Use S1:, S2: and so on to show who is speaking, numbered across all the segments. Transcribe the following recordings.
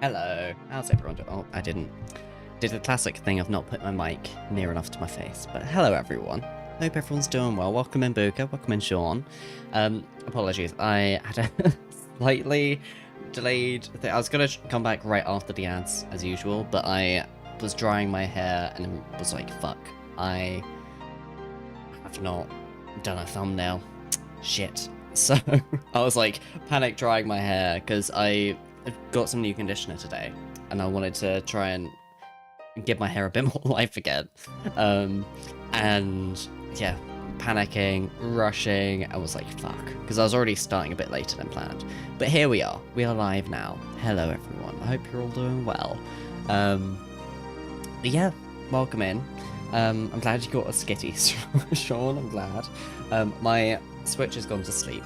S1: Hello, how's everyone doing? Oh, I did the classic thing of not putting my mic near enough to my face, but hello everyone. Hope everyone's doing well. Welcome in Buka, welcome in Sean. Apologies, I had a slightly delayed thing. I was gonna come back right after the ads as usual, but I was drying my hair and was like, fuck, I have not done a thumbnail. Shit. So I was like panic drying my hair because I got some new conditioner today and I wanted to try and give my hair a bit more life again. And yeah, panicking, rushing, I was like, fuck, because I was already starting a bit later than planned. But here we are live now. Hello everyone, I hope you're all doing well. But yeah, welcome in. I'm glad you got a skitty, Sean, I'm glad. My Switch has gone to sleep,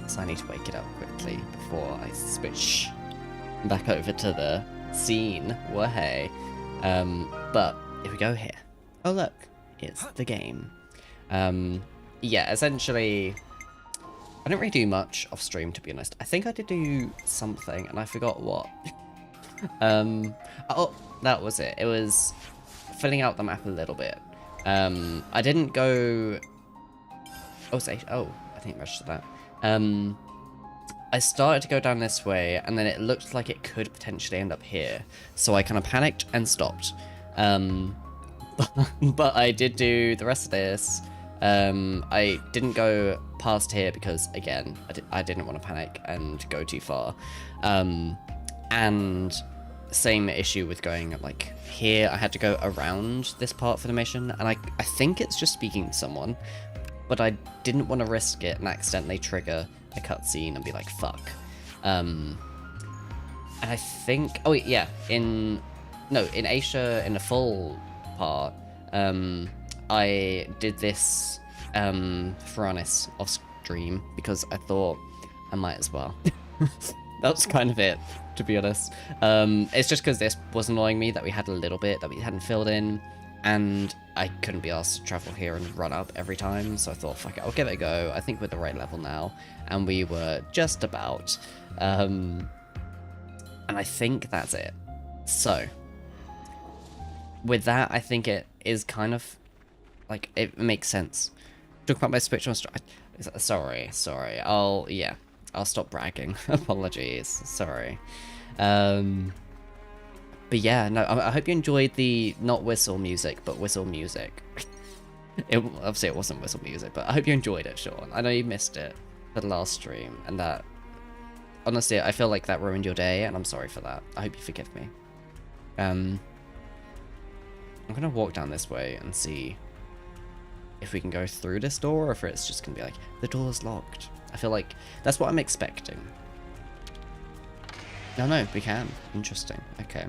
S1: so I need to wake it up quickly before I switch back over to the scene. Wahey. But if we go here, oh look, it's the game. Yeah, essentially, I didn't really do much off stream, to be honest. I think I did do something, and I forgot what. Oh, that was it. It was filling out the map a little bit. I didn't go. Oh, I think I registered that. I started to go down this way, and then it looked like it could potentially end up here. So I kind of panicked and stopped. But I did do the rest of this. I didn't go past here because, again, I didn't want to panic and go too far. And same issue with going, like, here. I had to go around this part for the mission, and I think it's just speaking to someone. But I didn't want to risk it and accidentally trigger a cutscene and be like, fuck. And I think, oh yeah, in Aetia, in the full part, I did this Furanis off stream because I thought I might as well. That was kind of it, to be honest. It's just because this was annoying me that we had a little bit that we hadn't filled in, and I couldn't be asked to travel here and run up every time, so I thought, fuck it, I'll give it a go. I think we're the right level now, and we were just about. And I think that's it. So, with that, I think it is kind of, like, it makes sense. Talk about my Switch on sorry, I'll stop bragging. Apologies, sorry. But yeah, no, I hope you enjoyed the not whistle music, but whistle music. Obviously it wasn't whistle music, but I hope you enjoyed it, Sean. I know you missed it for the last stream, and that, honestly, I feel like that ruined your day, and I'm sorry for that. I hope you forgive me. I'm gonna walk down this way and see if we can go through this door, or if it's just gonna be like, the door's locked. I feel like that's what I'm expecting. No, we can. Interesting. Okay.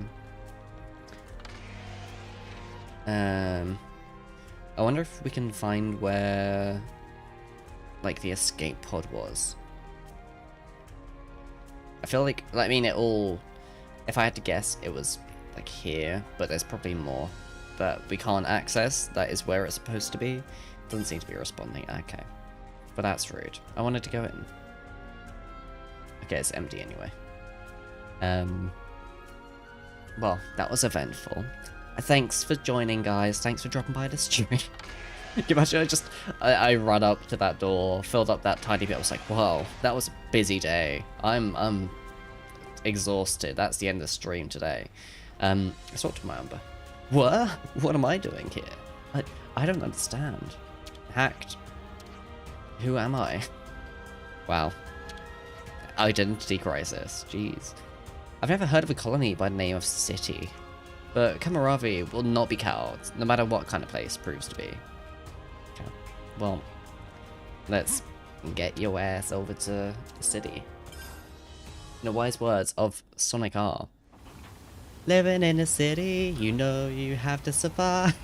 S1: I wonder if we can find where, like, the escape pod was. I feel like, I mean, if I had to guess, it was, like, here, but there's probably more that we can't access. That is where it's supposed to be. Doesn't seem to be responding. Okay. But that's rude. I wanted to go in. Okay, it's empty anyway. Well, that was eventful. Thanks for joining, guys. Thanks for dropping by the stream. Can you imagine I ran up to that door, filled up that tiny bit. I was like, whoa, that was a busy day. I'm exhausted. That's the end of the stream today. Let's talk to my Amber. What? What am I doing here? I don't understand. Hacked. Who am I? Wow. Identity crisis. Jeez. I've never heard of a colony by the name of City, but Camaraderie will not be cowed, no matter what kind of place it proves to be. Okay. Well, let's get your ass over to the city. In the wise words of Sonic R. Living in a city, you know you have to survive.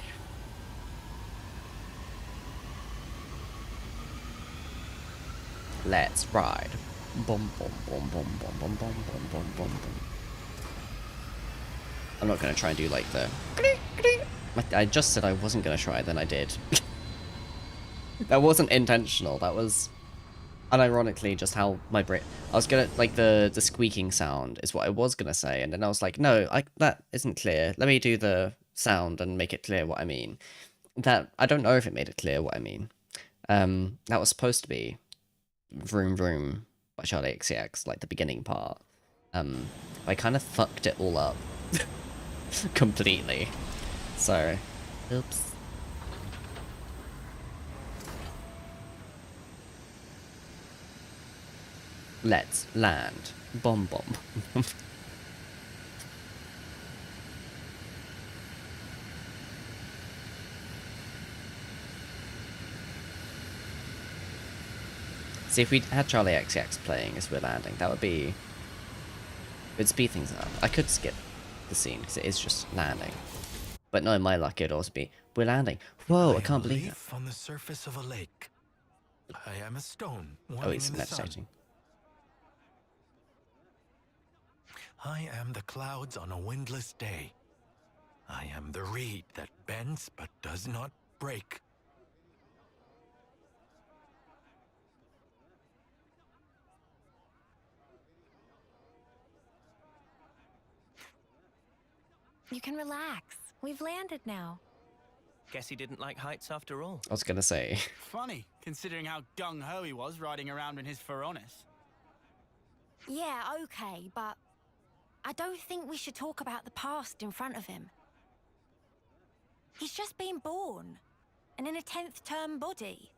S1: Let's ride. Boom, boom, boom, boom, boom, boom, boom, boom, boom, boom, boom. I'm not gonna try and do like the. I just said I wasn't gonna try, then I did. That wasn't intentional. That was. unironically, just how my brain... I was gonna... Like, the squeaking sound is what I was gonna say, and then I was like, no, that isn't clear. Let me do the sound and make it clear what I mean. That... I don't know if it made it clear what I mean. That was supposed to be Vroom Vroom by Charlie XCX, like the beginning part. I kind of fucked it all up. Completely. So, oops. Let's land. Bomb bomb. See, if we had Charlie XCX playing as we're landing, that would be... It'd speed things up. I could skip the scene, because it is just landing. But no, my luck, it'd also be, we're landing. Whoa, I can't believe it.
S2: On the surface of a lake. I am a stone.
S1: Oh, he's meditating.
S2: I am the clouds on a windless day. I am the reed that bends but does not break.
S3: You can relax. We've landed now.
S4: Guess he didn't like heights after all.
S1: I was gonna say.
S5: Funny, considering how gung-ho he was riding around in his Feronis.
S3: Yeah, okay, but I don't think we should talk about the past in front of him. He's just been born, and in a 10th term body.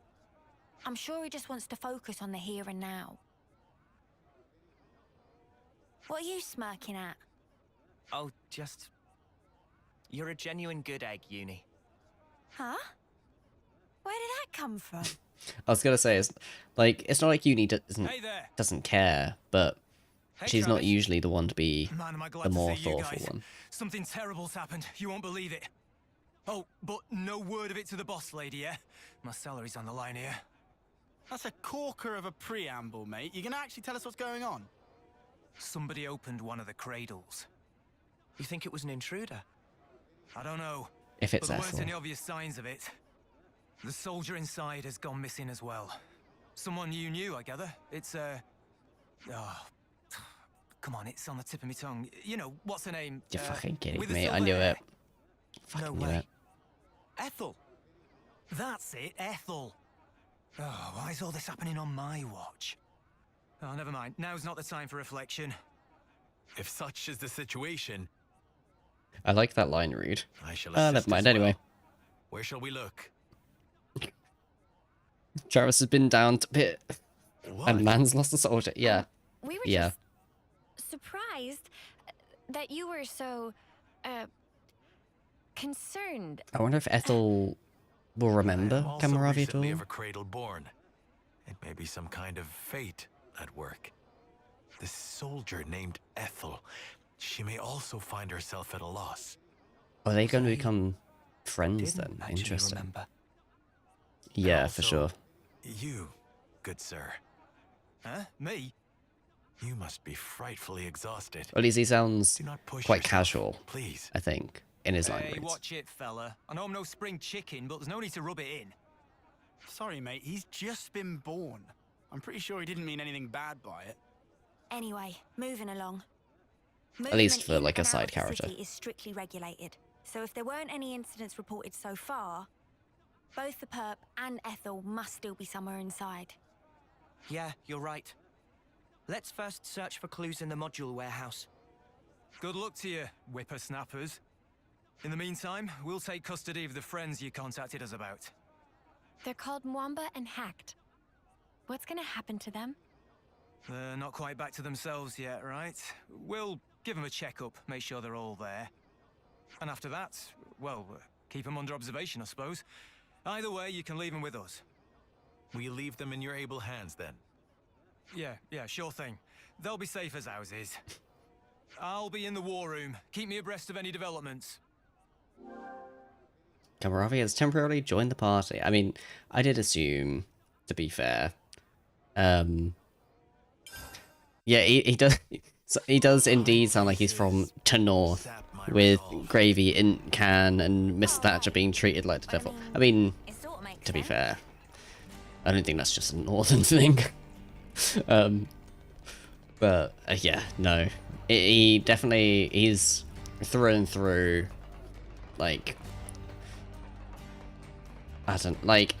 S3: I'm sure he just wants to focus on the here and now. What are you smirking at?
S4: Oh, just... You're a genuine good egg, Eunie.
S3: Huh? Where did that come from?
S1: I was gonna say, it's not like Eunie doesn't care, but she's not
S6: Travis.
S1: usually the one to be
S6: Man, am I glad
S1: the
S6: to
S1: more
S6: see you
S1: thoughtful
S6: guys.
S1: one.
S6: Something terrible's happened. You won't believe it. Oh, but no word of it to the boss lady, yeah? My salary's on the line here.
S5: That's a corker of a preamble, mate. You gonna actually tell us what's going on?
S6: Somebody opened one of the cradles.
S4: You think it was an intruder?
S6: I don't know,
S1: If
S6: but
S1: it's
S6: there weren't
S1: Ethel.
S6: any obvious signs of it. The soldier inside has gone missing as well. Someone you knew, I gather. It's, oh, come on, it's on the tip of my tongue. You know, what's her name?
S1: You're fucking kidding
S6: with the
S1: me. I
S6: silver
S1: knew
S6: hair.
S1: it.
S6: No
S1: Fucking knew
S6: way.
S1: it.
S6: Ethel. That's it, Ethel. Oh, why is all this happening on my watch? Oh, never mind. Now's not the time for reflection.
S2: If such is the situation,
S1: I like that line read.
S2: I shall
S1: Never
S2: assist
S1: mind,
S2: as
S1: anyway.
S2: well. Where shall we look?
S1: Travis has been down to pit,
S2: What?
S1: and man's lost a soldier. Yeah.
S3: We were
S1: Yeah.
S3: just surprised that you were so, concerned.
S1: I wonder if Ethel will remember
S2: I am also
S1: Cammuravi at
S2: recently
S1: all.
S2: of a cradle born. It may be some kind of fate at work. This soldier named Ethel, she may also find herself at a loss.
S1: Are they going to
S6: I
S1: become friends
S6: Didn't
S1: then?
S6: actually
S1: Interesting.
S6: remember.
S1: Yeah,
S2: And
S1: for
S2: also,
S1: sure.
S2: You, good sir,
S6: Huh? Me?
S2: you must be frightfully exhausted.
S1: At least he sounds
S2: Do not push
S1: quite
S2: yourself,
S1: casual,
S2: please.
S1: I think, in his line
S6: Hey,
S1: reads.
S6: watch it, fella. I know I'm no spring chicken, but there's no need to rub it in.
S5: Sorry, mate. He's just been born. I'm pretty sure he didn't mean anything bad by it.
S3: Anyway, moving along.
S1: At least
S3: Movement
S1: for,
S3: in
S1: like, a
S3: and out
S1: side
S3: of the
S1: character.
S3: city is strictly regulated. So if there weren't any incidents reported so far, both the perp and Ethel must still be somewhere inside.
S4: Yeah, you're right. Let's first search for clues in the module warehouse.
S6: Good luck to you, whippersnappers. In the meantime, we'll take custody of the friends you contacted us about.
S3: They're called Mwamba and Hacked. What's gonna happen to them?
S6: They're not quite back to themselves yet, right? We'll give them a checkup, make sure they're all there. And after that, well, keep them under observation, I suppose. Either way, you can leave them with us.
S2: We leave them in your able hands then.
S6: Yeah, sure thing. They'll be safe as houses. I'll be in the war room. Keep me abreast of any developments.
S1: Camaraderie has temporarily joined the party. I mean, I did assume, to be fair. Yeah, he does. So he does indeed sound like he's from to North, with Gravy in can and Miss Thatcher being treated like the devil. I mean,
S3: It sort of makes
S1: to be
S3: sense.
S1: fair, I don't think that's just a Northern thing. But yeah, no. He definitely, he's through and through, like, I don't, like,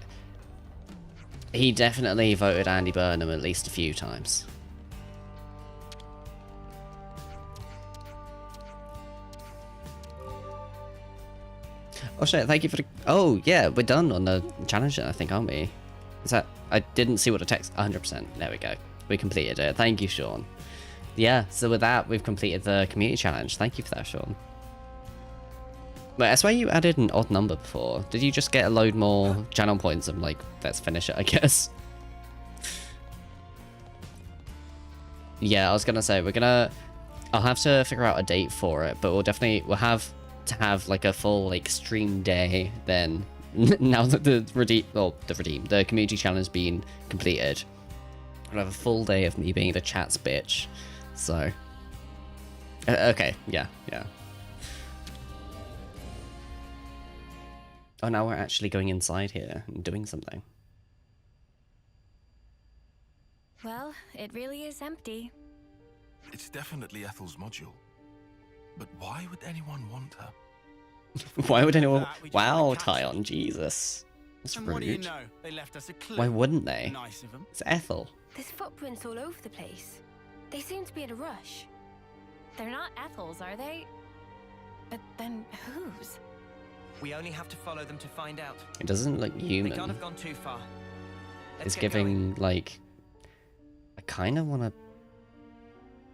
S1: he definitely voted Andy Burnham at least a few times. Oh shit, thank you for the... Oh yeah, we're done on the challenge I think, aren't we? Is that... I didn't see what the text... 100%. There we go. We completed it. Thank you, Sean. Yeah, so with that, we've completed the community challenge. Thank you for that, Sean. Wait, I swear you added an odd number before. Did you just get a load more channel points and like, let's finish it, I guess? Yeah, I was gonna say, we're gonna... I'll have to figure out a date for it, but we'll have to have like a full like stream day then. Now that the community challenge has been completed, I'll have a full day of me being the chat's bitch. So okay, yeah. Oh, now we're actually going inside here and doing something.
S3: Well, it really is empty.
S2: It's definitely Ethel's module. But why would anyone want her?
S1: Why would anyone...
S5: We just
S1: Wow,
S5: wanna catch
S1: Tyon, Jesus. That's
S5: And
S1: rude.
S5: what do you know? They left us a clue.
S1: Why wouldn't they?
S5: Nice of them.
S1: It's Ethel.
S3: There's footprints all over the place. They seem to be in a rush. They're not Ethel's, are they? But then whose?
S4: We only have to follow them to find out.
S1: It doesn't look
S4: They can't
S1: human.
S4: have gone too far. Let's
S1: It's
S4: get going.
S1: giving, like... I kind of want to...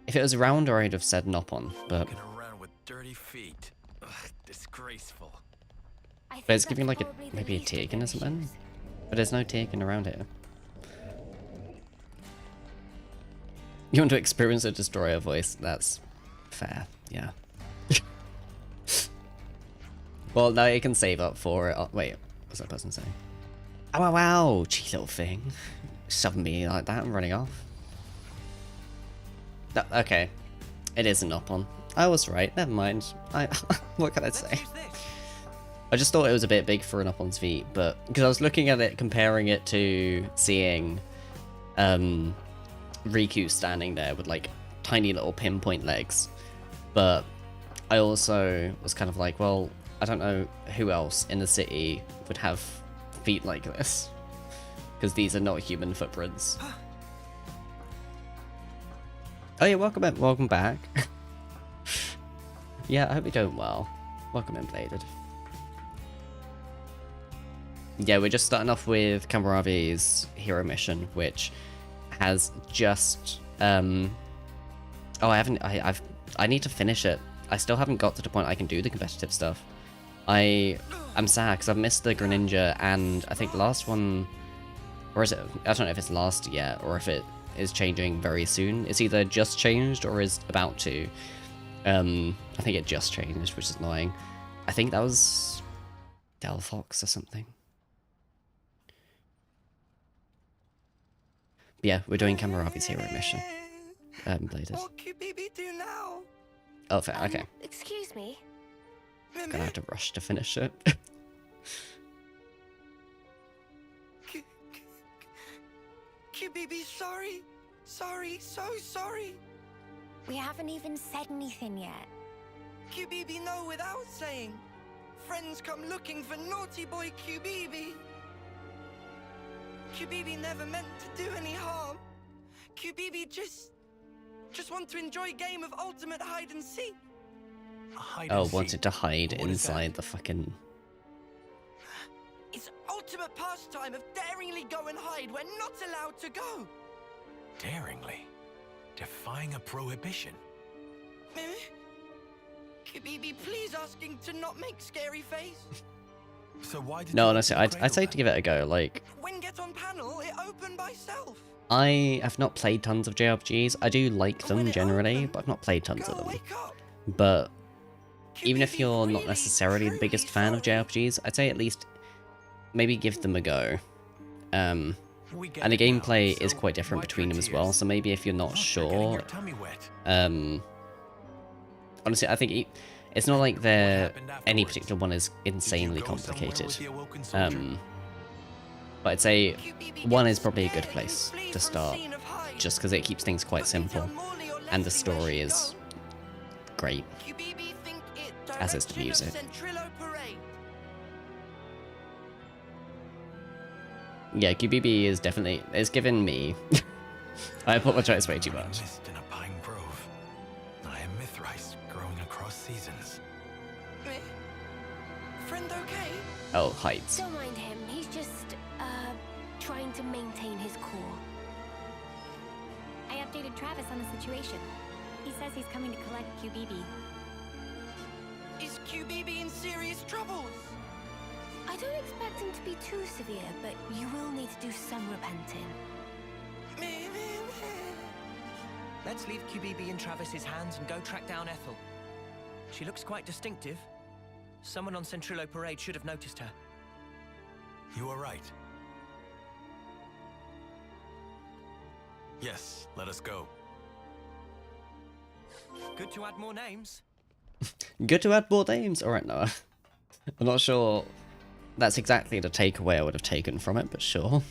S1: If it was rounder, I'd have said Nopon, but...
S2: Walking around with dirty feet. Ugh, disgraceful.
S3: I think
S1: But it's
S3: that's
S1: giving like a
S3: probably the
S1: maybe a
S3: least of
S1: taken
S3: their
S1: or something.
S3: issues.
S1: But there's no taken around here. You want to experience a destroyer voice? That's fair, yeah. Well, now you can save up for it. Oh, wait, what's that person saying? Oh wow, wow, cheeky little thing. Shoving me like that and running off. No, okay, it is a Nopon. I was right, never mind. What can I
S4: Let's
S1: say?
S4: use this.
S1: I just thought it was a bit big for an Nopon's feet, but because I was looking at it, comparing it to seeing Riku standing there with like tiny little pinpoint legs, but I also was kind of like, well, I don't know who else in the city would have feet like this, because these are not human footprints. Oh yeah, welcome back. Yeah, I hope you're doing well. Welcome in, Bladed. Yeah, we're just starting off with Cammuravi's hero mission, which has just oh, I need to finish it. I still haven't got to the point I can do the competitive stuff. I'm sad because I've missed the Greninja and I think the last one, or is it, I don't know if it's last yet or if it is changing very soon. It's either just changed or is about to. I think it just changed, which is annoying. I think that was Delphox or something. But yeah, we're doing Cammuravi's hero mission. Bladed.
S4: What could BB do now?
S1: Oh, fair, okay.
S3: Excuse me.
S1: Gonna have to rush to finish it.
S4: QBB, sorry. Sorry, so sorry.
S3: We haven't even said anything yet.
S4: QBB, no, without saying. Friends come looking for naughty boy QBB. QBB never meant to do any harm. QBB just want to enjoy a game of ultimate hide and seek.
S2: Hide
S1: Oh,
S2: and
S1: wanted
S2: seek.
S1: to hide
S2: What is that?
S1: inside the fucking...
S4: It's ultimate pastime of daringly go and hide where not allowed to go.
S2: Daringly? Defying a prohibition?
S4: QBB, please asking to not make scary face.
S2: So why did
S1: No,
S2: you
S1: honestly,
S2: open the
S1: I'd say
S2: cradle
S1: to give it a go. Like,
S4: When get on panel, it opened by self.
S1: I have not played tons of JRPGs. I do like
S4: When
S1: them
S4: it
S1: generally,
S4: opened,
S1: but I've not played tons
S4: Girl,
S1: of them.
S4: wake up.
S1: But even if
S4: QBB
S1: you're not
S4: really,
S1: necessarily the biggest fan of
S4: truly
S1: JRPGs, I'd say at least maybe give them a go. And
S2: We get
S1: the
S2: it now,
S1: gameplay is
S2: so
S1: quite different
S2: wipe
S1: between
S2: your
S1: them as well,
S2: tears.
S1: so maybe if you're not
S2: Look, you're getting
S1: sure,
S2: your tummy wet.
S1: honestly, I think it's not like they're
S2: happened
S1: any
S2: afterwards?
S1: particular one is
S2: Did you
S1: insanely
S2: go somewhere
S1: complicated.
S2: with the awoken soldier?
S1: But I'd say
S4: QBB
S1: one
S4: gets
S1: is probably a good
S4: scared
S1: place
S4: and flee
S1: to
S4: from
S1: start.
S4: scene of hide.
S1: just because it keeps things quite simple, and the story is great, as is the music. Yeah, QBB is definitely, it's given me. I apologize way too much.
S2: Mist in a pine grove. I am Mithrice, growing across seasons.
S4: Friend okay?
S1: Oh, heights.
S3: Don't mind him. He's just, trying to maintain his core.
S7: I updated Travis on the situation. He says he's coming to collect QBB.
S4: Is QBB in serious troubles?
S3: I don't expect him to be too severe, but you will need to do some repenting.
S8: Let's leave QBB in Travis's hands and go track down Ethel. She looks quite distinctive. Someone on Centrillo Parade should have noticed her.
S2: You are right. Yes, let us go.
S8: Good to add more names.
S1: Good to add more names. Alright, Noah. I'm not sure that's exactly the takeaway I would have taken from it, but sure.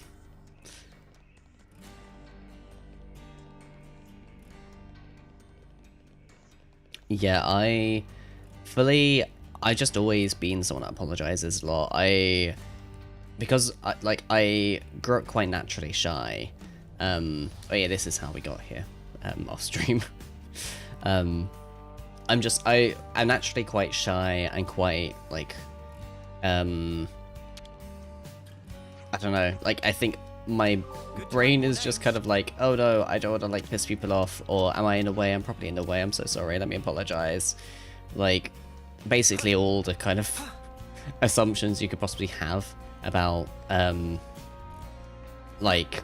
S1: Yeah, I just always been someone that apologizes a lot. Because I grew up quite naturally shy. Oh yeah, this is how we got here, off stream. I'm naturally quite shy and quite like, I don't know, like I think my brain is just kind of like, oh no, I don't want to like piss people off, or am I in the way? I'm probably in the way, I'm so sorry, let me apologize. Like, basically all the kind of assumptions you could possibly have about, like,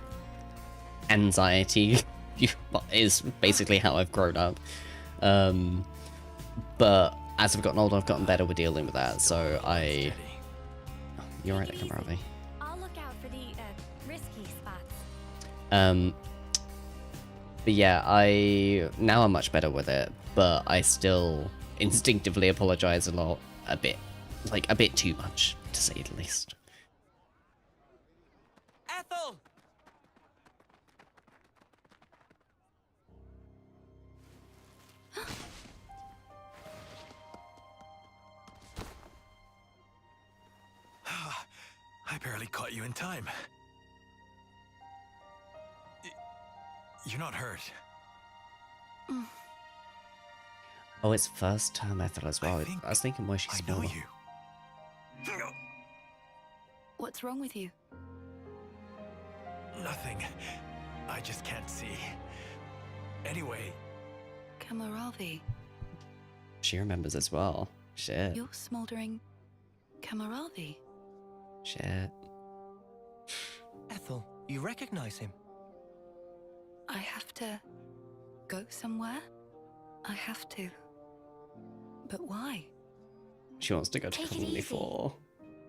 S1: anxiety is basically how I've grown up. But as I've gotten older, I've gotten better with dealing with that, so You're right, Camaraderie.
S7: I'll look out for the risky spots.
S1: But yeah, now I'm much better with it, but I still instinctively apologize a lot, a bit too much, to say the least.
S8: Ethel!
S2: I barely caught you in time. You're not hurt.
S1: Oh, it's first term Ethel as well. I was thinking why she's
S2: I know
S1: smaller.
S2: you.
S7: What's wrong with you?
S2: Nothing. I just can't see. Anyway,
S7: Camaraderie.
S1: She remembers as well. Shit.
S7: You're smoldering Camaraderie.
S1: Shit.
S8: Ethel, you recognize him?
S7: I have to go somewhere? I have to. But why?
S1: She wants to go to
S3: Take it
S1: Colony
S3: easy.
S1: 4.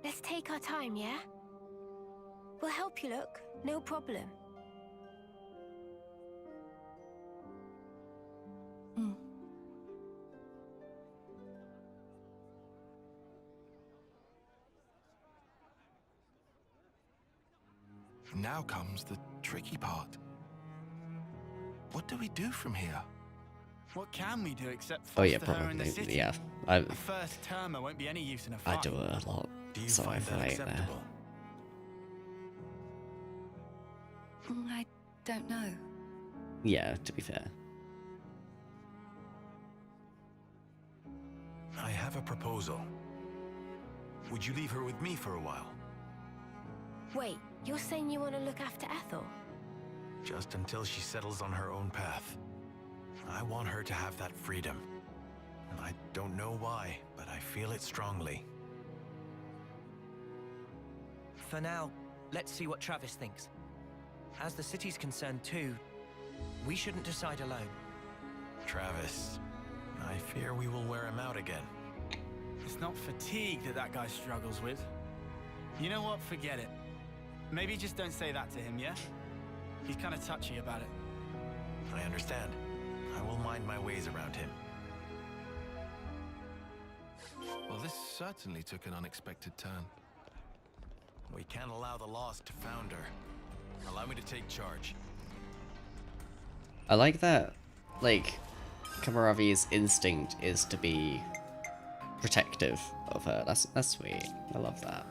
S3: Let's take our time, yeah? We'll help you look, no problem.
S9: Now comes the tricky part. What do we do from here?
S5: What can we do except
S1: Oh yeah,
S5: foster her in the
S1: probably.
S5: city?
S1: Yeah.
S5: A first termer won't be any use in a
S1: I
S5: fight.
S1: do it a lot.
S2: do you
S1: So I
S2: find that
S1: relate there.
S2: acceptable?
S7: I don't know.
S1: Yeah, to be fair.
S2: I have a proposal. Would you leave her with me for a while?
S3: Wait, you're saying you want to look after Ethel?
S2: Just until she settles on her own path. I want her to have that freedom. I don't know why, but I feel it strongly.
S8: For now, let's see what Travis thinks. As the city's concerned too, we shouldn't decide alone.
S2: Travis, I fear we will wear him out again.
S5: It's not fatigue that guy struggles with. You know what? Forget it. Maybe just don't say that to him, yeah? He's kind of touchy about it.
S2: I understand. I will mind my ways around him.
S9: Well, this certainly took an unexpected turn.
S2: We can't allow the lost to founder. Allow me to take charge.
S1: I like that, like, Cammuravi's instinct is to be protective of her. That's sweet. I love that.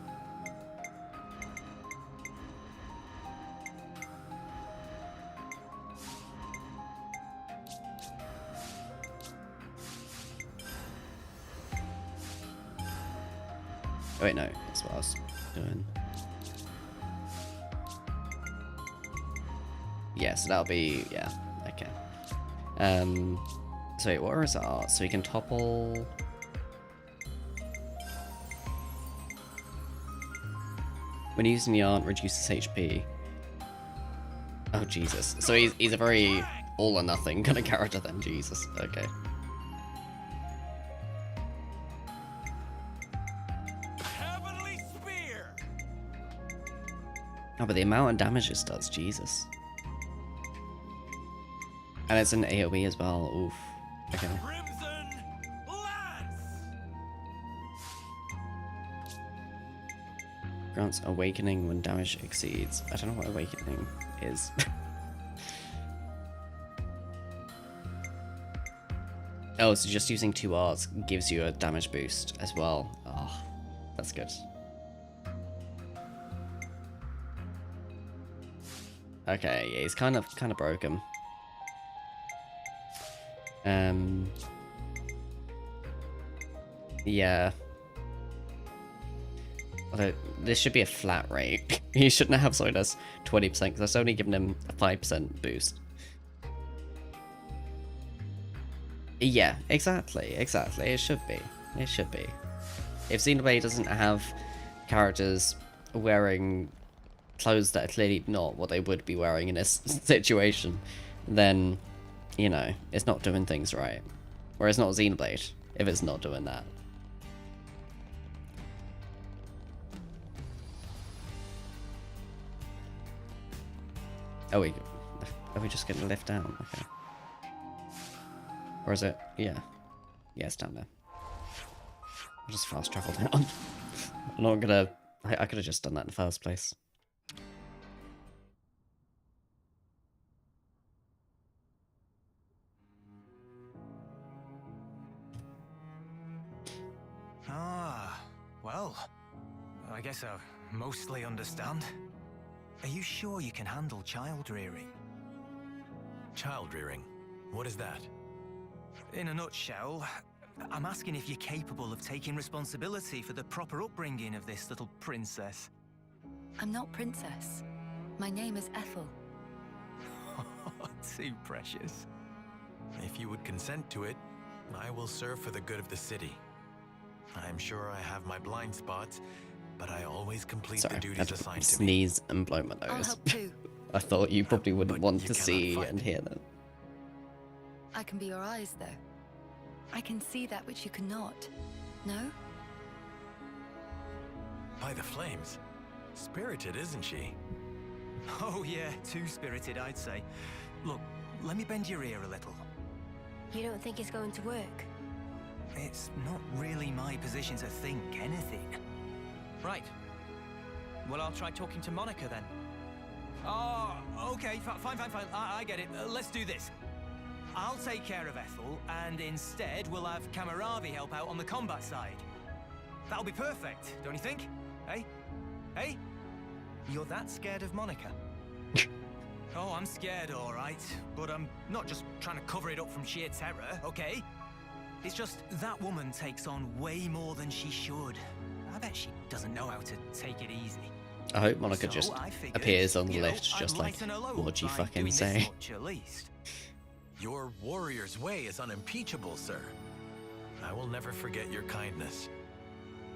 S1: Oh wait, no, that's what I was doing. Yeah, so that'll be, yeah, okay. So wait, what are his arts? So he can topple... When using the art, reduces HP. Oh, Jesus. So he's a very all or nothing kind of character then, Jesus. Okay.
S2: Heavenly Spear!
S1: Oh, but the amount of damage this does, Jesus. And it's an AoE as well, oof. Okay.
S2: Crimson Lance!
S1: Grants Awakening when damage exceeds. I don't know what Awakening is. Oh, so just using 2 arts gives you a damage boost as well. Oh, that's good. Okay, yeah, he's kind of broken. Yeah. Although, this should be a flat rate. He shouldn't have something that's 20%, because that's only giving him a 5% boost. Yeah, exactly. It should be. It should be. If Xenoblade doesn't have characters wearing clothes that are clearly not what they would be wearing in this situation, then, you know, it's not doing things right. Whereas not Xenoblade, if it's not doing that. Oh, are we just getting left down? Okay. Or is it? Yeah. Yeah, it's down there. I'll just fast travel down. I'm not gonna... I could have just done that in the first place.
S6: Well, I guess I mostly understand. Are you sure you can handle child rearing?
S2: Child rearing? What is that?
S6: In a nutshell, I'm asking if you're capable of taking responsibility for the proper upbringing of this little princess.
S10: I'm not princess. My name is Ethel.
S6: Too precious.
S2: If you would consent to it, I will serve for the good of the city. I'm sure I have my blind spots, but I always complete the duties assigned to me.
S1: Sneeze and blow my
S10: I'll
S1: nose.
S10: help too.
S1: I thought you probably wouldn't want to see and hear that.
S10: I can be your eyes, though. I can see that which you cannot. No?
S2: By the flames. Spirited, isn't she?
S6: Oh yeah, too spirited, I'd say. Look, let me bend your ear a little.
S3: You don't think it's going to work?
S6: It's not really my position to think anything.
S8: Right. Well, I'll try talking to Monica then.
S6: Oh, okay, fine. I get it. Let's do this. I'll take care of Ethel, and instead we'll have Camaraderie help out on the combat side. That'll be perfect, don't you think? Hey? Hey? You're that scared of Monica? Oh, I'm scared, all right. But I'm not just trying to cover it up from sheer terror, okay? It's just that woman takes on way more than she should. I bet she doesn't know how to take it easy.
S1: I hope Monica
S6: So
S1: just
S6: I figured,
S1: appears on the
S6: you know,
S1: lift,
S6: I'd
S1: just like,
S6: lighten her load
S1: what'd you
S6: by
S1: fucking
S6: doing this
S1: say?
S6: much, at least.
S2: Your warrior's way is unimpeachable, sir. I will never forget your kindness.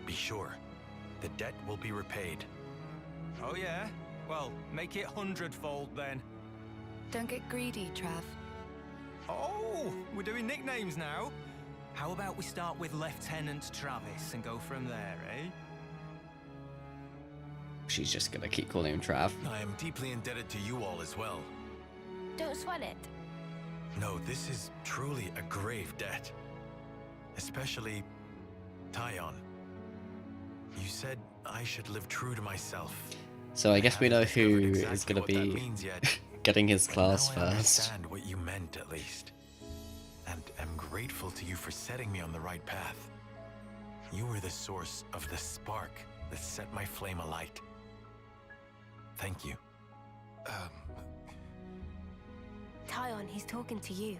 S2: Be sure, the debt will be repaid.
S6: Oh yeah? Well, make it 100-fold then.
S10: Don't get greedy, Trav.
S6: Oh, we're doing nicknames now. How about we start with Lieutenant Travis and go from there, eh?
S1: She's just gonna keep calling him Trav.
S2: I am deeply indebted to you all as well.
S3: Don't sweat it.
S2: No, this is truly a grave debt. Especially Tyon. You said I should live true to myself.
S1: So I guess we know
S2: haven't discovered
S1: who
S2: exactly
S1: is gonna
S2: what that
S1: be
S2: means yet,
S1: Getting his class
S2: Now I
S1: first.
S2: understand what you meant, at least. And am grateful to you for setting me on the right path. You were the source of the spark that set my flame alight. Thank you.
S3: Tyon, he's talking to you.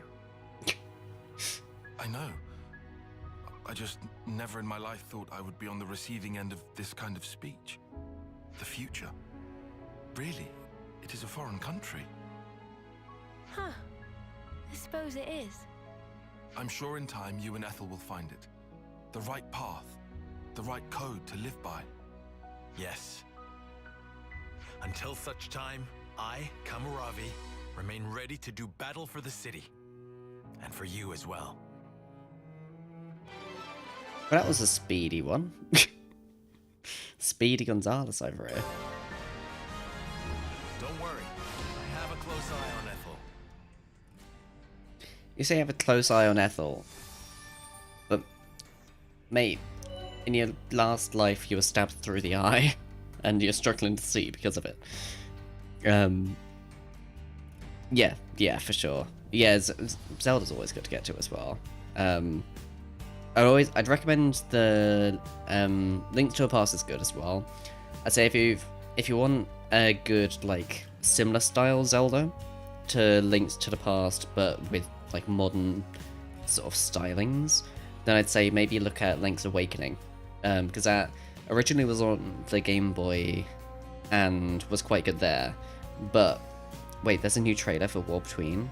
S9: I know. I just never in my life thought I would be on the receiving end of this kind of speech. The future. Really, it is a foreign country.
S3: Huh. I suppose it is.
S9: I'm sure in time you and Ethel will find it. The right path. The right code to live by.
S2: Yes. Until such time, I, Cammuravi, remain ready to do battle for the city. And for you as well.
S1: Well, that was a speedy one. Speedy Gonzalez over here.
S2: Don't worry, I have a close eye on Ethel.
S1: You say you have a close eye on Ethel. But, mate, in your last life you were stabbed through the eye. And you're struggling to see because of it. Yeah, for sure. Yeah, Zelda's always good to get to as well. I'd recommend the Link to a Past is good as well. I'd say if you want a good like similar style Zelda to Links to the Past but with like modern sort of stylings, then I'd say maybe look at Link's Awakening, because that originally was on the Game Boy and was quite good there. But wait, there's a new trailer for War Between.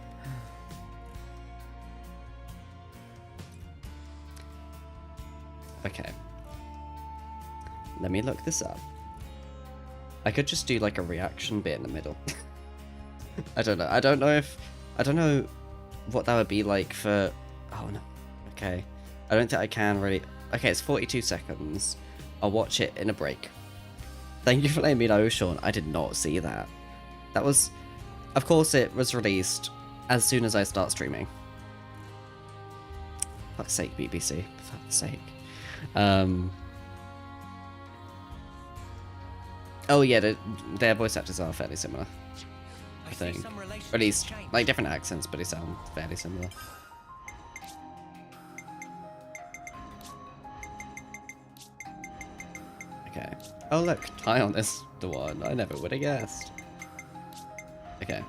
S1: Okay. Let me look this up. I could just do like a reaction bit in the middle. I don't know. I don't know what that would be like for... Oh no. Okay. I don't think I can really... Okay, it's 42 seconds. I'll watch it in a break. Thank you for letting me know, Sean. I did not see that. That was... Of course it was released as soon as I start streaming. Fuck's sake, BBC. Fuck's sake. Oh yeah, their voice actors are fairly similar, I think. Or at least, like, different accents, but they sound fairly similar. Okay. Oh look, Tyon is the one. I never would have guessed. Okay.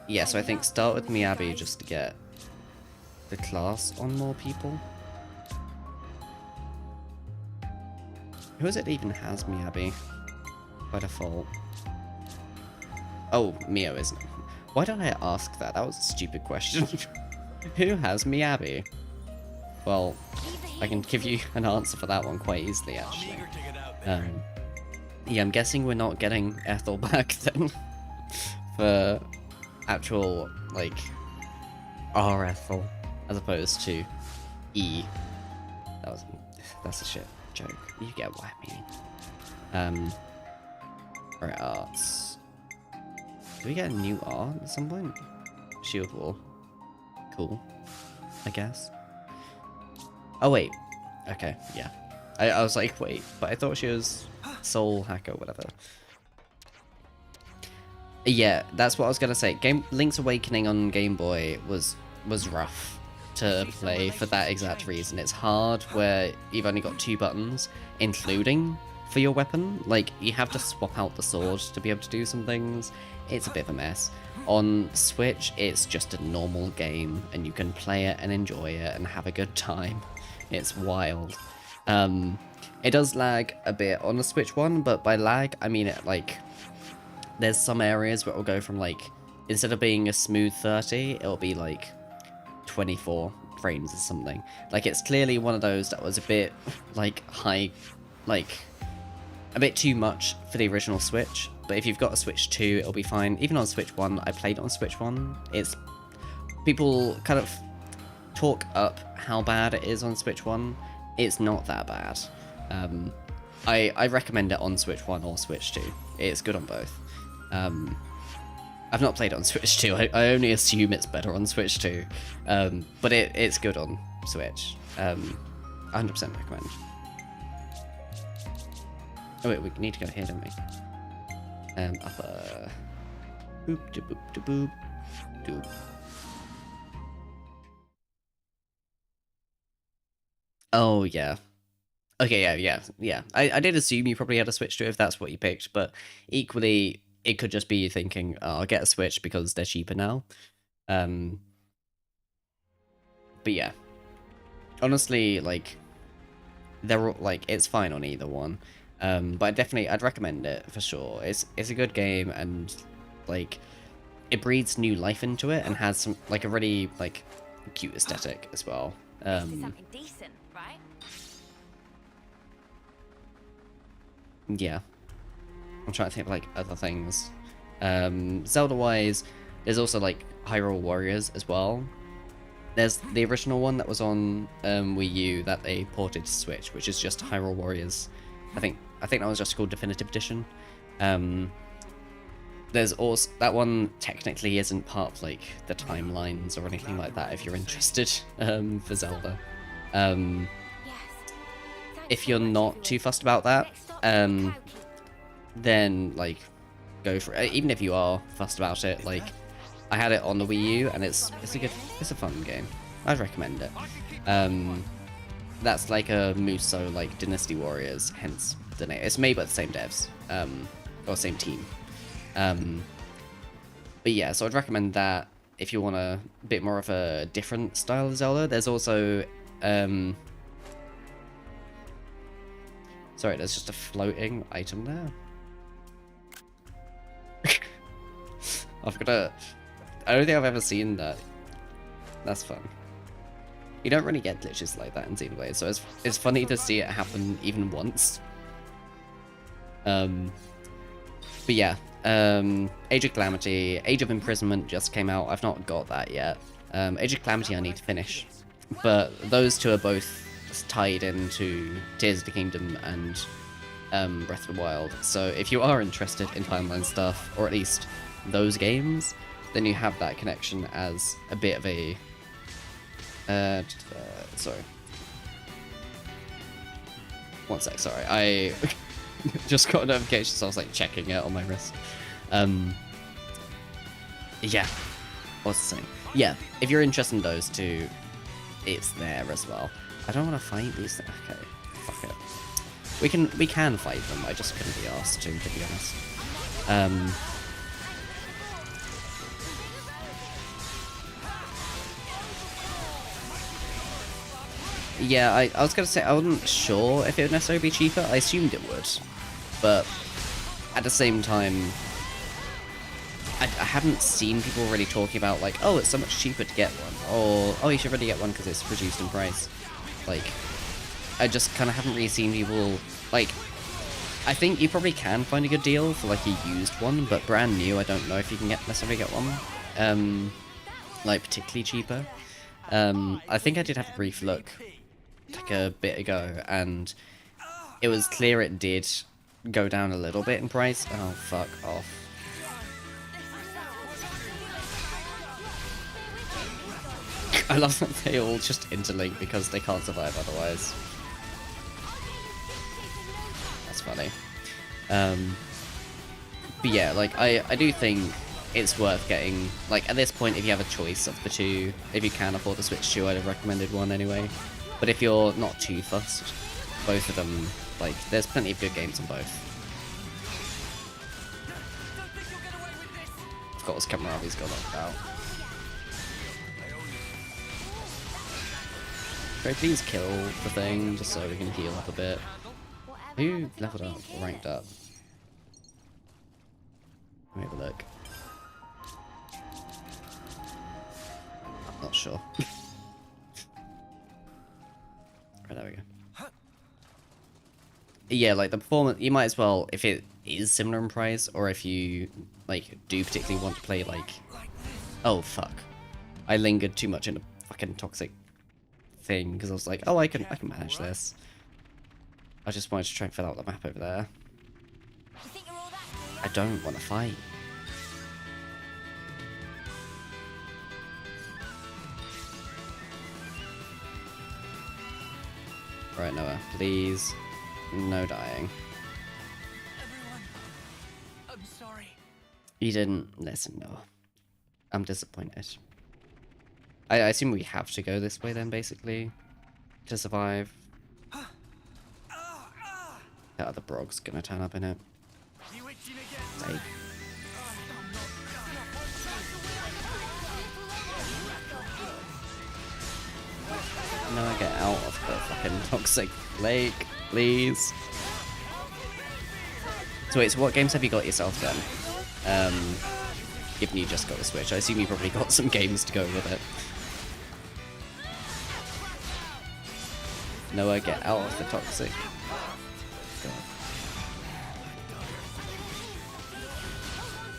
S1: Yeah, so I think start with Miyabi just to get the class on more people. Who is it that even has Miyabi by default? Oh, Mio isn't. Why don't I ask that? That was a stupid question. Who has Miyabi? Well, I can give you an answer for that one quite easily, actually. Yeah, I'm guessing we're not getting Ethel back then for actual, like, R Ethel as opposed to E. That's a shit joke. You get what I mean. Alright, arts. Do we get a new art at some point? Shield Wall. Cool. I guess. Oh wait. Okay, yeah. I was like, wait, but I thought she was Soul Hacker, whatever. Yeah, that's what I was gonna say. Link's Awakening on Game Boy was rough to play for that exact reason. It's hard where you've only got 2 buttons, including for your weapon. Like, you have to swap out the sword to be able to do some things. It's a bit of a mess. On Switch, it's just a normal game, and you can play it and enjoy it and have a good time. It's wild. It does lag a bit on the Switch one, but by lag, I mean it, like, there's some areas where it'll go from, like, instead of being a smooth 30, it'll be, like, 24 frames or something. Like, it's clearly one of those that was a bit, like, high, like, a bit too much for the original Switch. But if you've got a Switch 2, it'll be fine. Even on Switch 1, I played it on Switch 1. It's... People kind of talk up how bad it is on Switch 1. It's not that bad. I recommend it on Switch 1 or Switch 2. It's good on both. I've not played it on Switch 2. I only assume it's better on Switch 2. But it's good on Switch. 100% recommend. Oh wait, we need to go here, don't we? Upper. Boop de boop de boop. Doop. Oh yeah. Okay, yeah. I did assume you probably had a Switch too if that's what you picked, but equally it could just be you thinking, oh, I'll get a Switch because they're cheaper now. But yeah. Honestly, like, they're all, like, it's fine on either one. But I'd recommend it for sure. It's a good game, and like it breathes new life into it and has some like a really like cute aesthetic as well.
S3: This is something decent, right?
S1: Yeah. I'm trying to think of like other things. Zelda-wise, there's also like Hyrule Warriors as well. There's the original one that was on Wii U that they ported to Switch, which is just Hyrule Warriors. I think that was just called Definitive Edition. There's also that one technically isn't part of like the timelines or anything like that if you're interested for Zelda. If you're not too fussed about that, then like go for it. Even if you are fussed about it, like I had it on the Wii U and it's a fun game. I'd recommend it. That's like a Muso like Dynasty Warriors, hence the name. It's made by the same devs, or same team. But yeah, so I'd recommend that if you want a bit more of a different style of Zelda. There's also sorry, there's just a floating item there. I don't think I've ever seen that. That's fun. You don't really get glitches like that in Xenoblade, so it's funny to see it happen even once. But yeah, Age of Calamity, Age of Imprisonment just came out. I've not got that yet. Age of Calamity I need to finish, but those two are both tied into Tears of the Kingdom and Breath of the Wild. So if you are interested in timeline stuff, or at least those games, then you have that connection as a bit of a sorry. One sec, sorry. I just got a notification, so I was like checking it on my wrist. Yeah. What's the saying? Yeah, if you're interested in those two, it's there as well. I don't want to fight these things. Okay, fuck it. We can fight them, I just couldn't be asked to be honest. Yeah, I was going to say, I wasn't sure if it would necessarily be cheaper. I assumed it would. But at the same time, I haven't seen people really talking about, like, oh, it's so much cheaper to get one. Or, oh, you should really get one because it's reduced in price. Like, I just kind of haven't really seen people, like, I think you probably can find a good deal for, like, a used one. But brand new, I don't know if you can necessarily get one. Like, particularly cheaper. I think I did have a brief look like a bit ago, and it was clear it did go down a little bit in price. Oh, fuck off. I love that they all just interlink because they can't survive otherwise. That's funny. But yeah, like, I do think it's worth getting, like, at this point, if you have a choice of the two, if you can afford the Switch 2, I'd have recommended one anyway. But if you're not too fussed, both of them, like, there's plenty of good games on both. Of course, Camaravi's got knocked out. Can I please kill the thing, just so we can heal up a bit? Who leveled up or ranked up? Let me have a look. Not sure. Right, there we go. Yeah, like the performance, you might as well, if it is similar in price, or if you like do particularly want to play like, oh fuck, I lingered too much in a fucking toxic thing because I was like, oh, I can manage this. I just wanted to try and fill out the map over there. I don't want to fight. Right, Noah, please. No dying.
S8: Everyone, I'm sorry.
S1: You didn't listen, no. I'm disappointed. I assume we have to go this way then, basically, to survive. That other Brog's gonna turn up in it. Like, no, I get out of the fucking toxic lake, please. So wait, so what games have you got yourself then? Given you just got the Switch, I assume you probably got some games to go with it. Noah, get out of the toxic. God.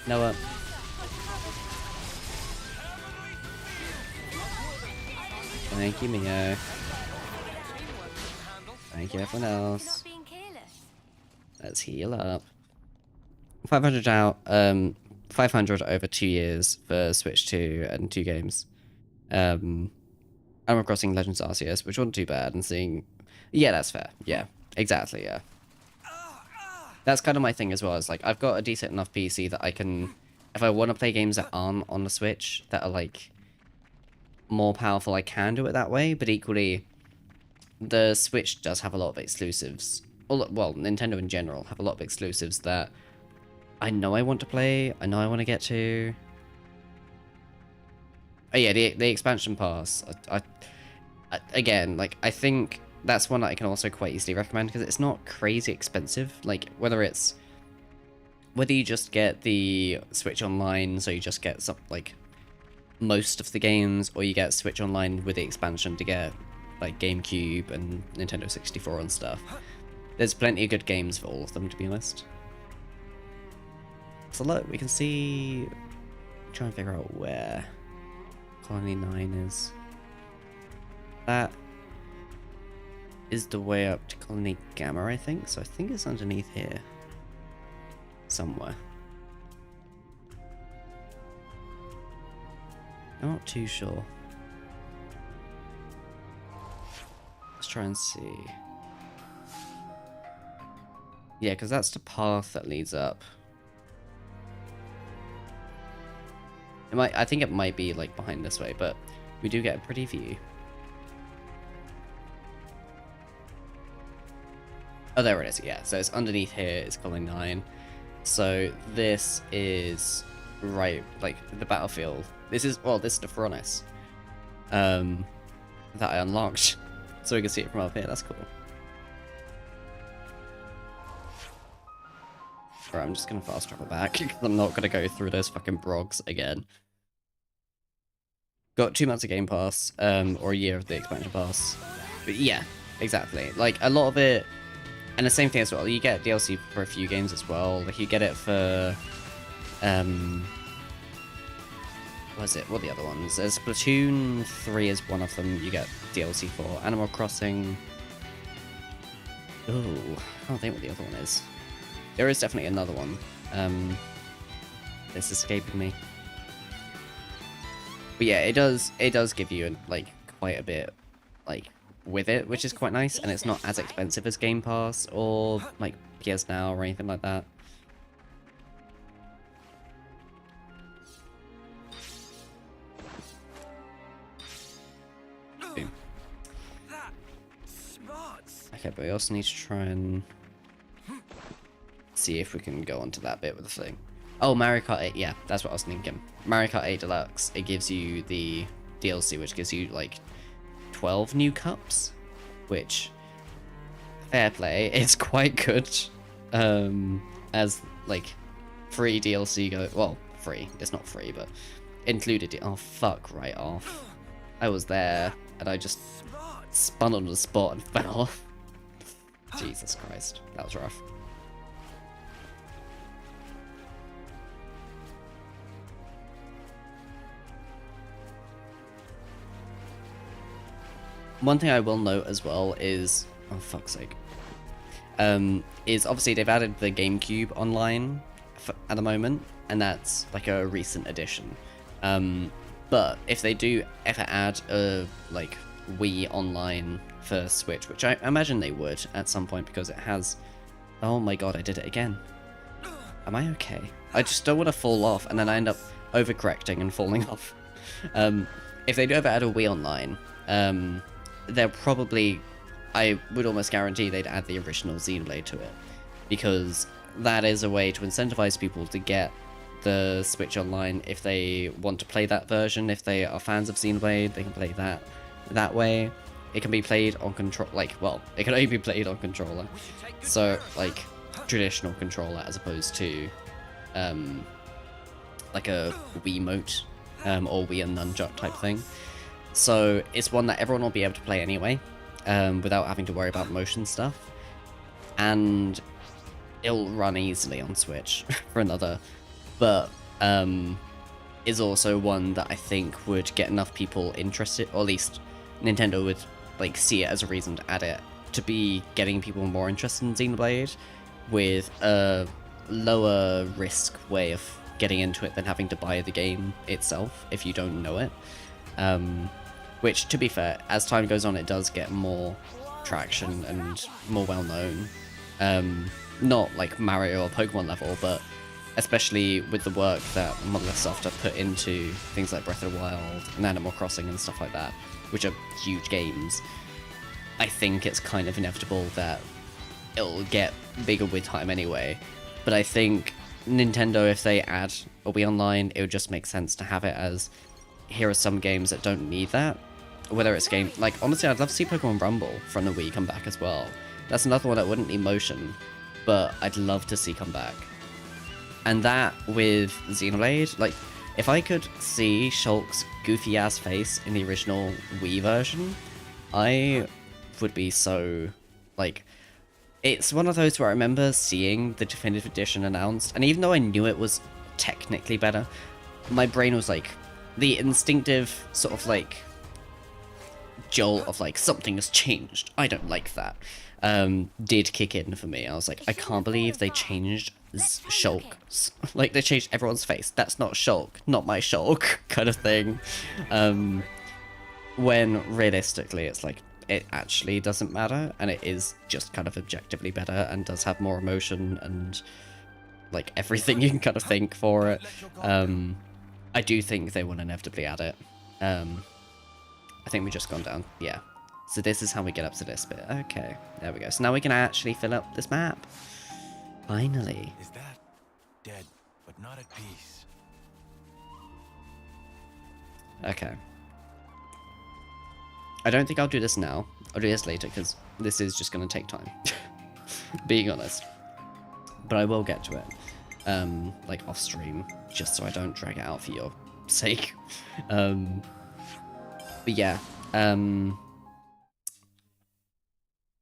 S1: Noah. Thank you, Mio. Thank you, everyone else. Let's heal up. 500 out, 500 over 2 years for Switch 2 and 2 games. Animal Crossing Legends Arceus, which wasn't too bad, and seeing... Yeah, that's fair. Yeah, exactly, yeah. That's kind of my thing as well. It's like, I've got a decent enough PC that I can... If I want to play games that aren't on the Switch, that are, like, more powerful, I can do it that way, but equally, the Switch does have a lot of exclusives. Well, Nintendo in general have a lot of exclusives that I know I want to play, I know I want to get to. Oh yeah, the expansion pass. I again, like, I think that's one that I can also quite easily recommend because it's not crazy expensive. Like, whether you just get the Switch Online, so you just get some, like, most of the games, or you get Switch Online with the expansion to get, like, GameCube and Nintendo 64 and stuff. There's plenty of good games for all of them, to be honest. So look, we can see... Try and figure out where Colony 9 is. That is the way up to Colony Gamma, I think. So I think it's underneath here. Somewhere. I'm not too sure. Let's try and see. Yeah, because that's the path that leads up. I think it might be, like, behind this way, but we do get a pretty view. Oh, there it is, yeah. So it's underneath here, it's Colony 9. So this is right, like, the battlefield. This is the Furnace that I unlocked. So we can see it from up here, that's cool. Alright, I'm just gonna fast travel back, because I'm not gonna go through those fucking Brogs again. Got 2 months of Game Pass, or a year of the expansion pass. But yeah, exactly. Like, a lot of it, and the same thing as well, you get DLC for a few games as well. Like, you get it for, what are the other ones? There's Splatoon 3 is one of them you get DLC for. Animal Crossing. Ooh, I can't think what the other one is. There is definitely another one. It's escaping me. But yeah, it does give you, like, quite a bit, like, with it, which is quite nice, and it's not as expensive as Game Pass or, like, PS Now or anything like that. Boom. Okay, but we also need to try and see if we can go onto that bit with the thing. Oh, Mario Kart 8, yeah, that's what I was thinking. Mario Kart 8 Deluxe, it gives you the DLC, which gives you, like, 12 new cups, which, fair play, it's quite good, as, like, free DLC go, well, free, it's not free, but included, oh, fuck right off. I was there, and I just spun on the spot and fell off. Jesus Christ, that was rough. One thing I will note as well is, oh fuck's sake, is obviously they've added the GameCube online at the moment, and that's like a recent addition. But if they do ever add a like Wii online for Switch, which I imagine they would at some point because it has, oh my god, I did it again. Am I okay? I just don't want to fall off, and then I end up overcorrecting and falling off. If they do ever add a Wii Online, they'll probably, I would almost guarantee they'd add the original Xenoblade to it, because that is a way to incentivize people to get the Switch Online if they want to play that version. If they are fans of Xenoblade, they can play that way. It can be played on control, like, well, it can only be played on controller, so like traditional controller as opposed to like a Wiimote or Wii and Nunchuck type thing. So it's one that everyone will be able to play anyway, without having to worry about motion stuff, and it'll run easily on Switch for another, but is also one that I think would get enough people interested, or at least Nintendo would like see it as a reason to add it, to be getting people more interested in Xenoblade with a lower risk way of getting into it than having to buy the game itself if you don't know it. Which, to be fair, as time goes on, it does get more traction and more well known. Not like Mario or Pokemon level, but especially with the work that Monolith Soft have put into things like Breath of the Wild and Animal Crossing and stuff like that, which are huge games, I think it's kind of inevitable that it'll get bigger with time anyway. But I think Nintendo, if they add a Wii Online, it would just make sense to have it as, here are some games that don't need that. Whether it's game, like, honestly, I'd love to see Pokemon Rumble from the Wii come back as well. That's another one that wouldn't need motion, but I'd love to see come back. And that with Xenoblade, like, if I could see Shulk's goofy ass face in the original Wii version, I would be so, like, it's one of those where I remember seeing the definitive edition announced, and even though I knew it was technically better, my brain was like, the instinctive sort of like jolt of like, something has changed, I don't like that, did kick in for me. I was like, I can't believe they changed Shulk. Like, they changed everyone's face. That's not Shulk, not my Shulk, kind of thing. When realistically, it's like, it actually doesn't matter, and it is just kind of objectively better, and does have more emotion, and like everything you can kind of think for it. I do think they will inevitably add it. I think we've just gone down, yeah. So this is how we get up to this bit. Okay, there we go. So now we can actually fill up this map. Finally.
S2: Is that dead, but not at peace?
S1: Okay. I don't think I'll do this now. I'll do this later, because this is just going to take time. Being honest. But I will get to it. Like, off stream, just so I don't drag it out for your sake. But yeah,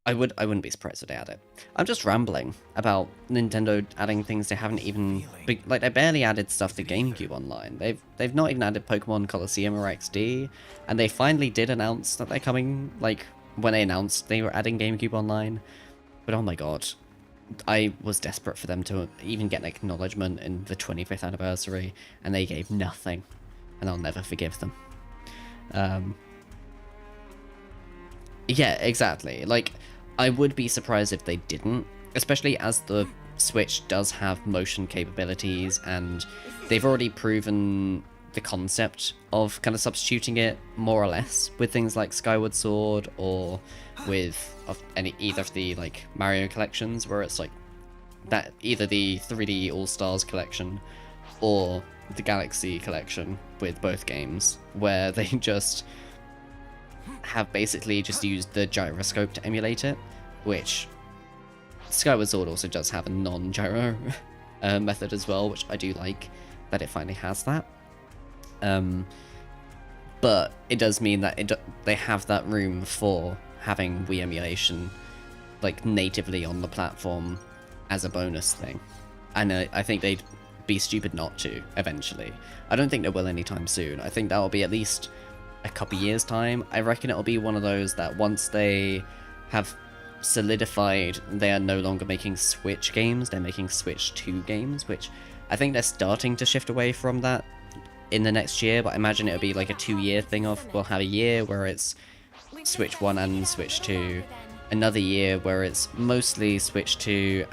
S1: I wouldn't be surprised if they add it. I'm just rambling about Nintendo adding things they haven't even, like, they barely added stuff to GameCube Online. They've not even added Pokemon Colosseum or XD, and they finally did announce that they're coming, like, when they announced they were adding GameCube Online. But oh my god, I was desperate for them to even get an acknowledgement in the 25th anniversary, and they gave nothing, and I'll never forgive them. Yeah, exactly. Like, I would be surprised if they didn't, especially as the Switch does have motion capabilities, and they've already proven the concept of kind of substituting it more or less with things like Skyward Sword, or with either of the like Mario collections, where it's like that, either the 3D All-Stars collection or the Galaxy collection with both games, where they just have basically just used the gyroscope to emulate it, which Skyward Sword also does have a non-gyro method as well, which I do like that it finally has that. But it does mean that they have that room for having Wii emulation like natively on the platform as a bonus thing, and I think they'd be stupid not to eventually. I don't think they will anytime soon. I think that'll be at least a couple years time. I reckon it'll be one of those that once they have solidified they are no longer making Switch games, they're making Switch 2 games, which I think they're starting to shift away from that in the next year, but I imagine it'll be like a 2-year thing of, we'll have a year where it's Switch 1 and Switch 2, another year where it's mostly Switch 2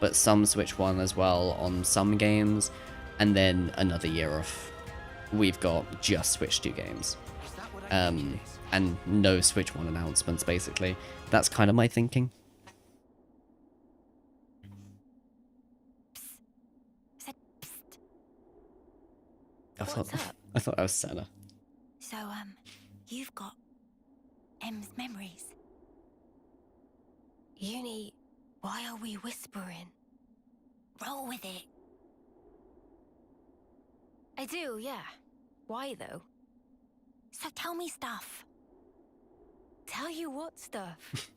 S1: but some Switch 1 as well on some games, and then another year of we've got just Switch 2 games. And no Switch 1 announcements, basically. That's kind of my thinking.
S3: What's up?
S1: I thought I was Sena.
S3: So, you've got M's memories. Eunie, why are we whispering? Roll with it. I do, yeah. Why, though? So tell me stuff. Tell you what stuff?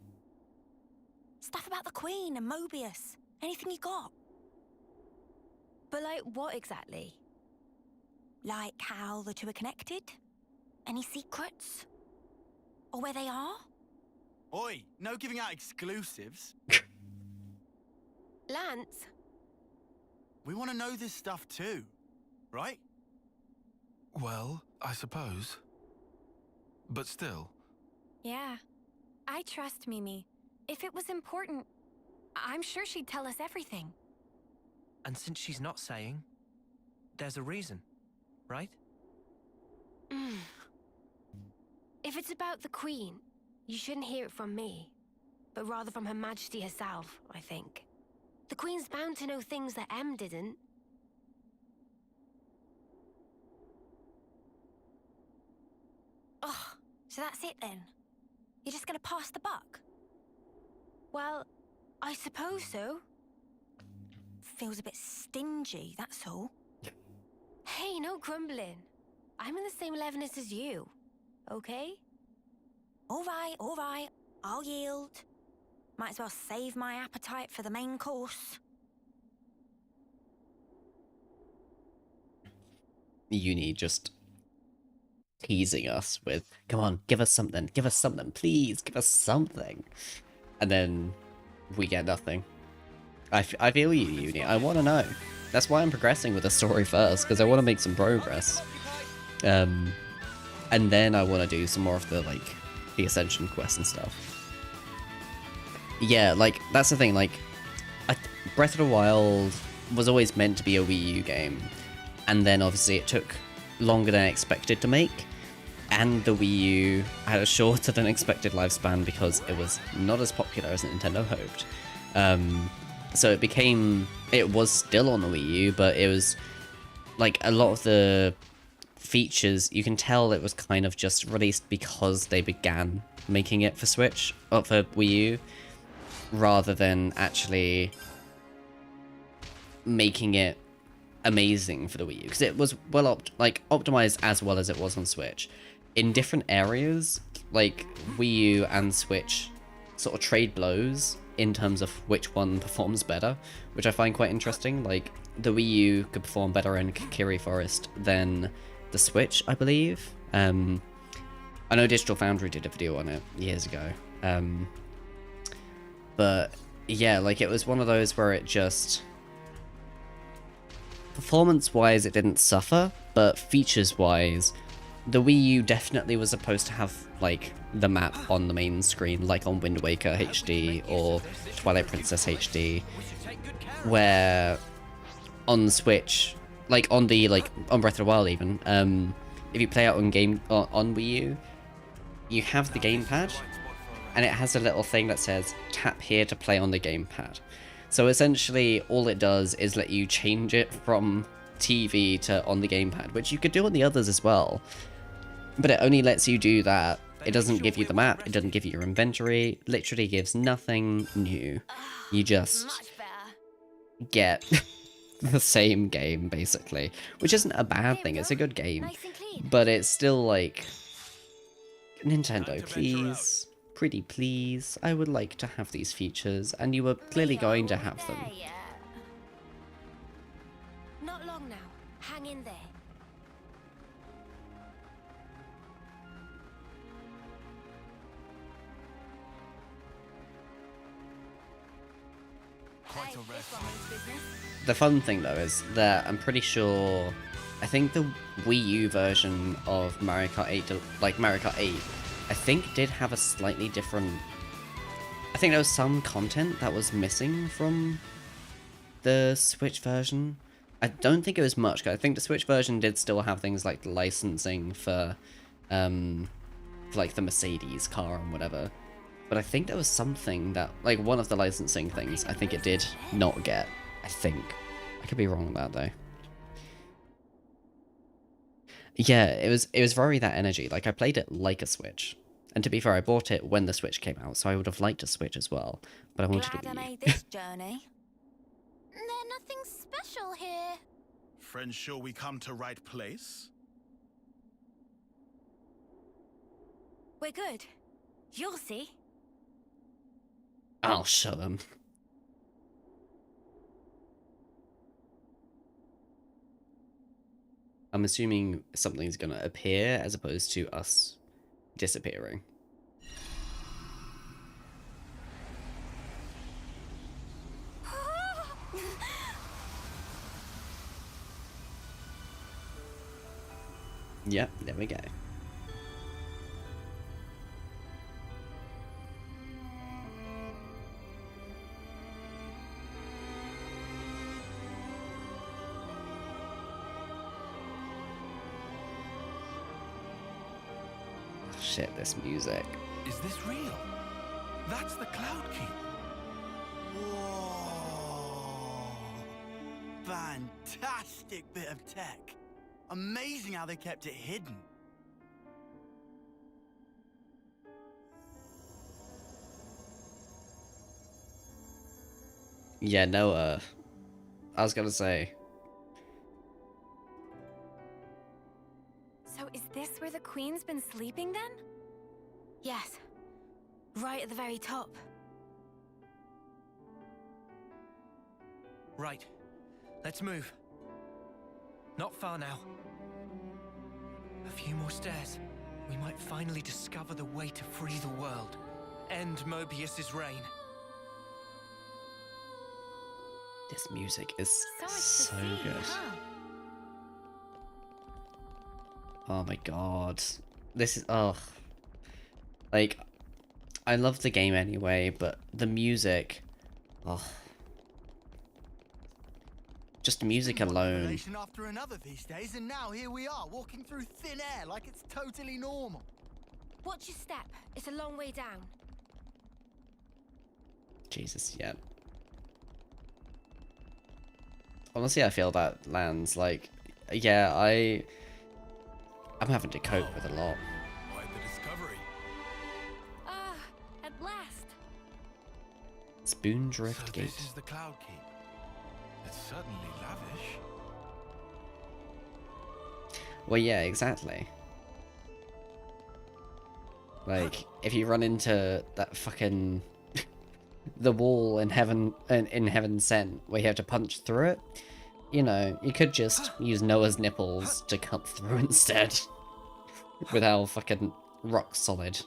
S3: Stuff about the Queen and Moebius. Anything you got. But like, what exactly? Like how the two are connected? Any secrets? Or where they are?
S5: Oi, no giving out exclusives.
S3: Lance?
S5: We want to know this stuff too, right?
S9: Well, I suppose. But still.
S3: Yeah. I trust Mimi. If it was important, I'm sure she'd tell us everything.
S8: And since she's not saying, there's a reason, right?
S11: If it's about the Queen, you shouldn't hear it from me, but rather from Her Majesty herself, I think. The Queen's bound to know things that M didn't.
S3: Oh, so that's it then? You're just gonna pass the buck?
S11: Well, I suppose so.
S3: Feels a bit stingy, that's all.
S11: Hey, no grumbling. I'm in the same levelness as you, okay?
S3: All right, I'll yield. Might as well save my appetite for the main course.
S1: Eunie just teasing us with, come on, give us something, please, give us something. And then we get nothing. I feel you, Eunie, I want to know. That's why I'm progressing with the story first, because I want to make some progress. And then I want to do some more of the, like, the Ascension quests and stuff. Yeah, like, that's the thing, like, Breath of the Wild was always meant to be a Wii U game, and then obviously it took longer than expected to make, and the Wii U had a shorter than expected lifespan because it was not as popular as Nintendo hoped. So it was still on the Wii U, but it was, like, a lot of the features, you can tell it was kind of just released because they began making it for Switch, or for Wii U, rather than actually making it amazing for the Wii U, because it was well optimized as well as it was on Switch. In different areas, like Wii U and Switch sort of trade blows in terms of which one performs better, which I find quite interesting. Like, the Wii U could perform better in Cammuravi Forest than the Switch, I believe. I know Digital Foundry did a video on it years ago. But yeah, like, it was one of those where it just, performance-wise, it didn't suffer, but features-wise, the Wii U definitely was supposed to have, like, the map on the main screen, like on Wind Waker HD or Twilight Princess HD, where on Switch, like on Breath of the Wild even, if you play it on Wii U, you have the gamepad, and it has a little thing that says tap here to play on the gamepad. So essentially all it does is let you change it from TV to on the gamepad, which you could do on the others as well, but it only lets you do that. It doesn't give you the map, it doesn't give you your inventory, literally gives nothing new. You just get the same game, basically, which isn't a bad thing, it's a good game, but it's still like, Nintendo, please, pretty please, I would like to have these features, and you were clearly going to have them.
S11: Not long now. Hang in there.
S1: The fun thing though is that I'm pretty sure, I think the Wii U version of Mario Kart 8, like Mario Kart 8, I think did have a slightly different, I think there was some content that was missing from the Switch version. I don't think it was much, 'cause I think the Switch version did still have things like licensing for like the Mercedes car and whatever. But I think there was something that, like, one of the licensing things, I think it did not get. I think. I could be wrong about that, though. Yeah, it was very that energy. Like, I played it like a Switch. And to be fair, I bought it when the Switch came out, so I would have liked a Switch as well. But I wanted
S3: Glad
S1: to
S3: I
S1: be.
S3: made this journey.
S7: There's nothing special here.
S12: Friends, sure we come to right place?
S3: We're good. You'll see.
S1: I'll show them. I'm assuming something's gonna appear as opposed to us disappearing. Yep, there we go. Shit, this music.
S9: Is this real? That's the Cloudkeep.
S5: Whoa! Fantastic bit of tech. Amazing how they kept it hidden.
S1: Yeah, no, I was gonna say.
S3: So is this where the Queen's been sleeping then?
S11: Yes. Right at the very top.
S8: Right. Let's move. Not far now. A few more stairs. We might finally discover the way to free the world. End Moebius's reign.
S1: This music is
S3: So much to
S1: so
S3: see,
S1: good.
S3: huh?
S1: Oh my god. This is, oh. Like, I love the game anyway, but the music, oh. Just the music alone.
S5: Revelation after another these days, and now here we are, walking through thin air like it's totally normal.
S11: Watch your step. It's a long way down.
S1: Jesus, yeah. Honestly, I feel that lands, like, yeah, I'm having to cope with a lot.
S2: Quite the discovery.
S7: Ah, at last.
S1: Spoondrift
S9: So
S1: Gate.
S9: this is the Cloudkeep. It's certainly lavish.
S1: Well, yeah, exactly. Like, if you run into that fucking the wall in Heaven Sent where you have to punch through it, you know, you could just use Noah's nipples to cut through instead. With how fucking rock solid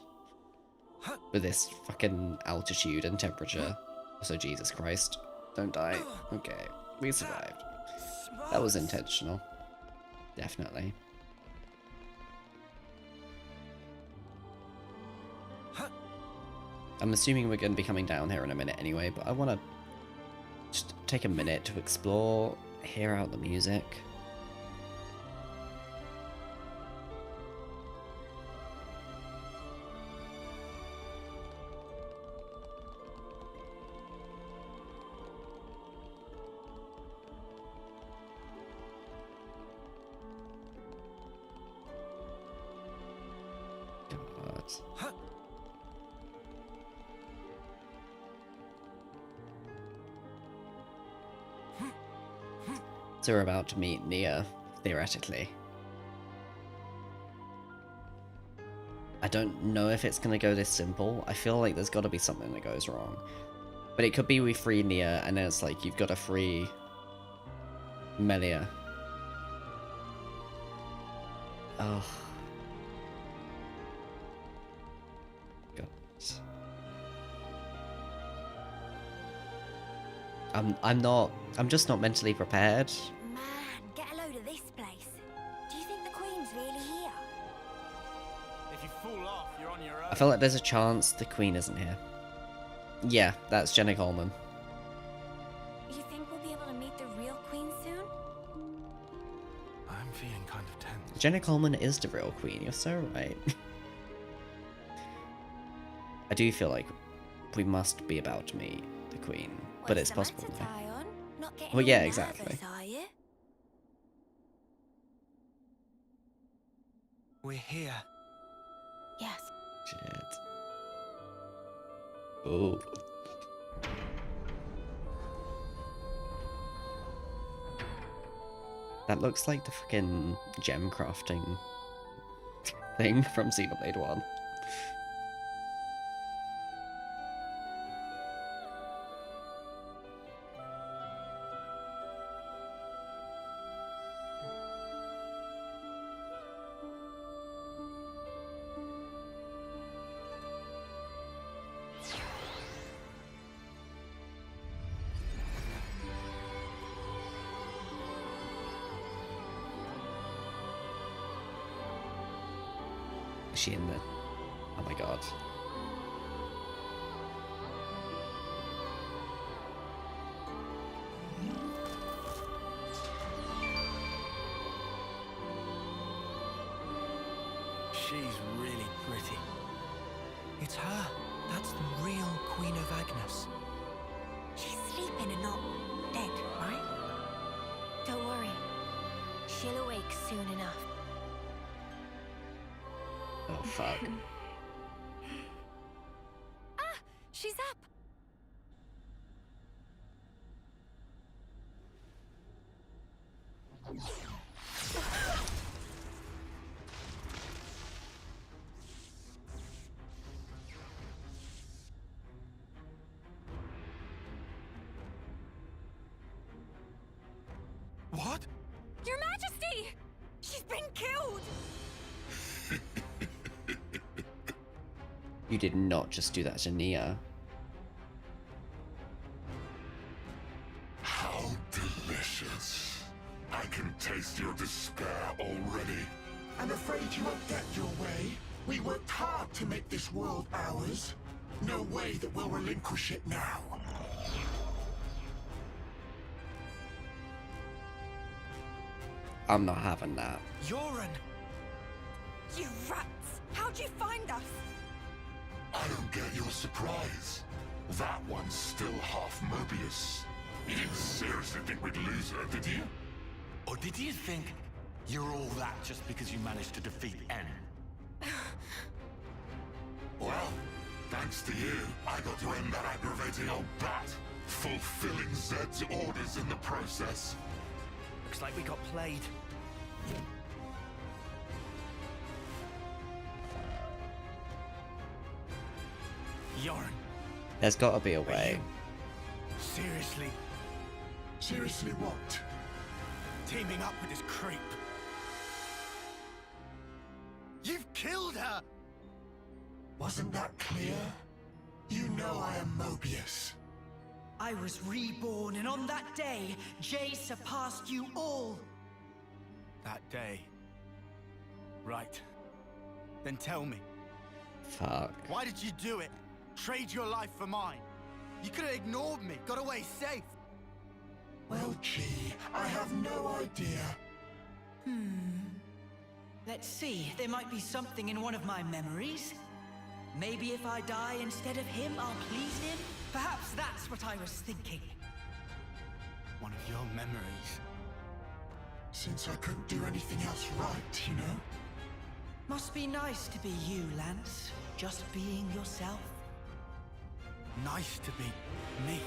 S1: with this fucking altitude and temperature. So Jesus Christ, don't die. Okay, we survived. That was intentional. Definitely. I'm assuming we're going to be coming down here in a minute anyway, but I want to just take a minute to explore, hear out the music. God. So we're about to meet Nia, theoretically. I don't know if it's gonna go this simple. I feel like there's gotta be something that goes wrong. But it could be we free Nia, and then it's like you've got to free Melia. Oh. God. I'm just not mentally prepared.
S3: Man, get a load of this place. Do you think the Queen's really here?
S5: If you fall off, you're on your own.
S1: I feel like there's a chance the Queen isn't here. Yeah, that's Jenna Coleman.
S3: You think we'll be able to
S1: Jenna Coleman is the real queen, you're so right. I do feel like we must be about to meet the queen, but it's possible. Well, yeah, exactly.
S8: We're here.
S3: Yes.
S1: Shit. Oh. That looks like the freaking gem crafting thing from Xenoblade 1. Is she in the... Oh my god.
S8: She's really pretty. It's her. That's the real Queen of Agnus.
S3: She's sleeping and not dead, right?
S11: Don't worry. She'll awake soon enough.
S1: Oh fuck.
S3: Ah! She's up!
S6: What?
S3: Your Majesty! She's been killed!
S1: You did not just do that to Nia.
S13: How delicious. I can taste your despair already.
S14: I'm afraid you won't get your way. We worked hard to make this world ours. No way that we'll relinquish it now.
S1: I'm not having that.
S8: Yoren!
S3: You rats! How'd you find us?
S13: I don't get your surprise. That one's still half Moebius. You didn't seriously think we'd lose her, did you?
S2: Or did you think you're all that just because you managed to defeat N?
S13: Well, thanks to you, I got to end that aggravating old bat, fulfilling Zed's orders in the process.
S8: Looks like we got played. Yoren.
S1: There's gotta be a way.
S8: Seriously?
S14: Seriously what?
S8: Teaming up with this creep. You've killed her!
S14: Wasn't that clear? You know I am Moebius.
S15: I was reborn, and on that day, Jay surpassed you all.
S8: That day. Right. Then tell me.
S1: Fuck.
S8: Why did you do it? Trade your life for mine. You could have ignored me, got away safe.
S14: Well, gee, I have no idea.
S15: Let's see, there might be something in one of my memories. Maybe if I die instead of him, I'll please him? Perhaps that's what I was thinking.
S8: One of your memories.
S14: Since I couldn't do anything else right, you know?
S15: Must be nice to be you, Lance. Just being yourself.
S8: Nice to be me.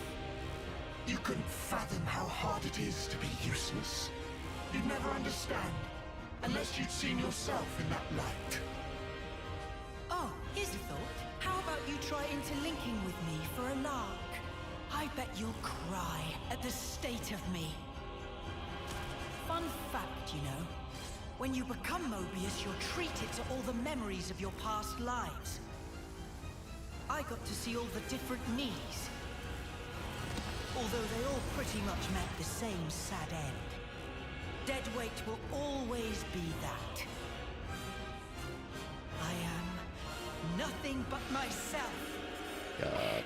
S14: You couldn't fathom how hard it is to be useless. You'd never understand, unless you'd seen yourself in that light.
S15: Oh, here's a thought. How about you try interlinking with me for a lark? I bet you'll cry at the state of me. Fun fact, you know. When you become Moebius, you're treated to all the memories of your past lives. I got to see all the different me's. Although they all pretty much meant the same sad end. Deadweight will always be that. I am nothing but myself.
S1: God.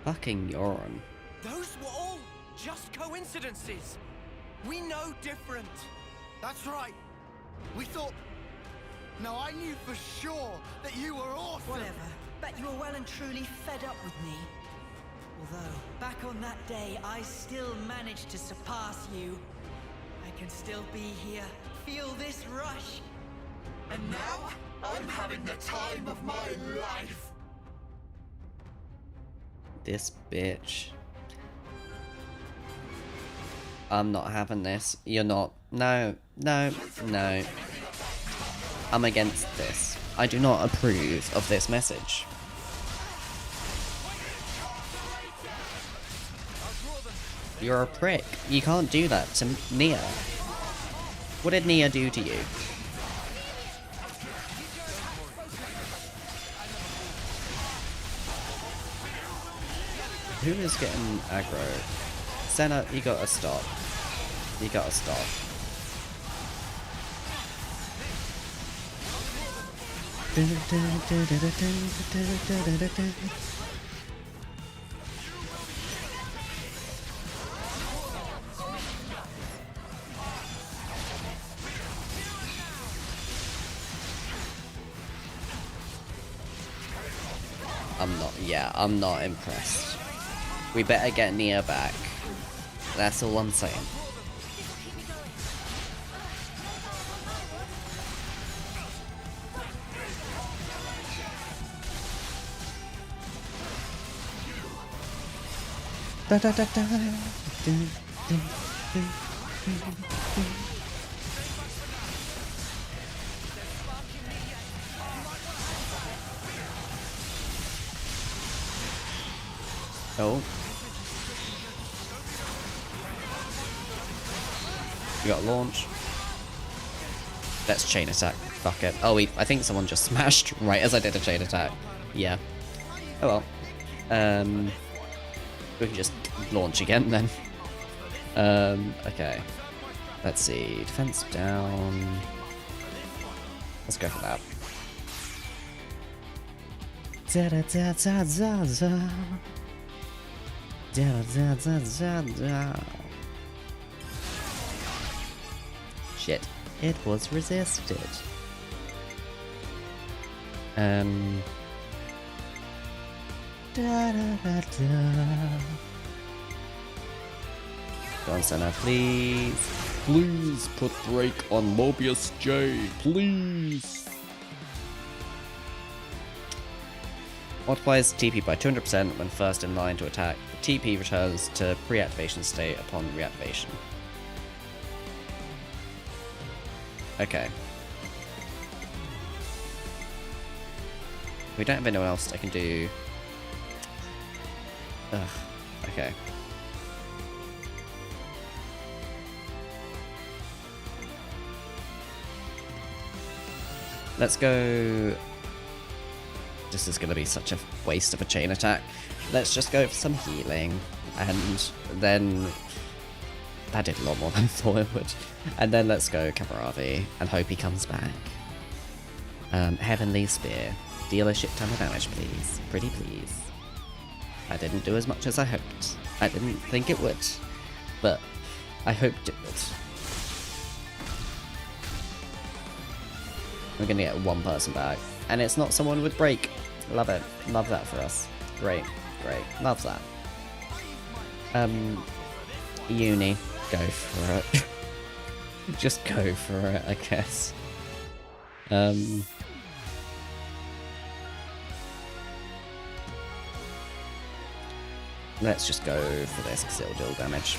S1: Fucking Yoren.
S8: Those were all just coincidences. We know different.
S16: That's right. We thought... No, I knew for sure that you were awesome.
S15: Whatever. Bet you were well and truly fed up with me. Although, back on that day, I still managed to surpass you. I can still be here, feel this rush.
S14: And now, I'm having the time of my life.
S1: This bitch. I'm not having this. You're not. No, no, no. I'm against this. I do not approve of this message. You're a prick. You can't do that to Nia. What did Nia do to you? Who is getting aggro? Sena, you gotta stop. You gotta stop. I'm not impressed. We better get Nia back. That's all I'm saying. Da, da, da, da. Oh. We got a launch. Let's chain attack. Fuck it. Oh, I think someone just smashed right as I did a chain attack. Yeah. Oh well. We can just launch again then. Okay. Let's see. Defense down. Let's go for that. Da da da da da da. Da da da da da. Shit. It was resisted. Da da da da. Go on, Sena, please. Please put break on Moebius J, please. Multiplies TP by 200% when first in line to attack. The TP returns to pre-activation state upon reactivation. Okay. We don't have anyone else I can do. Ugh. Okay. Let's go. This is going to be such a waste of a chain attack. Let's just go for some healing. And then... that did a lot more than I thought it would. And then let's go Camaraderie and hope he comes back. Heavenly Spear. Deal a shit ton of damage, please. Pretty please. I didn't do as much as I hoped. I didn't think it would. But I hoped it would. We're gonna get one person back. And it's not someone with break. Love it. Love that for us. Great. Great. Love that. Eunie. Go for it. Just go for it, I guess. Let's just go for this because it'll deal damage.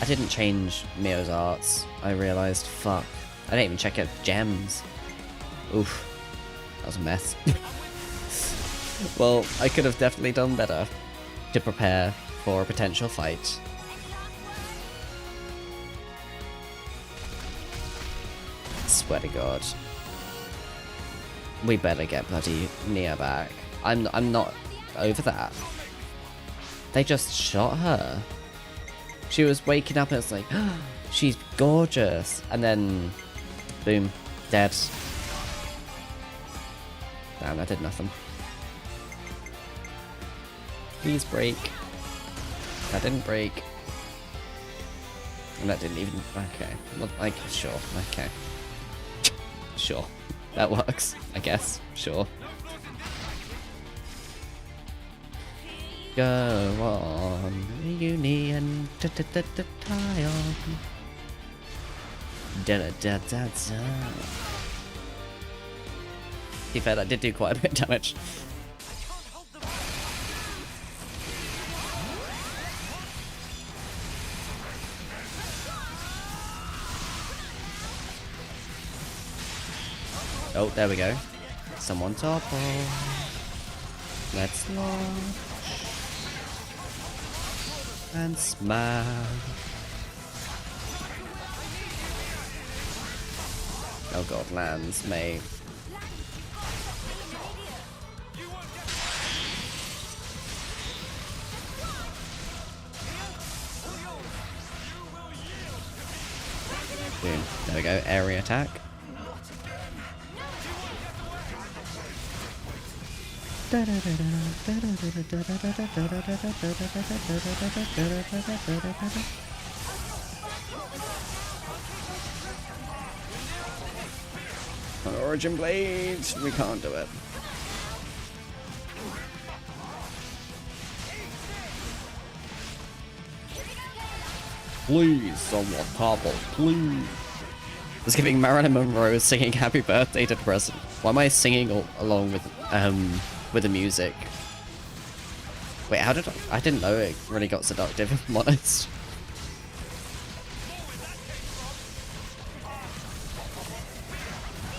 S1: I didn't change Mio's arts. I realised, fuck. I didn't even check out gems. Oof. That was a mess. Well, I could have definitely done better to prepare for a potential fight. Swear to God. We better get bloody Nia back. I'm not over that. They just shot her. She was waking up and it's like, oh, she's gorgeous. And then, boom, dead. Damn, that did nothing. Please break. That didn't break. And that didn't even... Okay. Well, like, sure. Okay. Sure. That works, I guess. Sure. Go on, Eunie and tie on. Da da da da da. To be fair, that did do quite a bit of damage. Oh, there we go. Someone topple. Let's launch. And smash. Oh god, lands, mate. Boom. There we go, area attack. Origin blades, we can't do it. Please, someone topple, please. It's giving Marilyn Monroe singing "Happy Birthday" to the president. Why am I singing along with the music? Wait, how did I didn't know it really got seductive, if I'm honest.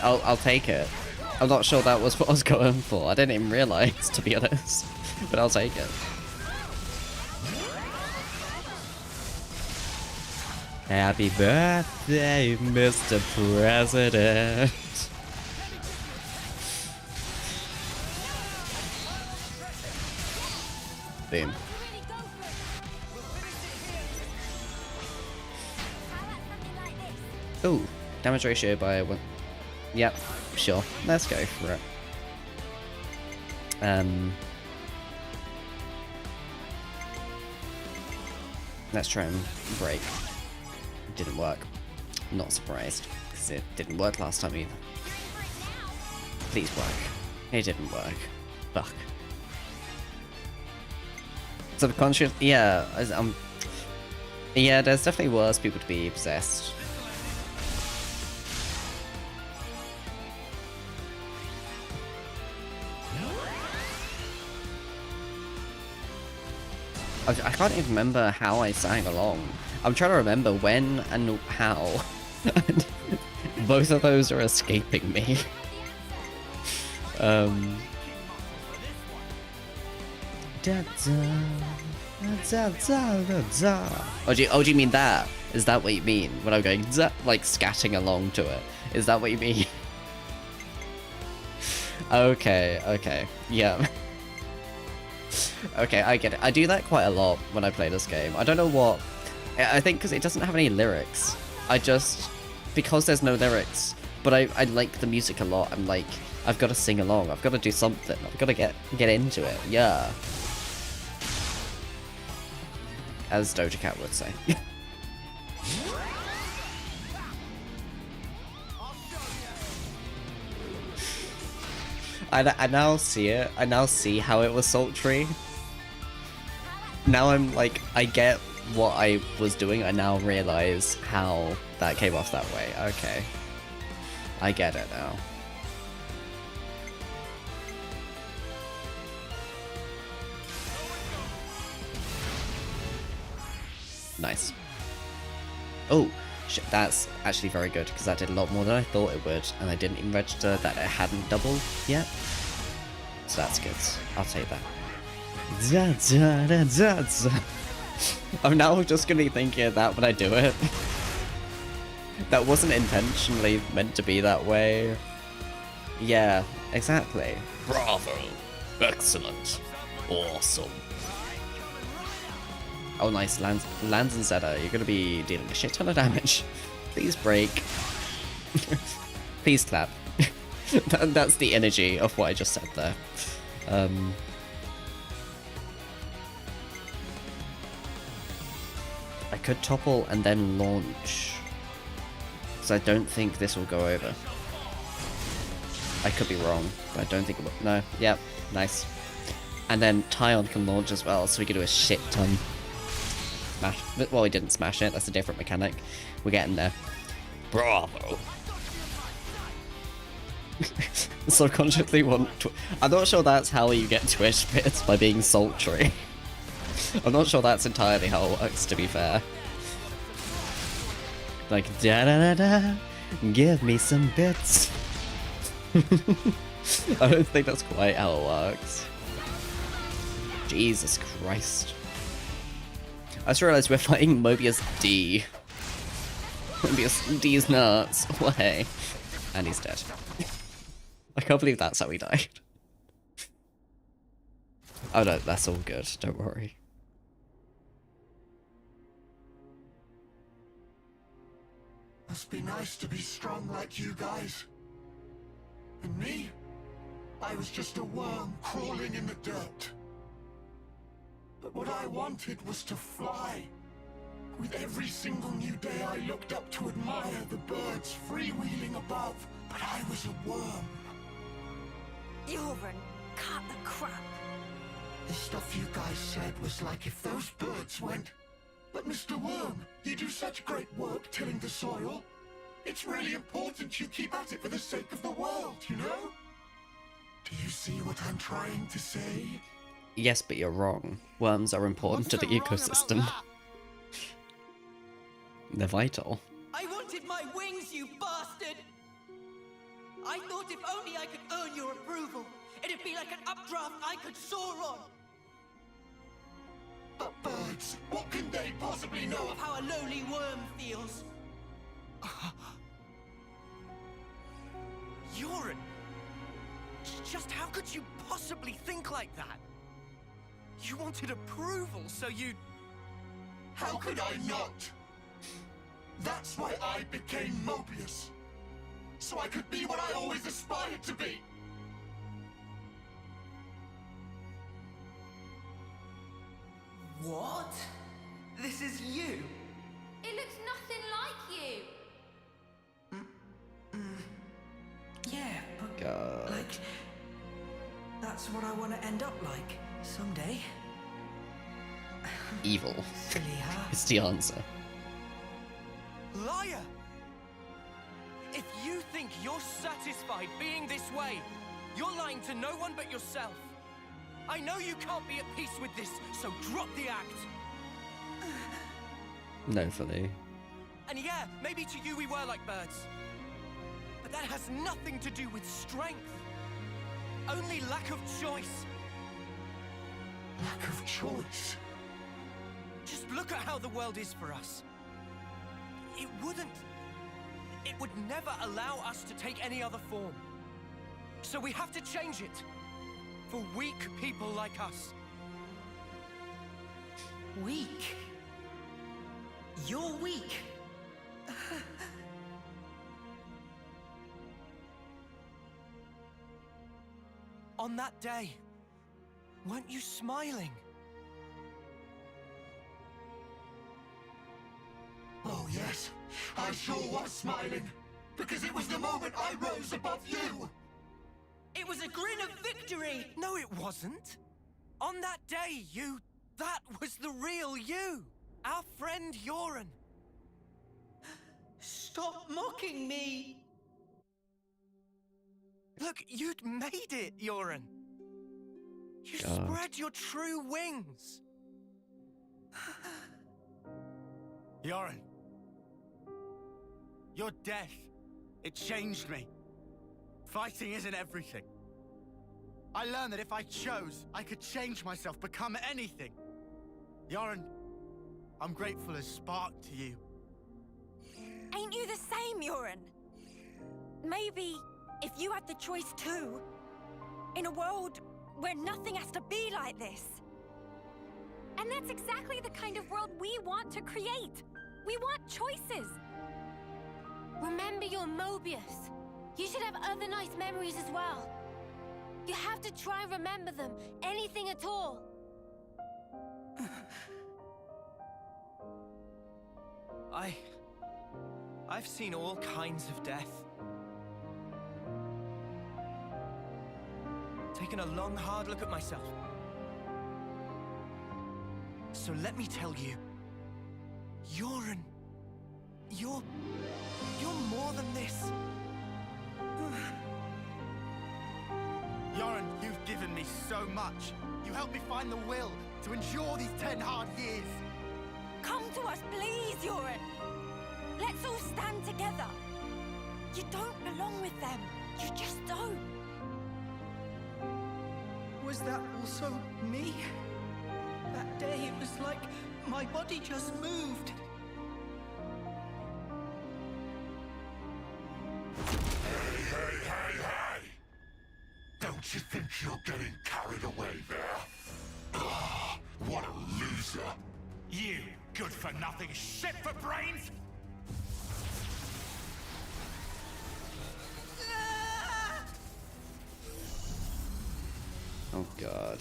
S1: I'll take it. I'm not sure that was what I was going for. I didn't even realise, to be honest. But I'll take it. Happy birthday, Mr. President. Boom. Ooh, damage ratio by 1. Yep, sure. Let's go for it. Let's try and break. Didn't work. Not surprised, because it didn't work last time either. Please work. It didn't work. Fuck. Subconscious, yeah, yeah, there's definitely worse people to be possessed. I can't even remember how I sang along. I'm trying to remember when and how. And both of those are escaping me. Oh, do you mean that? Is that what you mean? When I'm going, like, scatting along to it? Is that what you mean? Okay, yeah. Okay, I get it. I do that quite a lot when I play this game. I don't know what... I think because it doesn't have any lyrics. Because there's no lyrics, but I like the music a lot. I'm like, I've got to sing along. I've got to do something. I've got to get into it. Yeah. As Doja Cat would say. I now see it. I now see how it was sultry. Now I'm like, I get what I was doing. I now realize how that came off that way. Okay. I get it now. Nice. Oh, shit, that's actually very good, because that did a lot more than I thought it would, and I didn't even register that it hadn't doubled yet. So that's good. I'll take that. I'm now just going to be thinking of that when I do it. That wasn't intentionally meant to be that way. Yeah, exactly.
S17: Bravo. Excellent. Awesome.
S1: Oh, nice. Lands and Sena. You're going to be dealing a shit ton of damage. Please break. Please clap. That's the energy of what I just said there. I could topple and then launch. So I don't think this will go over. I could be wrong, but I don't think it will. No, yep, nice. And then Tyon can launch as well, so we can do a shit ton. Smash. Well, we didn't smash it, that's a different mechanic. We're getting there. Bravo! Subconsciously want to. I'm not sure that's how you get Twitch bits, by being sultry. I'm not sure that's entirely how it works, to be fair. Like, da da da da, give me some bits. I don't think that's quite how it works. Jesus Christ. I just realised we're fighting Moebius D. Moebius D's nuts. Way. And he's dead. I can't believe that's how he died. Oh no, that's all good, don't worry.
S14: Must be nice to be strong like you guys. And me? I was just a worm crawling in the dirt. But what I wanted was to fly. With every single new day I looked up to admire the birds freewheeling above, but I was a worm.
S3: Euron, cut the crap.
S14: The stuff you guys said was like if those birds went, but Mr. Worm, you do such great work tilling the soil. It's really important you keep at it for the sake of the world, you know? Do you see what I'm trying to say?
S1: Yes, but you're wrong. Worms are important to the ecosystem. They're vital.
S15: I wanted my wings, you bastard! I thought if only I could earn your approval, it'd be like an updraft I could soar on.
S14: But birds, what can they possibly know
S15: Of how a lowly worm feels.
S8: Euron! Just how could you possibly think like that? You wanted approval, so you...
S14: How could I not? That's why I became Moebius. So I could be what I always aspired to be.
S15: What? This is you?
S7: It looks nothing like you.
S15: Yeah, but
S1: God.
S15: like, that's what I want to end up like someday.
S1: Evil.
S15: Silly, huh?
S1: It's the answer.
S8: Liar! If you think you're satisfied being this way, you're lying to no one but yourself. I know you can't be at peace with this, so drop the act.
S1: No, funny.
S8: And yeah, maybe to you we were like birds. But that has nothing to do with strength. Only lack of choice.
S14: Lack of choice?
S8: Just look at how the world is for us. It would never allow us to take any other form. So we have to change it. For weak people like us.
S15: Weak? You're weak.
S8: On that day, weren't you smiling?
S14: Oh yes, I sure was smiling. Because it was the moment I rose above you.
S15: It was a grin of victory!
S8: No, it wasn't. On that day, that was the real you. Our friend Euron.
S15: Stop mocking me!
S8: Look, you'd made it, Euron. You
S1: God.
S8: spread your true wings. Euron. Your death, it changed me. Fighting isn't everything. I learned that if I chose, I could change myself, become anything. Euron, I'm grateful as spark to you.
S3: Ain't you the same, Euron? Maybe if you had the choice too, in a world where nothing has to be like this.
S7: And that's exactly the kind of world we want to create. We want choices.
S11: Remember your Moebius. You should have other nice memories as well. You have to try and remember them, anything at all.
S8: I've seen all kinds of death. Taken a long, hard look at myself. So let me tell you, you're more than this.
S16: Yoren, you've given me so much. You helped me find the will to endure these 10 hard years.
S3: Come to us, please, Eunie. Let's all stand together. You don't belong with them. You just don't.
S15: Was that also me? That day, it was like my body just moved.
S13: Hey! Don't you think you're getting carried away there? Ugh, what a loser.
S18: You good-for-nothing shit for brains!
S1: Oh god.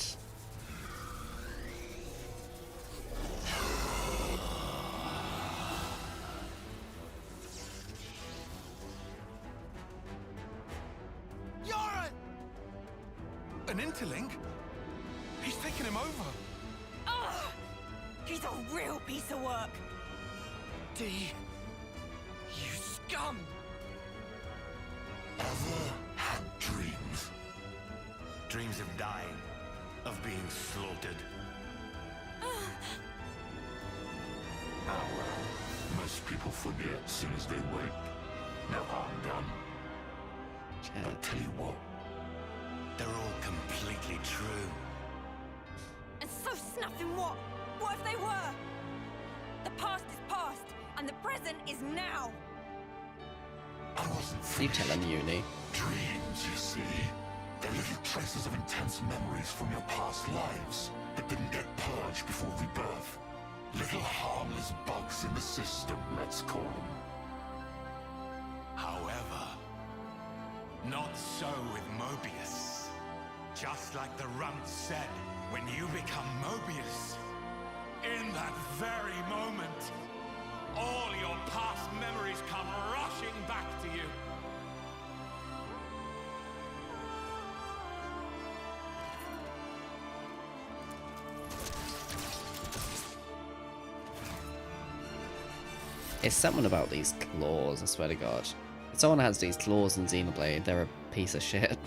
S16: Yoren!
S9: An interlink? He's taken him over.
S3: Ugh! He's a real piece of work.
S8: D, you scum!
S13: Ever had dreams?
S18: Dreams of dying, of being slaughtered.
S13: Oh well, most people forget as soon as they wake. No harm done. But tell you what,
S18: they're all completely true.
S3: And so snuffing what? What if they were? The past is past, and the present is now.
S13: I wasn't
S1: You tell him, Eunie.
S13: Dreams, you see. They're little traces of intense memories from your past lives that didn't get purged before rebirth. Little harmless bugs in the system, let's call them.
S18: However, not so with Moebius. Just like the Runt said, when you become Moebius, in that very moment, all your past memories come rushing back to you.
S1: It's something about these claws, I swear to god. If someone has these claws in Xenoblade, they're a piece of shit.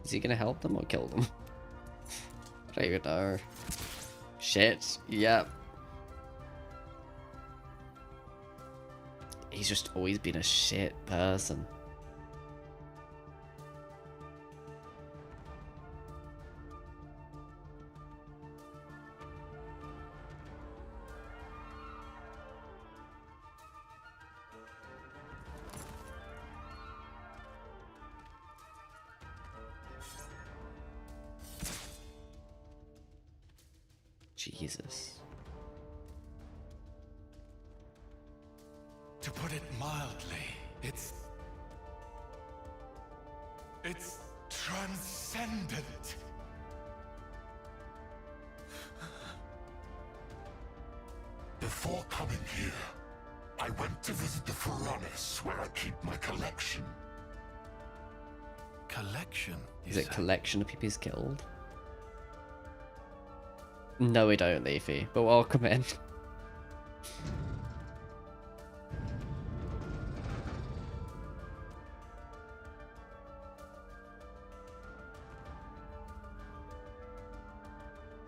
S1: Is he gonna help them or kill them? I don't even know. Shit, yep. He's just always been a shit person. Jesus.
S18: To put it mildly, it's transcendent.
S13: Before coming here, I went to visit the furnace where I keep my collection.
S9: Collection?
S1: Is it collection of people he's killed? No, we don't, Leafy, but welcome in.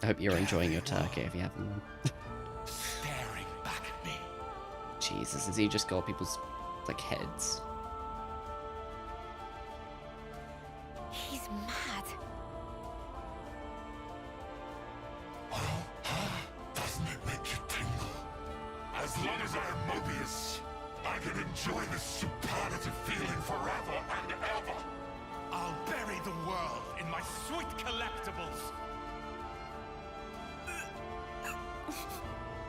S1: I hope you're enjoying your turkey if you haven't.
S18: Staring back at me.
S1: Jesus, has he just got people's, like, heads?
S3: He's mad.
S13: Doesn't it make enjoy this superlative feeling forever and ever.
S18: I'll bury the world in my sweet collectibles.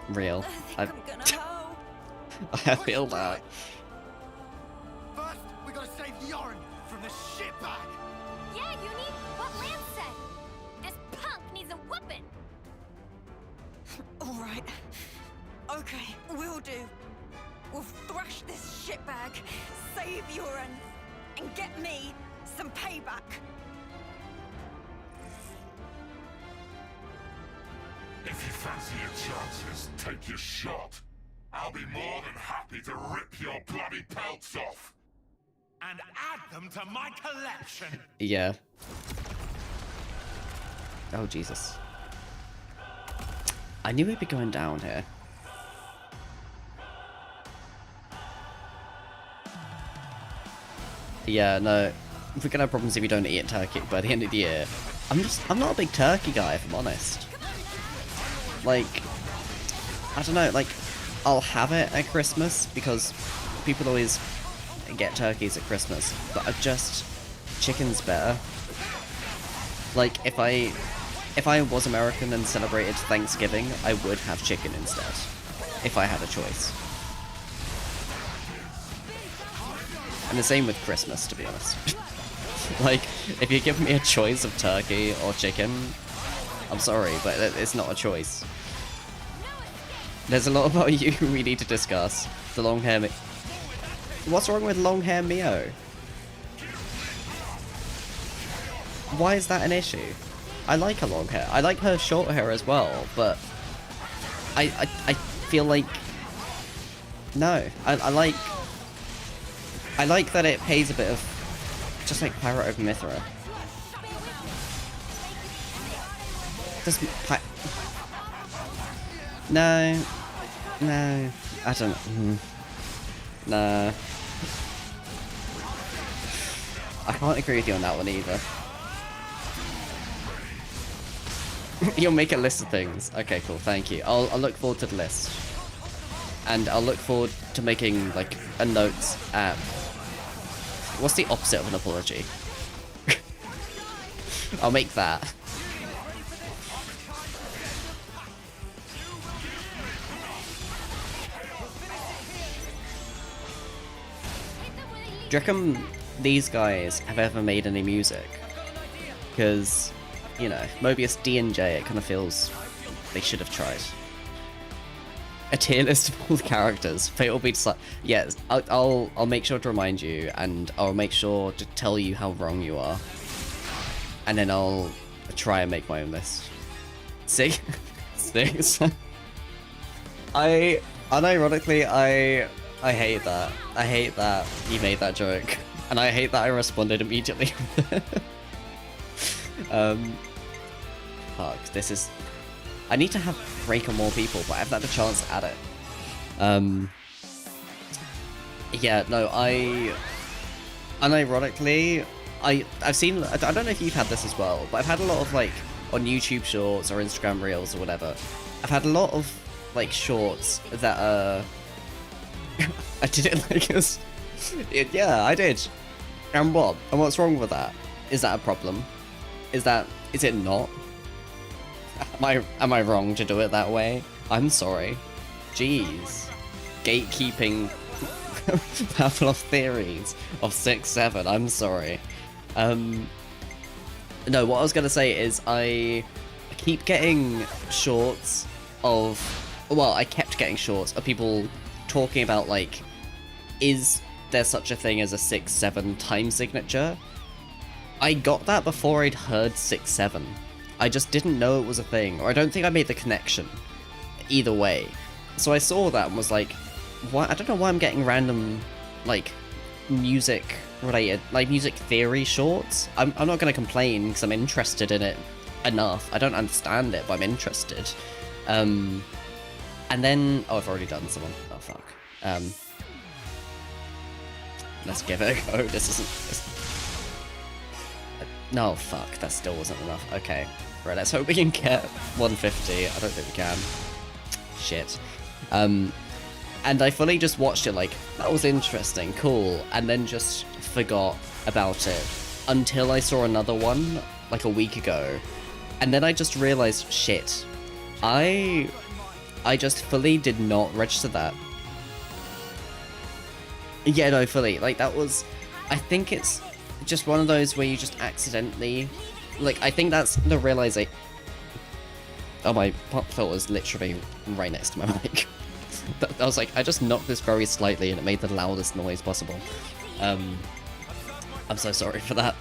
S1: Real.
S15: I'm gonna go.
S1: I feel that.
S16: First, we gotta save Yoren from the shitbag.
S7: Yeah, Eunie, what Lance said. This punk needs a whooping.
S15: All right. Okay, we'll do. We'll thrash this shitbag, save Yoren, and get me some payback.
S13: If you fancy your chances, take your shot. I'll be more than happy to rip your bloody pelts off.
S18: And add them to my collection.
S1: Yeah. Oh, Jesus. I knew we'd be going down here. Yeah, no. We're gonna have problems if we don't eat turkey by the end of the year. I'm not a big turkey guy, if I'm honest. Like, I don't know, like, I'll have it at Christmas because people always get turkeys at Christmas, but chicken's better. Like, if I was American and celebrated Thanksgiving, I would have chicken instead, if I had a choice. And the same with Christmas, to be honest. Like, if you give me a choice of turkey or chicken, I'm sorry, but it's not a choice. There's a lot about you we need to discuss. The long hair What's wrong with long hair Mio? Why is that an issue? I like her long hair. I like her short hair as well, but I feel like no. I like that it pays a bit of just like Pirate of Mithra. No, I don't. No, I can't agree with you on that one either. You'll make a list of things. Okay, cool. Thank you. I'll look forward to the list, and I'll look forward to making like a notes app. What's the opposite of an apology? I'll make that. Do you reckon these guys have ever made any music? Because, you know, Moebius D J, it kind of feels they should have tried. A tier list of all the characters. Fatal Beats. Yes, I'll make sure to remind you, and I'll make sure to tell you how wrong you are, and then I'll try and make my own list. See, six. Unironically, I hate that. I hate that you made that joke, and I hate that I responded immediately. Fuck. This is. I need to have break on more people, but I haven't had a chance to add it. Yeah, no, unironically, I've seen, I don't know if you've had this as well, but I've had a lot of, like, on YouTube Shorts or Instagram Reels or whatever, I've had a lot of, like, shorts that are, I did it like this, yeah, I did. And what? And what's wrong with that? Is that a problem? Is it not? Am I wrong to do it that way? I'm sorry. Jeez. Gatekeeping Pavlov theories of 6-7. I'm sorry. No, what I was gonna say is I keep getting shorts of, well, I kept getting shorts of people talking about, like, is there such a thing as a 6-7 time signature? I got that before I'd heard 6-7. I just didn't know it was a thing, or I don't think I made the connection. Either way. So I saw that and was like, why? I don't know why I'm getting random, like, music related, like, music theory shorts. I'm not going to complain because I'm interested in it enough. I don't understand it, but I'm interested. And then, oh, I've already done someone. Oh, fuck. Let's give it a go. This isn't... No, fuck, that still wasn't enough. Okay. Right, let's hope we can get 150. I don't think we can. Shit. And I fully just watched it like, that was interesting, cool, and then just forgot about it until I saw another one like a week ago. And then I just realized, shit, I just fully did not register that. Yeah, no, fully. Like, that was... I think it's just one of those where you just accidentally... Like, I think that's the realization... Oh, my pop filter was literally right next to my mic. I was like, I just knocked this very slightly and it made the loudest noise possible. I'm so sorry for that.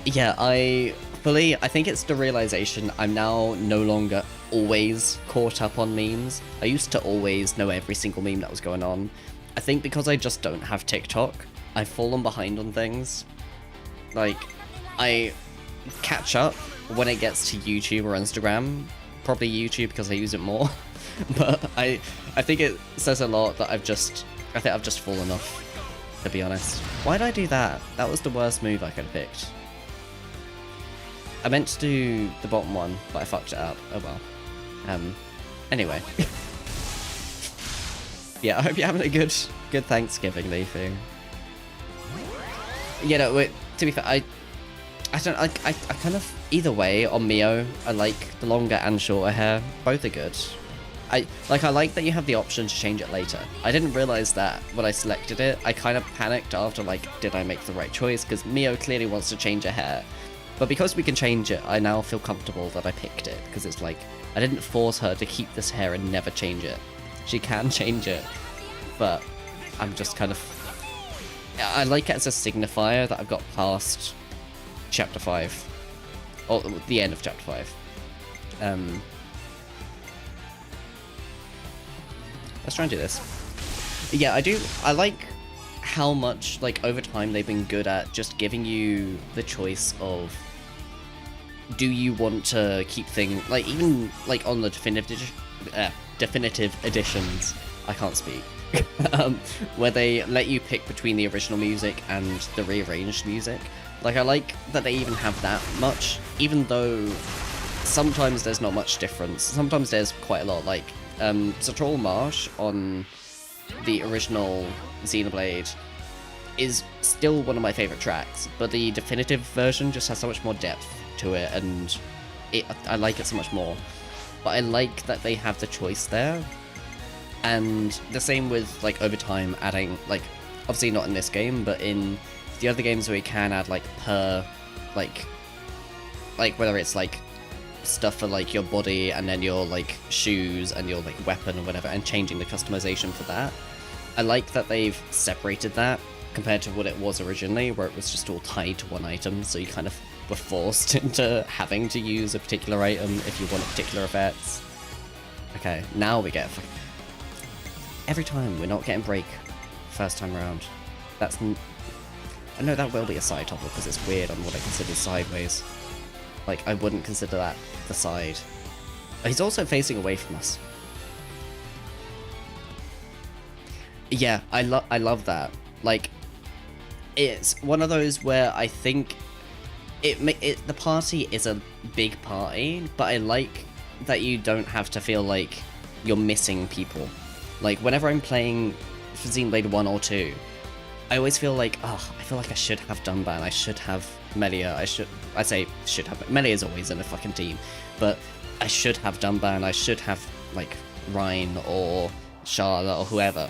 S1: Yeah, I think it's the realization I'm now no longer always caught up on memes. I used to always know every single meme that was going on. I think because I just don't have TikTok, I've fallen behind on things. Like, I catch up when it gets to YouTube or Instagram. Probably YouTube because I use it more. But I think it says a lot that I think I've just fallen off, to be honest. Why did I do that? That was the worst move I could have picked. I meant to do the bottom one, but I fucked it up. Oh well. Anyway. Yeah, I hope you're having a good Thanksgiving, Leafy. Yeah, no, wait, to be fair, I kind of, either way, on Mio, I like the longer and shorter hair. Both are good. I like that you have the option to change it later. I didn't realize that when I selected it. I kind of panicked after, like, did I make the right choice? Because Mio clearly wants to change her hair. But because we can change it, I now feel comfortable that I picked it. Because it's like, I didn't force her to keep this hair and never change it. She can change it. But I'm just kind of... I like it as a signifier that I've got past Chapter 5. Or the end of Chapter 5. Let's try and do this. Yeah, I like how much, like, over time they've been good at just giving you the choice of, do you want to keep things, like, even, like, on the definitive editions, I can't speak, where they let you pick between the original music and the rearranged music. Like, I like that they even have that much, even though sometimes there's not much difference. Sometimes there's quite a lot, like, Troll Marsh on the original Xenoblade is still one of my favourite tracks, but the definitive version just has so much more depth to it, and I like it so much more. But I like that they have the choice there, and the same with, like, over time adding, like, obviously not in this game, but in the other games where you can add, like, per, like whether it's, like, stuff for, like, your body and then your, like, shoes and your, like, weapon or whatever, and changing the customization for that. I like that they've separated that compared to what it was originally, where it was just all tied to one item, so you kind of were forced into having to use a particular item if you want particular effects. Okay, now we get... Every time we're not getting break first time around. That's... I know that will be a side toggle because it's weird on what I consider sideways. Like, I wouldn't consider that the side. He's also facing away from us. Yeah, I love that. Like, it's one of those where I think the party is a big party, but I like that you don't have to feel like you're missing people. Like, whenever I'm playing for Xenoblade 1 or 2, I always feel like, oh, I feel like I should have Dunban, I should have Melia, I say should have, Melia's always in the fucking team, but I should have Dunban, I should have, like, Rhine or Charlotte or whoever,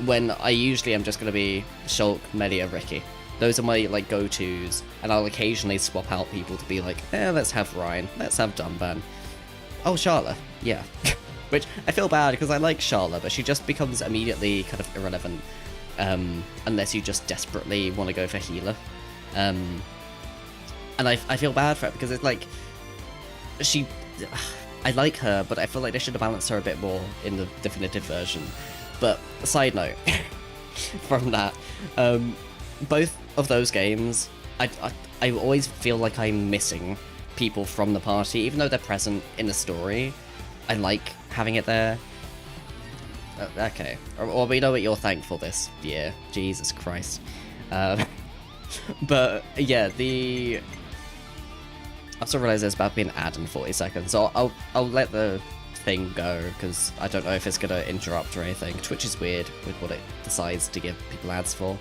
S1: when I usually am just going to be Shulk, Melia, Ricky. Those are my, like, go-tos, and I'll occasionally swap out people to be like, let's have Rhine, let's have Dunban. Oh, Charlotte, yeah. Which, I feel bad, because I like Charlotte, but she just becomes immediately kind of irrelevant, unless you just desperately want to go for healer. And I feel bad for it, because it's like, I like her, but I feel like they should have balanced her a bit more in the definitive version. But, side note, from that, both of those games, I always feel like I'm missing people from the party, even though they're present in the story. I like having it there. Okay, or we know what you're thankful this year. Jesus Christ. But yeah, I also realised there's about to be an ad in 40 seconds, so I'll let the thing go, because I don't know if it's going to interrupt or anything. Twitch is weird with what it decides to give people ads for.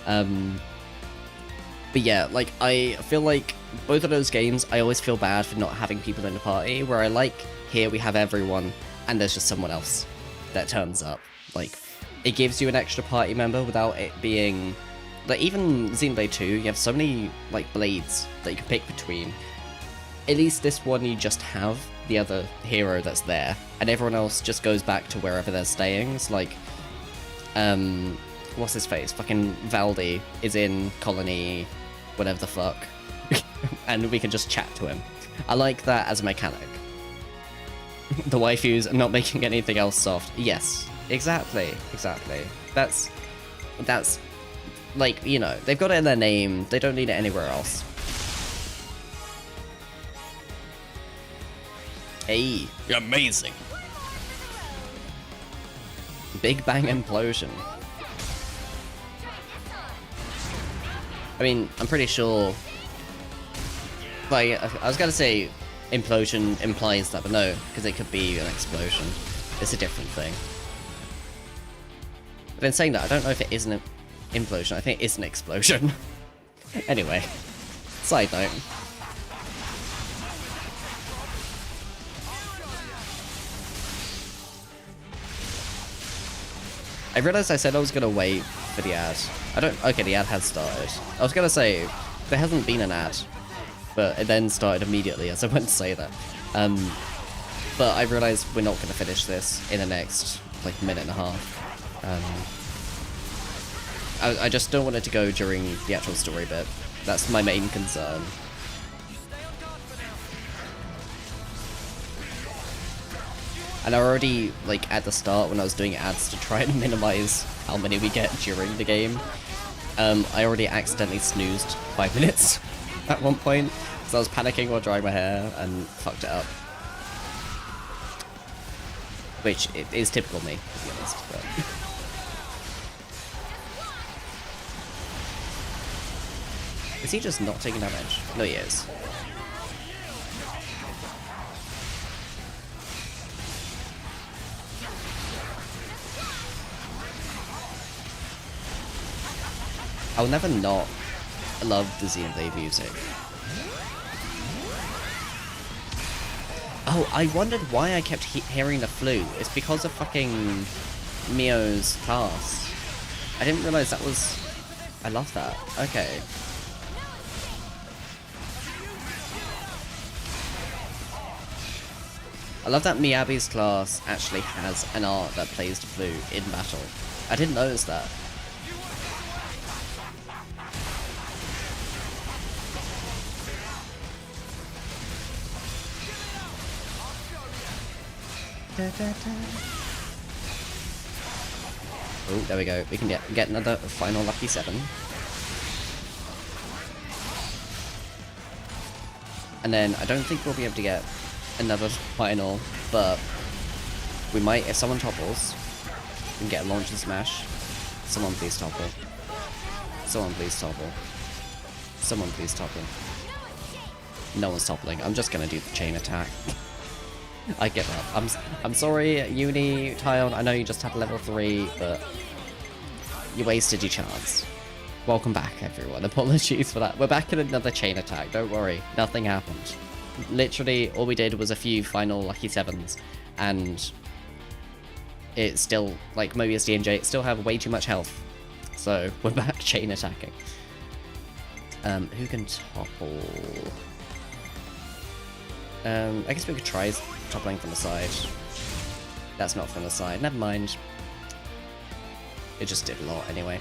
S1: But yeah, like, I feel like both of those games, I always feel bad for not having people in the party, where I like, here we have everyone, and there's just someone else that turns up. Like, it gives you an extra party member without it being... Like, even Xenoblade 2, you have so many, like, blades that you can pick between. At least this one, you just have the other hero that's there, and everyone else just goes back to wherever they're staying. So, like, what's his face? Fucking Valdi is in Colony, whatever the fuck, and we can just chat to him. I like that as a mechanic. The waifus not making anything else soft. Yes, exactly. That's, like, you know, they've got it in their name, they don't need it anywhere else. Hey,
S17: amazing.
S1: Big Bang Implosion. I mean, I'm pretty sure... Like, I was gonna say implosion implies that, but no, because it could be an explosion. It's a different thing. But in saying that, I don't know if it is an implosion. I think it is an explosion. Anyway, side note. I realized I said I was gonna wait for the ad. Okay, the ad has started. I was gonna say, there hasn't been an ad, but it then started immediately as I went to say that. But I realized we're not gonna finish this in the next, like, minute and a half. I just don't want it to go during the actual story bit. That's my main concern. And I already, like, at the start when I was doing ads to try and minimize how many we get during the game, I already accidentally snoozed 5 minutes at one point, so I was panicking while drying my hair and fucked it up. Which is typical me, to be honest. But... Is he just not taking damage? No, he is. I'll never not love the Xenoblade music. Oh, I wondered why I kept hearing the flute. It's because of fucking Mio's class. I didn't realize that was... I love that. Okay. I love that Miyabi's class actually has an art that plays the flute in battle. I didn't notice that. Oh, there we go. We can get another final lucky 7. And then I don't think we'll be able to get another final, but we might if someone topples. We can get a launch and smash. Someone please topple. Someone please topple. Someone please topple. No one's toppling. I'm just gonna do the chain attack. I get that. I'm sorry, Eunie, Tyon, I know you just had level 3, but you wasted your chance. Welcome back, everyone. Apologies for that. We're back in another chain attack, don't worry. Nothing happened. Literally, all we did was a few final lucky 7s, and it's still, like, Moebius D J still have way too much health. So, we're back chain attacking. Who can topple? I guess we could try toppling from the side. That's not from the side. Never mind. It just did a lot anyway.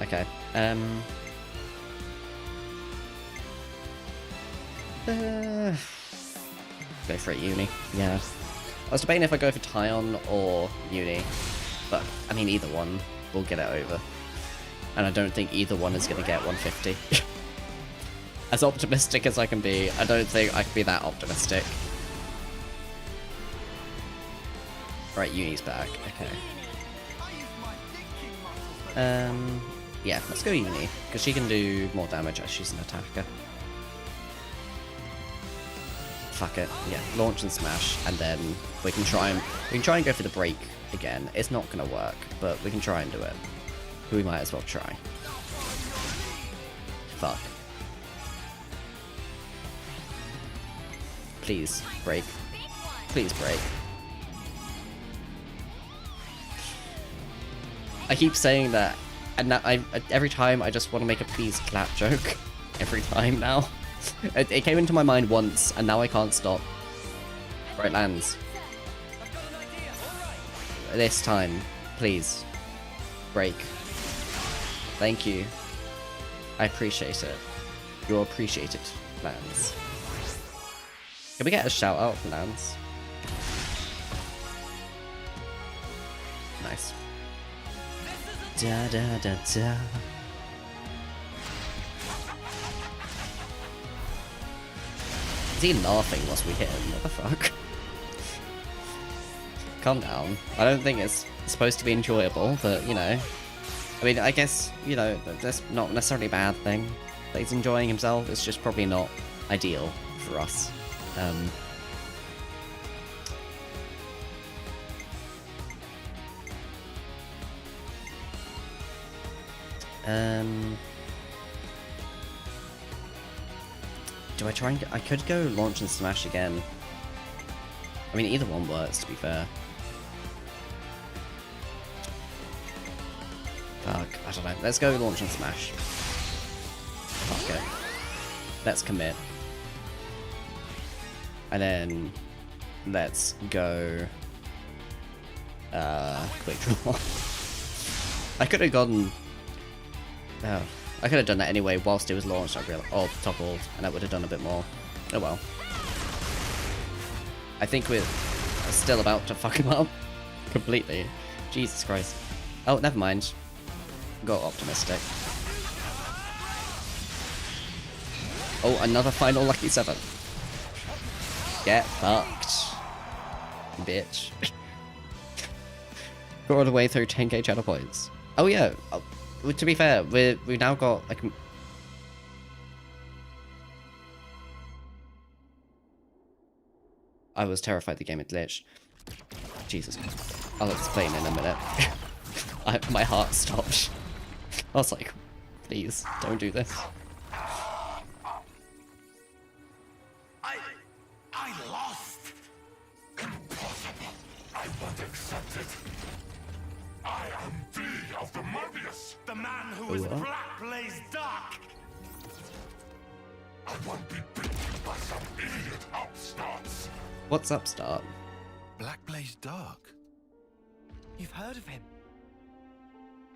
S1: Okay. Go for it, Eunie. Yeah. I was debating if I go for Tyon or Eunie, but I mean either one will get it over. And I don't think either one is going to get 150. As optimistic as I can be, I don't think I can be that optimistic. Right, Eunie's back. Okay. Yeah, let's go Eunie, because she can do more damage as she's an attacker. fuck it. Yeah, launch and smash, and then we can try and go for the break again. It's not gonna work, but we can try and do it. We might as well try. Fuck. Please break. Please break. I keep saying that, and that every time I just want to make a please clap joke. Every time now. It came into my mind once, and now I can't stop. Right, lands. This time, please. Break. Thank you. I appreciate it. You're appreciated, lands. Can we get a shout out for lands? Nice. Da da da da. Is he laughing whilst we hit him? What the fuck? Calm down. I don't think it's supposed to be enjoyable, but, you know. I mean, I guess, you know, that's not necessarily a bad thing. That he's enjoying himself, it's just probably not ideal for us. Do I try and I could go launch and smash again. I mean, either one works, to be fair. Fuck, I don't know. Let's go launch and smash. Fuck it. Let's commit. And then let's go quick draw. I could have gone I could have done that anyway whilst it was launched. I realized, oh, toppled, and that would have done a bit more. Oh well. I think we're still about to fuck him up completely. Jesus Christ. Oh, never mind. Got optimistic. Oh, another final lucky 7. Get fucked, bitch. Got all the way through 10k channel points. Oh yeah. Oh, to be fair, we've now got like. I was terrified the game had glitched. Jesus. I'll explain in a minute. My heart stopped. I was like, please, don't do this.
S13: I lost! Impossible! I won't accept it. I am D of the Moebius!
S18: The man who is Black Blaze Dark!
S13: I won't be beaten by some idiot upstarts!
S1: What's upstart?
S9: Black Blaze Dark?
S8: You've heard of him?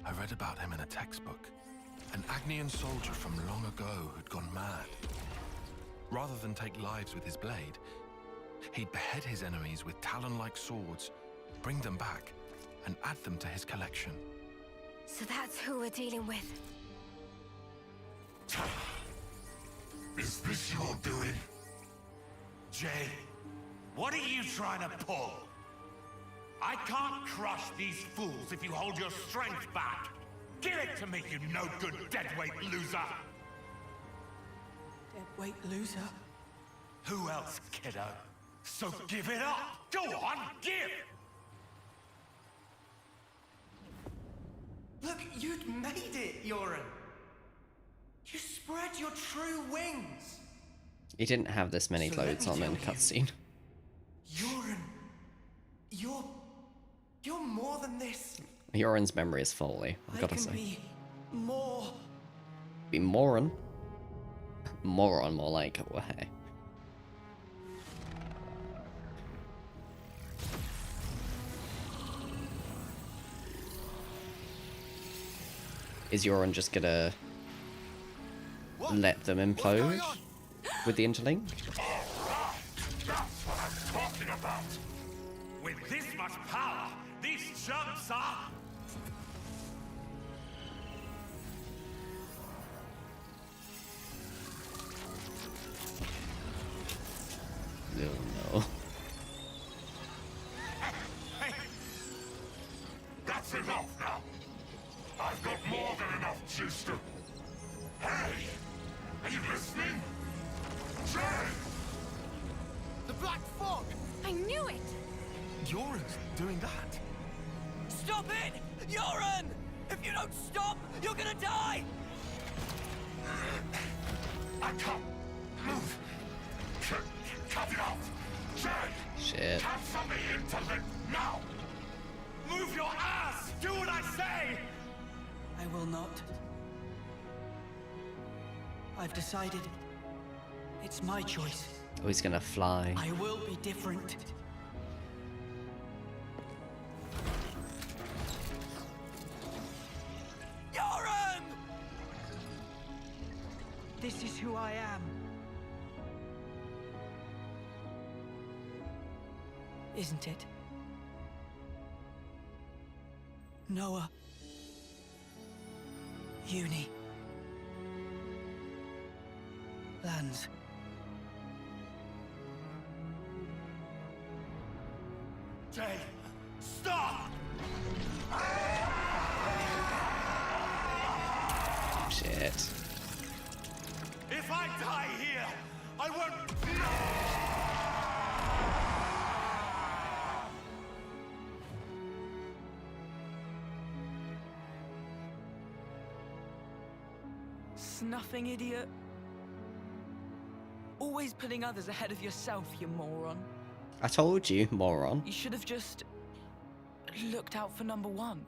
S9: I read about him in a textbook. An Agnian soldier from long ago who'd gone mad. Rather than take lives with his blade, he'd behead his enemies with talon-like swords, bring them back, and add them to his collection.
S11: So that's who we're dealing with.
S13: Is this your doing?
S18: Jay, what are you trying to pull? I can't crush these fools if you hold your strength back. Give it to me, you no-good deadweight loser!
S15: Deadweight loser?
S18: Who else, kiddo? So give it up! Go on, give!
S4: Look, you'd made it, Eunie. You spread your true wings.
S1: He didn't have this many clothes on in the cutscene.
S4: Eunie, you're more than this.
S1: Euron's memory is faulty, I've gotta say.
S4: Be more.
S1: Be moron? Moron, more like, well, hey. Is Euron just gonna let them implode with the interlink?
S13: That's what I'm talking about!
S18: With this much power, these chumps are...
S1: Oh no.
S13: Hey! That's enough now! I've got more than enough juice to... Hey! Are you listening? Jay!
S6: doing that?
S4: Stop it! Yoren! If you don't stop, you're gonna die!
S13: I can't move. Cut it off! Jay!
S1: Shit.
S13: Transfer me into limp now!
S18: Move your ass! Do what I say!
S15: I will not. I've decided. It's my choice.
S1: Oh, he's gonna fly.
S15: I will be different.
S4: Yoren!
S15: This is who I am. Isn't it? Noah. Eunie. Lands.
S18: Jay, stop!
S1: Shit.
S18: If I die here, I won't...
S4: Snuffing idiot. Always putting others ahead of yourself, you moron.
S1: I told you, moron.
S4: You should have just looked out for number one.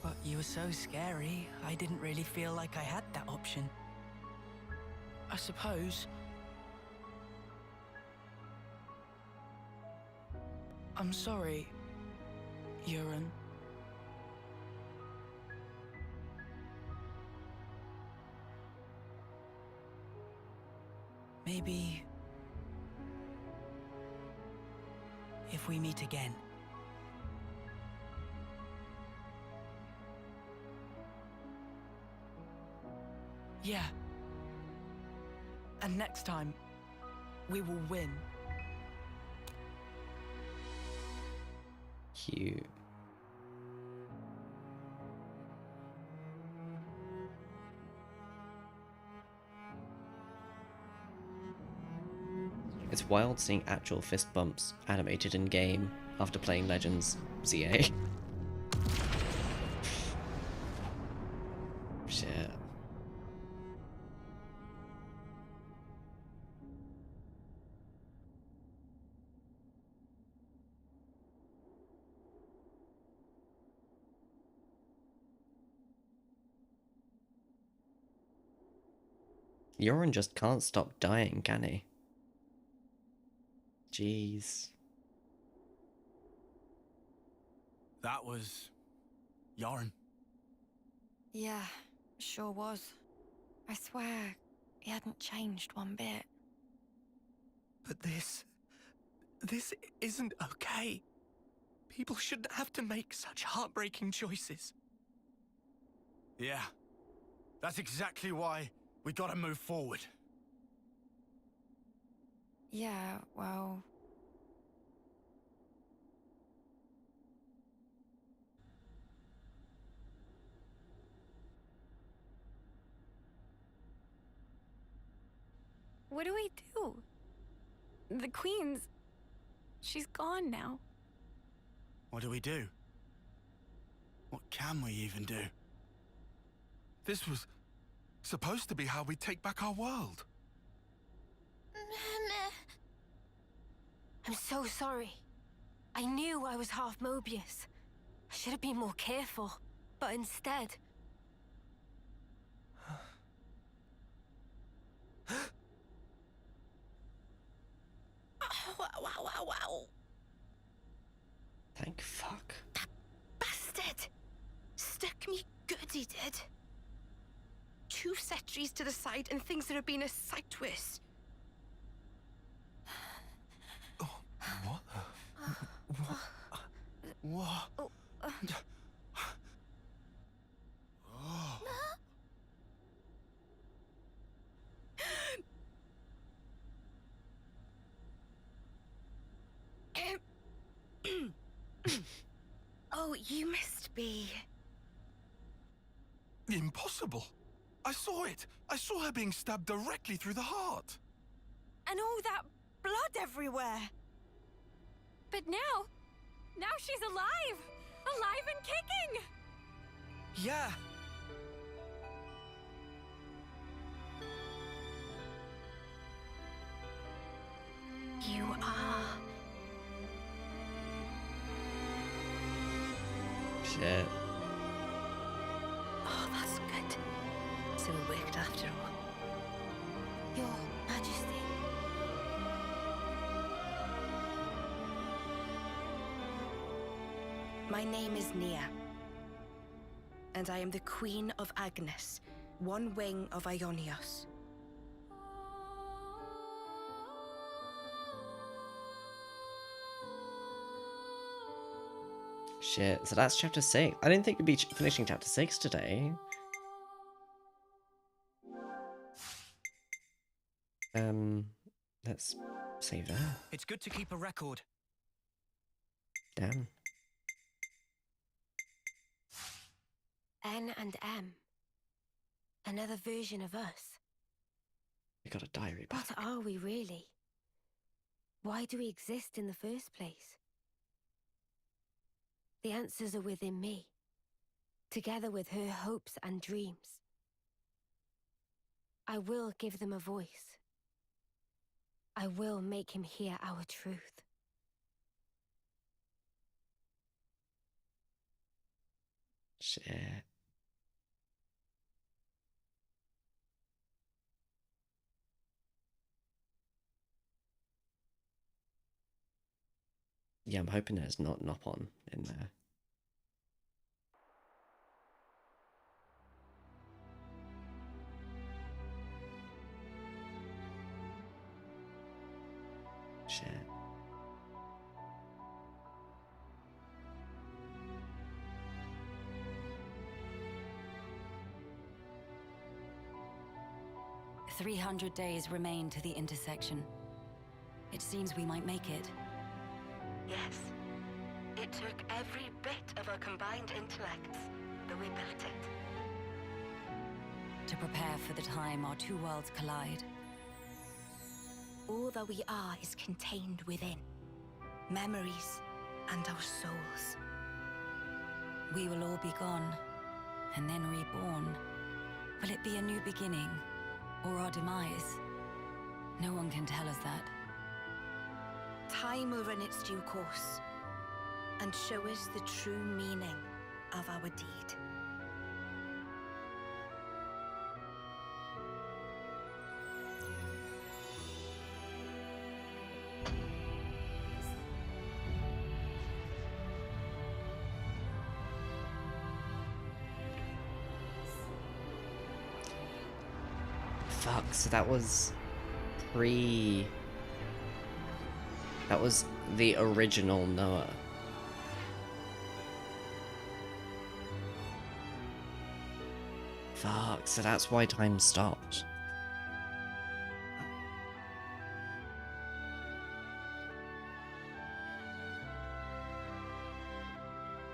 S4: But you were so scary, I didn't really feel like I had that option. I suppose. I'm sorry, Euron. Maybe if we meet again. Yeah. And next time, we will win.
S1: Cute. It's wild seeing actual fist bumps animated in game after playing Legends ZA. Shit. Euron just can't stop dying, can he? Jeez.
S5: That was... Yoren.
S3: Yeah, sure was. I swear, he hadn't changed one bit.
S8: But this isn't okay. People shouldn't have to make such heartbreaking choices.
S5: Yeah. That's exactly why we gotta move forward.
S3: Yeah, well...
S11: What do we do? The Queen's... she's gone now.
S5: What do we do? What can we even do?
S9: This was supposed to be how we take back our world.
S11: I'm so sorry. I knew I was half Moebius. I should have been more careful, but instead...
S3: Wow.
S1: Thank fuck.
S3: That bastard! Stuck me good, he did. 2 sentries to the side and things that have been a sight worse.
S9: What? What?
S3: Oh, oh, you must be...
S9: Impossible. I saw it. I saw her being stabbed directly through the heart.
S3: And all that blood everywhere.
S11: But now,
S19: Now she's alive! Alive and kicking!
S6: Yeah.
S3: You are.
S1: Shit.
S10: Oh, that's good. So it worked after all.
S3: Your Majesty.
S20: My name is Nia, and I am the Queen of Agnus, one wing of Ionios.
S1: Shit, so that's chapter 6. I didn't think we'd be finishing chapter 6 today. Let's save that.
S6: It's good to keep a record.
S1: Damn.
S11: N and M. Another version of us.
S1: We got a diary back.
S11: What are we really? Why do we exist in the first place? The answers are within me, together with her hopes and dreams. I will give them a voice. I will make him hear our truth.
S1: Shit. Yeah, I'm hoping there's not Nopon in there. Shit.
S10: "300 days remain to the intersection. It seems we might make it.
S20: Yes. It took every bit of our combined intellects, but we built it.
S10: To prepare for the time our two worlds collide.
S20: All that we are is contained within. Memories and our souls.
S10: We will all be gone, and then reborn. Will it be a new beginning, or our demise? No one can tell us that.
S20: Time will run its due course, and show us the true meaning of our deed.
S1: Fuck, so that was that was the original Noah. Fuck, so that's why time stopped.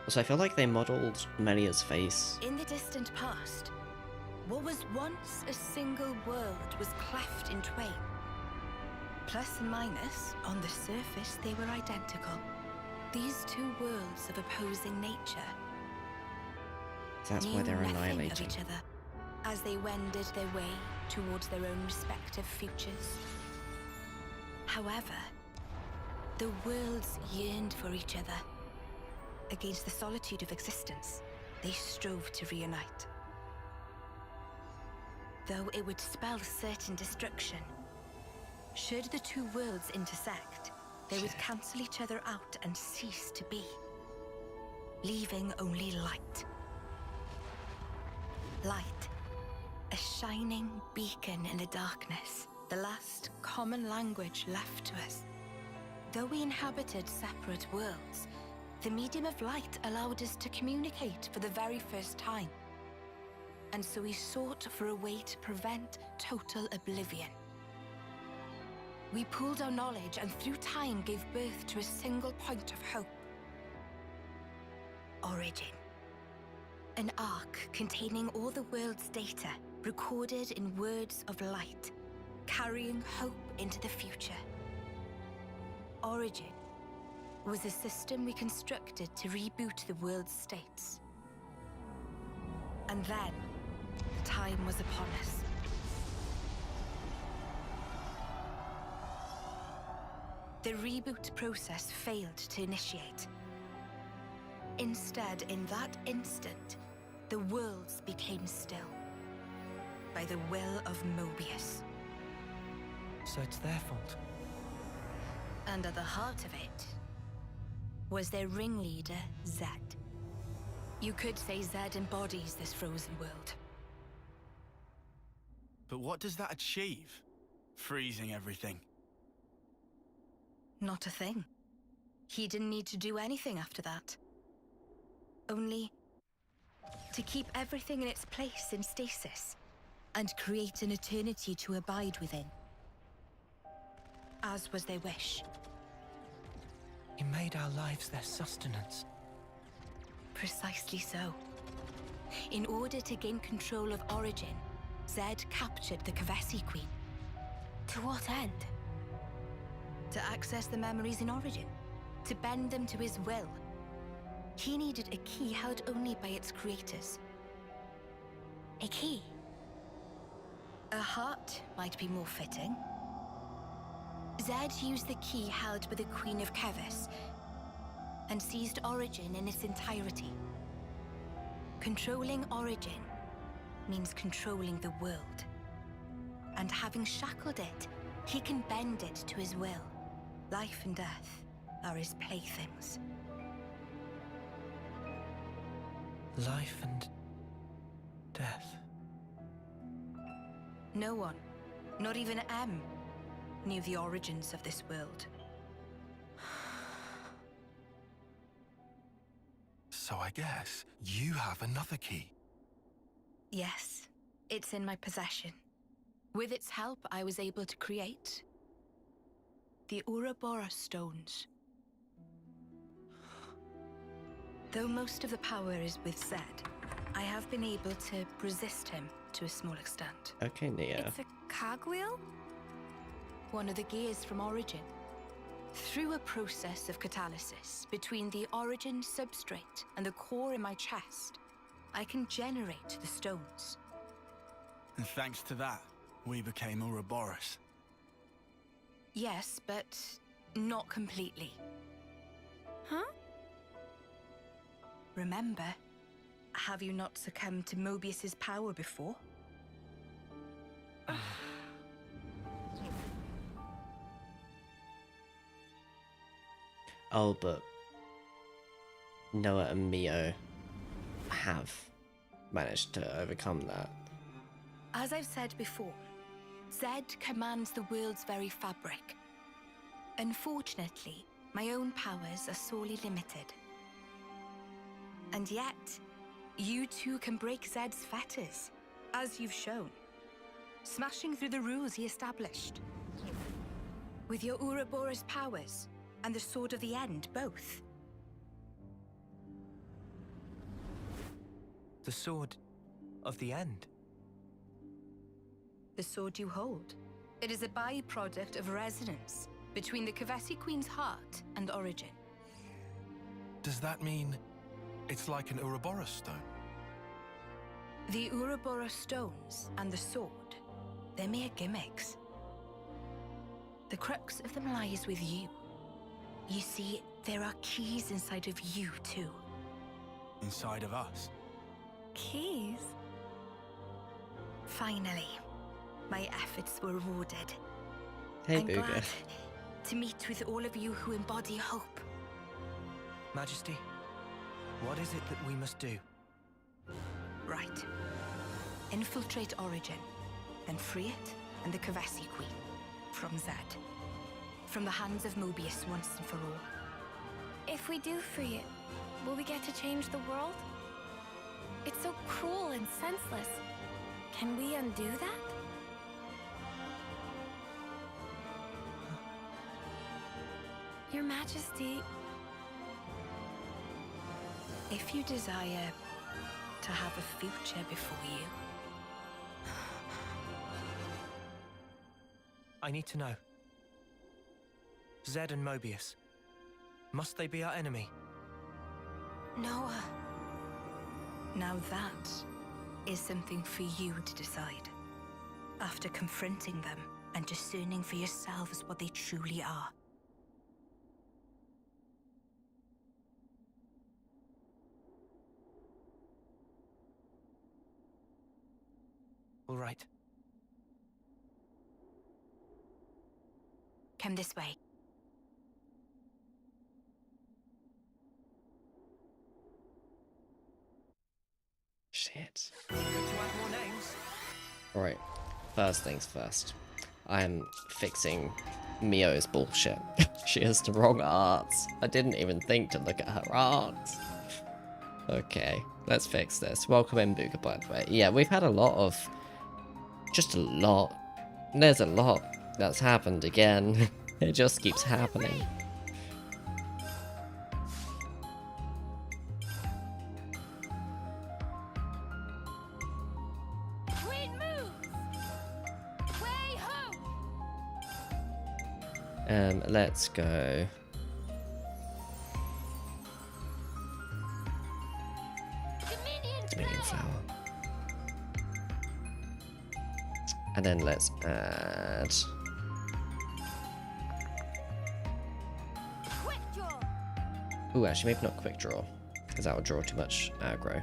S1: So I feel like they modeled Melia's face.
S20: In the distant past, what was once a single world was cleft in twain. Plus and minus, on the surface, they were identical. These two worlds of opposing nature
S1: So that's why they're
S20: knew nothing of
S1: annihilating.
S20: each other as they wended their way towards their own respective futures. However, the worlds yearned for each other. Against the solitude of existence, they strove to reunite. Though it would spell certain destruction, should the two worlds intersect, they would cancel each other out and cease to be, leaving only light. Light, a shining beacon in the darkness, the last common language left to us. Though we inhabited separate worlds, the medium of light allowed us to communicate for the very first time. And so we sought for a way to prevent total oblivion. We pooled our knowledge and through time gave birth to a single point of hope. Origin. An arc containing all the world's data, recorded in words of light, carrying hope into the future. Origin. was a system we constructed to reboot the world's states. And then, the time was upon us. The reboot process failed to initiate. Instead, in that instant, the worlds became still. By the will of Moebius.
S8: So it's their fault.
S20: And at the heart of it was their ringleader, Zed. You could say Zed embodies this frozen world.
S5: But what does that achieve? Freezing everything.
S20: Not a thing. He didn't need to do anything after that. Only to keep everything in its place in stasis and create an eternity to abide within. As was their wish.
S8: He made our lives their sustenance.
S20: Precisely so. In order to gain control of Origin, Zed captured the Cammuravi Queen.
S11: To what end?
S20: To access the memories in Origin. To bend them to his will. He needed a key held only by its creators.
S11: A key?
S20: A heart might be more fitting. Zed used the key held by the Queen of Kevis and seized Origin in its entirety. Controlling Origin means controlling the world. And having shackled it, he can bend it to his will. Life and death are his playthings.
S8: Life and death.
S20: No one, not even M, knew the origins of this world.
S9: So I guess you have another key.
S20: Yes, it's in my possession. With its help, I was able to create the Ouroboros stones. Though most of the power is with Zed, I have been able to resist him to a small extent.
S1: Okay, Nia.
S11: It's a cogwheel?
S20: One of the gears from Origin. Through a process of catalysis between the Origin substrate and the core in my chest, I can generate the stones.
S5: And thanks to that, we became Ouroboros.
S20: Yes, but not completely.
S11: Huh?
S20: Remember, have you not succumbed to Moebius's power before?
S1: Oh, but Noah and Mio have managed to overcome that.
S20: As I've said before, Zed commands the world's very fabric. Unfortunately, my own powers are sorely limited. And yet, you too can break Zed's fetters, as you've shown, smashing through the rules he established. With your Ouroboros powers, and the Sword of the End, both.
S8: The Sword of the End?
S20: The sword you hold. It is a byproduct of resonance between the Cammuravi Queen's heart and Origin.
S9: Does that mean it's like an Ouroboros stone?
S20: The Ouroboros stones and the sword, they're mere gimmicks. The crux of them lies with you. You see, there are keys inside of you, too.
S5: Inside of us?
S11: Keys?
S20: Finally, my efforts were rewarded.
S1: Hey,
S20: I'm
S1: Booger.
S20: glad to meet with all of you who embody hope.
S8: Majesty, what is it that we must do?
S20: Right. Infiltrate Origin, then free it and the Cammuravi Queen from Zed. From the hands of Moebius once and for all.
S11: If we do free it, will we get to change the world? It's so cruel and senseless. Can we undo that? Your Majesty...
S20: If you desire to have a future before you...
S8: I need to know. Zed and Moebius. Must they be our enemy?
S20: Noah. Now that is something for you to decide. After confronting them and discerning for yourselves what they truly are.
S8: All right.
S20: Come this way.
S1: Shit.
S8: Good to add more names.
S1: Alright, first things first. I'm fixing Mio's bullshit. She has the wrong arts. I didn't even think to look at her arts. Okay, let's fix this. Welcome in, Booga, by the way. Yeah, we've had a lot of... Just a lot. There's a lot that's happened again. It just keeps happening. Let's go. Dominion flower. And then let's add. Ooh, actually, maybe not quick draw, because that would draw too much aggro.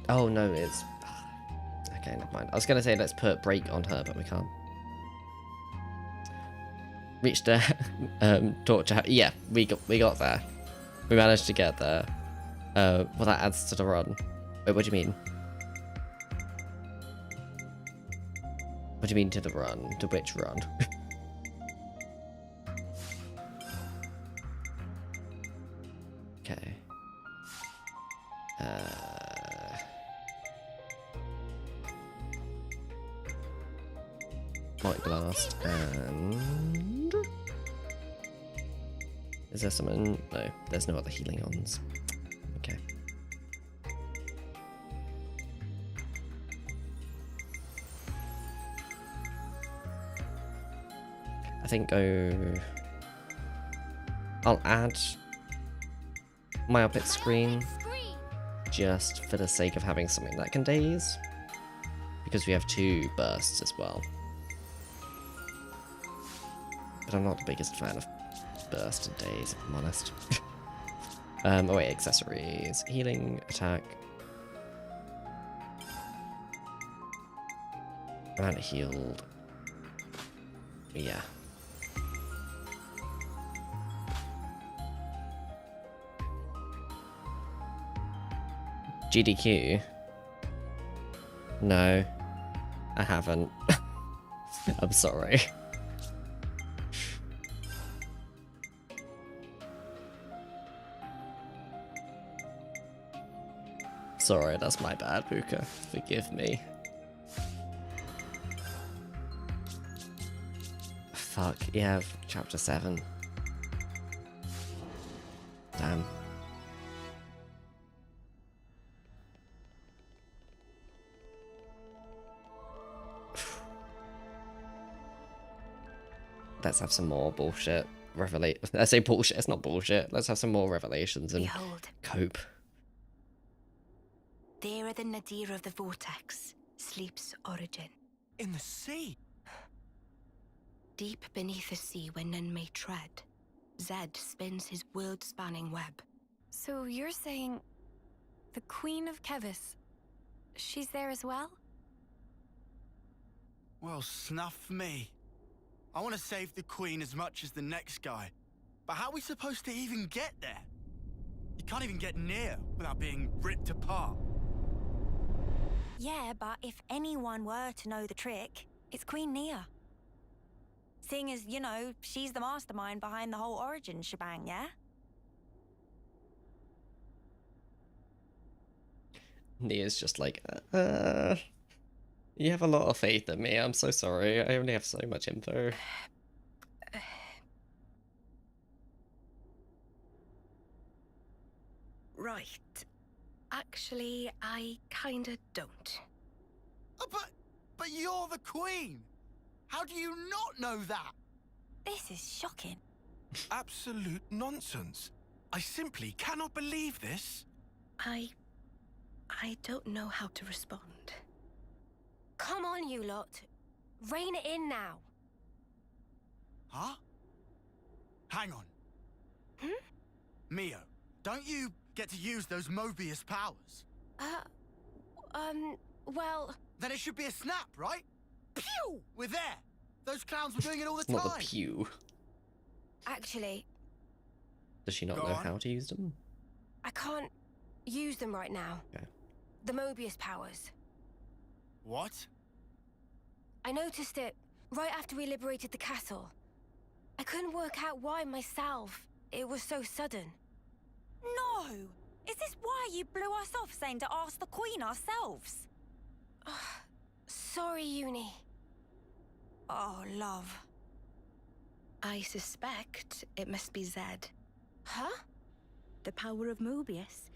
S1: Oh no, it's. Okay, never mind. I was gonna say let's put break on her, but we can't. Reach the torture. Yeah, we got there. We managed to get there. Well, that adds to the run. Wait, what do you mean? What do you mean to the run? To which run? Okay. Light blast and is there something? No, there's no other healing ons. Okay. I think I'll add my up screen just for the sake of having something that can daze, because we have 2 bursts as well. But I'm not the biggest fan of burst and daze, if I'm honest. Oh wait, accessories. Healing, attack. And healed. Yeah. GDQ? No, I haven't. I'm sorry. Sorry, that's my bad, Puka. Forgive me. Fuck, yeah, chapter 7. Damn. Let's have some more bullshit. I say bullshit, it's not bullshit. Let's have some more revelations and
S20: Behold.
S1: cope.
S20: There at the nadir of the vortex sleeps Origin.
S8: In the sea?
S20: Deep beneath the sea where none may tread, Zed spins his world-spanning web.
S3: So you're saying the Queen of Kevis, she's there as well?
S5: Well, snuff me. I want to save the Queen as much as the next guy. But how are we supposed to even get there? You can't even get near without being ripped apart.
S3: Yeah, but if anyone were to know the trick, it's Queen Nia. Seeing as, you know, she's the mastermind behind the whole Origin shebang, yeah?
S1: Nia's just like, you have a lot of faith in me, I'm so sorry, I only have so much info.
S20: Right. Actually, I kinda don't.
S5: Oh, but you're the Queen!
S16: How do you not know that?
S3: This is shocking.
S9: Absolute nonsense. I simply cannot believe this.
S20: I don't know how to respond.
S11: Come on, you lot. Rein it in now.
S16: Huh? Hang on. Mio, don't you get to use those Moebius powers?
S11: Well...
S16: Then it should be a snap, right? Pew! We're there! Those clowns were doing it all the time!
S1: Not the pew.
S11: Actually...
S1: Does she not know how to use them?
S11: I can't use them right now.
S1: Okay.
S11: The Moebius powers.
S16: What?
S11: I noticed it right after we liberated the castle. I couldn't work out why myself. It was so sudden.
S3: No! Is this why you blew us off saying to ask the Queen ourselves?
S11: Sorry, Eunie.
S3: Oh, love.
S20: I suspect it must be Zed.
S11: Huh?
S10: The power of Moebius.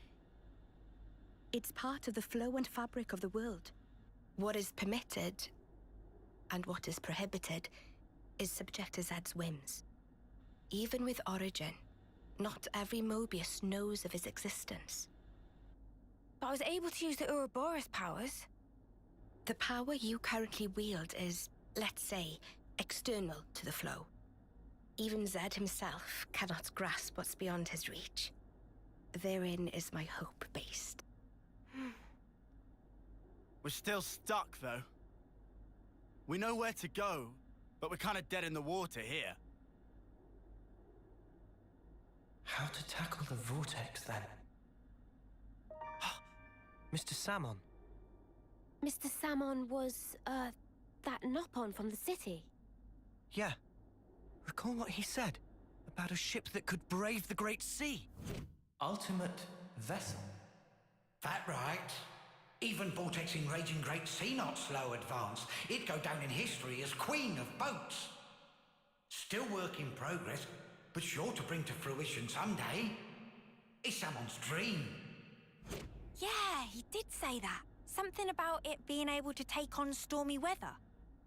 S10: It's part of the flow and fabric of the world.
S20: What is permitted and what is prohibited is subject to Zed's whims. Even with Origin, not every Moebius knows of his existence.
S11: But I was able to use the Ouroboros powers.
S20: The power you currently wield is, let's say, external to the flow. Even Zed himself cannot grasp what's beyond his reach. Therein is my hope based.
S16: We're still stuck, though. We know where to go, but we're kind of dead in the water here.
S8: How to tackle the vortex, then? Mr. Samon.
S11: Mr. Samon was, that Nopon from the city.
S8: Yeah. Recall what he said about a ship that could brave the Great Sea. Ultimate vessel.
S21: That right. Even vortexing raging Great Sea not slow advance. It'd go down in history as queen of boats. Still work in progress, but sure to bring to fruition someday. It's someone's dream.
S3: Yeah, he did say that. Something about it being able to take on stormy weather.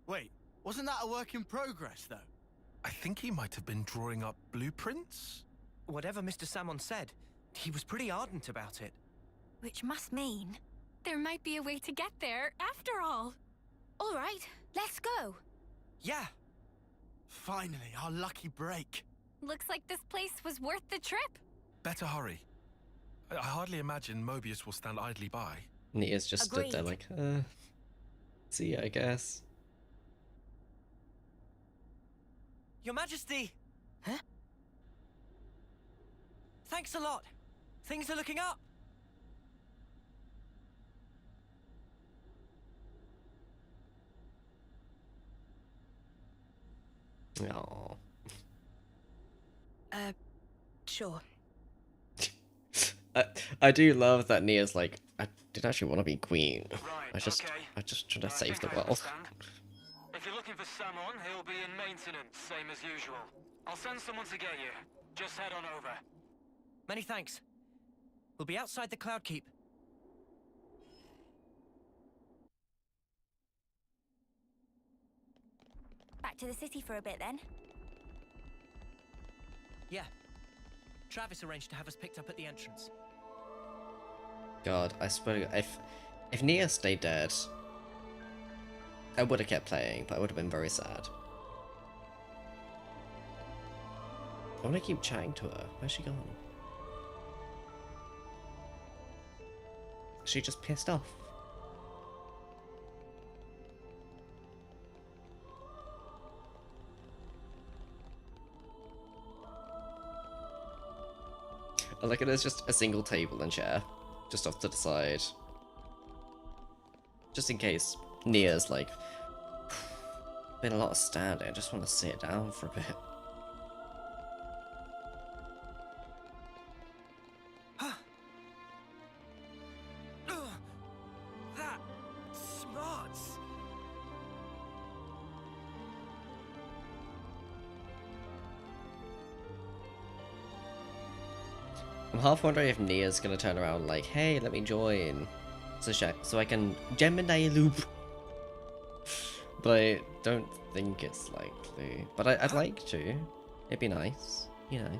S16: Wait, wasn't that a work in progress, though?
S9: I think he might have been drawing up blueprints.
S8: Whatever Mr. Samon said, he was pretty ardent about it.
S3: Which must mean...
S19: There might be a way to get there, after all.
S11: All right, let's go.
S8: Yeah.
S16: Finally, our lucky break.
S19: Looks like this place was worth the trip.
S9: Better hurry. I hardly imagine Moebius will stand idly by.
S1: Nia's just stood there like, see, I guess.
S8: Your Majesty! Huh? Thanks a lot. Things are looking up.
S1: Aww.
S20: Sure.
S1: I do love that Nia's like, I did actually want to be queen.
S6: Right,
S1: I just trying to save the world.
S6: If you're looking for Samon, he'll be in maintenance, same as usual. I'll send someone to get you. Just head on over.
S8: Many thanks. We'll be outside the Cloudkeep.
S3: Back to the city for a bit, then?
S8: Yeah. Travis arranged to have us picked up at the entrance.
S1: God, I swear, if Nia stayed dead, I would have kept playing, but I would have been very sad. I want to keep chatting to her. Where's she gone? Is she just pissed off? I like it as just a single table and chair, just off to the side. Just in case Nia's like, been a lot of standing, I just want to sit down for a bit.
S8: That smarts.
S1: I'm half wondering if Nia's gonna turn around like, hey, let me join. So I can Gemini loop. But I don't think it's likely. But I'd like to. It'd be nice, you know.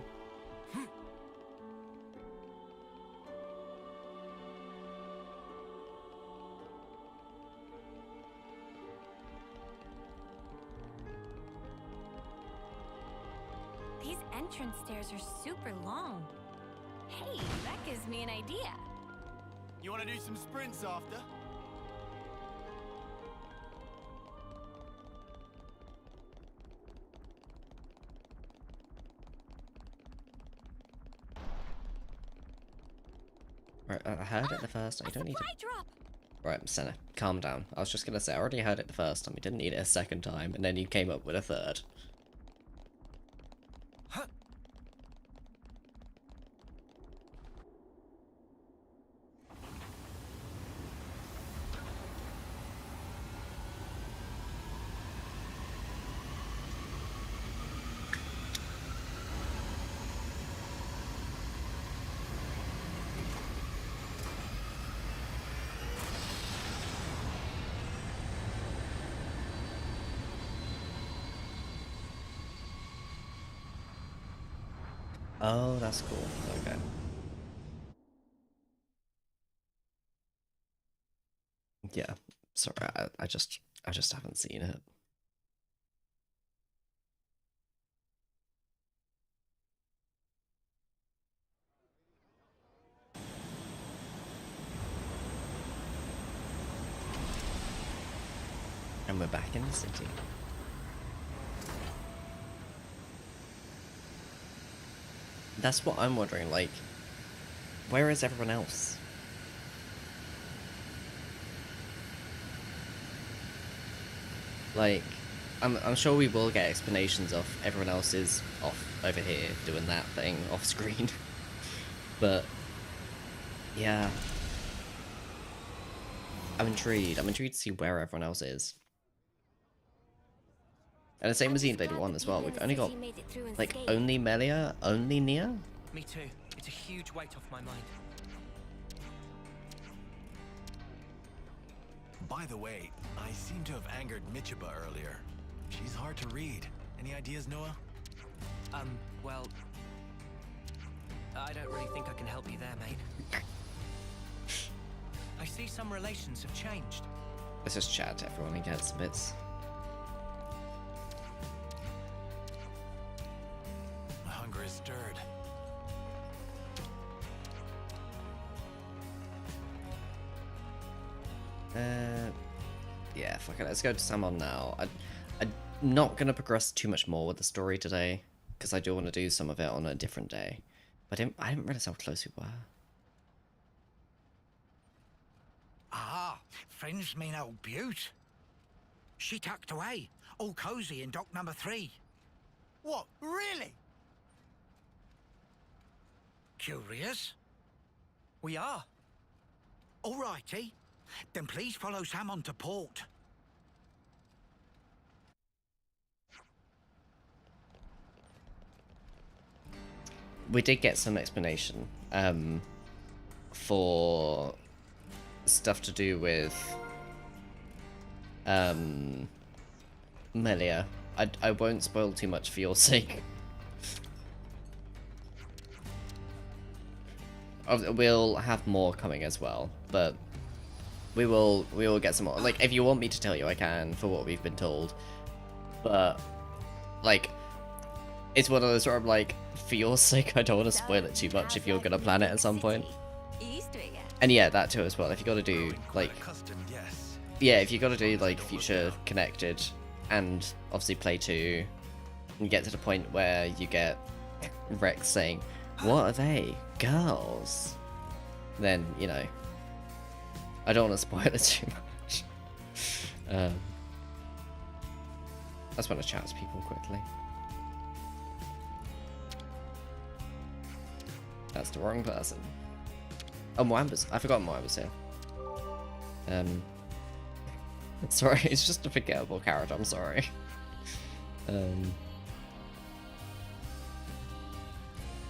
S7: These entrance stairs are super long. Hey, that gives me an idea.
S16: You want to do some sprints after?
S1: Right, I heard it the first. I don't need to. Right, Sena, calm down. I was just gonna say I already heard it the first time. I didn't need it a second time, and then you came up with a third. Oh, that's cool. Okay. Yeah. Sorry, I just haven't seen it. And we're back in the city. That's what I'm wondering, like, where is everyone else? Like, I'm sure we will get explanations of everyone else is off over here doing that thing off screen. But yeah. I'm intrigued to see where everyone else is. And the same with Xenoblade 1 as well. We've only got, like, only Melia, only Nia?
S8: Me too. It's a huge weight off my mind.
S2: By the way, I seem to have angered Michiba earlier. She's hard to read. Any ideas, Noah?
S8: Well, I don't really think I can help you there, mate. I see some relations have changed.
S1: Let's just chat to everyone and get some bits.
S2: My hunger is stirred.
S1: Yeah, fuck it. Let's go to Samon now. I'm not gonna progress too much more with the story today because I do want to do some of it on a different day. But I didn't realize how close we were.
S21: Ah, friends mean old Butte. She tucked away, all cozy in dock number 3.
S16: What? Really?
S21: Curious?
S8: We are.
S21: Alrighty. Then please follow Sam on to port.
S1: We did get some explanation for stuff to do with Melia. I won't spoil too much for your sake. We'll have more coming as well, but we will get some more. Like, if you want me to tell you, I can, for what we've been told. But, like, it's one of those where I'm like, for your sake, I don't want to spoil it too much if you're gonna plan it at some point. And yeah, that too as well. If you gotta do, like, yeah, if you gotta do, like, Future Connected, and obviously Play 2, and you get to the point where you get Rex saying, what are they? Girls? Then, you know, I don't want to spoil it too much. I just want to chat to people quickly. That's the wrong person. Oh, Moebius. I forgot Moebius here. Sorry, it's just a forgettable character, I'm sorry. I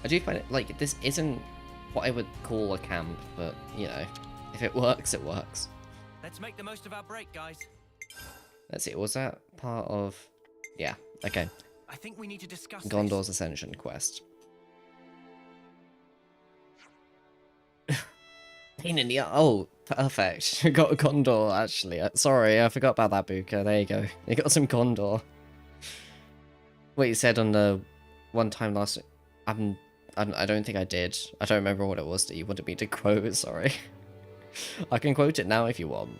S1: do find it, like, this isn't what I would call a camp, but, you know, if it works, it works.
S8: Let's make the most of our break, guys.
S1: Let's see, was that part of... Yeah, okay.
S8: I think we need to discuss
S1: Gondor's Ascension quest. Pain in the... Oh, perfect. Got a Gondor, actually. Sorry, I forgot about that, Buka. There you go. You got some Gondor. What you said on the one time last... I don't think I did. I don't remember what it was that you wanted me to quote, sorry. I can quote it now if you want.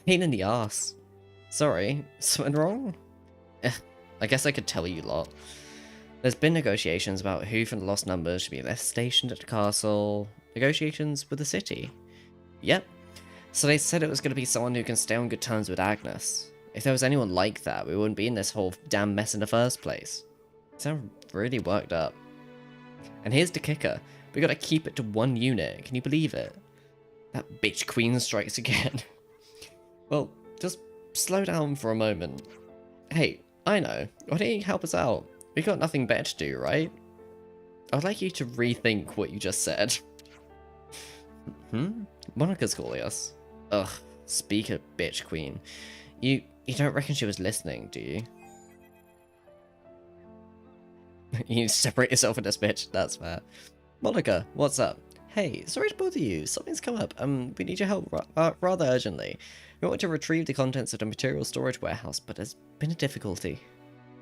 S1: Pain in the ass. Sorry, something wrong? I guess I could tell you lot. There's been negotiations about who from the Lost Numbers should be left stationed at the castle. Negotiations with the city. Yep. So they said it was going to be someone who can stay on good terms with Agnus. If there was anyone like that, we wouldn't be in this whole damn mess in the first place. You sound really worked up. And here's the kicker. We gotta keep it to one unit. Can you believe it? That bitch queen strikes again. Well, just slow down for a moment. Hey, I know. Why don't you help us out? We got nothing better to do, right? I'd like you to rethink what you just said. Monica's calling us. Ugh, speaker bitch queen. You don't reckon she was listening, do you? You separate yourself from this bitch, that's fair. Monica, what's up? Hey, sorry to bother you, something's come up. We need your help rather urgently. We want to retrieve the contents of the material storage warehouse, but there's been a difficulty.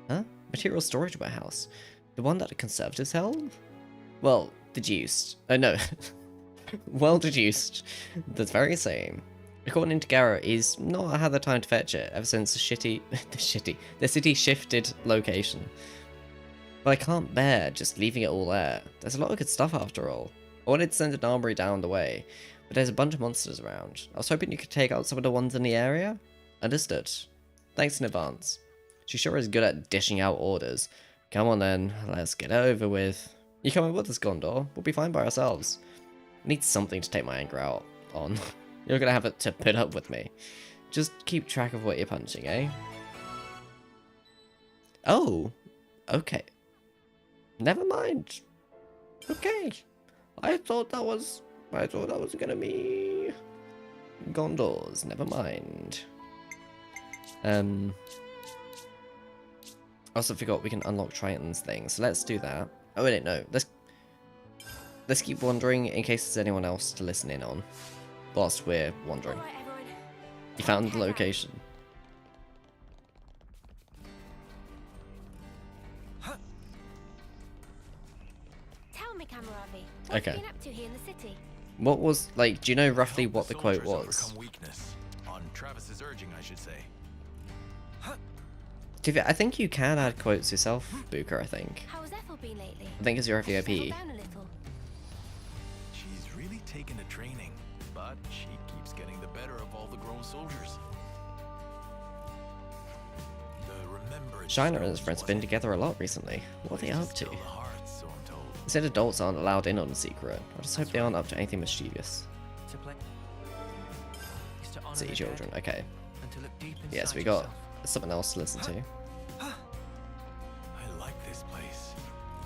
S1: Huh? Material storage warehouse? The one that the Conservatives held? Well, deduced. No. Well deduced. The very same. According to Garrett, he's not had the time to fetch it ever since the city shifted location. But I can't bear just leaving it all there. There's a lot of good stuff after all. I wanted to send an armory down the way, but there's a bunch of monsters around. I was hoping you could take out some of the ones in the area. Understood. Thanks in advance. She sure is good at dishing out orders. Come on then, let's get it over with. You coming with us, Gondor? We'll be fine by ourselves. I need something to take my anger out on. You're gonna have to put up with me. Just keep track of what you're punching, eh? Oh, okay. Never mind. Okay. I thought that was gonna be Gondor's. Never mind. Also forgot we can unlock Triton's thing, so let's do that. Oh wait, no. Let's keep wandering in case there's anyone else to listen in on. Whilst we're wandering. You found the location.
S11: Tell me, Cammuravi, what have you been up to here in the city?
S1: What was, like, do you know roughly what the quote was?
S2: Weakness. On Travis's urging, I should say.
S1: I think you can add quotes yourself, Buka, I think.
S11: How has Ethel been lately?
S1: I think it's your FVIP.
S2: She's really taken to training, but she keeps getting the better of all the grown soldiers.
S1: Shiner and his friends have been together a lot recently. What are they up to? They said adults aren't allowed in on the secret. I just hope they aren't up to anything mischievous. City children, okay. Yes, we got something else to listen to.
S2: I like this place.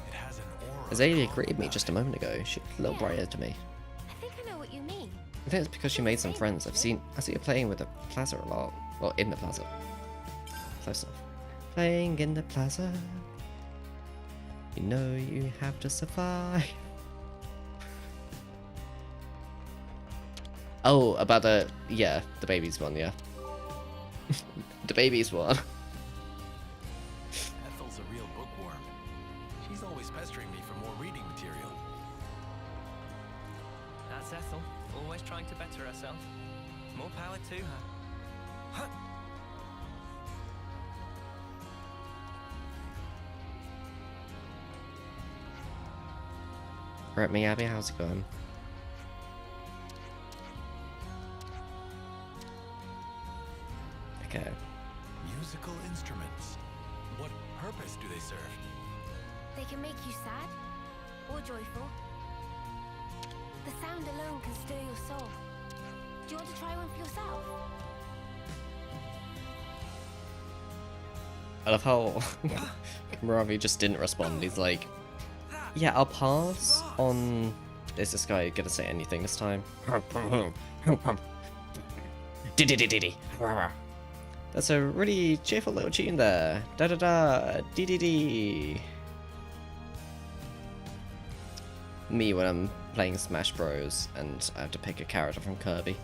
S2: It has an aura.
S1: Aetia greeted me just a moment ago. She looked a little brighter to me.
S11: I think I know what you mean.
S1: I think it's because she made some friends. I see her playing with the plaza a lot. Well, in the plaza. Close enough. Playing in the plaza. You know you have to survive. Oh, about the babies one, yeah. The babies one.
S2: Ethel's a real bookworm. She's always pestering me for more reading material.
S8: That's Ethel, always trying to better herself. More power to her.
S1: Right, me, Abby, how's it going? Okay.
S2: Musical instruments. What purpose do they serve?
S11: They can make you sad or joyful. The sound alone can stir your soul. Do you want to try one for yourself?
S1: I love how Cammuravi just didn't respond. He's like, yeah, I'll pass on... Is this guy gonna say anything this time? That's a really cheerful little tune there. Da da da, dee dee dee. Me when I'm playing Smash Bros. And I have to pick a character from Kirby.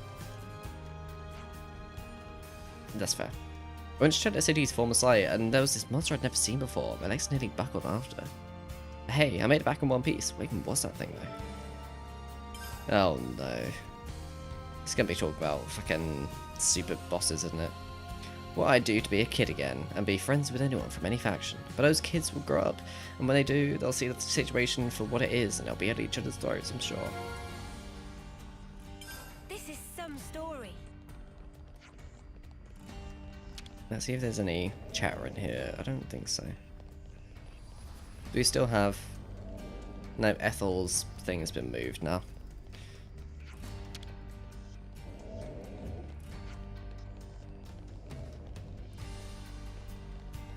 S1: That's fair. I went to check the city's former site, and there was this monster I'd never seen before. My legs nearly buckled after. Hey, I made it back in one piece. What even was that thing, though? Oh no. It's gonna be talking about fucking super bosses, isn't it? What I'd do to be a kid again, and be friends with anyone from any faction. But those kids will grow up, and when they do, they'll see the situation for what it is, and they'll be at each other's throats, I'm sure.
S3: This is some story.
S1: Let's see if there's any chatter in here. I don't think so. Do we still have... No, Ethel's thing has been moved now.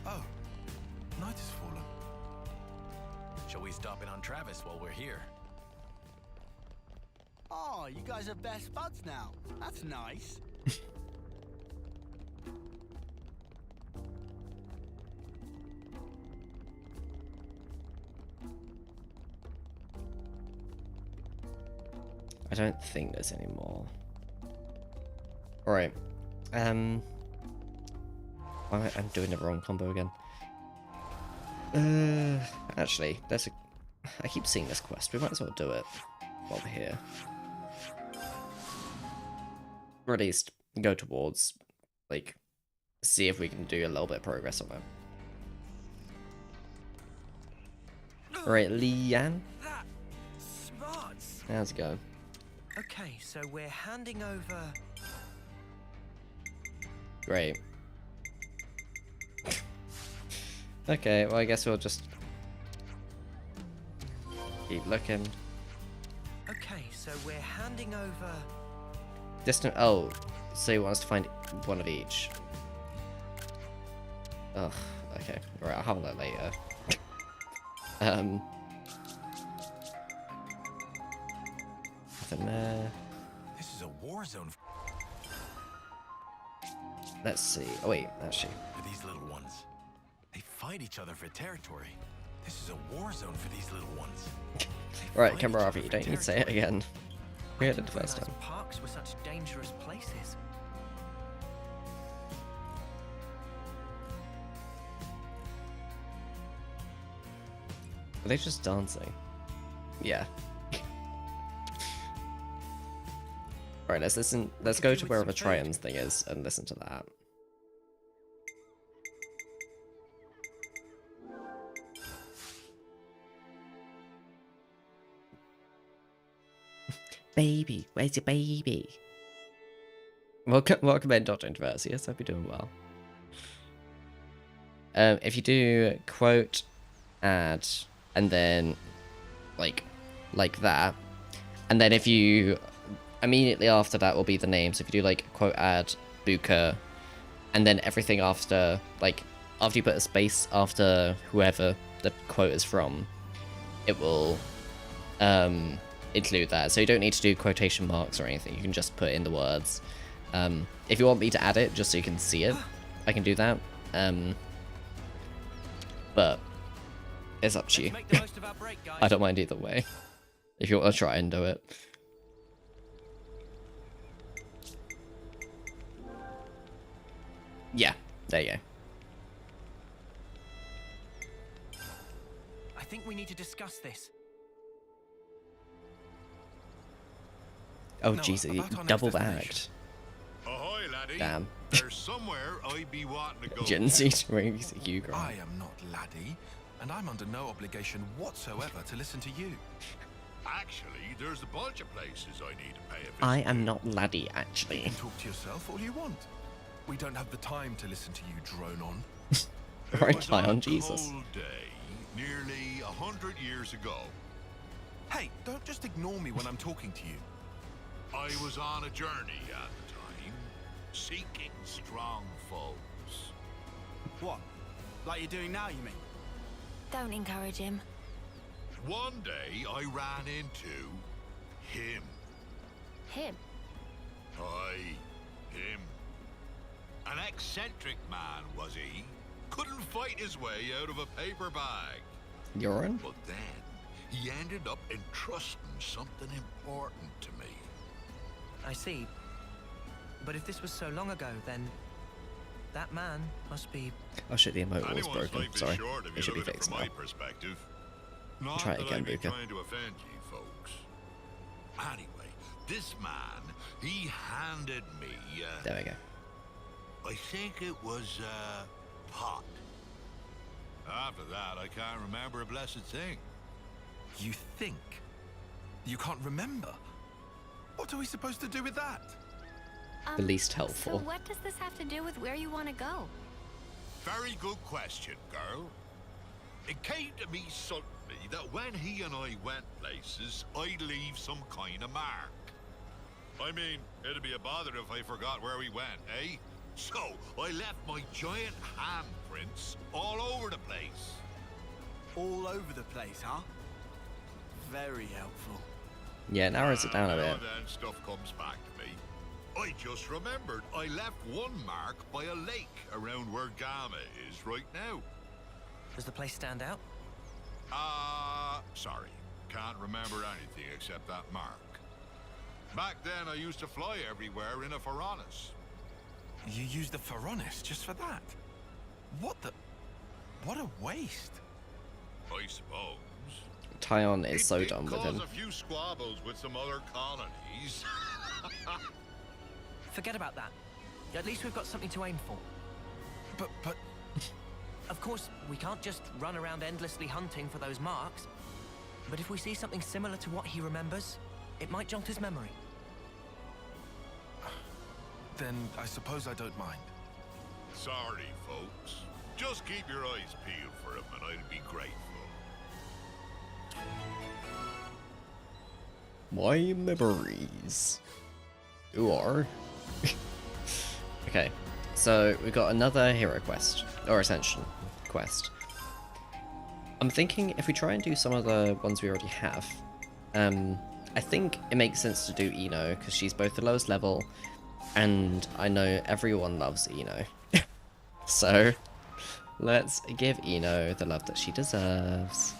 S2: Oh, night has fallen. Shall we stop in on Travis while we're here?
S16: Oh, you guys are best buds now. That's nice.
S1: I don't think there's any more. Alright. I'm doing the wrong combo again. Actually, there's a... I keep seeing this quest. We might as well do it while we're here. Or at least go towards, like, see if we can do a little bit of progress on it. Alright, Leanne. How's it going?
S8: Okay, so we're handing over...
S1: Great. Okay, well I guess we'll just keep looking.
S8: Okay, so we're handing over...
S1: Distant... Oh, so you want us to find one of each. Ugh, okay. Right, I'll have a look later. Nothing there.
S2: This is a war zone.
S1: Let's see. Oh wait, actually.
S2: For these little ones. They fight each other for territory. This is a war zone for these little ones.
S1: Right, Camaraderie, you don't need to say it again. We heard it the first time.
S8: Parks were such dangerous places.
S1: Are they just dancing? Yeah. Alright, let's listen. Let's go to wherever Triton's thing is and listen to that. Baby, where's your baby? Welcome in, Dr. Introversius. Hope you're doing well. If you do quote, add, and then like that, and then if you immediately after that will be the name. So if you do like quote add Buka, and then everything after, like after you put a space after whoever the quote is from, it will include that. So you don't need to do quotation marks or anything. You can just put in the words. If you want me to add it just so you can see it, I can do that. But it's up to you. I don't mind either way. If you want to try and do it. Yeah, there you go.
S8: I think we need to discuss this.
S1: Oh, jeez, double bagged.
S12: Ahoy, laddie.
S1: Damn.
S12: There's somewhere I be wanting to go.
S1: Gen Z rings you,
S9: I am not laddie, and I'm under no obligation whatsoever to listen to you.
S12: Actually, there's a bunch of places I need to pay a visit.
S1: I am not laddie, actually.
S9: You can talk to yourself all you want. We don't have the time to listen to you drone on.
S1: Right, tie on Jesus.
S12: Cold day, nearly 100 years ago.
S9: Hey, don't just ignore me when I'm talking to you.
S12: I was on a journey at the time, seeking strong foes.
S16: What? Like you're doing now, you mean?
S3: Don't encourage him.
S12: One day I ran into him.
S11: Him?
S12: Aye, him. An eccentric man, was he? Couldn't fight his way out of a paper bag.
S1: Eunie?
S12: But then, he ended up entrusting something important to me.
S8: I see. But if this was so long ago, then that man must be...
S1: Oh shit, the emote was
S12: Anyone's
S1: broken.
S12: life is
S1: Sorry.
S12: short if
S1: It
S12: you
S1: should be
S12: look at it
S1: fixed
S12: from
S1: now.
S12: my perspective. Not
S1: Try it
S12: that
S1: again,
S12: I'd be
S1: Buka.
S12: trying to offend you folks. Anyway, this man, he handed me,
S1: There we go.
S12: I think it was a pot. After that, I can't remember a blessed thing.
S9: You think? You can't remember? What are we supposed to do with that?
S1: The least
S19: So
S1: helpful.
S19: what does this have to do with where you want to go?
S12: Very good question, girl. It came to me suddenly that when he and I went places, I'd leave some kind of mark. I mean, it'd be a bother if I forgot where we went, eh? So, I left my giant handprints all over the place.
S16: All over the place, huh? Very helpful.
S1: Yeah, it narrows it down a
S12: Now
S1: bit.
S12: and then stuff comes back to me. I just remembered I left one mark by a lake around where Gamma is right now.
S8: Does the place stand out?
S12: Sorry. Can't remember anything except that mark. Back then, I used to fly everywhere in a Pharaonis.
S9: You used the Pharaonis just for that? What a waste.
S12: I suppose.
S1: Tyon is so
S12: It
S1: done with
S12: caused
S1: him.
S12: a few squabbles with some other colonies.
S8: Forget about that. At least we've got something to aim for.
S9: But...
S8: Of course, we can't just run around endlessly hunting for those marks. But if we see something similar to what he remembers, it might jog his memory.
S9: Then I suppose I don't mind.
S12: Sorry, folks. Just keep your eyes peeled for him and I'll be grateful.
S1: My memories. You are. Okay, so we got another hero quest, or Ascension quest. I'm thinking if we try and do some of the ones we already have, I think it makes sense to do Eno, because she's both the lowest level, and I know everyone loves Eno. So, let's give Eno the love that she deserves.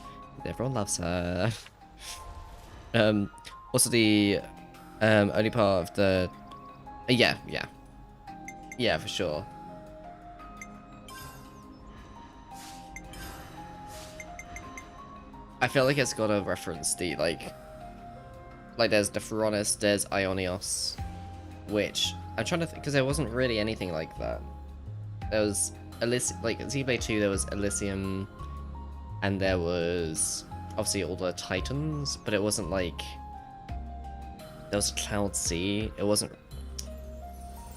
S1: Everyone loves her. Also the only part of the yeah, for sure. I feel like it's gotta reference the like there's the Pharaonis, there's Ionios, which I'm trying to think, because there wasn't really anything like that. There was like Xenoblade 2, there was Elysium, and there was obviously all the Titans, but it wasn't like there was Cloud Sea. It wasn't.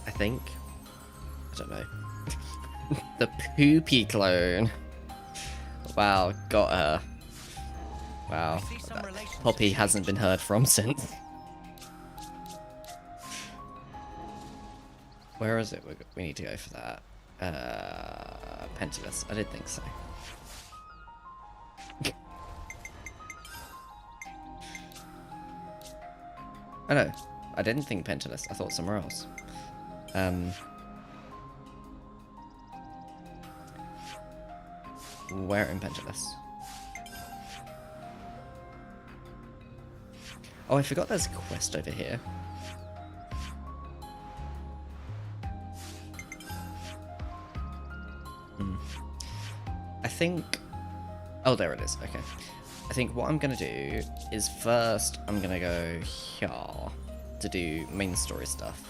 S1: I think. I don't know. The Poopy clone. Wow, got her. Wow. Poppy hasn't been heard from since. Where is it? We need to go for that. Penultimate. I didn't think so. Oh no, I didn't think Penultimate. I thought somewhere else. Where in Penultimate? Oh, I forgot there's a quest over here. I think... Oh, there it is. Okay. I think what I'm going to do is first I'm going to go here to do main story stuff.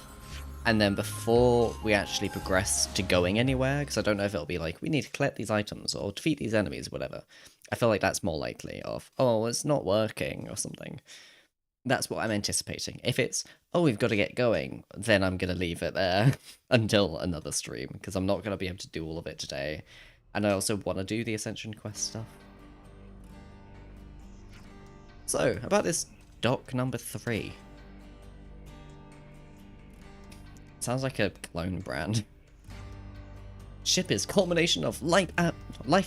S1: And then before we actually progress to going anywhere, because I don't know if it'll be like, we need to collect these items or defeat these enemies, whatever. I feel like that's more likely of, oh, it's not working or something. That's what I'm anticipating. If it's, oh, we've got to get going, then I'm going to leave it there until another stream, because I'm not going to be able to do all of it today. And I also want to do the Ascension quest stuff. So, about this dock number 3. Sounds like a clone brand. Ship is culmination of life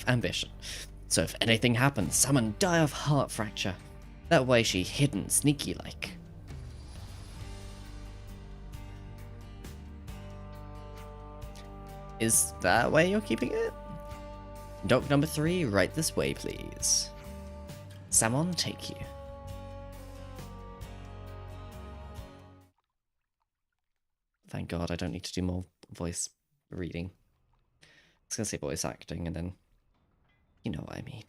S1: ambition. So if anything happens, someone die of heart fracture. That way she hidden sneaky like. Is that where you're keeping it? Dock number 3, right this way, please. Samon, take you. Thank God I don't need to do more voice reading. I was gonna say voice acting, and then you know what I mean.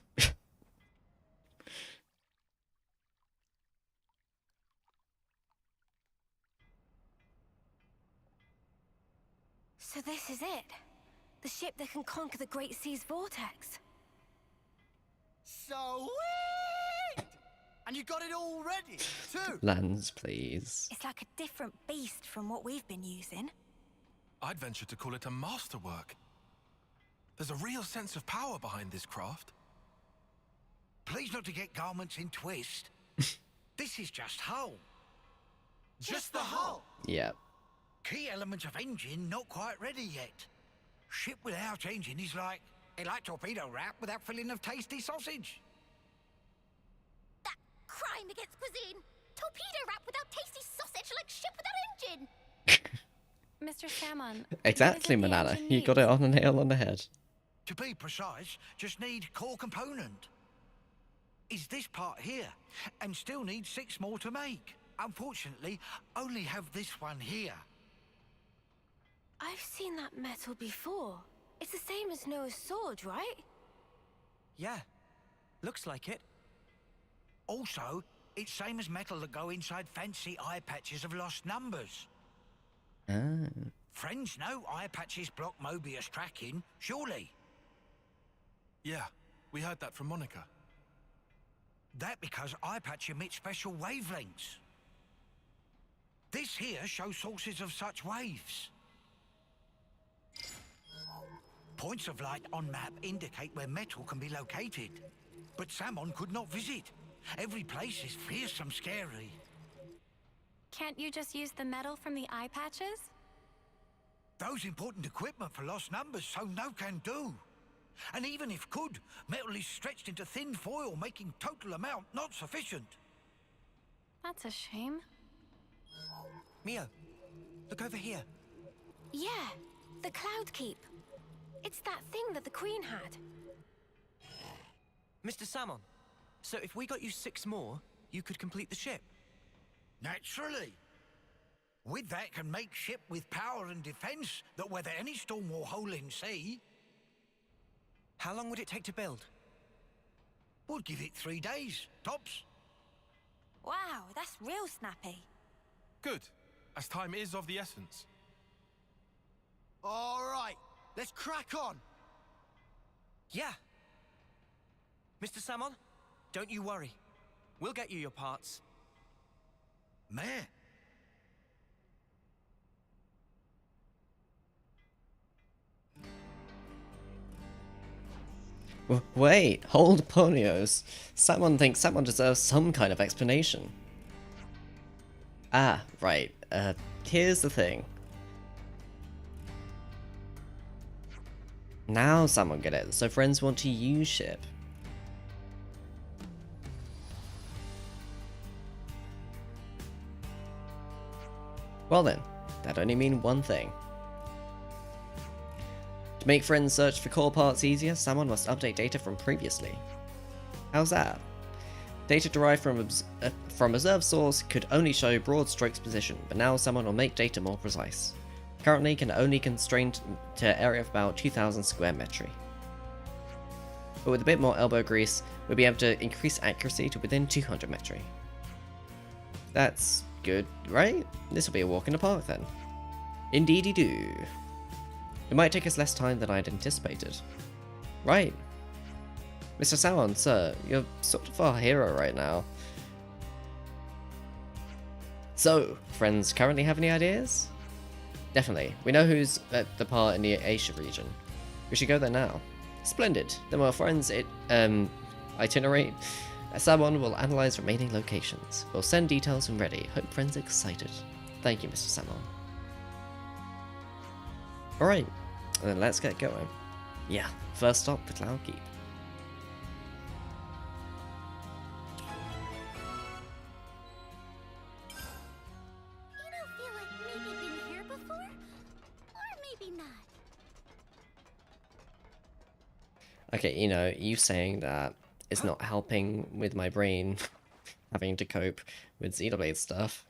S11: So this is it. The ship that can conquer the Great Sea's vortex.
S16: Sweet! And you got it all ready, too?
S1: Lands, please.
S3: It's like a different beast from what we've been using.
S9: I'd venture to call it a masterwork. There's a real sense of power behind this craft.
S21: Please not to get garments in twist. This is just hull.
S16: Just the hull?
S1: Yeah.
S21: Key elements of engine not quite ready yet. Ship without engine is like torpedo wrap without filling of tasty sausage.
S7: That crime against cuisine. Torpedo wrap without tasty sausage, like ship without engine.
S11: Mr. Salmon.
S1: Exactly, Manana. You got it on the nail on the head.
S21: To be precise, just need core component. Is this part here, and still need 6 more to make. Unfortunately, only have this one here.
S11: I've seen that metal before. It's the same as Noah's sword, right?
S8: Yeah, looks like it.
S21: Also, it's same as metal that go inside fancy eye patches of lost numbers.
S1: Ah.
S21: Friends know eye patches block Moebius tracking, surely?
S9: Yeah, we heard that from Monica.
S21: That because eye patch emits special wavelengths. This here shows sources of such waves. Points of light on map indicate where metal can be located. But Samon could not visit. Every place is fearsome scary.
S11: Can't you just use the metal from the eye patches?
S21: Those important equipment for lost numbers, so no can do. And even if could, metal is stretched into thin foil, making total amount not sufficient.
S11: That's a shame.
S8: Mio, look over here.
S11: Yeah, the Cloudkeep. It's that thing that the Queen had.
S8: Mr. Salmon, so if we got you 6 more, you could complete the ship?
S21: Naturally. With that can make ship with power and defense that weather any storm or hole in sea.
S8: How long would it take to build?
S21: We'll give it 3 days, tops.
S3: Wow, that's real snappy.
S9: Good, as time is of the essence.
S16: All right, let's crack on.
S8: Yeah. Mr. Salmon, don't you worry. We'll get you your parts.
S21: Meh.
S1: Wait, hold ponios. Someone thinks someone deserves some kind of explanation. Ah, right. Here's the thing. Now someone get it. So friends want to use ship. Well then, that only mean one thing. To make friends search for core parts easier, someone must update data from previously. How's that? Data derived from observed source could only show broad strokes position, but now someone will make data more precise. Currently can only constrain to area of about 2000 square metri. But with a bit more elbow grease, we'll be able to increase accuracy to within 200 metri. That's good, right? This will be a walk in the park then. Indeedy do. It might take us less time than I'd anticipated. Right. Mr. Salmon, sir, you're sort of our hero right now. So, friends currently have any ideas? Definitely. We know who's at the part in the Aetia region. We should go there now. Splendid. Then our friends itinerate. Someone will analyze remaining locations. We'll send details when ready. Hope friends excited. Thank you, Mr. Salmon. Alright, then let's get going. Yeah, first stop, the Cloudkeep.
S7: You don't feel like maybe been here before? Or maybe not?
S1: Okay, you know, you saying that is not helping with my brain having to cope with Xenoblade stuff.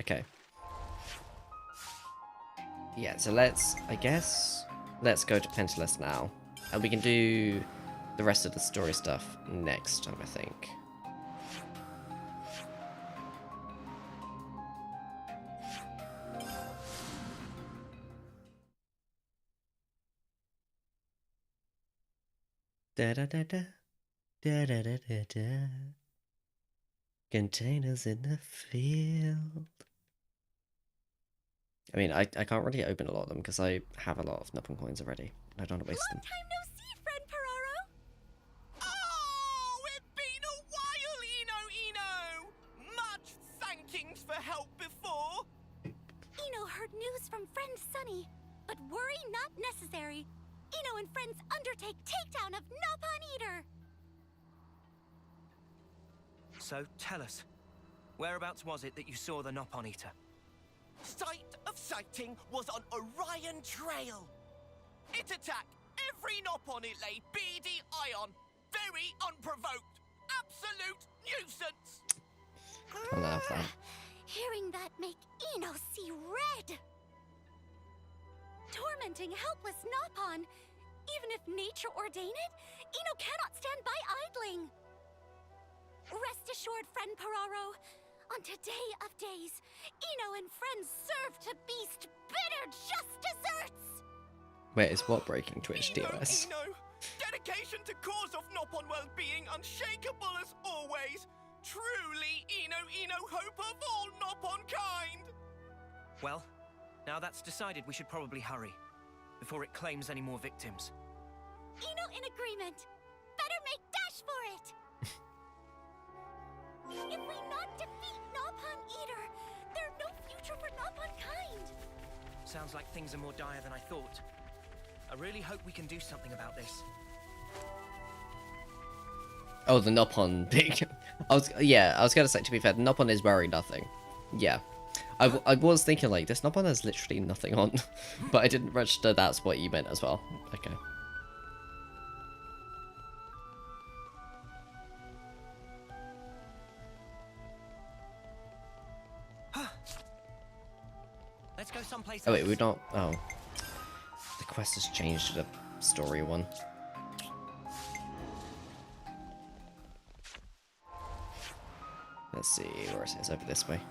S1: Okay. Yeah, so let's go to Pentelis now. And we can do the rest of the story stuff next time, I think. Da da da da da da da da da. Containers in the field. I mean, I can't really open a lot of them because I have a lot of Nopon coins already. I don't want to waste them.
S7: Long time no see, friend Peraro.
S8: Oh, it's been a while, Eno. Much thankings for help before.
S7: Eno heard news from friend Sunny, but worry not necessary. Eno and friends undertake takedown of Nopon Eater.
S8: So, tell us, whereabouts was it that you saw the Nopon Eater? Site of sighting was on Orion Trail. It attacked every Nopon it lay beady eye on. Very unprovoked. Absolute nuisance.
S1: I love that.
S7: Hearing that make Eno see red. Tormenting helpless Nopon. Even if nature ordain it, Eno cannot stand by idling. Rest assured, friend Peraro, on today of days, Eno and friends serve to beast bitter just desserts.
S1: Wait, is what breaking Twitch DOS?
S8: Eno, dedication to cause of Nopon well-being unshakable as always. Truly, Eno, hope of all Nopon kind. Well, now that's decided, we should probably hurry before it claims any more victims.
S7: Eno in agreement. Better make dash for it. If we not defeat Nopon Eater, there's no future for Nopon kind.
S8: Sounds like things are more dire than I thought. I really hope we can do something about this.
S1: Oh, the Nopon big. I was gonna say, to be fair, the Nopon is wearing nothing. Yeah. I was thinking, like, this Nopon has literally nothing on. But I didn't register that's what you meant as well. Okay.
S8: Let's go someplace
S1: Oh wait,
S8: else.
S1: we're not. Oh, the quest has changed to the story one. Let's see where it is. Over this way.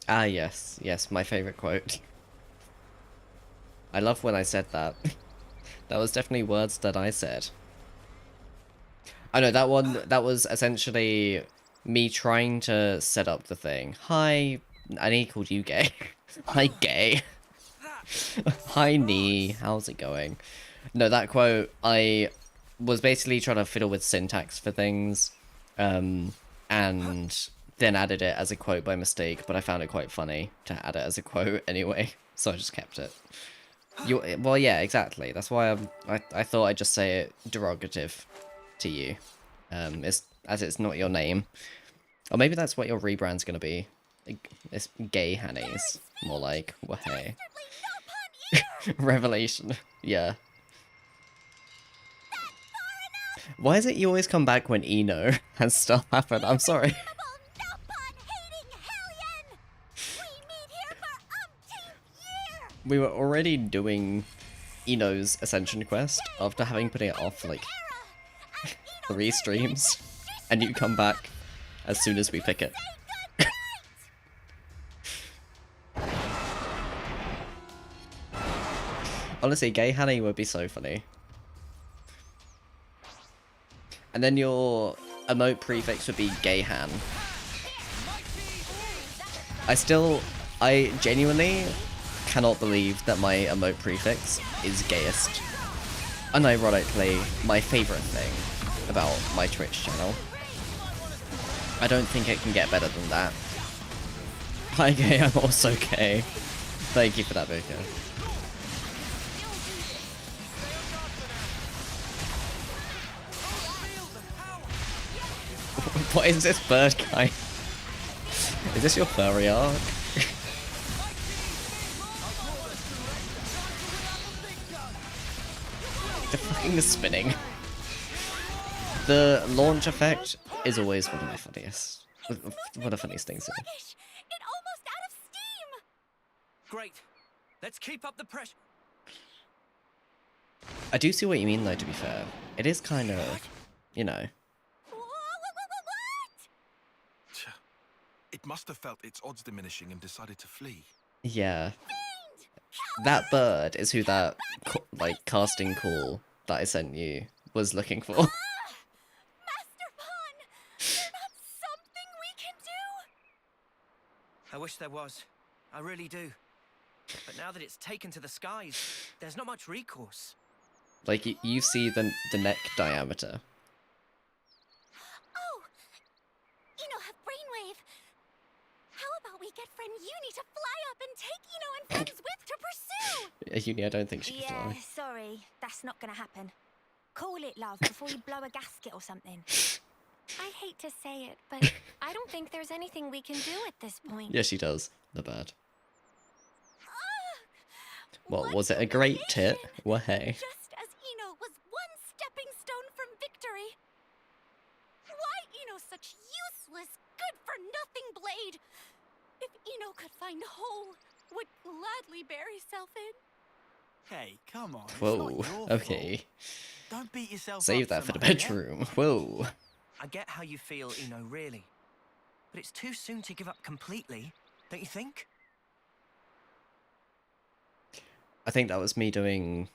S1: Ah yes, yes, my favorite quote. I love when I said that. That was definitely words that I said. Oh no, that was essentially me trying to set up the thing. Hi, I think he called you gay. Hi, gay. Hi, Nee, how's it going? No, that quote, I was basically trying to fiddle with syntax for things, and then added it as a quote by mistake, but I found it quite funny to add it as a quote anyway, so I just kept it. Well, yeah, exactly. That's why I thought I'd just say it derogative to you, as it's not your name, or maybe that's what your rebrand's gonna be. It's gay Hannies, more like. Well, hey, revelation. Yeah. Why is it you always come back when Eno has stuff happen? I'm sorry. We were already doing Eno's Ascension quest after having put it off for like 3 streams, and you come back as soon as we pick it. Honestly, gay Hanny would be so funny. And then your emote prefix would be gay Han. I genuinely cannot believe that my emote prefix is gayest. Unironically, my favorite thing about my Twitch channel. I don't think it can get better than that. Hi gay, I'm also gay. Thank you for that, Vico. What is this bird guy? Is this your furry arc? The fucking spinning. The launch effect is always one of my funniest. One of the funniest things.
S8: Great. Let's keep up the pressure.
S1: I do see what you mean, though, to be fair. It is kind of, you know.
S9: It must have felt its odds diminishing and decided to flee.
S1: Yeah. That bird is who that, like, casting call that I sent you was looking for.
S7: Masterpon! There's not something we can do?
S8: I wish there was. I really do. But now that it's taken to the skies, there's not much recourse.
S1: Like, you see the neck diameter.
S7: Oh! Have brainwave. How about we get friend Eunie to fly up and take and friends with to pursue?
S1: Eunie, I don't think she can
S3: Yeah,
S1: fly.
S3: sorry. That's not gonna happen. Call it, love, before you blow a gasket or something.
S11: I hate to say it, but I don't think there's anything we can do at this point.
S1: Yeah, she does. The bird. What, was it a great tit? Well, hey.
S7: Just as was one stepping stone from victory. Why such useless, good-for-nothing blade? If could find a hole, would gladly bury self in.
S16: Hey, come on.
S1: Whoa, okay.
S16: Don't beat yourself
S1: Save
S16: up
S1: that
S16: so
S1: for the
S16: much, yeah?
S1: bedroom. Whoa.
S8: I get how you feel, really. But it's too soon to give up completely, don't you think?
S1: I think that was me doing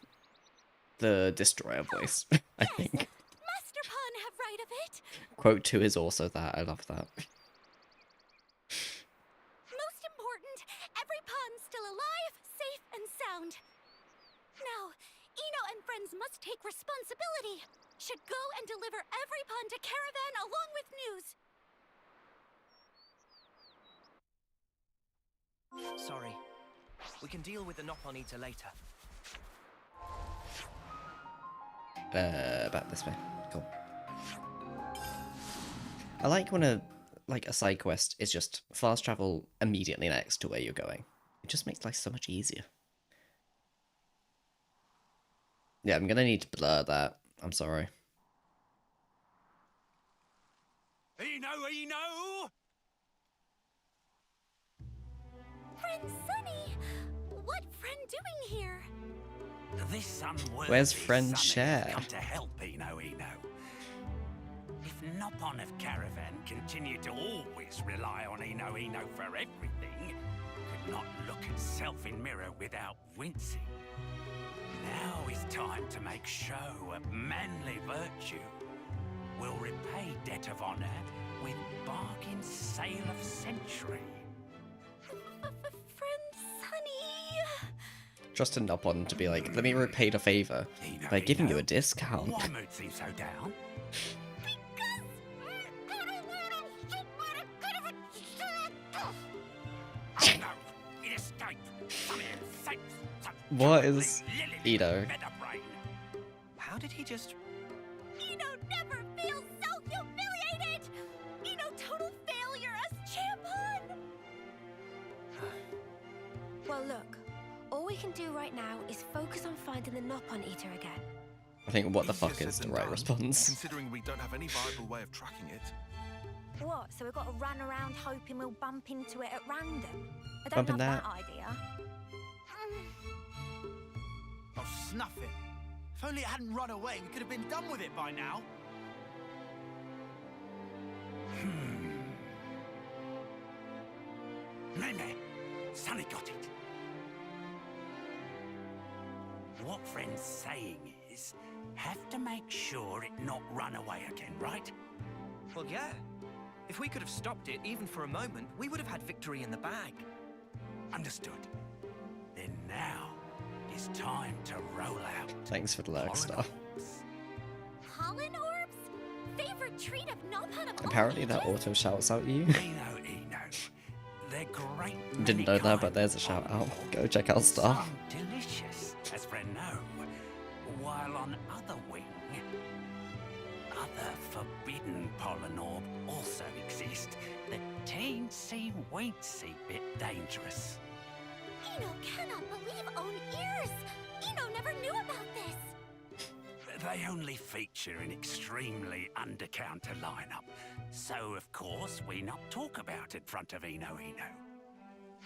S1: the Destroyer voice, I think.
S7: Masterpon have right of it.
S1: Quote 2 is also that. I love that.
S7: Most important, every pawn's still alive, safe, and sound. Now, and friends must take responsibility. Should go and deliver every pawn to Caravan along with news.
S8: Sorry. We can deal with the Nopon Eater later.
S1: Back this way. Cool. I like when a side quest is just fast travel immediately next to where you're going. It just makes life so much easier. Yeah, I'm gonna need to blur that. I'm sorry.
S18: Eno!
S7: Friend Sunny! What friend doing here?
S18: This unworthy
S1: Where's friend
S18: son
S1: Cher?
S18: has come to help Eno. If Nopon of Caravan continued to always rely on Eno for everything, could not look at self in mirror without wincing. Now is time to make show of manly virtue. We'll repay debt of honor with bargain sale of century.
S7: Friend Sunny!
S1: Trust a Nopon to be like, let me repay the favor by giving you a discount.
S18: Why mood seems so down?
S1: What is Edo?
S8: How did he just...
S7: Never feels so humiliated! Total failure as champion!
S11: Well, look. All we can do right now is focus on finding the Nopon Eater again.
S1: I think what the
S9: Easier
S1: fuck
S9: said
S1: is the
S9: than
S1: right
S9: done,
S1: response.
S9: Considering we don't have any viable way of tracking it.
S3: What, so we've got to run around hoping we'll bump into it at random? I don't
S1: Bumping
S3: love
S1: that.
S3: that idea.
S16: Oh, snuff it. If only it hadn't run away, we could have been done with it by now.
S18: Meme, Sonny got it. What friend's saying is, have to make sure it not run away again, right?
S8: Well, yeah. If we could have stopped it, even for a moment, we would have had victory in the bag.
S18: Understood. Then now is time to roll out.
S1: Thanks for the lurk star.
S7: Pollen orbs? Favorite treat of Nopon of
S1: Apparently that auto shouts out you.
S18: Eno. They're great.
S1: Didn't know that, but there's a shout out. Go check out Star.
S18: Some delicious, as friend know. While on other wing, other forbidden pollen orb also
S14: teensy-weensy bit dangerous.
S7: Eno cannot believe own ears! Eno never knew about this!
S14: They only feature an extremely under-counter lineup, so of course we not talk about it in front of Eno.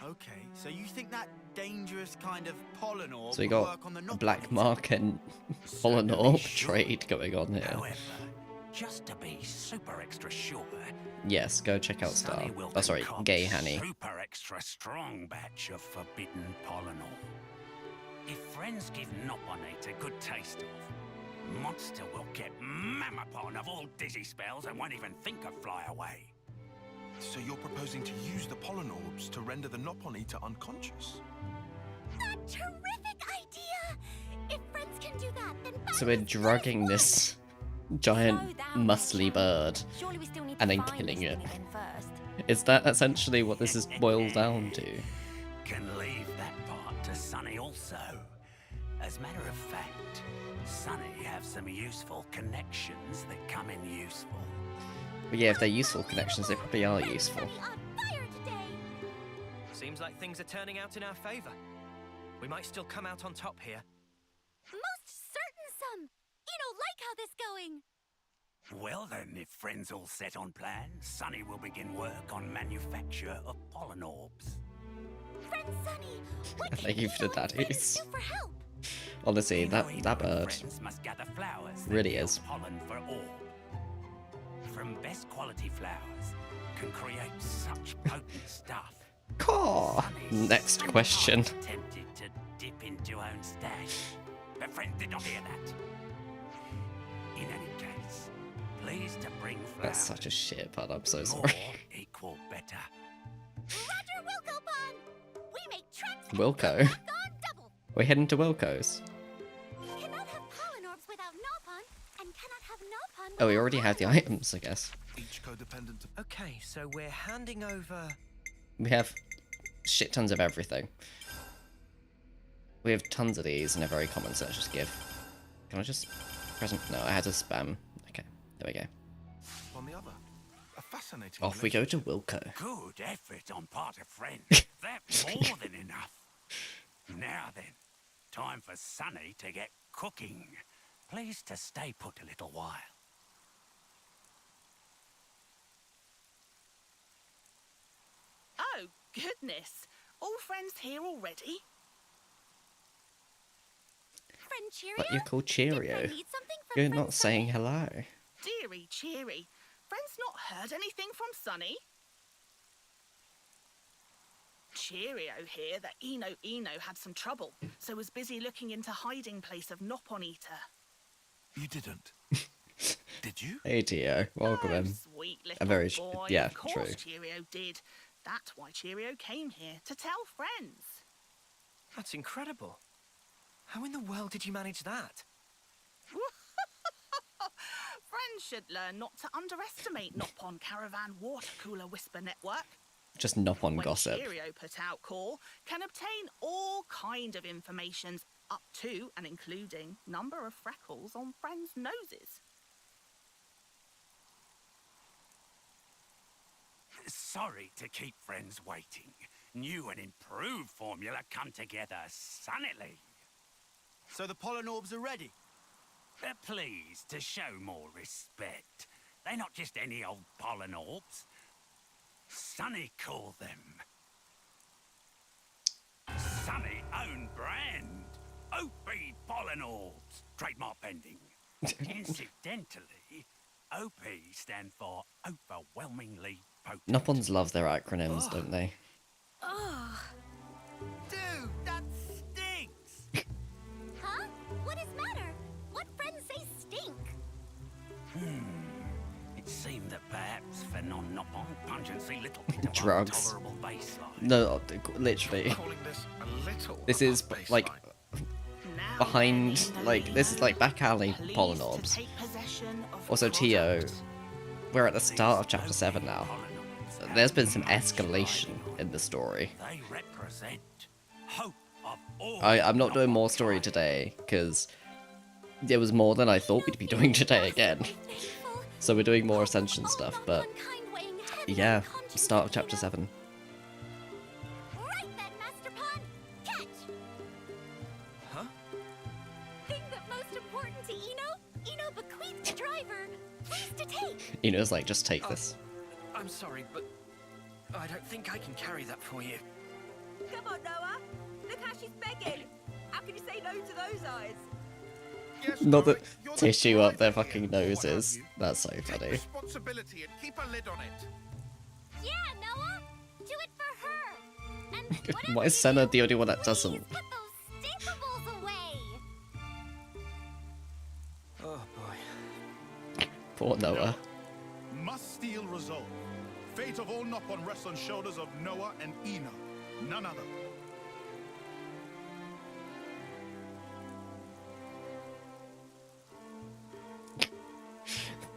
S16: Okay, so you think that dangerous kind of pollen orb
S1: So we
S16: will
S1: got
S16: work on the
S1: a
S16: Nopon
S1: black
S16: Eater?
S1: market pollen orb trade going on here.
S14: However, just to be super extra sure,
S1: Yes, go check out Star.
S14: Sunny will
S1: Oh, sorry,
S14: concoct
S1: Gay Hanny.
S14: super extra strong batch of forbidden pollen orb. If friends give Nopon Eater a good taste of, monster will get Masterpon of all dizzy spells and won't even think of fly away.
S9: So you're proposing to use the pollen orbs to render the Nopon Eater unconscious?
S7: A terrific idea! If friends can do that, then
S1: So we're drugging this giant muscly bird
S3: Surely we still need
S1: and
S3: to
S1: then
S3: find
S1: killing
S3: this
S1: it.
S3: thing again first.
S1: Is that essentially what this is boiled down to?
S14: Can leave that part to Sunny also. As a matter of fact, Sunny have some useful connections that come in useful.
S1: But yeah, if they're useful connections, they probably are useful.
S8: Seems like things are turning out in our favor. We might still come out on top here.
S7: Most certain some! Eno like how this going!
S14: Well then, if friends all set on plan, Sunny will begin work on manufacture of pollen orbs.
S7: Friend Sunny, what can
S1: Thank you for the daddies.
S7: do for help?
S1: Honestly, that bird
S14: Friends must gather flowers that
S1: really
S14: yield
S1: is.
S14: pollen for orb. From best quality flowers can create such potent stuff.
S1: Caw. Next question.
S14: Tempted to dip into own stash, but friends did not hear that. In any case, pleased to bring flowers.
S1: That's such a shit pun, I'm so
S14: More
S1: sorry.
S14: equal better.
S7: Roger Wilcopon! We make tracks
S1: Wilco? We're heading to Wilco's.
S7: cannot have pollen orbs without Nopon, and cannot have Nopon
S1: Oh, we already have the items, I guess.
S9: Each codependent.
S8: Okay, so we're handing over.
S1: We have shit tons of everything. We have tons of these and a very common, so let's just give. Can I just present? No, I had to spam. Okay, there we go.
S9: On the other, a fascinating.
S1: Off we go to Wilco.
S14: Good effort on part of friends. That's more than enough. Now then, time for Sunny to get cooking. Please to stay put a little while.
S22: Oh, goodness. All friends here already?
S7: Friend Cheerio?
S1: But you're called Cheerio.
S7: need something from
S1: You're
S7: Friend
S1: not saying hello.
S22: Deary cheery. Friends not heard anything from Sunny? Cheerio here that Eno had some trouble, so was busy looking into hiding place of Nopon Eater.
S9: You didn't. Did you?
S1: Aetia, welcome in.
S22: Sweet little
S1: A very
S22: boy.
S1: yeah,
S22: Of course
S1: true.
S22: Cheerio did. That's why Cheerio came here, to tell friends.
S8: That's incredible. How in the world did you manage that?
S22: Friends should learn not to underestimate Nopon Caravan Water Cooler Whisper Network.
S1: Just Nopon
S22: When
S1: gossip.
S22: Cheerio put out call, can obtain all kind of information up to and including number of freckles on friends' noses.
S14: Sorry to keep friends waiting. New and improved formula come together sunnily.
S16: So the pollen orbs are ready?
S14: Please, to show more respect. They're not just any old pollen orbs. Sunny call them. Sunny own brand. OP pollen orbs. Trademark pending. Incidentally, OP stand for overwhelmingly potent.
S1: Nopons love their acronyms, don't they?
S7: Ugh.
S22: Dude, that stinks!
S7: Huh? What is matter? What friends say stink?
S14: It seemed that perhaps for non-Nopon pungency little bit of
S1: Drugs.
S14: tolerable baseline.
S1: No, literally. This is like behind, like this is like back alley pollen orbs. Also, Tio, we're at the start of chapter 7 now. There's been some escalation in the story.
S14: They represent hope of all.
S1: I'm not doing more story today because there was more than I thought we'd be doing today again. So we're doing more Ascension stuff, but Yeah, start of chapter 7.
S7: Right then, Masterpon! Catch!
S8: Huh?
S7: Thing that most important to Eno bequeathed the driver. Please to take.
S1: Eno's like, just take this.
S8: I'm sorry, but I don't think I can carry that for you.
S13: Come on, Noah. Look how she's begging. How can you say no to those eyes?
S1: Not that tissue up their fucking noses. That's so funny.
S18: Responsibility and keep a lid on it.
S7: Yeah, Noah. Do it for her. And
S1: Why is Sena the only one that doesn't?
S7: put those stinkables away.
S8: Oh boy.
S1: Poor Noah.
S18: Must steal resolve. Fate of all Nopon rests on shoulders of Noah and Eno. None other.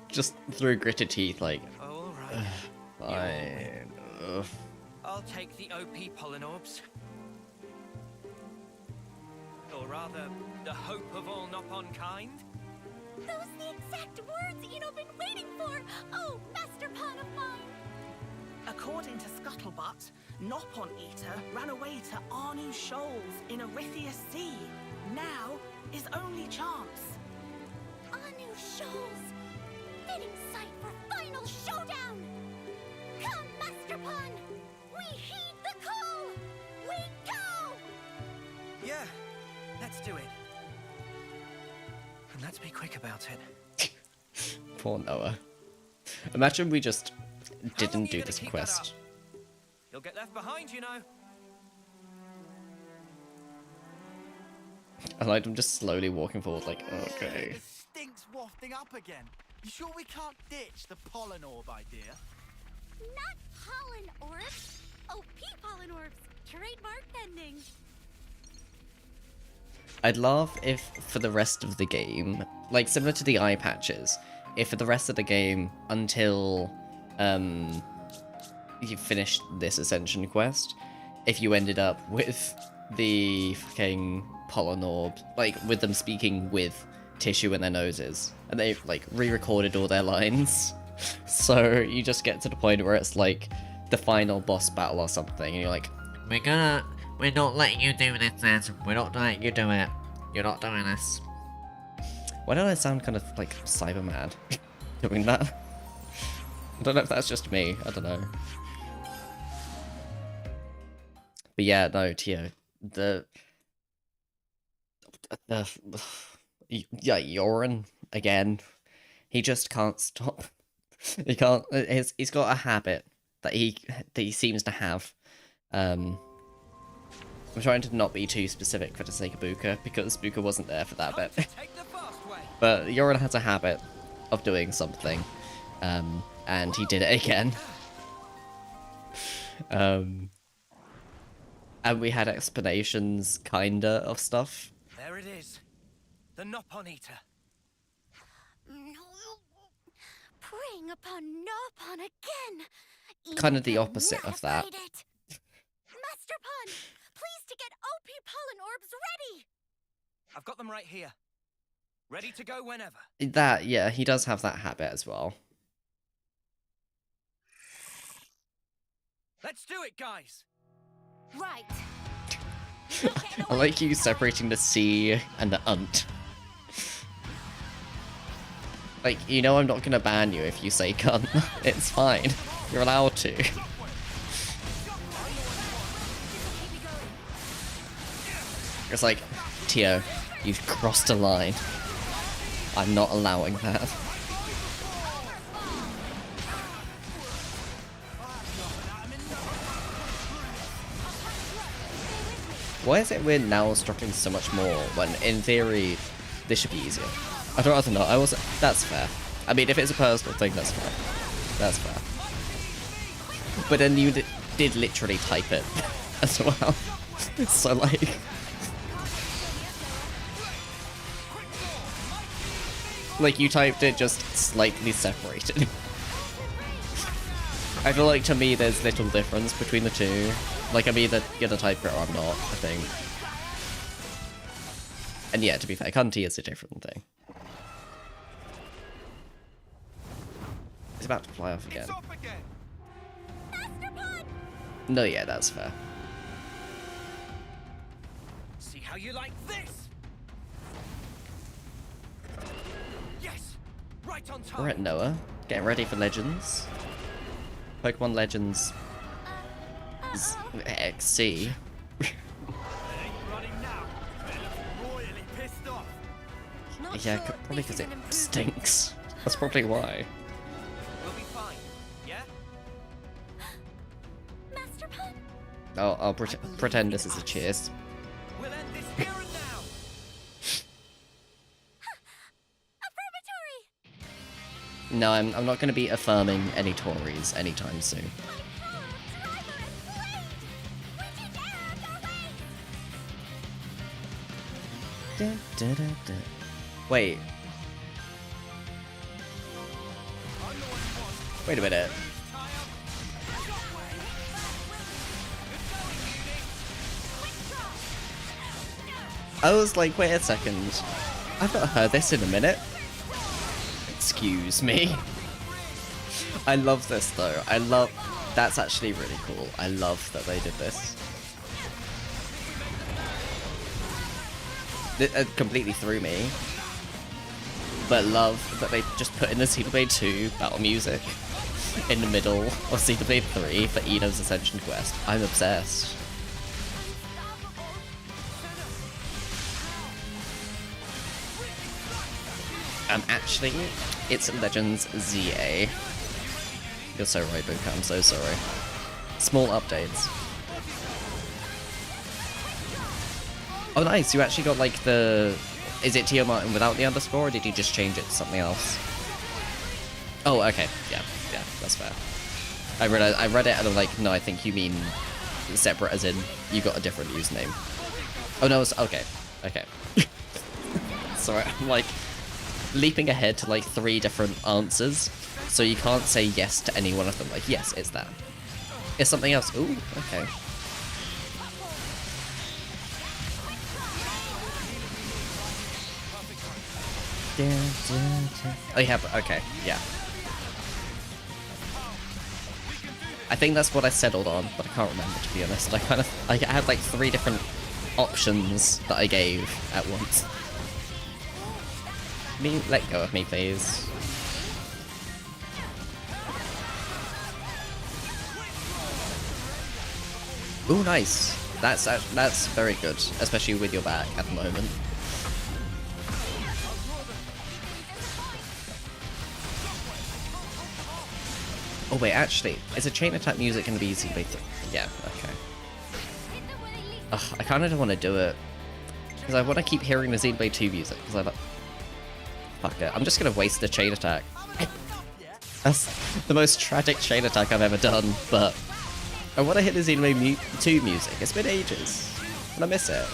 S1: Just through gritted teeth, like.
S8: Alright.
S1: Fine. Ugh.
S8: I'll take the OP pollen orbs. Or rather, the hope of all Nopon kind.
S7: Those the exact words Eno been waiting for. Oh, Masterpon of mine.
S22: According to Scuttlebutt, Nopon Eater ran away to Arnu Shoals in Aetia Sea. Now, his only chance.
S7: Anu Shoals. Fitting site for final showdown. Come, Masterpon. We heed the call. We go.
S8: Yeah, let's do it. And let's be quick about it.
S1: Poor Noah. Imagine we just didn't do this quest.
S8: You'll get left behind, you know.
S1: I like them just slowly walking forward, like, okay.
S16: The stink's wafting up again. You sure we can't ditch the pollen orb idea?
S7: Not pollen orbs. OP pollen orbs. Trademark pending.
S1: I'd love if for the rest of the game, like similar to the eye patches, if for the rest of the game until you finished this Ascension quest, if you ended up with the fucking pollen orb, like with them speaking with tissue in their noses, and they've like re-recorded all their lines, so you just get to the point where it's like the final boss battle or something, and you're like, we're not letting you do this, Ed. We're not letting you do it. You're not doing this. Why don't I sound kind of like cyber mad doing that? I don't know if that's just me. I don't know. But yeah, no, Tio. Yeah, Yoren again. He just can't stop. He can't. He's got a habit that he seems to have. I'm trying to not be too specific for the sake of Buka, because Buka wasn't there for that bit. But Yoren has a habit of doing something, and he did it again. And we had explanations, kinda, of stuff.
S8: There it is. The Nopon Eater.
S7: Preying upon Nopon again.
S1: Kind of the opposite of that.
S7: Masterpon, please to get OP pollen orbs ready.
S8: I've got them right here. Ready to go whenever.
S1: That, yeah, he does have that habit as well.
S8: Let's do it, guys.
S7: Right.
S1: I like you separating the C and the unt. Like, you know I'm not gonna ban you if you say cunt. It's fine. You're allowed to. It's like, Tio, you've crossed a line. I'm not allowing that. Why is it we're now struggling so much more when, in theory, this should be easier? I'd rather not. That's fair. I mean, if it's a personal thing, that's fair. That's fair. But then you did literally type it as well. So, like... Like, you typed it just slightly separated. I feel like, to me, there's little difference between the two. Like, I'm either gonna type it or I'm not, I think. And yeah, to be fair, cunty is a different thing. It's about to fly off again. No, yeah, that's fair.
S8: See how you like this? Yes! Right on time!
S1: We're at Noah, getting ready for Legends. Pokemon Legends XC. Yeah, probably because it stinks. That's probably why.
S8: We'll be fine, yeah?
S7: Masterpon?
S1: I'll pretend this is a cheers.
S8: We'll end this here and now!
S7: Affirmatory!
S1: No, I'm not going to be affirming any Tories anytime soon. Dun, dun, dun, dun. Wait. Wait a minute. I was like, wait a second. I've not heard this in a minute. Excuse me. I love this though. That's actually really cool. I love that they did this. It completely threw me. But love that they just put in the Xenoblade 2 battle music in the middle of Xenoblade 3 for Eno's Ascension quest. I'm obsessed. Actually, it's Legends ZA. You're so right, Buka, I'm so sorry. Small updates. Oh nice, you actually got like the... Is it Tio Martin without the underscore, or did you just change it to something else? Oh, okay, yeah, that's fair. I read it and I'm like, no, I think you mean separate as in you got a different username. Oh no, it's... okay. Sorry, I'm like leaping ahead to like 3 different answers, so you can't say yes to any one of them. Like, yes, it's that. It's something else. Ooh, okay. Oh yeah, okay, yeah. I think that's what I settled on, but I can't remember, to be honest. I had like 3 different options that I gave at once. Let go of me, please. Ooh, nice. That's very good, especially with your back at the moment. Oh wait, actually, is a chain attack music going to be easy? Yeah, okay. Ugh, I kind of don't want to do it because I want to keep hearing the Xenoblade 2 music. Because I like, fuck it, I'm just going to waste the chain attack. That's the most tragic chain attack I've ever done, but I want to hit the Xenoblade 2 music. It's been ages, and I miss it.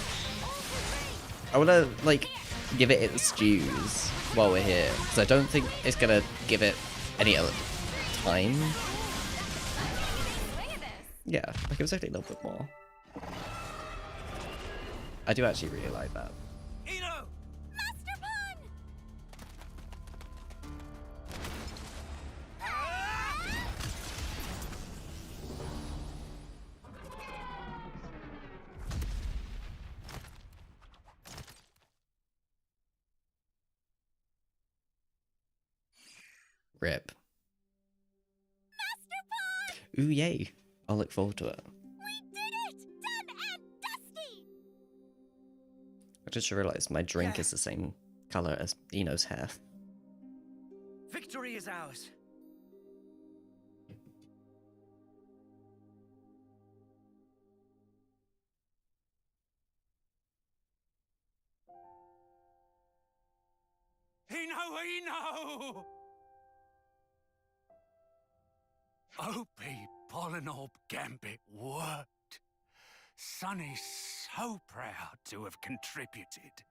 S1: I want to like give it its dues while we're here, because I don't think it's going to give it any other time. Yeah, like it was actually a little bit more. I do actually really like that.
S8: Eno!
S7: Masterpon!
S1: Rip.
S7: Masterpon!
S1: Ooh, yay. I'll look forward to it.
S7: We did it! Done and dusty!
S1: I just realised my drink is the same colour as Eno's hair.
S8: Victory is ours. Eno!
S14: OP Polynorb Gambit worked. Sonny's so proud to have contributed.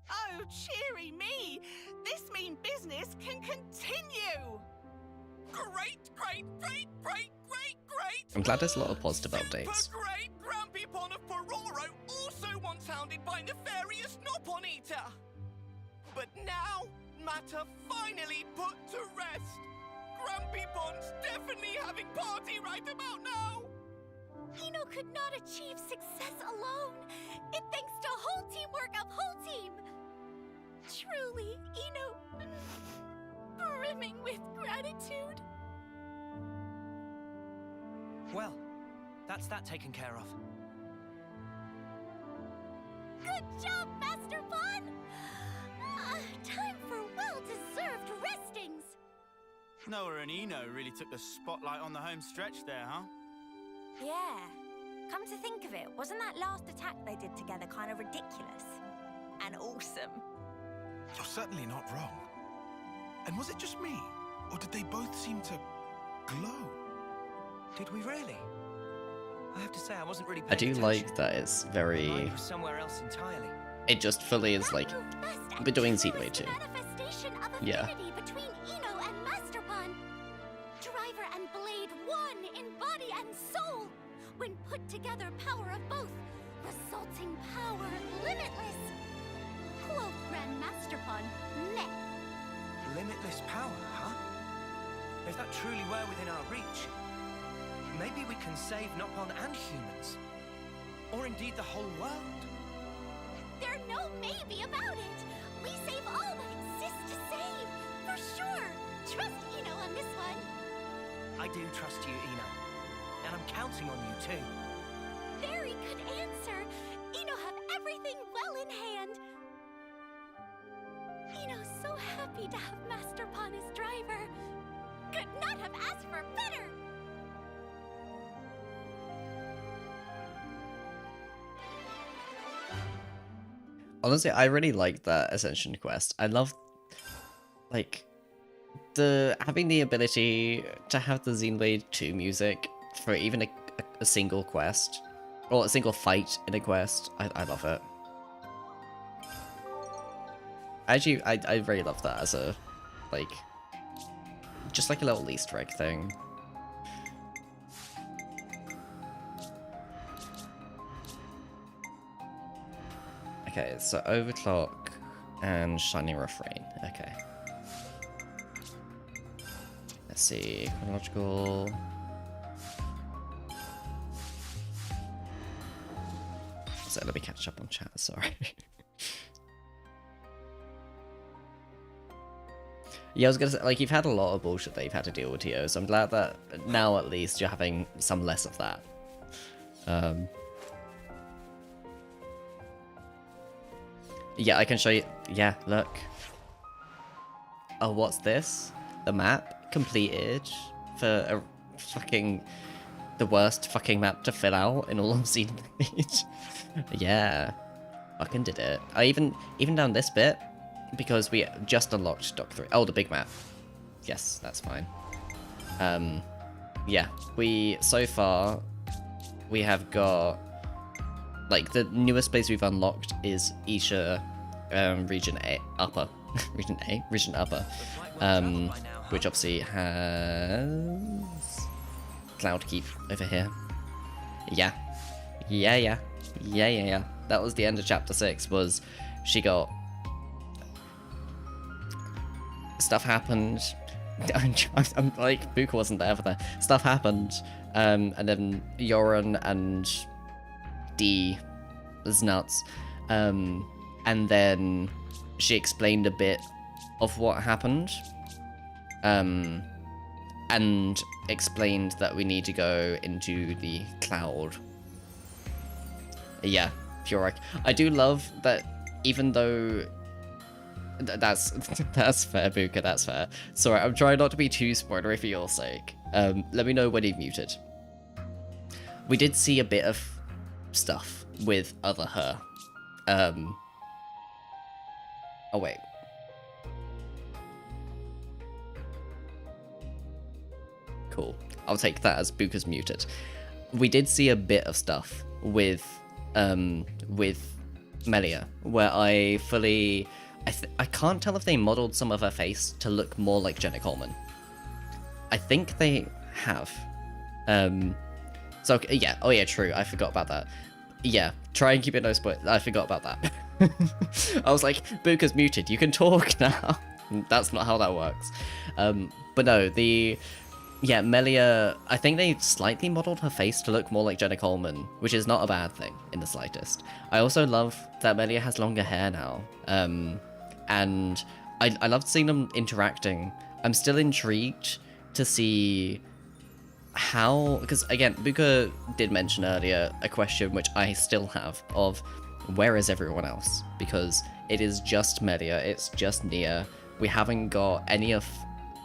S22: Oh, cheery me! This mean business can continue!
S8: Great!
S1: I'm glad there's a lot of positive updates.
S8: Great Grampypon of Pororo, also once hounded by nefarious Nopon Eater. But now, matter finally put to rest. Grampypon's definitely having party right about now.
S7: could not achieve success alone. It thanks to whole teamwork of whole team. Truly, Eno, brimming with gratitude.
S8: Well, that's that taken care of.
S7: Good job, Masterpon! Time for well-deserved restings.
S16: Noah and Eno really took the spotlight on the home stretch there, huh?
S3: Yeah. Come to think of it, wasn't that last attack they did together kind of ridiculous? And awesome.
S9: You're certainly not wrong. And was it just me? Or did they both seem to glow?
S8: Did we really? I have to say, I wasn't really paying
S1: I do
S8: attention.
S1: like that it's very...
S8: Mine was somewhere else entirely.
S1: It just fully is like... We're doing Xenoblade 2.
S7: Manifestation of
S1: Yeah.
S7: affinity between Eno and Masterpon. Driver and blade one in body and soul. When put together, power of both, resulting power limitless. Quoth Grand Masterpon, meh.
S8: Limitless power, huh? If that truly were within our reach, maybe we can save Nopon and humans. Or indeed the whole world.
S7: There's no maybe about it. We save all that exists to save, for sure. Trust Eno on this one.
S8: I do trust you, Eno. And I'm counting on you too.
S7: Very good answer. Eno have everything well in hand. Eno's so happy to have Masterpon as driver. Could not have asked for better.
S1: Honestly, I really like that Ascension quest. I love, like, having the ability to have the Xenoblade 2 music for even a single quest, or a single fight in a quest. I love it. Actually, I really love that as a, like, just like a little Easter egg thing. Okay, so Overclock and Shining Refrain. Okay. Let's see. Chronological. So let me catch up on chat, sorry. Yeah, I was gonna say, like, you've had a lot of bullshit that you've had to deal with here, so I'm glad that now at least you're having some less of that. Yeah, I can show you. Yeah, look. Oh, what's this? The map completed for a fucking the worst fucking map to fill out in all of Xenoblade. Yeah, fucking did it. I even down this bit because we just unlocked Dock 3. Oh, the big map. Yes, that's fine. Yeah, so far we have got, like, the newest place we've unlocked is Aetia, region A, upper, region upper, which obviously has Cloudkeep over here. Yeah. That was the end of chapter 6, was she got, stuff happened. I'm like, Buka wasn't there for that. Stuff happened, and then Yoran and D was nuts, and then she explained a bit of what happened, and explained that we need to go into the cloud. Yeah, you're right. I do love that, even though that's fair, Buka, that's fair. Sorry, I'm trying not to be too spoilery for your sake. Let me know when you've muted. We did see a bit of stuff with other her. Oh wait. Cool. I'll take that as Buka's muted. We did see a bit of stuff with Melia, where I fully... I can't tell if they modeled some of her face to look more like Jenna Coleman. I think they have. So, yeah. Oh, yeah, true. I forgot about that. Yeah, try and keep it no spoil. I forgot about that. I was like, Buka's muted. You can talk now. That's not how that works. But no, yeah, Melia, I think they slightly modeled her face to look more like Jenna Coleman, which is not a bad thing in the slightest. I also love that Melia has longer hair now, and I loved seeing them interacting. I'm still intrigued to see how, because again, Buka did mention earlier a question which I still have of where is everyone else? Because it is just Melia, it's just Nia. We haven't got any of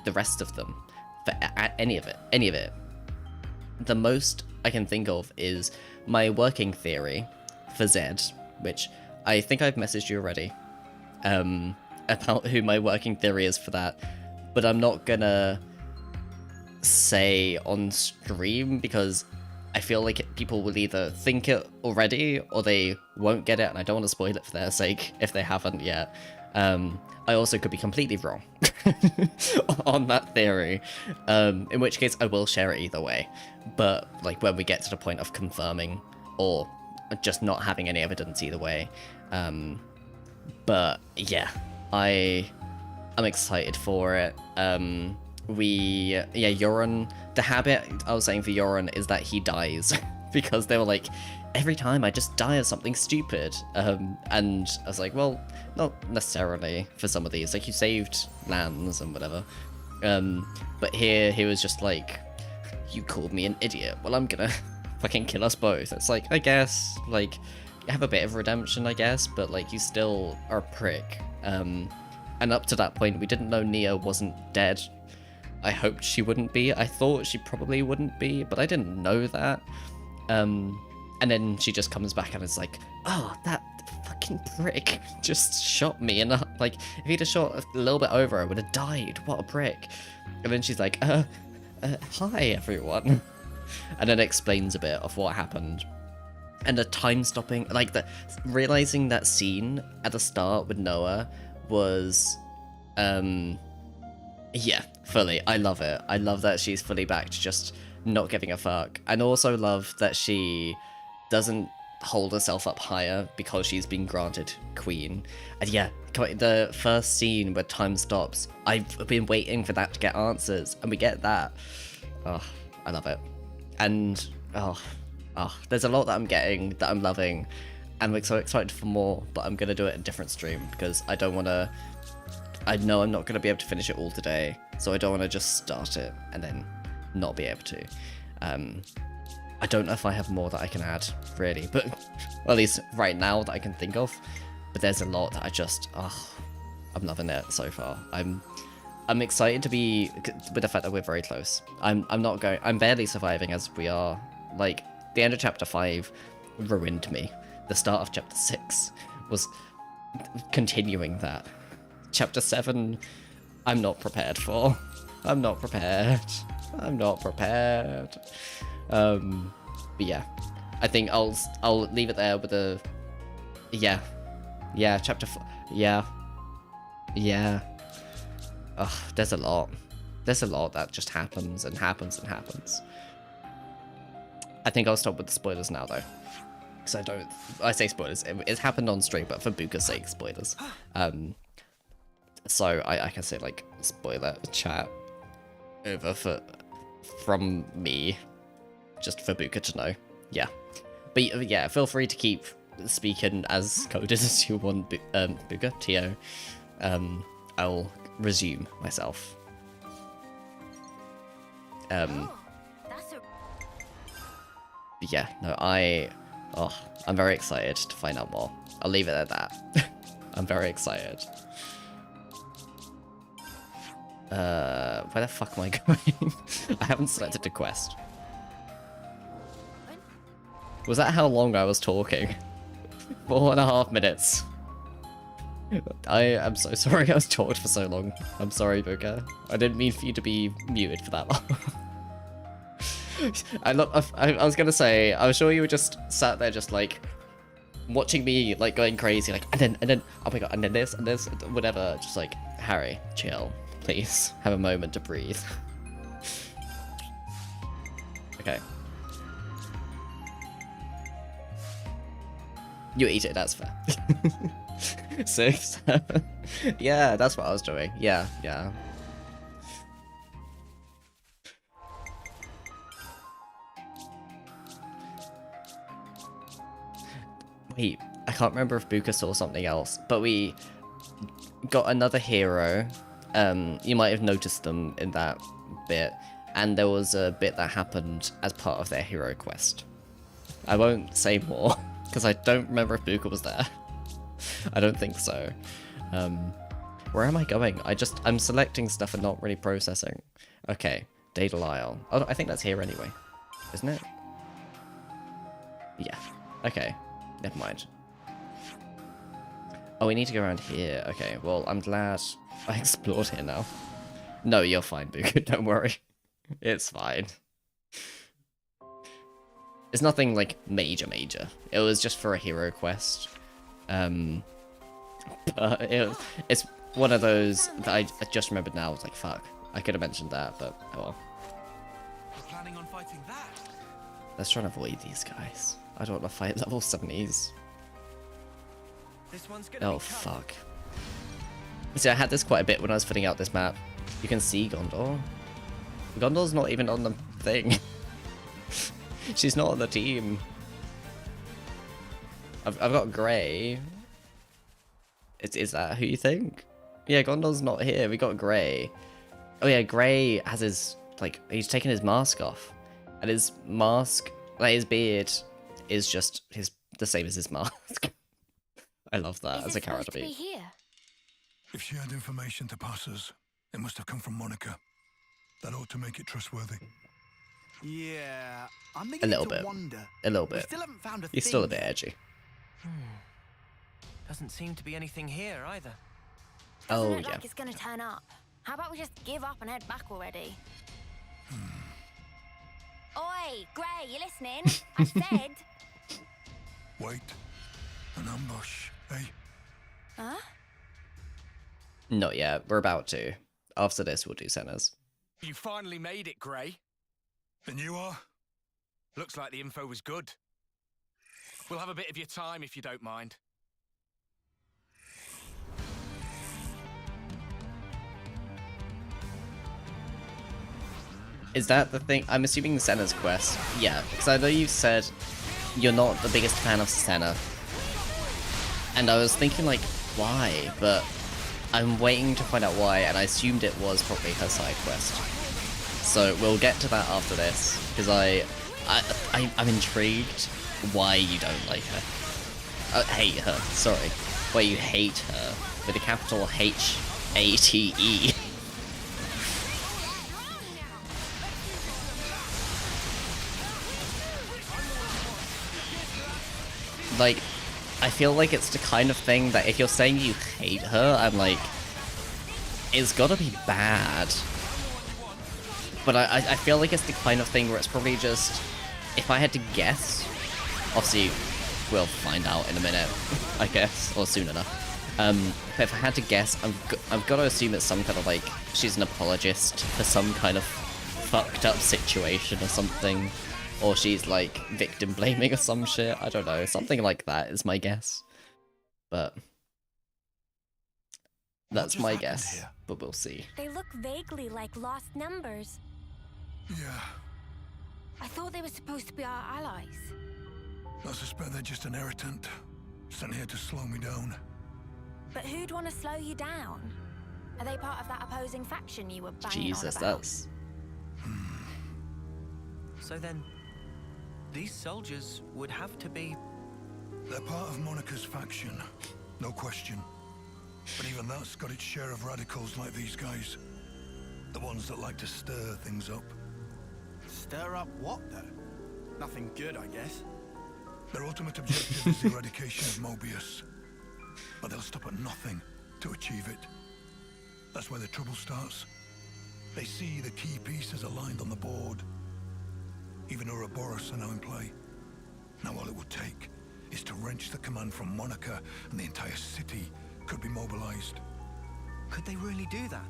S1: the rest of them. For any of it. The most I can think of is my working theory for Zed, which I think I've messaged you already, about who my working theory is for that, but I'm not gonna say on stream because I feel like people will either think it already or they won't get it, and I don't want to spoil it for their sake if they haven't yet. I also could be completely wrong on that theory, in which case I will share it either way, but like when we get to the point of confirming or just not having any evidence either way. But yeah, I'm excited for it. Euron, the habit I was saying for Euron is that he dies because they were like, every time I just die of something stupid, and I was like, well, not necessarily for some of these, like you saved lands and whatever, but here he was just like, you called me an idiot, well I'm gonna fucking kill us both. It's like, I guess, like, you have a bit of redemption, I guess, but like you still are a prick, and up to that point we didn't know Nia wasn't dead. I hoped she wouldn't be, I thought she probably wouldn't be, but I didn't know that. And then she just comes back and is like, oh, that fucking prick just shot me. And like, if he'd have shot a little bit over, I would have died. What a prick. And then she's like, hi, everyone. And then explains a bit of what happened. And the time stopping, like realizing that scene at the start with Noah was, yeah, fully. I love it. I love that she's fully back to just not giving a fuck. And also love that she doesn't hold herself up higher because she's been granted queen. And yeah, the first scene where time stops, I've been waiting for that to get answers, and we get that. Oh, I love it. And there's a lot that I'm getting that I'm loving, and I'm so excited for more, but I'm gonna do it in a different stream because I don't want to. I know I'm not gonna be able to finish it all today, so I don't want to just start it and then not be able to. I don't know if I have more that I can add, really, but well, at least right now that I can think of. But there's a lot that I just, I'm loving it so far. I'm excited to be with the fact that we're very close. I'm barely surviving as we are. Like, the end of chapter 5 ruined me. The start of chapter 6 was continuing that. Chapter 7, I'm not prepared for. I'm not prepared. But yeah, I think I'll leave it there with a chapter 4. Ugh, there's a lot that just happens and happens and happens. I think I'll stop with the spoilers now though, because I say spoilers, it's happened on stream, but for Buka's sake, spoilers. So I can say like spoiler chat over from me, just for Buka to know. Yeah, but yeah, feel free to keep speaking as coded as you want, Buka, Tio. I'll resume myself. Yeah, no, I'm very excited to find out more. I'll leave it at that. I'm very excited. Where the fuck am I going? I haven't selected the quest. Was that how long I was talking? 4.5 minutes. I am so sorry I was talked for so long. I'm sorry, Buka. I didn't mean for you to be muted for that long. I was gonna say, I was sure you were just sat there just like watching me like going crazy, like and then oh my god, and then this and this, whatever, just like, Harry, chill. Please, have a moment to breathe. Okay. You eat it, that's fair. 6, 7. Yeah, that's what I was doing. Yeah. Wait, I can't remember if Buka saw something else, but we got another hero. You might have noticed them in that bit, and there was a bit that happened as part of their hero quest. I won't say more, because I don't remember if Buka was there. I don't think so. Where am I going? I'm selecting stuff and not really processing. Okay, Data Lyle. Oh, I think that's here anyway, isn't it? Yeah. Okay, never mind. Oh, we need to go around here. Okay, well, I'm glad I explored here now. No, you're fine, Buku. Don't worry. It's fine. It's nothing, like, major. It was just for a hero quest. But it's one of those that I just remembered now. I was like, fuck. I could have mentioned that, but oh well.
S5: We're planning on fighting that.
S1: Let's try and avoid these guys. I don't want to fight level 70s.
S8: This one's gonna
S1: Oh, fuck. See, I had this quite a bit when I was filling out this map. You can see Gondor. Gondor's not even on the thing. She's not on the team. I've got Grey. Is that who you think? Yeah, Gondor's not here. We got Grey. Oh yeah, Grey has his, like, he's taken his mask off. And his mask, like his beard, is just the same as his mask. I love that as a character.
S9: If she had information to pass us, it must have come from Monica. That ought to make it trustworthy.
S16: Yeah, I'm
S1: A
S16: beginning
S1: little
S16: to
S1: bit.
S16: wonder.
S1: A little
S16: We
S1: bit.
S16: still haven't found a
S1: He's still a
S16: thing
S1: bit
S16: yet.
S1: edgy.
S8: Doesn't seem to be anything here either.
S3: Doesn't
S1: Oh
S3: look
S1: yeah.
S3: like it's gonna turn up. How about we just give up and head back already? Oi, Grey, you listening? I said.
S9: Wait. An ambush, eh?
S3: Huh?
S1: Not yet. We're about to. After this, we'll do Sena's.
S5: You finally made it, Grey.
S9: And you are?
S5: Looks like the info was good. We'll have a bit of your time if you don't mind.
S1: Is that the thing? I'm assuming Sena's quest. Yeah, because I know you said you're not the biggest fan of Sena. And I was thinking, like, why? But I'm waiting to find out why, and I assumed it was probably her side quest. So we'll get to that after this, because I'm intrigued why you don't like her. Hate her, sorry. Why you hate her, with a capital H-A-T-E. Like, I feel like it's the kind of thing that if you're saying you hate her, I'm like, it's gotta be bad. But I feel like it's the kind of thing where it's probably just, if I had to guess, obviously we'll find out in a minute, I guess, or soon enough. But if I had to guess, I've got to assume it's some kind of like, she's an apologist for some kind of fucked up situation or something. Or she's like victim blaming or some shit. I don't know. Something like that is my guess. But that's my guess.
S9: Here?
S1: But we'll see.
S11: They look vaguely like lost numbers.
S9: Yeah.
S11: I thought they were supposed to be our allies.
S9: I suspect they're just an irritant, sent here to slow me down.
S3: But who'd want to slow you down? Are they part of that opposing faction you were banging
S1: Jesus,
S3: on about?
S1: that's...
S8: So then, these soldiers would have to be...
S9: They're part of Monica's faction, no question. But even that's got its share of radicals like these guys. The ones that like to stir things up.
S16: Stir up what, though? Nothing good, I guess.
S9: Their ultimate objective is the eradication of Moebius. But they'll stop at nothing to achieve it. That's where the trouble starts. They see the key pieces aligned on the board. Even Ouroboros are now in play. Now all it would take is to wrench the command from Monica, and the entire city could be mobilized.
S8: Could they really do that?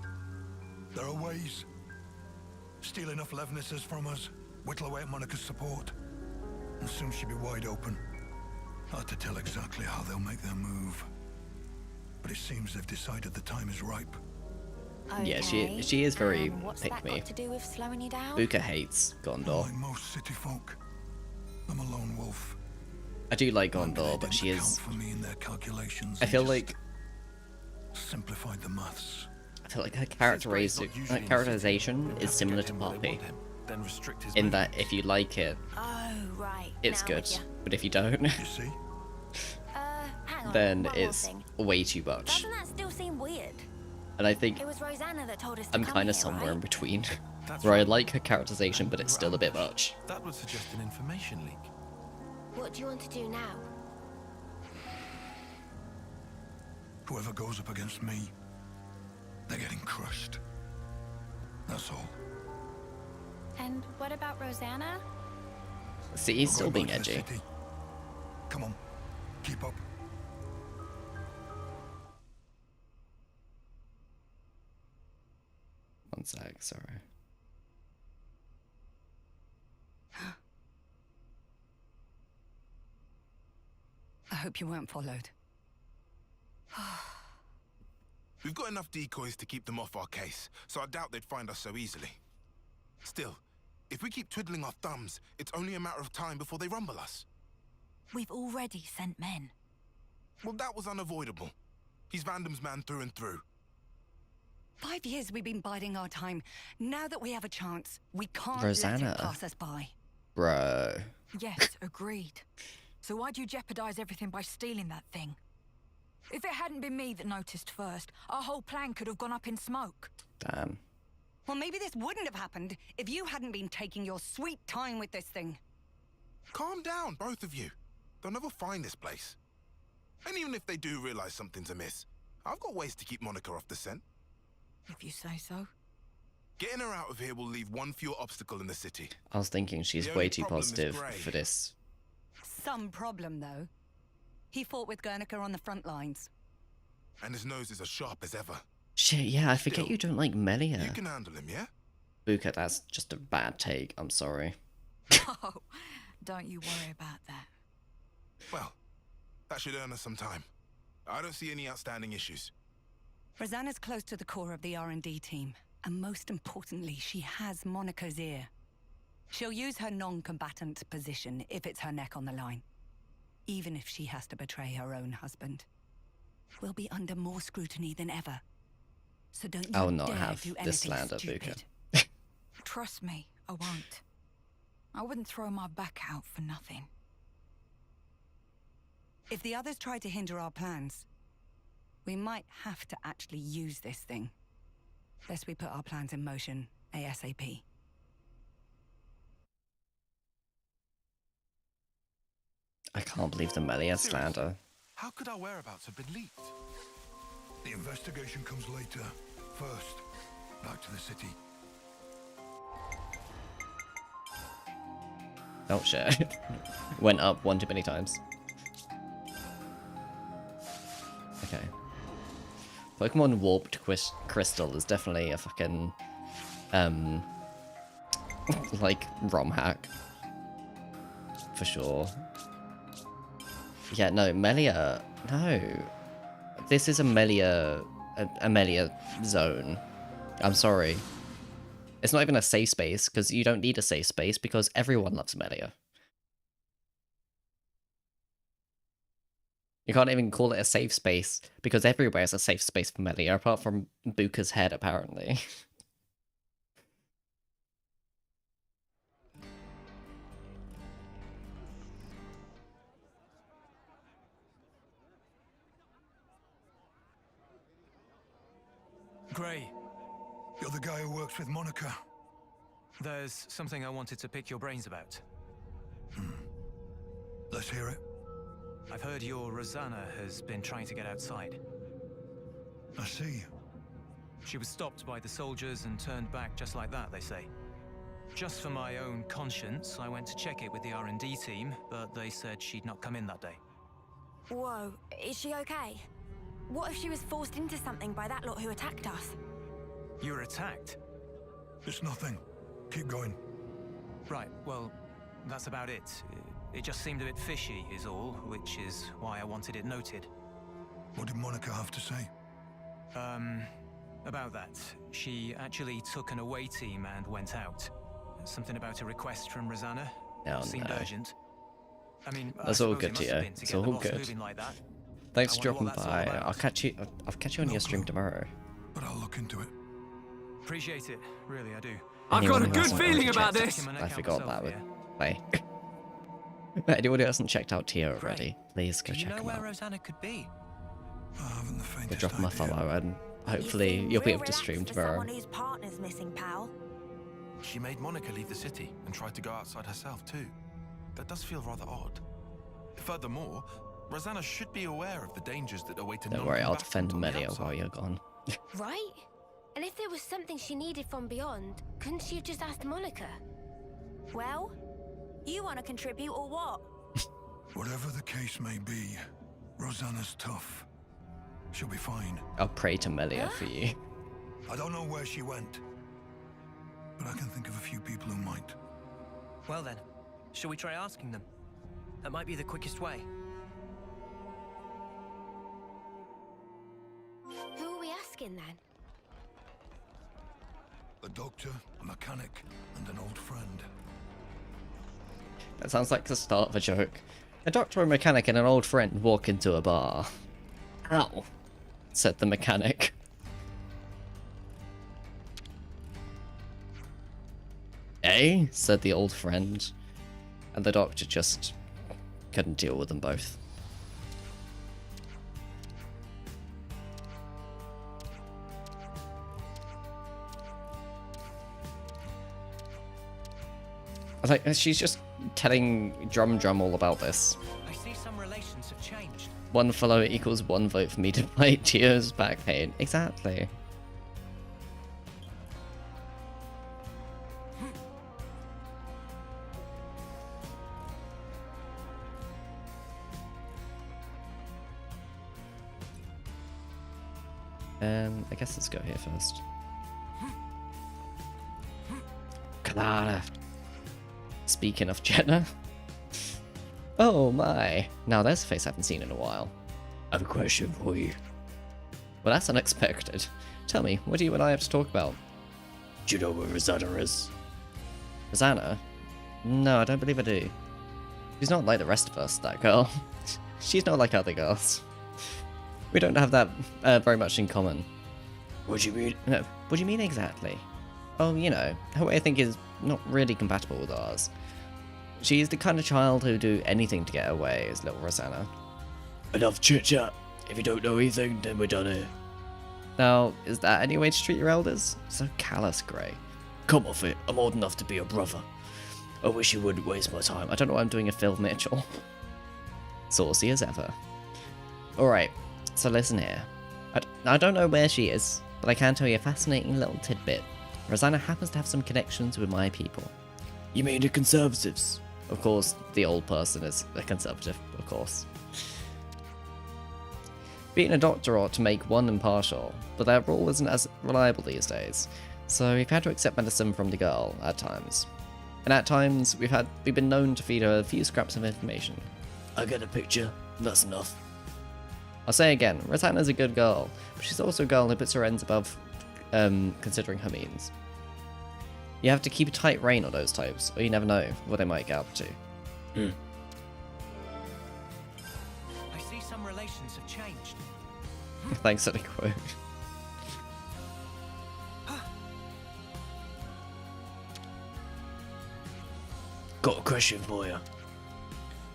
S9: There are ways. Steal enough Levnesses from us, whittle away at Monica's support, and soon she'll be wide open. Hard to tell exactly how they'll make their move. But it seems they've decided the time is ripe.
S1: Yeah, she is very
S3: what's
S1: pick
S3: that
S1: me.
S3: got to do with slowing you down?
S1: Buka hates Gondor.
S9: Like most city folk, I'm a lone wolf.
S1: I do like Gondor, but she is.
S9: For me in their calculations,
S1: I feel like
S9: simplified the maths.
S1: I feel like her characterization is similar to Poppy, in that if you like it, it's good, but if you don't, then it's way too much.
S3: Doesn't that still seem weird?
S1: And I think
S3: It was Rosanna that told us to
S1: I'm
S3: come
S1: kind of
S3: here,
S1: somewhere
S3: right?
S1: in between, where I like her characterization, but it's still a bit much.
S9: That would suggest an information leak.
S11: What do you want to do now?
S9: Whoever goes up against me, they're getting crushed. That's all.
S19: And what about Rosanna?
S1: See, he's still being edgy.
S9: Come on, keep up.
S1: One sec, sorry.
S10: I hope you weren't followed.
S18: We've got enough decoys to keep them off our case, so I doubt they'd find us so easily. Still, if we keep twiddling our thumbs, it's only a matter of time before they rumble us.
S20: We've already sent men.
S18: Well, that was unavoidable. He's Vandam's man through and through.
S10: 5 years we've been biding our time. Now that we have a chance, we can't
S1: Rosanna.
S10: let it pass us by.
S1: Bro.
S15: Yes, agreed. So why'd you jeopardize everything by stealing that thing? If it hadn't been me that noticed first, our whole plan could have gone up in smoke.
S1: Damn.
S10: Well, maybe this wouldn't have happened if you hadn't been taking your sweet time with this thing.
S18: Calm down, both of you. They'll never find this place. And even if they do realize something's amiss, I've got ways to keep Monica off the scent.
S15: If you say so.
S18: Getting her out of here will leave one fewer obstacle in the city.
S1: I was thinking she's
S18: The
S1: way
S18: only
S1: too
S18: problem is
S1: positive
S18: Grey.
S1: for this.
S10: Some problem, though. He fought with Guernica on the front lines.
S18: And his nose is as sharp as ever.
S1: Shit, yeah, I forget you don't like Melia.
S18: You can handle him, yeah?
S1: Buka, that's just a bad take. I'm sorry.
S15: Oh, don't you worry about that.
S18: Well, that should earn us some time. I don't see any outstanding issues.
S10: Rosanna's close to the core of the R&D team. And most importantly, she has Monica's ear. She'll use her non-combatant position if it's her neck on the line. Even if she has to betray her own husband. We'll be under more scrutiny than ever. So don't you
S1: I will not
S10: dare
S1: have
S10: do
S1: this
S10: anything
S1: slander,
S10: stupid.
S1: Buka.
S15: Trust me, I won't. I wouldn't throw my back out for nothing.
S10: If the others try to hinder our plans, we might have to actually use this thing. Lest we put our plans in motion ASAP.
S1: I can't believe the Melia slander.
S9: How could our whereabouts have been leaked? The investigation comes later. First, back to the city.
S1: Oh shit. Went up one too many times. Okay. Pokemon Warped Crystal is definitely a fucking, like, ROM hack. For sure. Yeah, no, Melia, no. This is a Melia zone. I'm sorry. It's not even a safe space, because you don't need a safe space, because everyone loves Melia. You can't even call it a safe space, because everywhere's a safe space for Melia, apart from Buka's head, apparently.
S6: Gray.
S9: You're the guy who works with Monica.
S6: There's something I wanted to pick your brains about.
S9: Let's hear it.
S6: I've heard your Rosanna has been trying to get outside.
S9: I see.
S6: She was stopped by the soldiers and turned back just like that, they say. Just for my own conscience, I went to check it with the R&D team, but they said she'd not come in that day.
S3: Whoa, is she okay? What if she was forced into something by that lot who attacked us?
S6: You were attacked?
S9: It's nothing. Keep going.
S6: Right, well, that's about it. It just seemed a bit fishy, is all, which is why I wanted it noted.
S9: What did Monica have to say?
S6: About that. She actually took an away team and went out. Something about a request from Rosanna.
S1: Oh,
S6: Seemed
S1: no.
S6: urgent. I mean,
S1: That's all good, Tio. It's all good.
S6: Like that.
S1: Thanks for dropping by. I'll catch you on your stream tomorrow.
S9: But I'll look into it.
S6: Appreciate it, really, I do.
S1: I've got a good feeling about this. I forgot that would play. Anyone who hasn't checked out Tio already, please go check him out.
S6: Do you know where Rosanna could be?
S9: I haven't the faintest
S1: Drop him a follow and hopefully you'll be able to stream tomorrow.
S3: Someone whose partner's missing, pal.
S9: She made Monica leave the city and tried to go outside herself too. That does feel rather odd. Furthermore, Rosanna should be aware of the dangers that await a
S1: Don't worry, I'll defend Melia while you're gone.
S11: Right? And if there was something she needed from beyond, couldn't she have just asked Monica?
S3: Well, you want to contribute or what?
S9: Whatever the case may be, Rosanna's tough. She'll be fine.
S1: I'll pray to Melia for you.
S9: I don't know where she went, but I can think of a few people who might.
S8: Well then, shall we try asking them? That might be the quickest way.
S11: Who are we asking then?
S9: A doctor, a mechanic, and an old friend.
S1: That sounds like the start of a joke. A doctor, a mechanic, and an old friend walk into a bar. Ow, said the mechanic. Eh? Said the old friend. And the doctor just couldn't deal with them both. I was like, she's just telling Drum all about this.
S8: I see some relations have changed.
S1: One follow equals one vote for me to fight Tio's back pain. Exactly. I guess let's go here first. Clara. Speaking of Jenna. Oh my. Now there's a face I haven't seen in a while. I have a question for you. Well, that's unexpected. Tell me, what do you and I have to talk about? Do you know where Rosanna is? Rosanna? No, I don't believe I do. She's not like the rest of us, that girl. She's not like other girls. We don't have that very much in common. What do you mean? No, what do you mean exactly? Oh, you know, her way of thinking is not really compatible with ours. She's the kind of child who'd do anything to get away, is little Rosanna. Enough chit-chat. If you don't know anything, then we're done here. Now, is that any way to treat your elders? So callous, Grey. Come off it. I'm old enough to be a brother. I wish you wouldn't waste my time. I don't know why I'm doing a Phil Mitchell. Saucy as ever. Alright, so listen here. I don't know where she is, but I can tell you a fascinating little tidbit. Rosanna happens to have some connections with my people. You mean the Conservatives? Of course, the old person is a Conservative, of course. Being a doctor ought to make one impartial, but their rule isn't as reliable these days, so we've had to accept medicine from the girl at times. And at times, we've been known to feed her a few scraps of information. I get a picture, that's enough. I'll say again, Rosanna's a good girl, but she's also a girl who puts her ends above considering her means. You have to keep a tight rein on those types, or you never know what they might get up to.
S8: I see some relations have changed.
S1: Thanks for the quote. Got a question for you.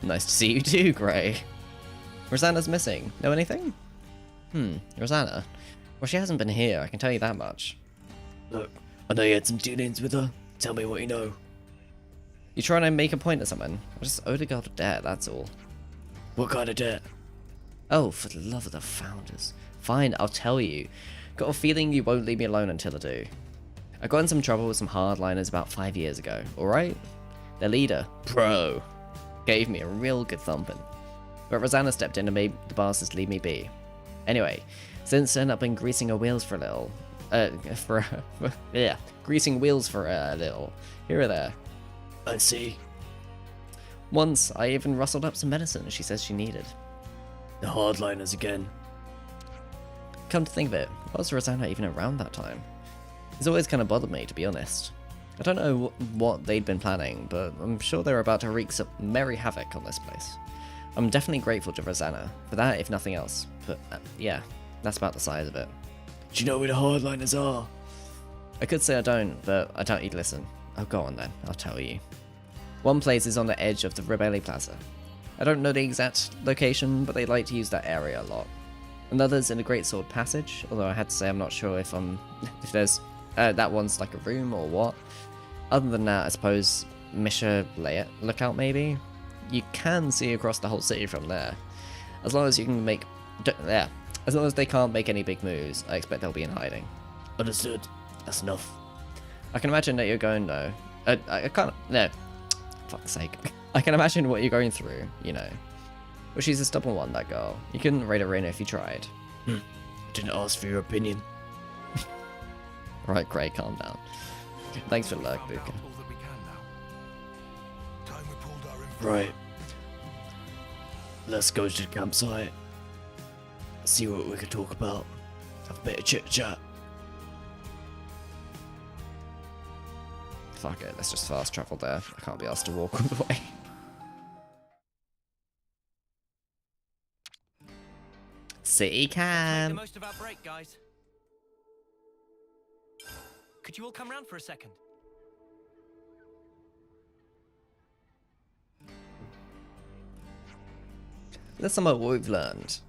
S1: Nice to see you too, Grey. Rosanna's missing. Know anything? Rosanna? Well, she hasn't been here, I can tell you that much. Look, I know you had some dealings with her. Tell me what you know. You trying to make a point of something? I just owed a girl a debt, that's all. What kind of debt? Oh, for the love of the founders. Fine, I'll tell you. Got a feeling you won't leave me alone until I do. I got in some trouble with some hardliners about 5 years ago, alright? Their leader, Pro, gave me a real good thumping. But Rosanna stepped in and made the bastards leave me be. Anyway, since then I've been greasing her wheels for a little. Greasing wheels for a little. Here or there. I see. Once, I even rustled up some medicine she says she needed. The hardliners again. Come to think of it, why was Rosanna even around that time? It's always kind of bothered me, to be honest. I don't know what they'd been planning, but I'm sure they were about to wreak some merry havoc on this place. I'm definitely grateful to Rosanna for that, if nothing else. But yeah, that's about the size of it. Do you know where the hardliners are? I could say I don't, but I doubt you'd listen. Oh, go on then, I'll tell you. One place is on the edge of the Rebelli Plaza. I don't know the exact location, but they like to use that area a lot. Another's in the Great Sword Passage, although I had to say I'm not sure if there's that one's like a room or what. Other than that, I suppose Misha Lookout maybe? You can see across the whole city from there. As long as you can make... yeah. As long as they can't make any big moves, I expect they'll be in hiding. Understood. That's enough. I can imagine that you're going though. I can't... no. Fuck's sake. I can imagine what you're going through, you know. Well, she's a stubborn one, that girl. You couldn't raid her in if you tried. Didn't ask for your opinion. Right, Gray, calm down. Thanks for the lurk, Buka. Right. Let's go to the campsite. See what we can talk about. Have a bit of chit-chat. Fuck it, let's just fast travel there. I can't be asked to walk all the way. City
S8: Make the
S1: camp.
S8: most of our break, guys. Could you all come round for a second?
S1: Let's sum up what we've learned.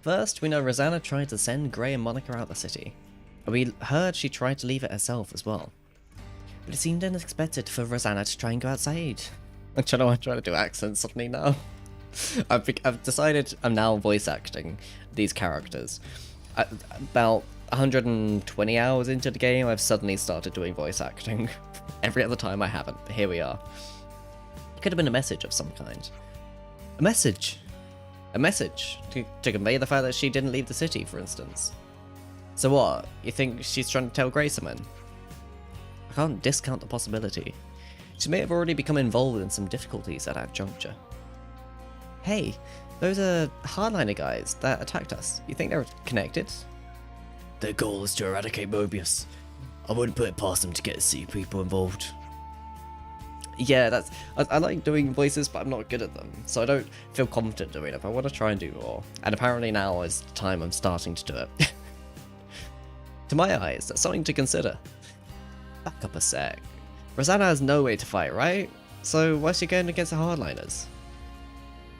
S1: First, we know Rosanna tried to send Gray and Monica out the city. And we heard she tried to leave it herself as well. But it seemed unexpected for Rosanna to try and go outside. I'm trying to do accents suddenly now. I've decided I'm now voice acting these characters. About 120 hours into the game, I've suddenly started doing voice acting. Every other time I haven't, but here we are. It could have been a message of some kind. A message! A message to convey the fact that she didn't leave the city, for instance. So what? You think she's trying to tell Gray something? I can't discount the possibility. She may have already become involved in some difficulties at that juncture. Hey, those are hardliner guys that attacked us. You think they're connected? Their goal is to eradicate Moebius. I wouldn't put it past them to get sea people involved. Yeah, I like doing voices, but I'm not good at them, so I don't feel confident doing it. I want to try and do more, and apparently now is the time I'm starting to do it. To my eyes, that's something to consider. Back up a sec. Rosanna has no way to fight, right? So why is she going against the hardliners?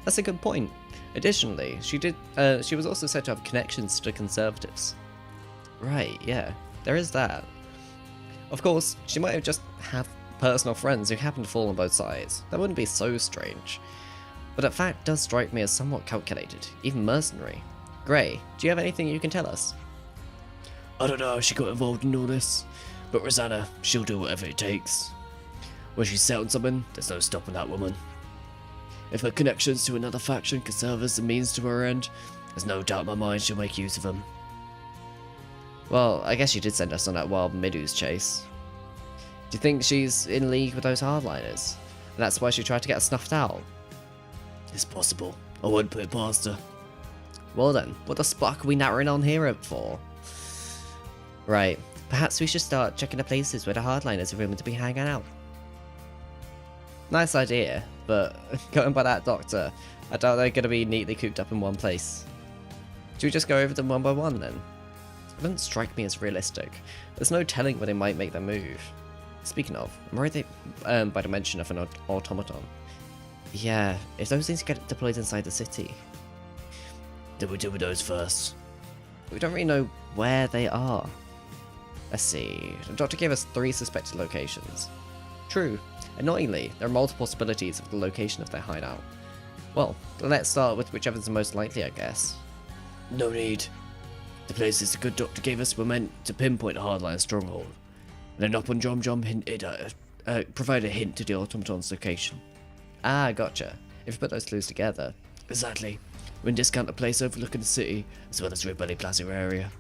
S1: That's a good point. Additionally, she was also said to have connections to the Conservatives. Right, yeah, there is that. Of course, she might have just have personal friends who happen to fall on both sides. That wouldn't be so strange. But that fact does strike me as somewhat calculated, even mercenary. Gray, do you have anything you can tell us? I don't know how she got involved in all this, but Rosanna, she'll do whatever it takes. When she's set on something, there's no stopping that woman. If her connections to another faction can serve as a means to her end, there's no doubt in my mind she'll make use of them. Well, I guess she did send us on that wild Midus chase. Do you think she's in league with those hardliners? And that's why she tried to get us snuffed out? It's possible. I wouldn't put it past her. Well then, what the spark are we narrowing on here for? Right, perhaps we should start checking the places where the hardliners are rumored to be hanging out. Nice idea, but going by that doctor, I doubt they're going to be neatly cooped up in one place. Should we just go over them one by one then? It doesn't strike me as realistic. There's no telling when they might make their move. Speaking of, I'm worried by the mention of an automaton. Yeah, if those things get deployed inside the city. Then we deal with those first. We don't really know where they are. Let's see, the doctor gave us 3 suspected locations. True. Annoyingly, there are multiple possibilities of the location of their hideout. Well, let's start with whichever's the most likely, I guess. No need. The places the good doctor gave us were meant to pinpoint a hardline stronghold, and then Nopon Jom hinted provided a hint to the automaton's location. Ah, gotcha. If you put those clues together. Exactly. We can discount a place overlooking the city, as well as the Rebelli Plaza area.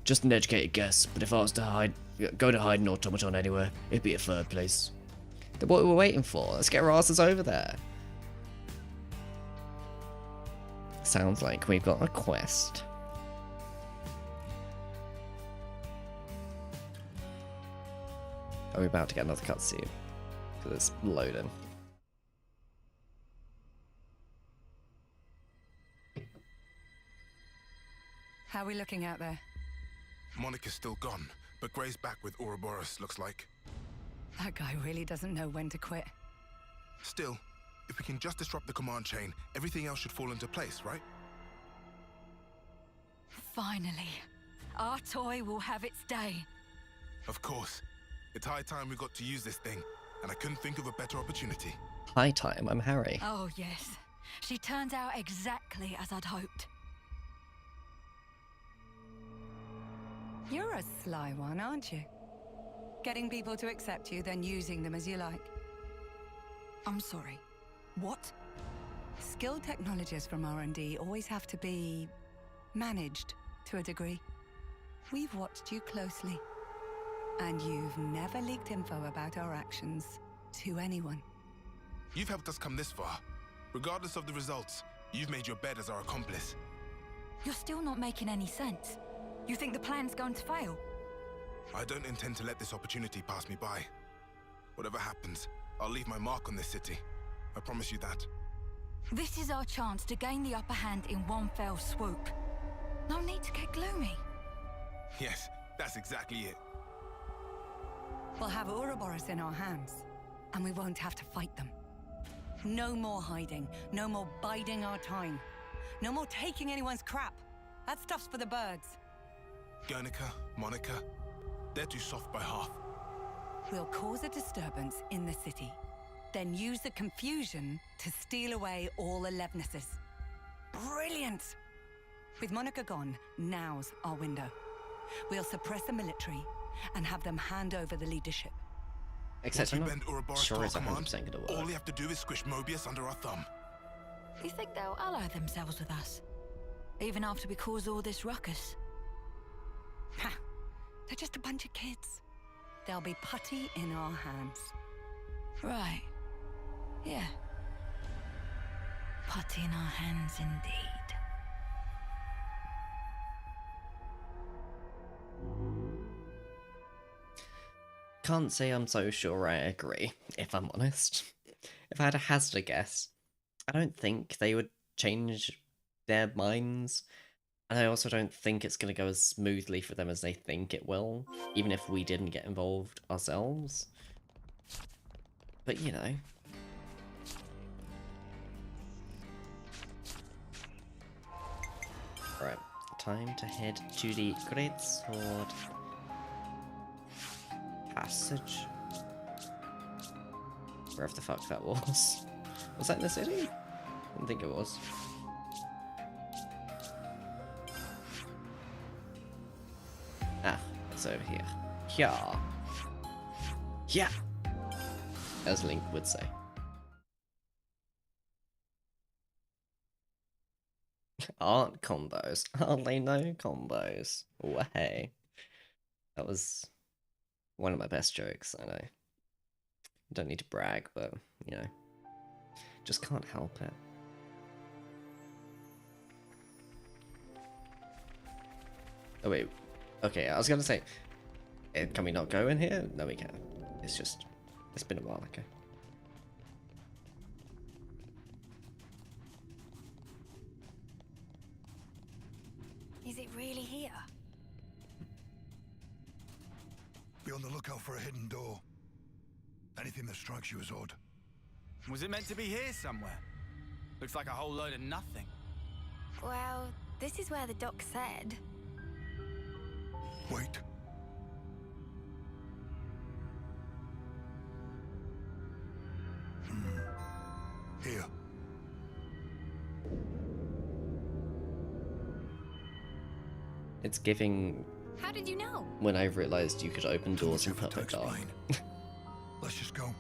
S1: Just an educated guess, but if I was to go to hide an automaton anywhere, it'd be a 3rd place. Then what are we waiting for? Let's get our asses over there. Sounds like we've got a quest. Are we about to get another cutscene? Because it's loading.
S10: How are we looking out there?
S9: Monica's still gone, but Gray's back with Ouroboros, looks like.
S10: That guy really doesn't know when to quit.
S9: Still, if we can just disrupt the command chain, everything else should fall into place, right?
S15: Finally. Our toy will have its day.
S9: Of course. It's high time we got to use this thing, and I couldn't think of a better opportunity.
S1: Hi time, I'm Harry.
S15: Oh, yes. She turns out exactly as I'd hoped.
S10: You're a sly one, aren't you? Getting people to accept you, then using them as you like.
S15: I'm sorry. What?
S10: Skilled technologists from R&D always have to be managed to a degree. We've watched you closely, and you've never leaked info about our actions to anyone.
S9: You've helped us come this far. Regardless of the results, you've made your bed as our accomplice.
S15: You're still not making any sense. You think the plan's going to fail?
S9: I don't intend to let this opportunity pass me by. Whatever happens, I'll leave my mark on this city. I promise you that.
S15: This is our chance to gain the upper hand in one fell swoop. No need to get gloomy.
S9: Yes, that's exactly it.
S10: We'll have Ouroboros in our hands, and we won't have to fight them. No more hiding, no more biding our time. No more taking anyone's crap. That stuff's for the birds.
S9: Guernica, Monica, they're too soft by half.
S10: We'll cause a disturbance in the city, then use the confusion to steal away all the Levnesses. Brilliant! With Monica gone, now's our window. We'll suppress the military and have them hand over the leadership.
S1: Except I'm
S9: bend
S1: not
S9: Ouroboros
S1: sure
S9: to our
S1: it's 100%
S9: command,
S1: gonna work.
S9: all we have to do is squish Moebius under our thumb.
S15: You think they'll ally themselves with us? Even after we cause all this ruckus?
S10: Ha! They're just a bunch of kids. They'll be putty in our hands.
S15: Right. Yeah. Putty in our hands indeed.
S1: Can't say I'm so sure I agree, if I'm honest. If I had a hazard guess, I don't think they would change their minds. And I also don't think it's going to go as smoothly for them as they think it will, even if we didn't get involved ourselves. But, you know. Right, time to head to the Great Sword Passage. Wherever the fuck that was. Was that in the city? I don't think it was. Ah, it's over here. Yeah. Yeah! As Link would say. Aren't combos. Aren't they no combos? Way. That was one of my best jokes, I know. Don't need to brag, but, you know. Just can't help it. Oh wait. Okay, I was gonna say, can we not go in here? No, we can. It's just, it's been a while, okay.
S3: Is it really here?
S4: Be on the lookout for a hidden door. Anything that strikes you as odd.
S5: Was it meant to be here somewhere? Looks like a whole load of nothing.
S3: Well, this is where the doc said.
S4: Wait. Here.
S1: It's giving...
S3: How did you know?
S1: When I realized you could open doors in perfect dark.
S4: Let's just go.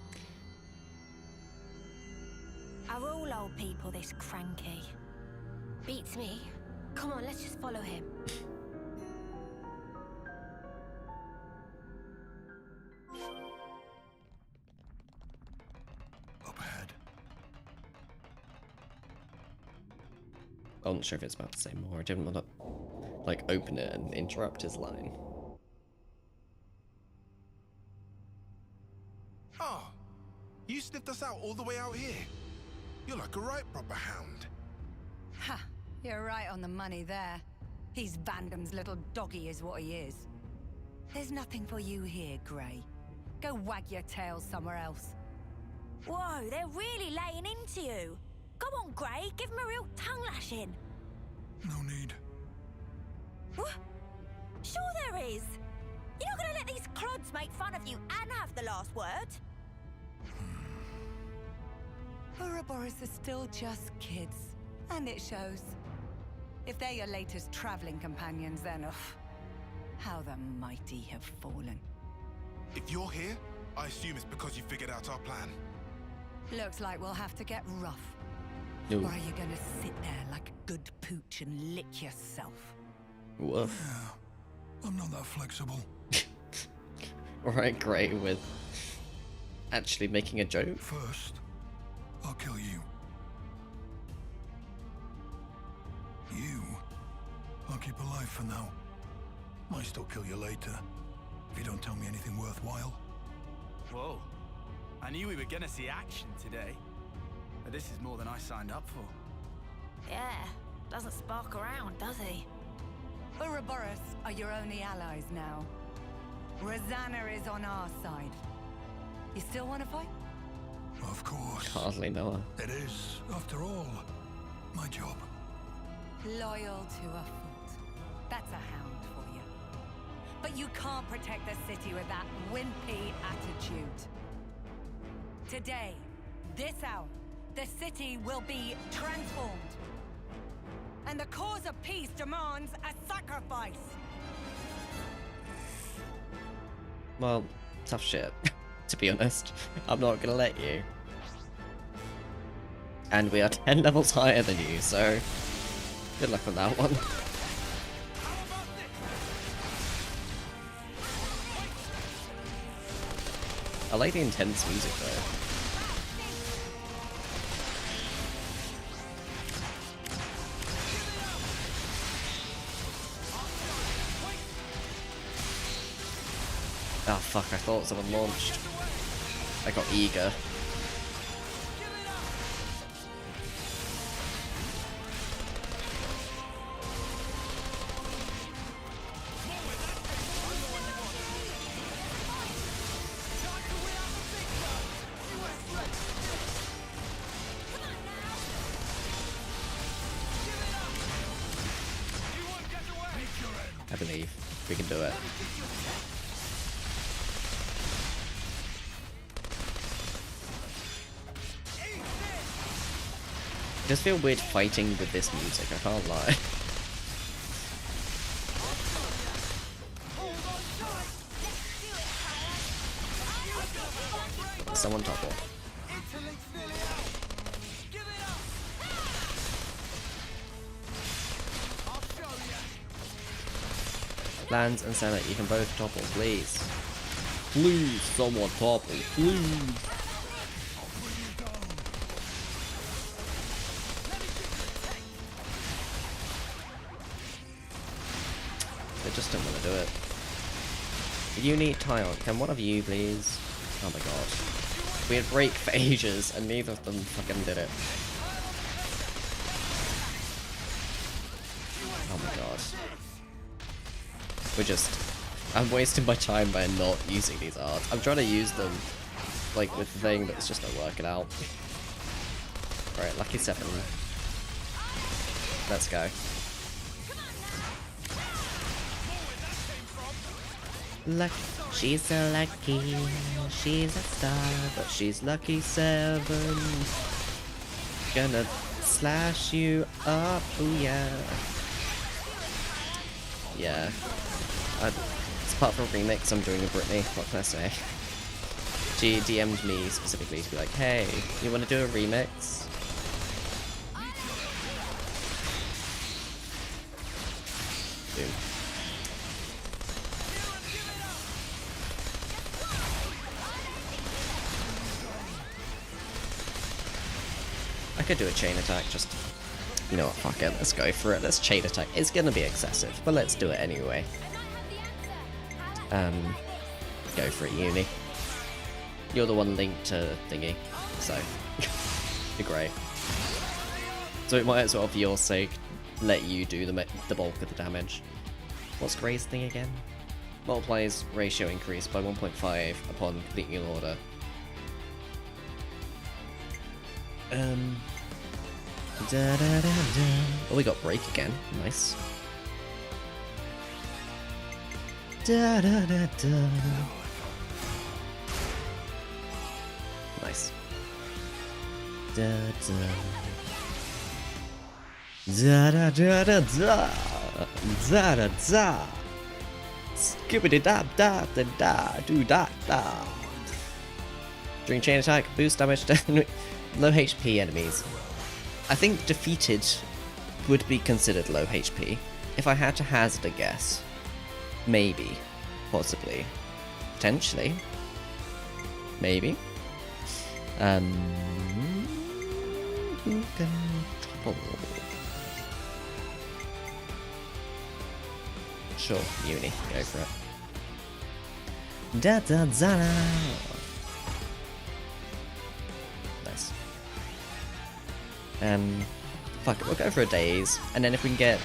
S3: Are all old people this cranky?
S11: Beats me. Come on, let's just follow him.
S4: Up ahead.
S1: I'm not sure if it's about to say more. I didn't want to, like, open it and interrupt his line.
S9: out all the way out here? You're like a right proper hound.
S10: Ha! You're right on the money there. He's Vandam's little doggy is what he is. There's nothing for you here, Grey. Go wag your tail somewhere else.
S3: Whoa, they're really laying into you. Go on, Grey, give him a real tongue lashing.
S4: No need.
S3: What? Sure there is. You're not gonna let these clods make fun of you and have the last word?
S10: Ouroboros are still just kids, and it shows. If they're your latest traveling companions, then how the mighty have fallen.
S9: If you're here, I assume it's because you figured out our plan.
S10: Looks like we'll have to get rough.
S1: No.
S10: Or are you gonna sit there like a good pooch and lick yourself?
S1: Woof.
S4: Yeah, I'm not that flexible.
S1: Alright, great with actually making a joke.
S4: First, I'll kill you. You, I'll keep alive for now. Might still kill you later, if you don't tell me anything worthwhile.
S5: Whoa. I knew we were gonna see action today. But this is more than I signed up for.
S3: Yeah, doesn't spark around, does he?
S10: Ouroboros are your only allies now. Rosanna is on our side. You still want to fight?
S4: Of course.
S1: Hardly know her.
S4: It is, after all, my job.
S10: Loyal to a fault. That's a hound for you. But you can't protect the city with that wimpy attitude. Today, this hour, the city will be transformed. And the cause of peace demands a sacrifice.
S1: Well, tough shit, to be honest. I'm not gonna let you. And we are 10 levels higher than you, so good luck on that one. I like the intense music though. Oh fuck, I thought someone launched. I got eager. I believe we can do it. I just feel weird fighting with this music, I can't lie. Someone topple. Lands and Sena, you can both topple, please. Please, someone topple, please. They just don't want to do it. Eunie, Tyon, can one of you please? Oh my god. We had break for ages and neither of them fucking did it. Oh my god. I'm wasting my time by not using these arts. I'm trying to use them, like, with the thing, but it's just not working out. Right, lucky 7. Let's go. Lucky, she's so lucky, she's a star, but she's lucky 7. Gonna slash you up, ooh yeah. Yeah. It's part of a remix I'm doing of Britney, what can I say? She DM'd me specifically to be like, hey, you want to do a remix? Boom. I could do a chain attack, just, you know what, fuck it, let's go for it, let's chain attack. It's gonna be excessive, but let's do it anyway. Go for it, Eunie. You're the one linked to thingy. so you're great. So it might as well, for your sake, let you do the bulk of the damage. What's Gray's thing again? Multiplies ratio increased by 1.5 upon completing an order. Oh, we got break again. Nice. Nice. Skibbity da da da da do da da. During chain attack, boost damage to low HP enemies. I think defeated would be considered low HP. If I had to hazard a guess, maybe, possibly, potentially, maybe. Who can topple? Sure, Eunie, go for it. Da da da. Nice. Fuck it, we'll go for a daze, and then if we can get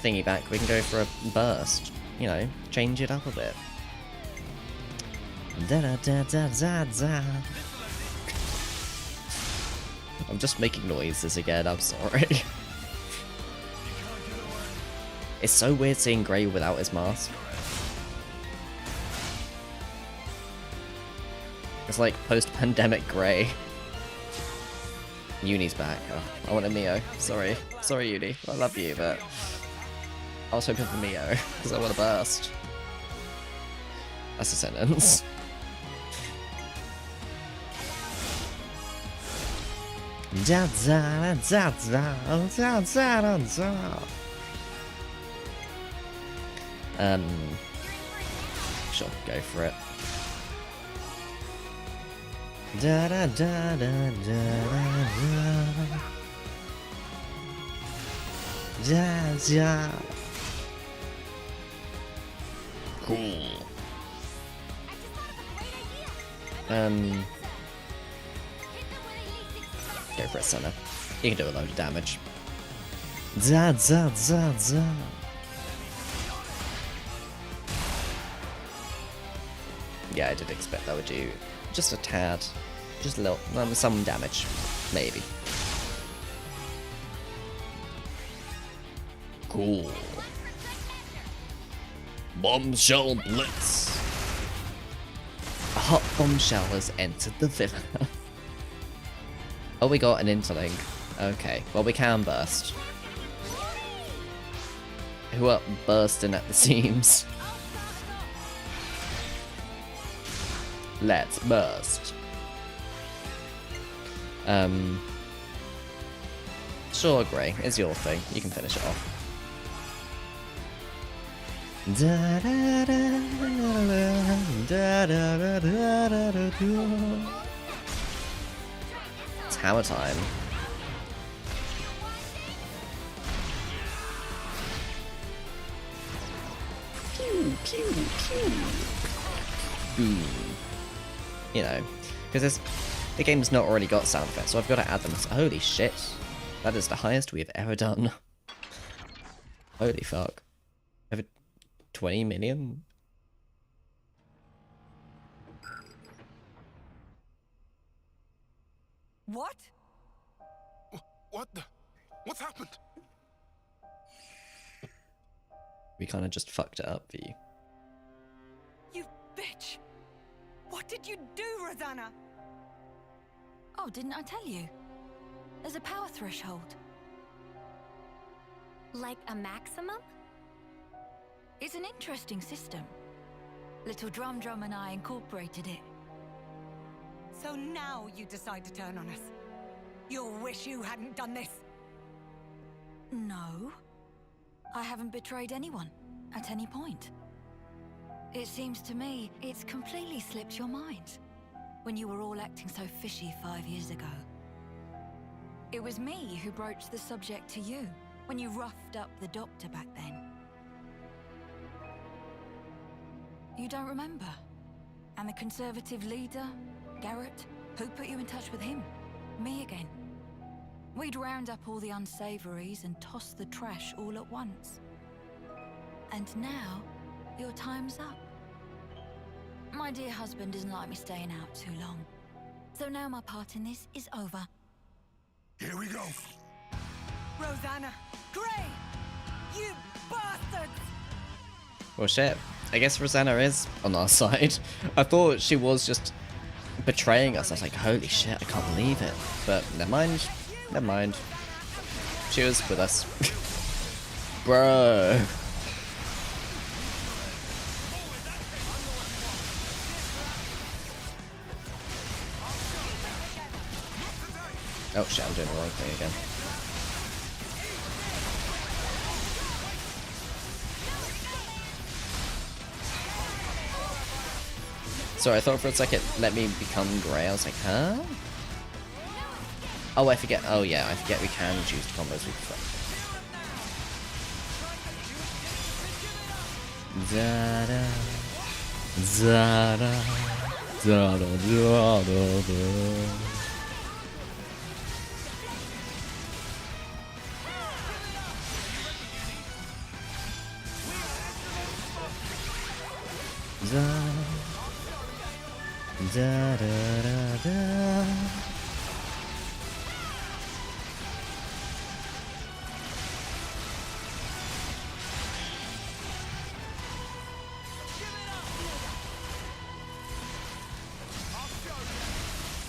S1: thingy back, we can go for a burst. You know, change it up a bit. Da da da da da da. I'm just making noises again, I'm sorry. It's so weird seeing Gray without his mask. It's like post-pandemic Gray. Eunie's back. Oh, I want a Mio. Sorry. Sorry, Eunie. I love you, but I was hoping for Mio, because I want a burst. That's a sentence. Da da da da da da da. Sure, go for it. Da da da da da da da. Cool. Go for it, Sena. You can do a load of damage. Da da da da. Yeah, I did expect that would do just a tad, just a little, some damage, maybe. Cool. Bombshell Blitz. A hot bombshell has entered the villa. Oh, we got an interlink. Okay, well we can burst. Who are bursting at the seams? Let's burst. Sure, Gray, it's your thing. You can finish it off. Da da da da da da da. It's hammer time. Pew pew pew. Boom. You know, because the game's not already got sound effects, so I've got to add them. Holy shit, that is the highest we've ever done. Holy fuck. Over 20 million?
S10: What?
S9: What the? What's happened?
S1: We kind of just fucked it up for you.
S10: You bitch! What did you do, Rosanna?
S15: Oh, didn't I tell you? There's a power threshold.
S7: Like a maximum?
S15: It's an interesting system. Little Drum and I incorporated it.
S10: So now you decide to turn on us. You'll wish you hadn't done this.
S15: No. I haven't betrayed anyone, at any point. It seems to me it's completely slipped your mind, when you were all acting so fishy 5 years ago. It was me who broached the subject to you, when you roughed up the doctor back then. You don't remember? And the Conservative leader, Garrett, who put you in touch with him? me again. We'd round up all the unsavories and toss the trash all at once. And now, your time's up. My dear husband doesn't like me staying out too long. So now my part in this is over.
S4: Here we go.
S22: Rosanna! Gray! You bastards!
S1: Well, shit. I guess Rosanna is on our side. I thought she was just betraying us. I was like, holy shit, I can't believe it. But never mind. Never mind. She was with us. Bro. Oh shit, I'm doing the wrong thing again. Sorry, I thought for a second let me become grey. I was like, huh? Oh, I forget. Oh yeah, I forget we can choose combos with Zada, Zada, Zada, Zada, Zada. Da, da, da, da.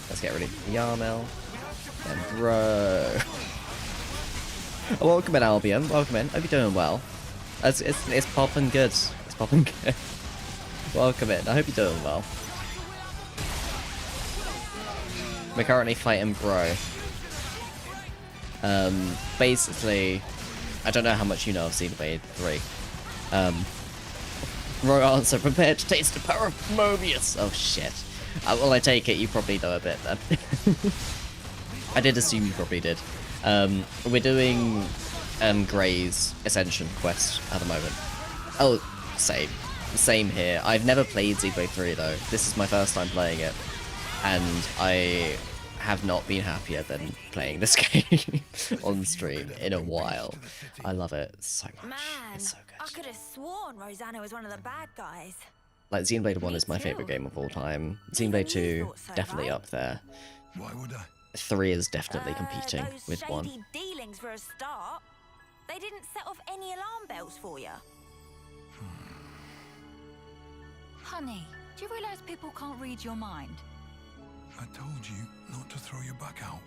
S1: Let's get rid of Yarmel and bro. Oh, welcome in, Albion. Welcome in. Hope you're doing well. It's popping good. It's popping good. Welcome in. I hope you're doing well. We're currently fighting Bro. Basically, I don't know how much you know of Xenoblade 3. Bro answer, prepare to taste the power of Moebius. Oh shit. Well, I take it you probably know a bit then. I did assume you probably did. We're doing Gray's Ascension quest at the moment. Oh, same here. I've never played Xenoblade 3 though. This is my first time playing it. And I have not been happier than playing this game on stream in a while. I love it so much.
S3: Man,
S1: it's so good.
S3: I could have sworn Rosanna was one of the bad guys.
S1: Like, Xenoblade 1 is my favourite game of all time. Xenoblade 2, definitely up there.
S4: Why would I?
S1: 3 is definitely competing with 1.
S3: Those shady dealings for a start. They didn't set off any alarm bells for you.
S15: Honey, do you realise people can't read your mind?
S4: I told you not to throw your back out.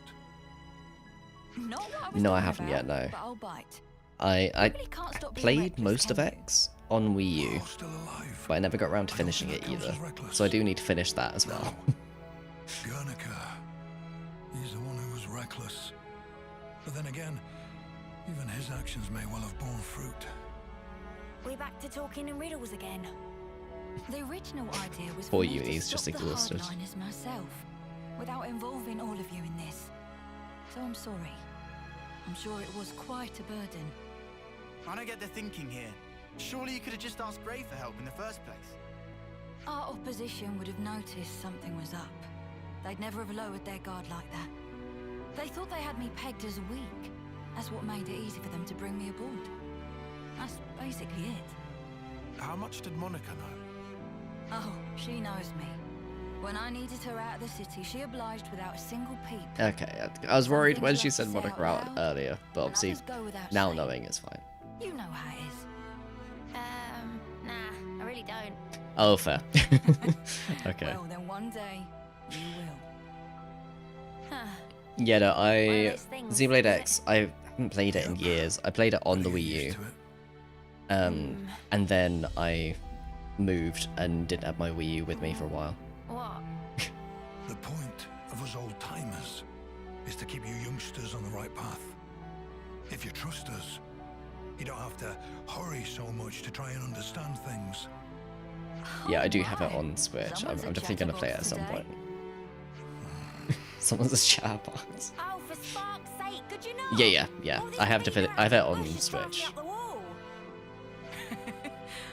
S15: Not what I was
S1: No, I
S15: talking
S1: haven't
S15: about,
S1: yet, no.
S15: but I'll bite.
S1: I
S15: really can't stop being
S1: played
S15: reckless,
S1: most of
S15: can you?
S1: X on Wii U, but I never got around to finishing it either. So I do need to finish that as well.
S4: Guernica. He's the one who was reckless. But then again, even his actions may well have borne fruit.
S3: We're back to talking in riddles again.
S15: The original idea was
S1: Poor
S15: for me to
S1: Eunie's just
S15: stop the
S1: exhausted.
S15: hardliners myself, without involving all of you in this. So I'm sorry. I'm sure it was quite a burden.
S5: I don't get the thinking here. Surely you could have just asked Gray for help in the first place.
S15: Our opposition would have noticed something was up. They'd never have lowered their guard like that. They thought they had me pegged as weak. That's what made it easy for them to bring me aboard. That's basically it.
S9: How much did Monica know?
S15: Oh, she knows me. When I needed her out of the city, she obliged without a single peep.
S1: Okay, I was worried when she said Monica out earlier, but obviously now
S15: saying.
S1: knowing it's fine.
S15: You know how it is.
S3: Nah, I really don't.
S1: Oh, fair. Okay.
S15: Well, then one day, you will.
S1: Yeah, no,
S3: those things,
S1: Xenoblade X, I haven't played it in years. I played it on the Wii U. And then I moved and didn't have my Wii U with me for a while.
S3: What?
S4: The point of us old timers is to keep you youngsters on the right path. If you trust us, you don't have to hurry so much to try and understand things.
S1: Yeah, I do have it on Switch. I'm definitely going to play it at some point. Someone's a chat box.
S3: Oh, for spark's sake, could you know?
S1: Yeah. I have it on Switch.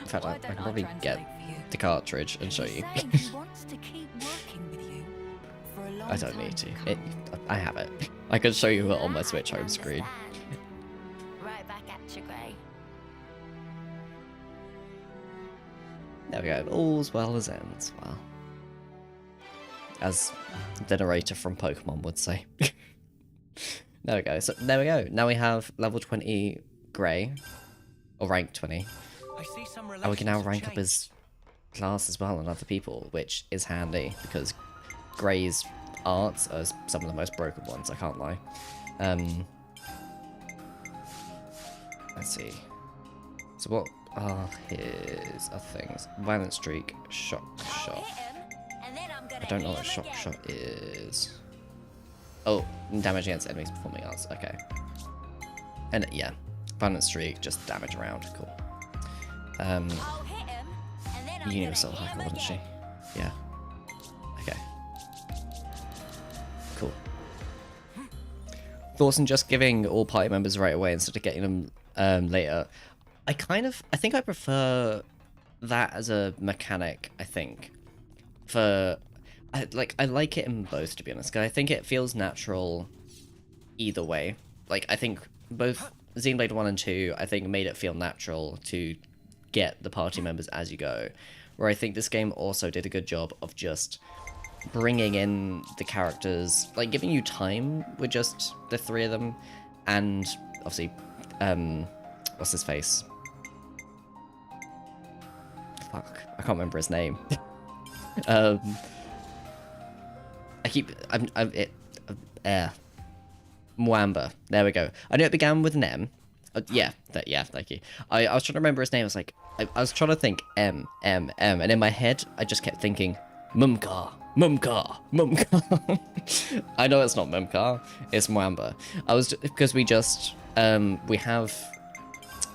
S1: In fact, I can probably get the cartridge and show you.
S15: He wants to keep working with you for a long
S1: I don't need to. I have it. I can show you it on my Switch home screen.
S3: Right back at you, Gray.
S1: There we go. All's well as ends. Well, as the narrator from Pokemon would say. There we go. So there we go. Now we have level 20 Gray, or rank 20, and we can now rank up his class as well and other people, which is handy because Gray's arts are some of the most broken ones. I can't lie. Let's see. So what are his other things? Violent streak, shock shot. I don't know what shock shot is. Oh, damage against enemies performing arts. Okay. And yeah, violent streak, just damage around. Cool. Eunie was so hacker, wasn't she? Yeah. Okay. Cool. Thoughts on just giving all party members right away instead of getting them later? I think I prefer that as a mechanic, I think. I like it in both, to be honest, because I think it feels natural either way. Like, I think both Xenoblade 1 and 2, I think made it feel natural to get the party members as you go. Where I think this game also did a good job of just bringing in the characters, like giving you time with just the three of them, and obviously, what's his face? Fuck, I can't remember his name. Mwamba. There we go. I know it began with an M. Yeah, thank you. I was trying to remember his name. I was like, I was trying to think M, and in my head, I just kept thinking, Mumka. I know it's not Mumka, it's Mwamba. Because we just, we have,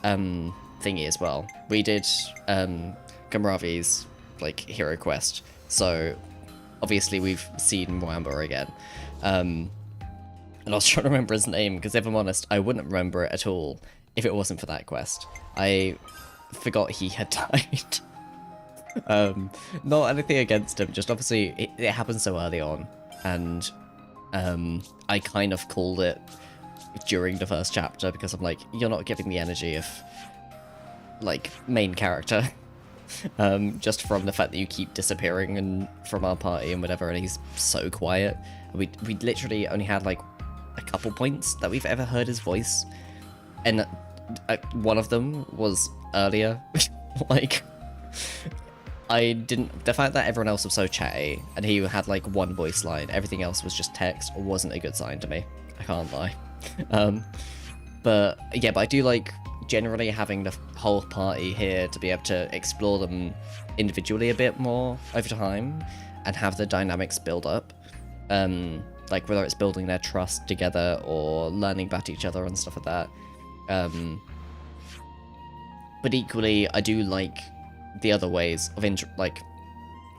S1: thingy as well. We did, Cammuravi's, like, hero quest. So, obviously we've seen Mwamba again. And I was trying to remember his name, because if I'm honest, I wouldn't remember it at all if it wasn't for that quest. I forgot he had died. Not anything against him, just obviously it happened so early on, and I kind of called it during the first chapter, because I'm like, you're not giving the energy of, like, main character. Just from the fact that you keep disappearing and from our party and whatever, and he's so quiet. We literally only had like a couple points that we've ever heard his voice, and one of them was earlier. Like, the fact that everyone else was so chatty and he had like one voice line, everything else was just text, wasn't a good sign to me. I can't lie. But I do like generally having the whole party here to be able to explore them individually a bit more over time and have the dynamics build up. Like whether it's building their trust together or learning about each other and stuff like that. But equally, I do like the other ways of like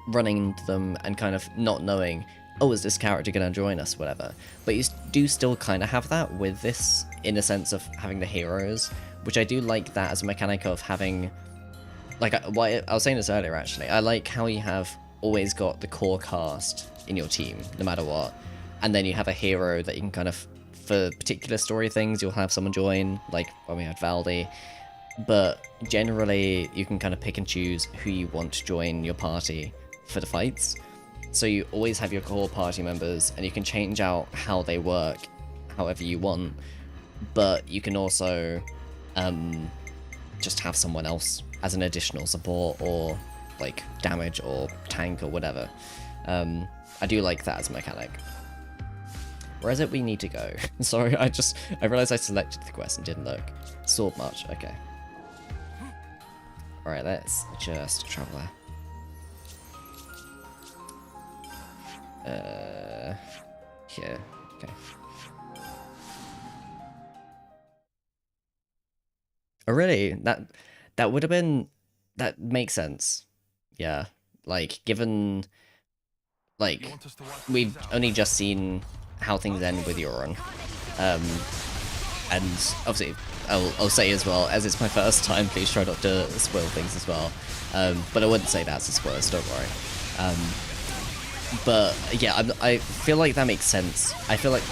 S1: running into them and kind of not knowing, oh, is this character going to join us, whatever. But you do still kind of have that with this, in the sense of having the heroes, which I do like that as a mechanic of having, like, I was saying this earlier actually, I like how you have always got the core cast in your team, no matter what, and then you have a hero that you can kind of, for particular story things, you'll have someone join, like when we had Valdi, but generally you can kind of pick and choose who you want to join your party for the fights. So you always have your core party members, and you can change out how they work however you want, but you can also just have someone else as an additional support or like damage or tank or whatever. I do like that as a mechanic. Where is it we need to go? Sorry, I realized I selected the quest and didn't look. Sword March, okay. Alright, let's just travel there. Here, okay. Oh really? That would have been, that makes sense. Yeah, like given, like we've only just seen how things end with Euron, and obviously I'll say as well, as it's my first time, please try not to spoil things as well. But I wouldn't say that's a spoiler, so don't worry. But yeah, I feel like that makes sense. I feel like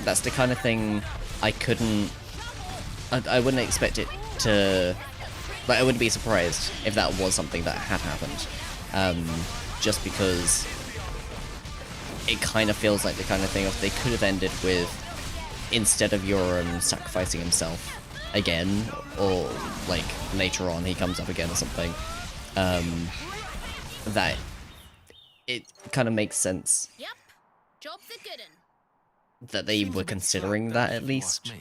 S1: that's the kind of thing I wouldn't expect it to, like, I wouldn't be surprised if that was something that had happened. Just because it kind of feels like the kind of thing of they could have ended with, instead of Euron sacrificing himself again, or like later on he comes up again or something, that it kind of makes sense.
S2: Yep, job's a good un.
S1: That they were considering that, at least,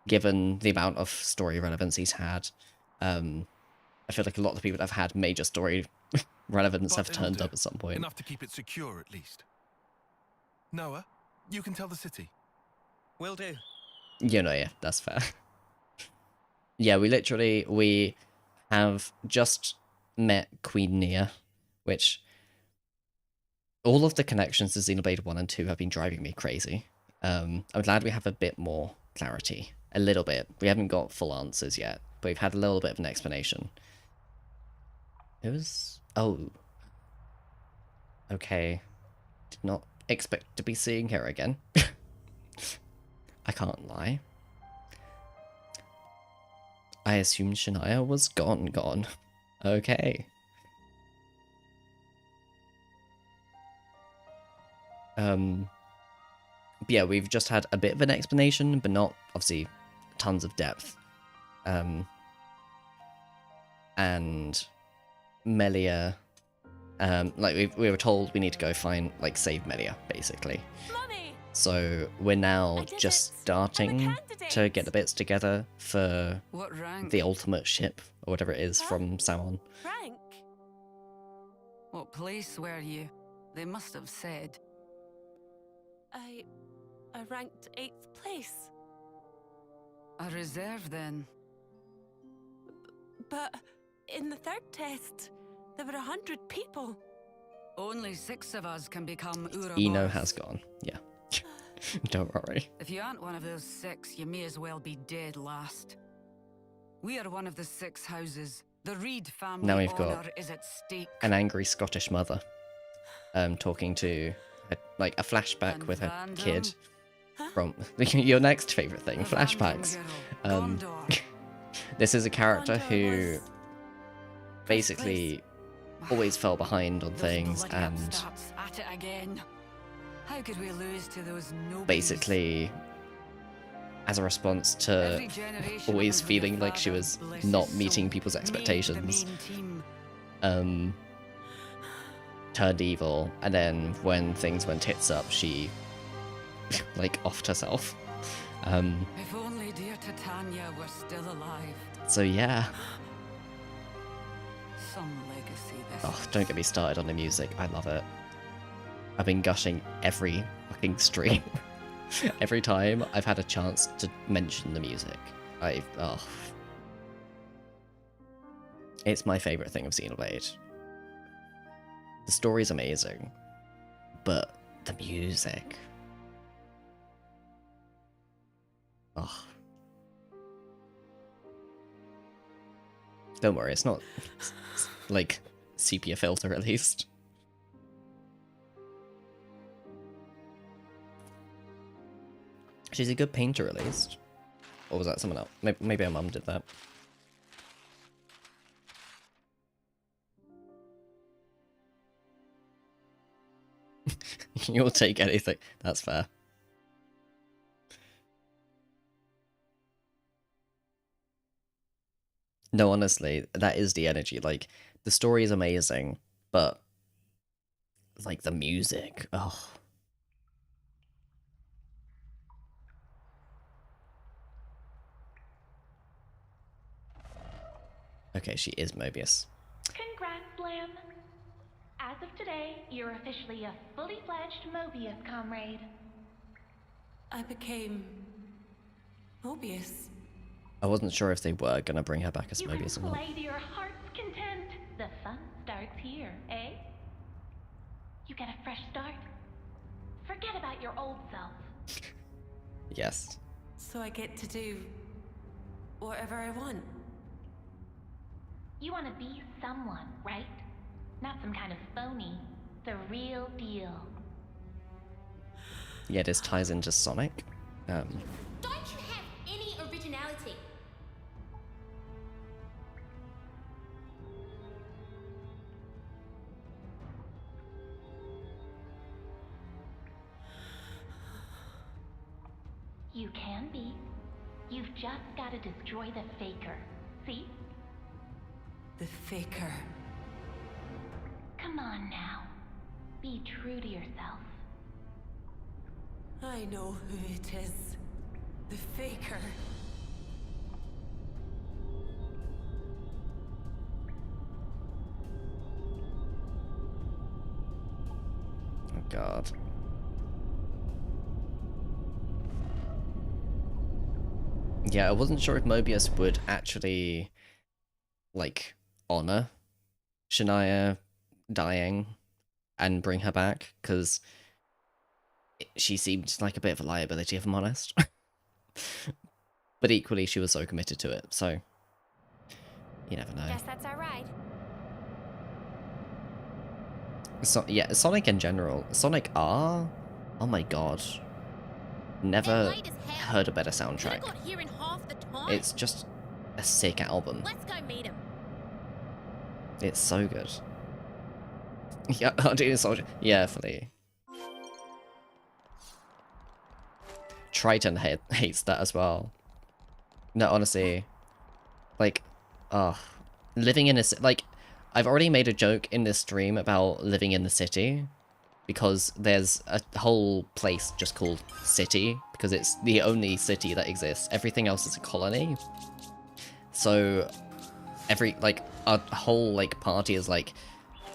S1: given the amount of story relevance he's had. I feel like a lot of the people that have had major story relevance have turned up at some point.
S9: Enough to keep it secure, at least. Noah, you can tell the city.
S8: Will do.
S1: You know, yeah, that's fair. Yeah, we have just met Queen Nia, which all of the connections to Xenoblade 1 and 2 have been driving me crazy. I'm glad we have a bit more clarity. A little bit. We haven't got full answers yet, but we've had a little bit of an explanation. It was... Oh. Okay. Did not expect to be seeing her again. I can't lie. I assumed Shania was gone. Okay. But yeah, we've just had a bit of an explanation, but not, obviously, tons of depth. And Melia, like, we were told we need to go find, like, save Melia, basically. So we're now just starting to get the bits together for the ultimate ship, or whatever it is, from Samon.
S10: Rank? What place were you? They must have said.
S22: I ranked 8th place.
S10: A reserve, then?
S22: But in the 3rd test, there were 100 people.
S10: Only 6 of us can become Ouroboros.
S1: Eno has gone, yeah. Don't worry.
S10: If you aren't one of those 6, you may as well be dead last. We are one of the 6 houses. The Reed family
S1: Now we've got
S10: honor is at stake.
S1: an angry Scottish mother talking to like a flashback with her kid from your next favorite thing, flashbacks. This is a character who basically always fell behind on things and
S10: At it again. How could we lose to those nobodies?
S1: basically, as a response to always feeling like she was not meeting people's expectations, turned evil, and then when things went tits up, she like offed herself.
S10: If only dear Titania were still alive.
S1: So yeah.
S10: Some legacy this.
S1: Oh, don't get me started on the music. I love it. I've been gushing every fucking stream. Every time I've had a chance to mention the music. It's my favourite thing of Xenoblade. The story's amazing, but the music... Oh. Don't worry, it's not, like, sepia filter at least. She's a good painter, at least. Or was that someone else? Maybe her mum did that. You'll take anything. That's fair. No, honestly, that is the energy. Like, the story is amazing, but, like, the music, oh. Okay, she is Moebius.
S17: Congrats, Lamb. As of today, you're officially a fully fledged Moebius comrade.
S22: I became Moebius.
S1: I wasn't sure if they were gonna bring her back as
S17: You
S1: Moebius or
S17: can
S1: not.
S17: play to your heart's content. The fun starts here, eh? You get a fresh start. Forget about your old self.
S1: Yes.
S22: So I get to do whatever I want.
S17: You want to be someone, right? Not some kind of phony. The real deal.
S1: Yeah, this ties into Sonic.
S2: Don't you have any originality?
S17: You can be. You've just got to destroy the faker. See?
S10: The faker.
S17: Come on now. Be true to yourself.
S10: I know who it is. The faker.
S1: Oh god. Yeah, I wasn't sure if Moebius would actually, like, honor Shania dying and bring her back, because she seemed like a bit of a liability, if I'm honest. But equally, she was so committed to it, so you never know.
S11: Guess that's our ride.
S1: So, yeah, Sonic in general. Sonic R? Oh my god. Never heard a better soundtrack.
S2: Got here in half the time.
S1: It's just a sick album.
S2: Let's go meet him.
S1: It's so good. Yeah, Arduino Soldier. Yeah, fully. Triton hates that as well. No, honestly. Like, living in a... Like, I've already made a joke in this stream about living in the city. Because there's a whole place just called City. Because it's the only city that exists. Everything else is a colony. So, our whole, like, party is like...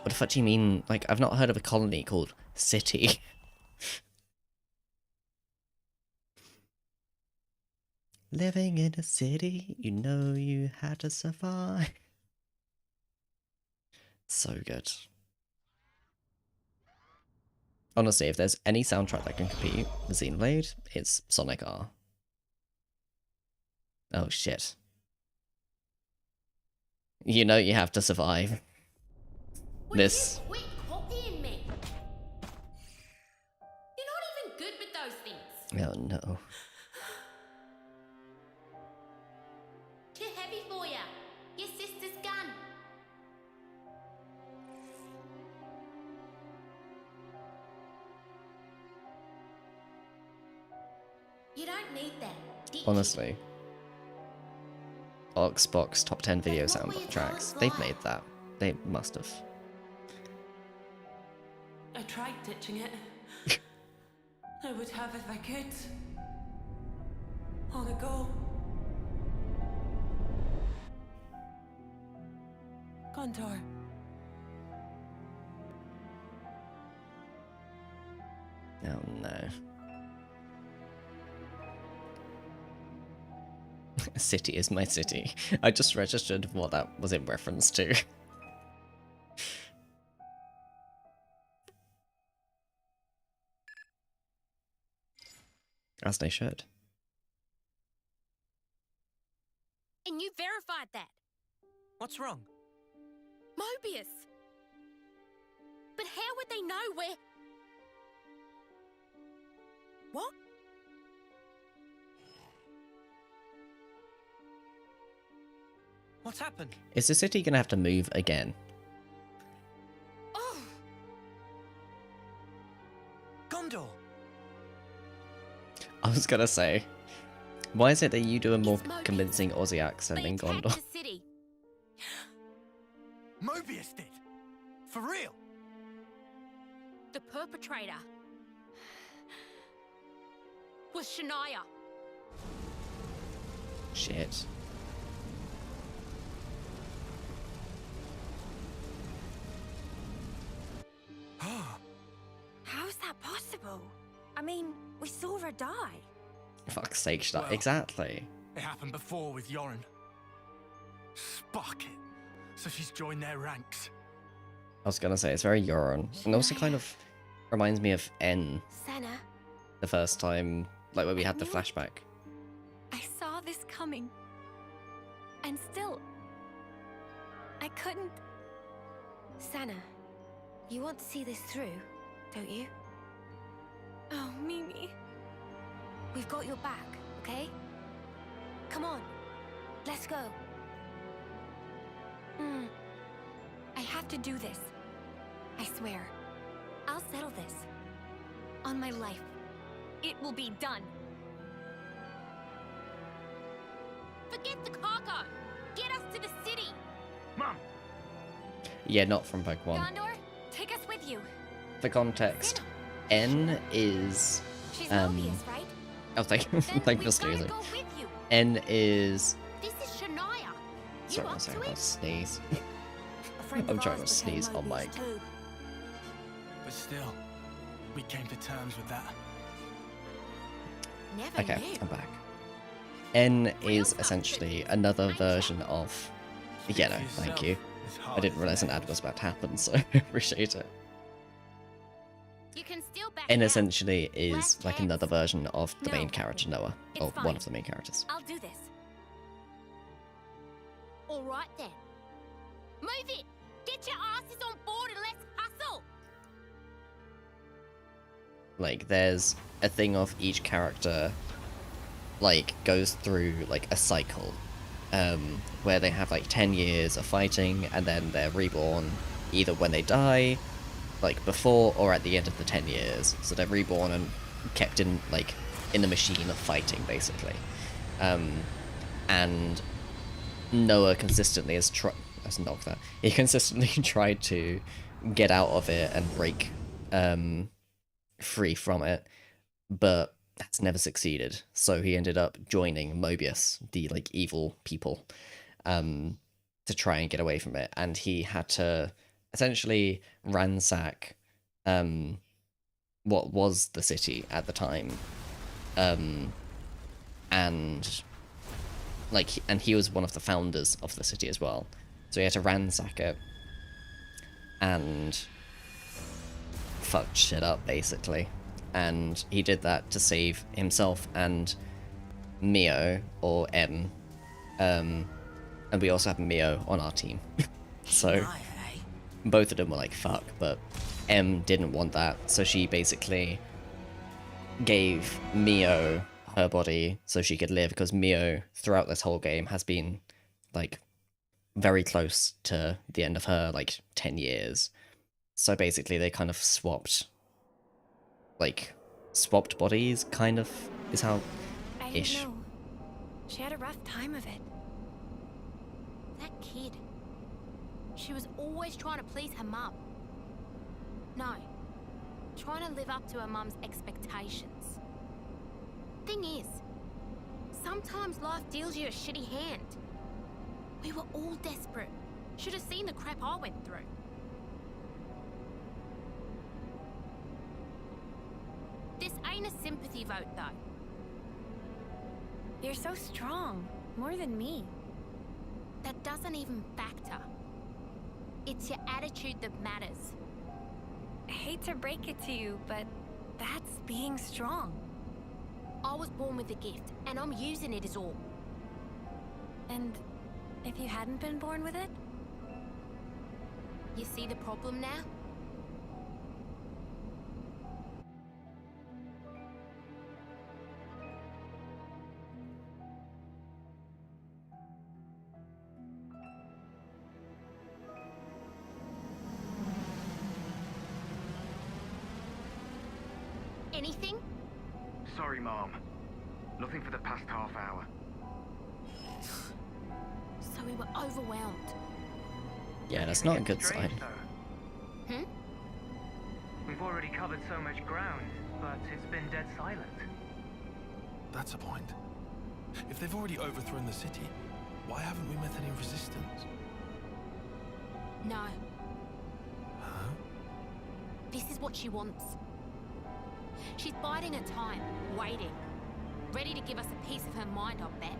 S1: What the fuck do you mean? Like, I've not heard of a colony called City. Living in a city, you know you had to survive. So good. Honestly, if there's any soundtrack that can compete with Xenoblade, it's Sonic R. Oh shit. You know you have to survive. This.
S2: Quit copying me. You're not even good with those things.
S1: Oh no.
S2: Too heavy for ya. Your sister's gun. You don't need that.
S1: Honestly. Xbox top 10 video soundtracks. They've made that. They must have.
S10: I tried ditching it. I would have if I could. Long ago. Contour.
S1: Oh no. City is my city. I just registered what that was in reference to. As they should.
S2: And you verified that.
S8: What's wrong?
S2: Moebius. But how would they know where... What?
S8: What's happened?
S1: Is the city gonna have to move again?
S2: Oh.
S8: Gondor.
S1: I was gonna say, why is it that you do a more convincing Aussie accent than Gondor?
S2: The city.
S5: Moebius did. For real.
S2: The perpetrator was Shania.
S1: Shit.
S3: How's that possible? I mean, we saw her die.
S1: Fuck's sake, well, exactly.
S5: It happened before with Yoren. Spark it. So she's joined their ranks.
S1: I was gonna say, it's very Euron. And also kind of reminds me of N.
S11: Sena.
S1: The first time, like when we had the flashback.
S11: I saw this coming. And still, I couldn't. Sena, You want to see this through, don't you?
S7: Oh, Mimi.
S11: We've got your back, okay? Come on, let's go.
S3: I have to do this. I swear. I'll settle this. On my life. It will be done.
S2: Forget the cargo. Get us to the city.
S6: Mom.
S1: Yeah, not from Pokemon.
S3: Gondor, take us with you.
S1: For context, N is
S3: She's Moebius, right?
S1: oh thank you for sneezing. N is
S2: This is Shania. You
S1: sorry,
S2: up
S1: I'm sorry,
S2: to
S1: I'll
S2: it?
S1: sneeze.
S3: A friend
S1: I'm
S3: of
S1: trying to
S3: ours became
S1: sneeze on
S3: Moebius
S1: mic.
S3: too.
S5: But still, we came to terms with that.
S2: Never
S1: Okay,
S2: knew.
S1: I'm back. N is essentially another version of yeah, no, thank you. I didn't realize an ad was about to happen, so I appreciate it.
S2: You can still back
S1: N
S2: out.
S1: essentially is
S2: Last
S1: like
S2: chance.
S1: another version of the
S3: No.
S1: main character Noah,
S3: It's
S1: or
S3: fine.
S1: one of the main characters.
S3: I'll do this.
S2: All right then. Move it. Get your asses on board and let's hustle.
S1: Like there's a thing of each character like goes through like a cycle where they have like 10 years of fighting and then they're reborn either when they die, like before or at the end of the 10 years. So they're reborn and kept in like in the machine of fighting basically. And Noah consistently has tried he consistently tried to get out of it and break free from it, but that's never succeeded. So he ended up joining Moebius, the like evil people, to try and get away from it. And he had to essentially ransack what was the city at the time, and he was one of the founders of the city as well. So he had to ransack it and fucked shit up basically. And he did that to save himself and Mio, or M. And we also have Mio on our team. So both of them were like, fuck, but M didn't want that. So she basically gave Mio her body so she could live, because Mio throughout this whole game has been like very close to the end of her like 10 years. So basically they kind of swapped bodies, kind of, is how
S3: I
S1: ish.
S3: didn't know. She had a rough time of it.
S2: That kid. She was always trying to please her mum. No. Trying to live up to her mum's expectations. Thing is, sometimes life deals you a shitty hand. We were all desperate. Should have seen the crap I went through. This ain't a sympathy vote, though.
S3: You're so strong. More than me.
S2: That doesn't even factor. It's your attitude that matters.
S3: I hate to break it to you, but that's being strong.
S2: I was born with a gift, and I'm using it as all.
S3: And if you hadn't been born with it?
S2: You see the problem now? Anything?
S6: Sorry, Mom. Nothing for the past half hour.
S2: So we were overwhelmed.
S1: Yeah, that's not a good
S6: Strange,
S1: sign.
S6: though.
S2: Hmm?
S6: We've already covered so much ground, but it's been dead silent.
S9: That's a point. If they've already overthrown the city, why haven't we met any resistance?
S2: No.
S9: Huh?
S2: This is what she wants. She's biding her time, waiting. Ready to give us a piece of her mind, I'll bet.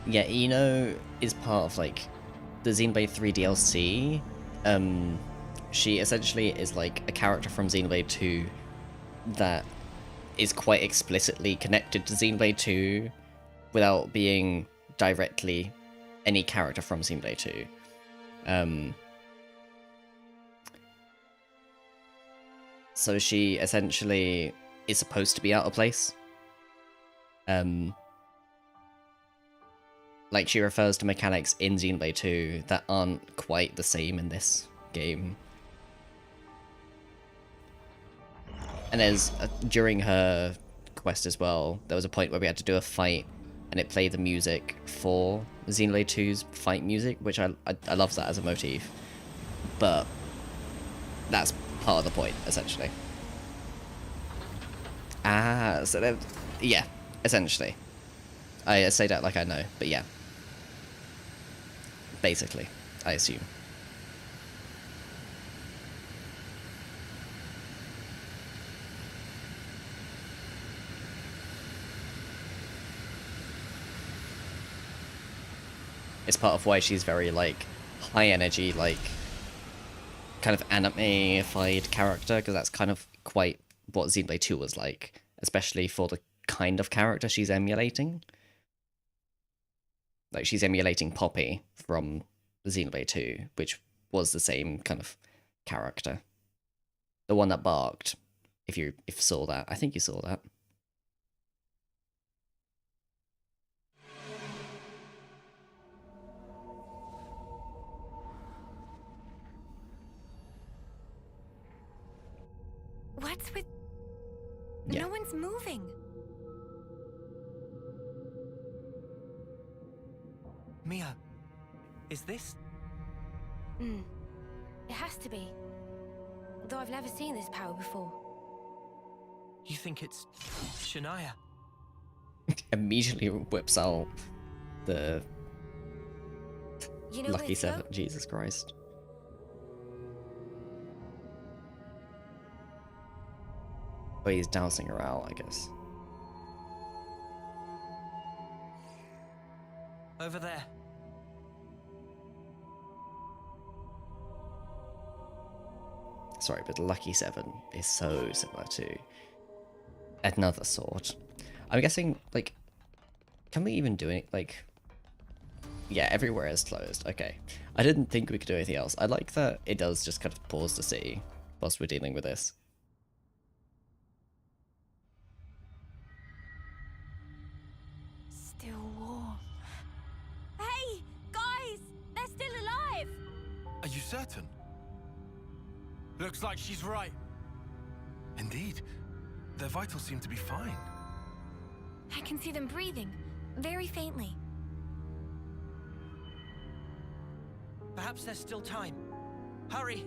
S1: Yeah, Ino is part of like the Xenoblade 3 DLC. She essentially is like a character from Xenoblade 2 that is quite explicitly connected to Xenoblade 2 without being directly any character from Xenoblade 2. So she essentially is supposed to be out of place. Like, she refers to mechanics in Xenoblade 2 that aren't quite the same in this game. And there's, during her quest as well, there was a point where we had to do a fight, and it played the music for Xenoblade 2's fight music, which I love that as a motif. But that's part of the point, essentially. Ah, so then, yeah, essentially. I say that like I know, but yeah. Basically, I assume. It's part of why she's very, like, high energy, like, kind of anime-ified character, because that's kind of quite what Xenoblade 2 was like, especially for the kind of character she's emulating. Like, she's emulating Poppy from Xenoblade 2, which was the same kind of character. The one that barked, if you saw that. I think you saw that.
S3: What's with...
S1: Yeah.
S3: No one's moving.
S8: Mia, is this?
S11: It has to be. Though I've never seen this power before.
S8: You think it's Shania?
S1: Immediately whips out the
S11: You know
S1: Lucky
S11: where to go?
S1: 7. Jesus Christ. Oh, he's dousing her out, I guess.
S8: Over there.
S1: Sorry, but Lucky 7 is so similar to another sword. I'm guessing, like, can we even do it? Like, yeah, everywhere is closed. Okay. I didn't think we could do anything else. I like that it does just kind of pause to see whilst we're dealing with this.
S3: Still warm.
S13: Hey, guys! They're still alive!
S9: Are you certain?
S5: Looks like she's right.
S9: Indeed. Their vitals seem to be fine.
S3: I can see them breathing, very faintly.
S8: Perhaps there's still time. Hurry!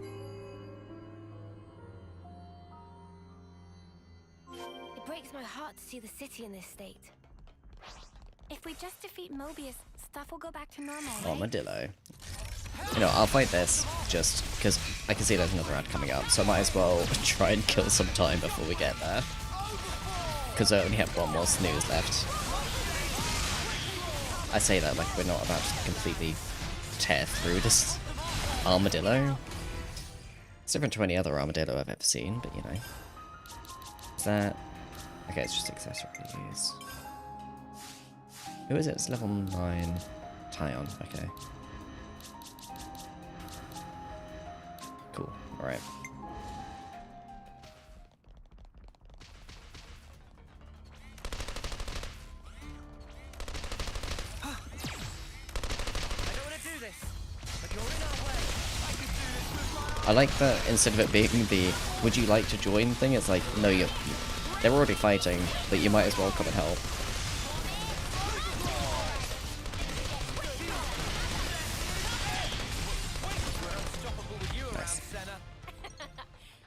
S11: It breaks my heart to see the city in this state.
S3: If we just defeat Moebius, stuff will go back to normal, right?
S1: Armadillo. You know, I'll fight this just because I can see there's another ad coming up, so I might as well try and kill some time before we get there. Because I only have one more snooze left. I say that like we're not about to completely tear through this armadillo. It's different to any other armadillo I've ever seen, but you know. Is that... Okay, it's just accessories. Who is it? It's level 9 Tyon. Okay. Cool. Alright. I like that instead of it being the "would you like to join" thing, it's like, no, they're already fighting, but you might as well come and help. Nice.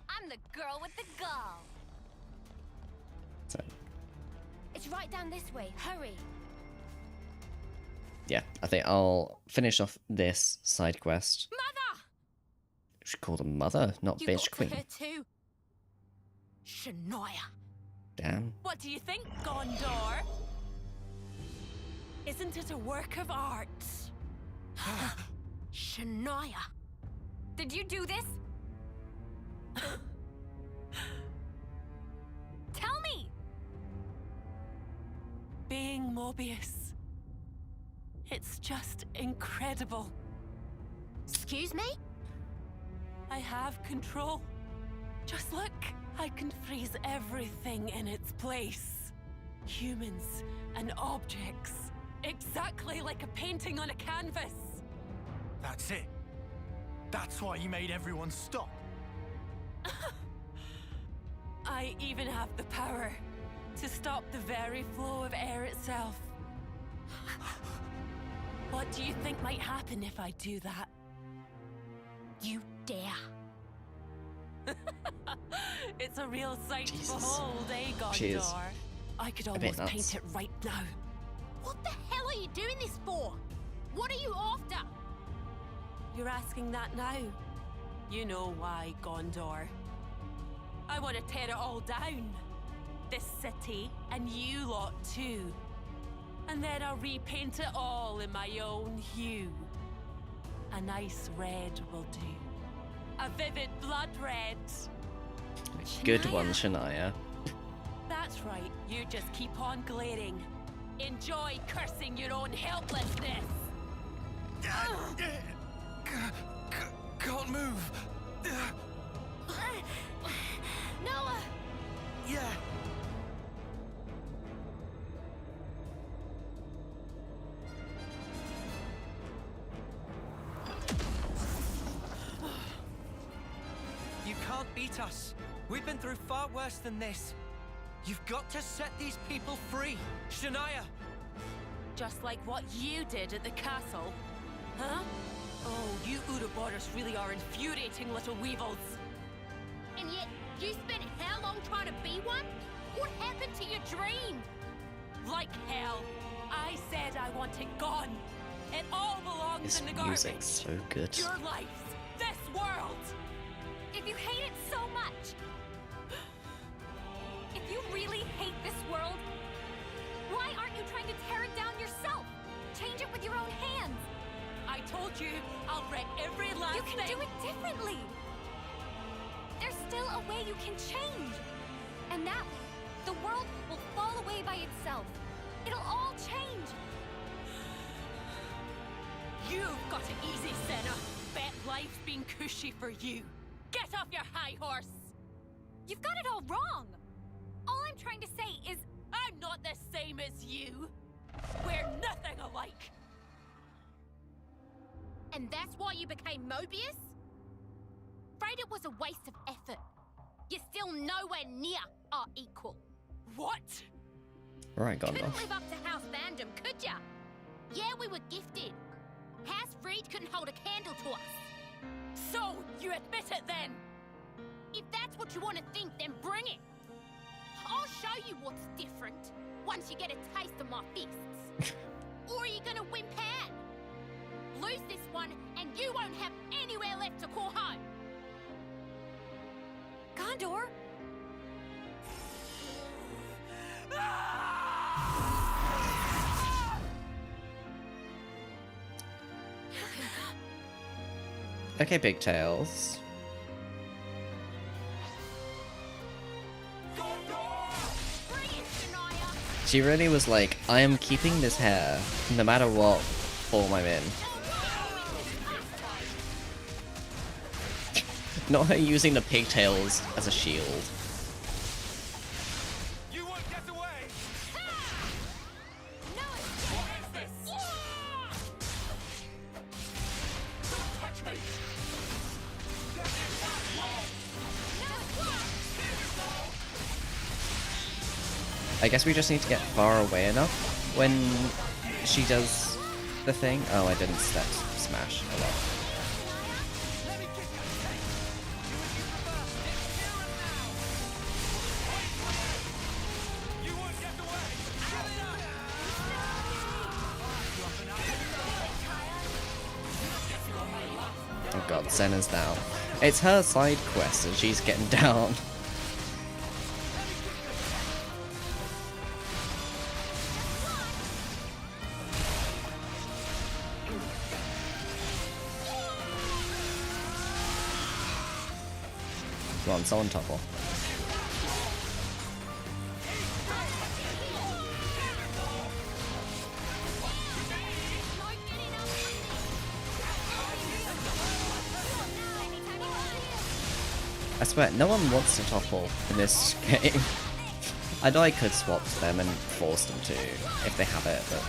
S11: I'm the girl with the gall.
S1: So,
S11: It's right down this way. Hurry.
S1: yeah, I think I'll finish off this side quest.
S13: Mother!
S1: We should call them Mother, not
S13: You
S1: Bitch
S13: got
S1: Queen.
S13: to her too. Shania.
S1: Damn.
S13: What do you think, Gondor? Isn't it a work of art? Shania.
S3: Did you do this?
S13: Tell me!
S12: being Moebius. It's just incredible.
S2: Excuse me?
S12: I have control. Just look, I can freeze everything in its place. Humans and objects. Exactly like a painting on a canvas.
S5: That's it. That's why you made everyone stop.
S12: I even have the power to stop the very flow of air itself. What do you think might happen if I do that?
S2: You dare.
S12: It's a real sight to
S1: Jesus.
S12: behold, eh,
S1: Cheers.
S12: Gondor? I could
S1: A bit
S12: almost paint
S1: nuts.
S12: it right now.
S2: What the hell are you doing this for? What are you after?
S12: You're asking that now? You know why, Gondor. I want to tear it all down. This city, and you lot too. And then I'll repaint it all in my own hue. A nice red will do. A vivid blood red.
S1: Good one, Shania.
S12: That's right, you just keep on glaring. Enjoy cursing your own helplessness.
S8: Can't move.
S2: Noah!
S8: Yeah.
S6: You can't beat us. We've been through far worse than this. You've got to set these people free, Shania.
S12: Just like what you did at the castle. Huh? Oh, you Ouroboros really are infuriating little weevils.
S2: And yet, you spent how long trying to be one? What happened to your dream?
S12: Like hell. I said I want it gone. It all belongs
S1: This
S12: in the garbage.
S1: music's so good.
S12: Your lives, this world.
S7: If you hate it so much, if you really hate this world, why aren't you trying to tear it down yourself? Change it with your own hands.
S12: I told you, I'll wreck every last
S7: You can
S12: thing.
S7: do it differently. There's still a way you can change. And that way, the world will fall away by itself. It'll all change.
S12: You've got it easy, Sena. Bet life's been cushy for you. Get off your high horse.
S7: You've got it all wrong. All I'm trying to say is...
S12: I'm not the same as you. We're nothing alike.
S2: And that's why you became Moebius? Afraid it was a waste of effort. You're still nowhere near our equal.
S12: What?
S1: Right, Gondor.
S2: Couldn't live up to House Vandom, could ya? Yeah, we were gifted. House Reed couldn't hold a candle to us.
S12: So, you admit it then?
S2: If that's what you want to think, then bring it. I'll show you what's different once you get a taste of my fists. Or are you gonna wimp out? Lose this one, and you won't have anywhere left to call home.
S7: Gondor?
S1: Okay, Pigtails. She really was like, I am keeping this hair, no matter what form I'm in. Not her using the pigtails as a shield.
S6: You won't get away.
S1: I guess we just need to get far away enough when she does the thing. Oh, I didn't smash a lot. Oh god, Sena's down. It's her side quest and she's getting down. Come on, someone topple. I swear, no one wants to topple in this game. I know I could swap to them and force them to, if they have it, but...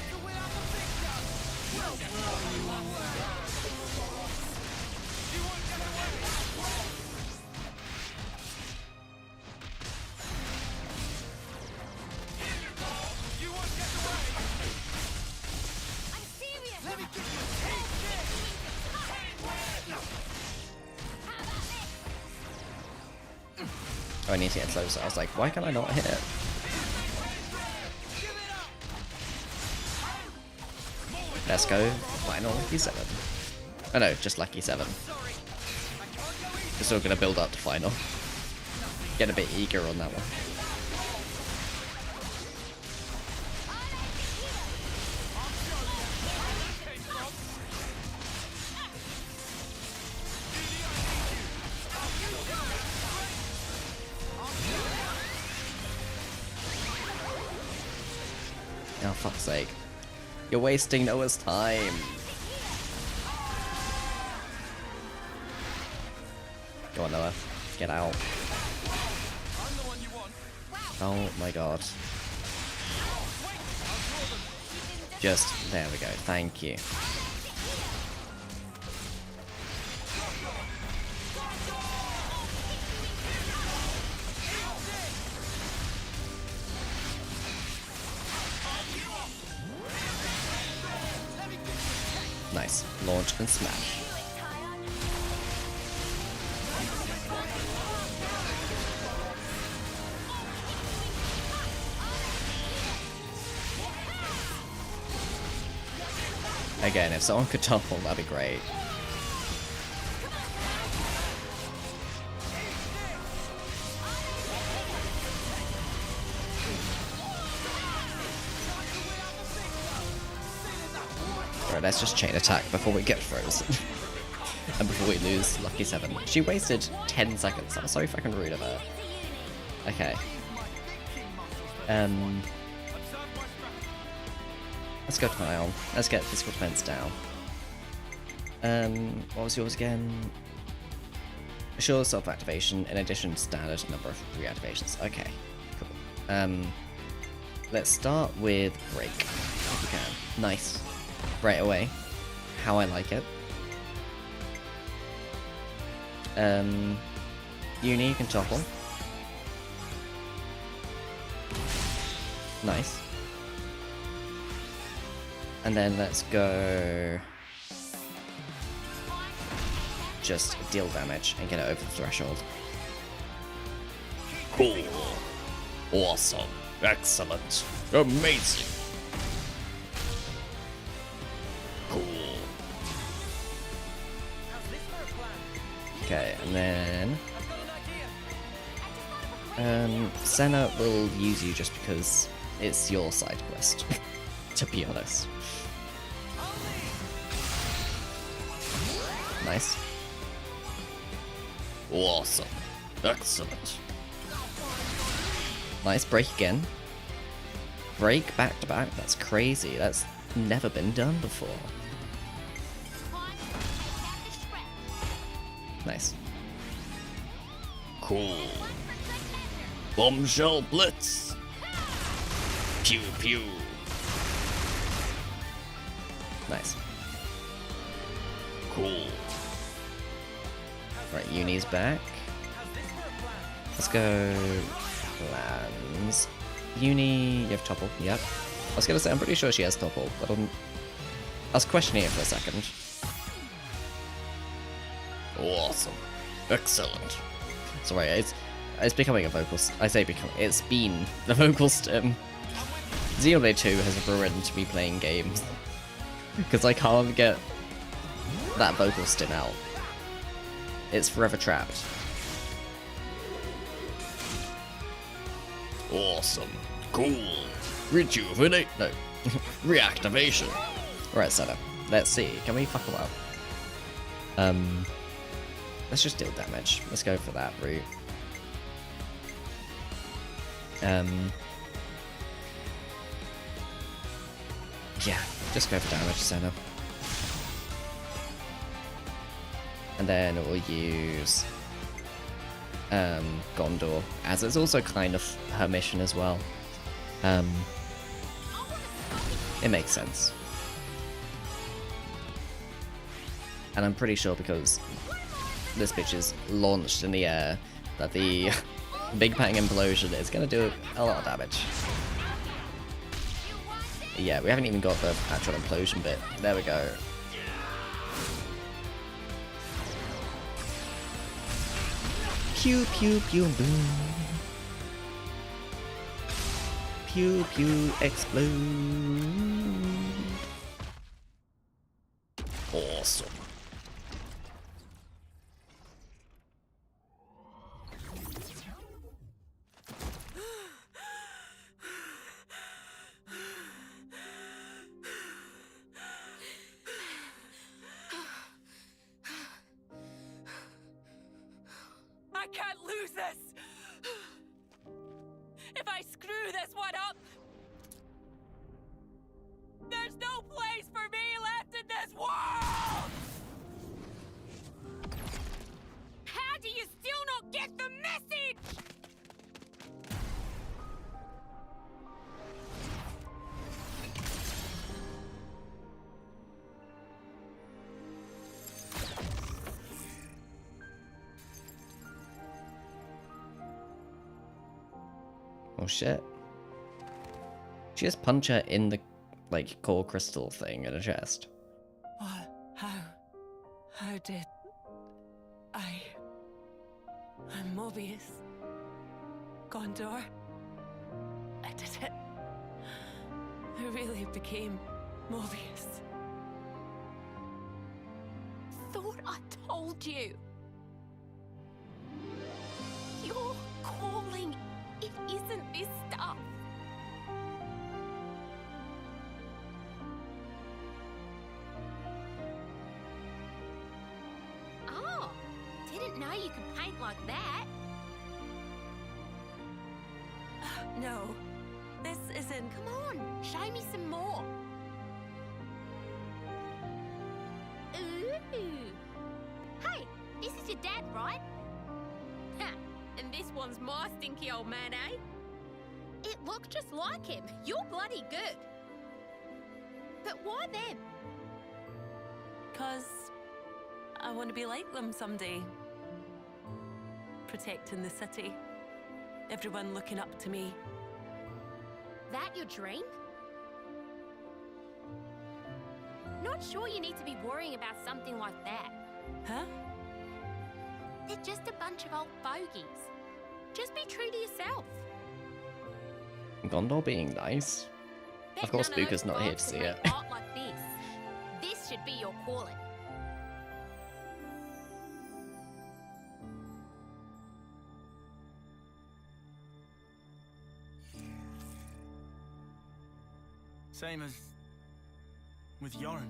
S1: Oh, I need to get closer. I was like, why can I not hit it? Let's go. Final lucky 7. Oh no, just lucky 7. We're still gonna build up to final. Get a bit eager on that one. Oh, fuck's sake. You're wasting Noah's time. Go on, Noah. Get out. Oh my god. Just, there we go. Thank you. Nice. Launch and smash. Again, if someone could topple, that'd be great. Alright, let's just chain attack before we get frozen. And before we lose lucky 7. She wasted 10 seconds. That was so fucking rude of her. Okay. Let's go to Ion. Let's get physical defense down. What was yours again? Assure self-activation in addition to standard number of reactivations. Okay, cool. Let's start with break, if we can. Nice. Right away. How I like it. Eunie, you can topple. Nice. And then let's go just deal damage and get it over the threshold.
S14: Cool. Awesome. Excellent. Amazing. Cool.
S1: Okay, and then Sena will use you just because it's your side quest, to be honest. Nice.
S14: Awesome. Excellent.
S1: Nice, break again. Break back to back, that's crazy. That's never been done before. Nice.
S14: Cool. Bombshell Blitz. Pew pew.
S1: Nice.
S14: Cool.
S1: Right, Eunie's back. Let's go plans. Eunie, you have topple. Yep. I was gonna say, I'm pretty sure she has topple, but I was questioning it for a second.
S14: Awesome. Excellent.
S1: Sorry, it's becoming a vocal. I say becoming. It's been the vocal stim. Xenoblade 2 has ruined me playing games because I can't get that vocal stim out. It's forever trapped.
S14: Awesome. Cool. Rejuvenate. No. Reactivation.
S1: Right, Sena. Let's see. Can we fuck them up? Let's just deal damage. Let's go for that route. Yeah, just go for damage, Sena. And then we'll use Gondor, as it's also kind of her mission as well. It makes sense. And I'm pretty sure because this bitch is launched in the air that the Big Bang Implosion is going to do a lot of damage. Yeah, we haven't even got the actual implosion bit. There we go. Pew pew pew boom. Pew pew explode.
S14: Awesome.
S12: I can't lose this! If I screw this one up, there's no place for me left in this world! How do you still not get the message?
S1: Oh shit. She just punch her in the, like, core crystal thing in her chest.
S12: What? How did... I'm Moebius. Gondor. I did it. I really became Moebius. Thought I told you. Your calling, it isn't this stuff.
S2: Oh, didn't know you could paint like that.
S12: No, this isn't...
S2: Come on, show me some more. Ooh. Hey, this is your dad, right?
S11: Ha! And this one's my stinky old man, eh?
S2: It looked just like him. You're bloody good. But why them?
S12: 'Cause I want to be like them someday. Protecting the city. Everyone looking up to me.
S2: That your dream? Not sure you need to be worrying about something like that.
S12: Huh?
S2: They're just a bunch of old fogies. Just be true to yourself.
S1: Gondor being nice?
S2: Bet
S1: Of course,
S2: none
S1: Buka's
S2: those
S1: not here to
S2: folks
S1: see
S2: can
S1: it.
S2: make art like this. This should be your calling.
S5: Same as with Yoren.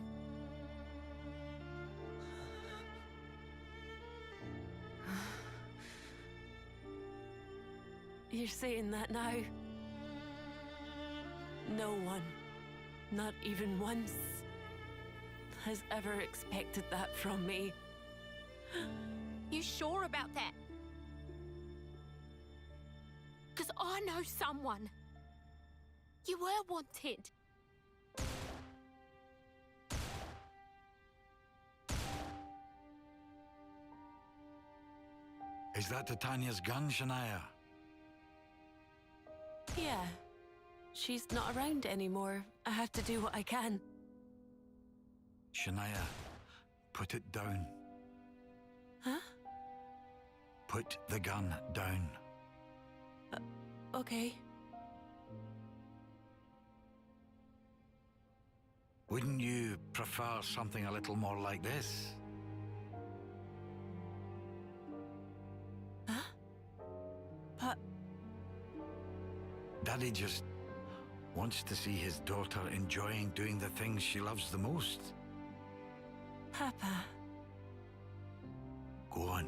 S12: You're saying that now? No one, not even once, has ever expected that from me.
S2: You sure about that? 'Cause I know someone. You were wanted.
S4: Is that Titania's gun, Shania?
S12: Yeah. She's not around anymore. I have to do what I can.
S4: Shania, put it down.
S12: Huh?
S4: Put the gun down.
S12: Okay.
S4: Wouldn't you prefer something a little more like this?
S12: Huh? But...
S4: Daddy just wants to see his daughter enjoying doing the things she loves the most.
S12: Papa...
S4: Go on.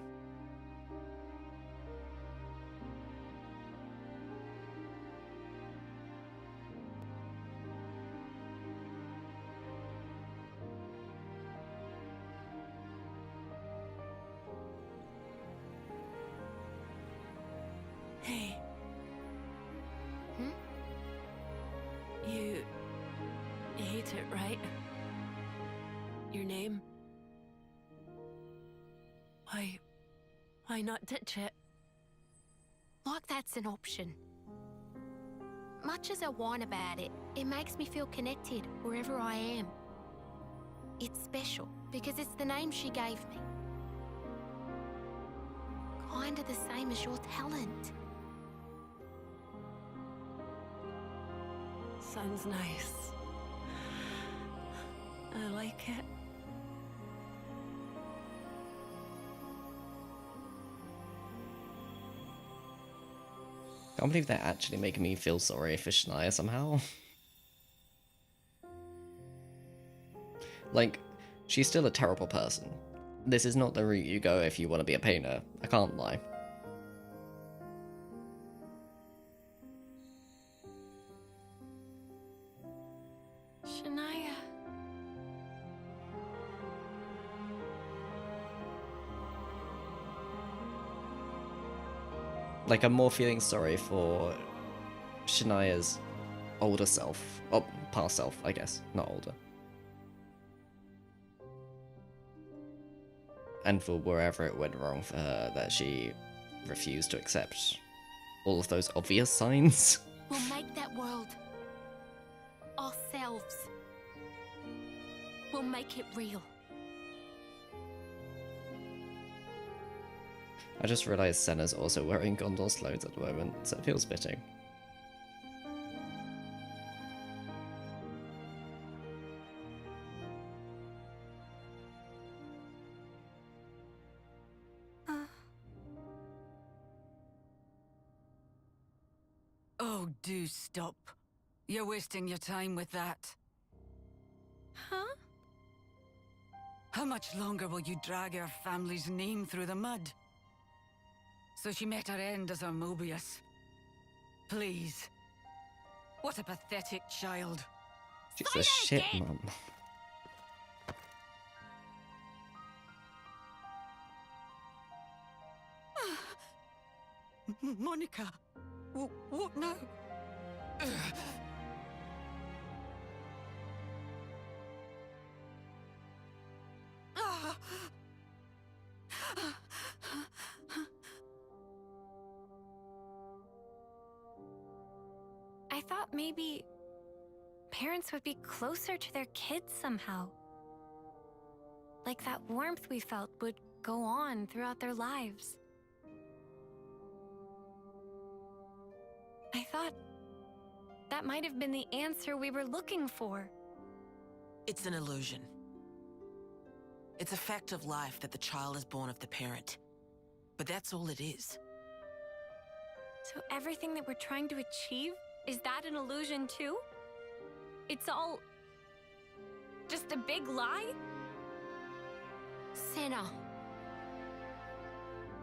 S12: it, right? Your name? Why not ditch it?
S2: Like that's an option. Much as I whine about it, it makes me feel connected wherever I am. It's special because it's the name she gave me. Kinda the same as your talent.
S12: Sounds nice. I like it.
S1: I can't believe they're actually making me feel sorry for Shania somehow. Like, she's still a terrible person. This is not the route you go if you want to be a painter, I can't lie.
S2: Shania.
S1: Like, I'm more feeling sorry for Shania's older self. Oh, past self, I guess. Not older. And for wherever it went wrong for her, that she refused to accept all of those obvious signs.
S2: We'll make that world. Ourselves. We'll make it real.
S1: I just realised Sena's also wearing Gondor's clothes at the moment, so it feels fitting.
S10: Oh, do stop. You're wasting your time with that.
S2: Huh?
S10: How much longer will you drag our family's name through the mud? So she met her end as our Moebius. Please. What a pathetic child.
S1: She's a shit mum.
S10: Monica. What now?
S2: I thought maybe parents would be closer to their kids somehow. Like that warmth we felt would go on throughout their lives. I thought that might have been the answer we were looking for.
S16: It's an illusion. It's a fact of life that the child is born of the parent. But that's all it is.
S2: So everything that we're trying to achieve, is that an illusion too? It's all just a big lie? Sena.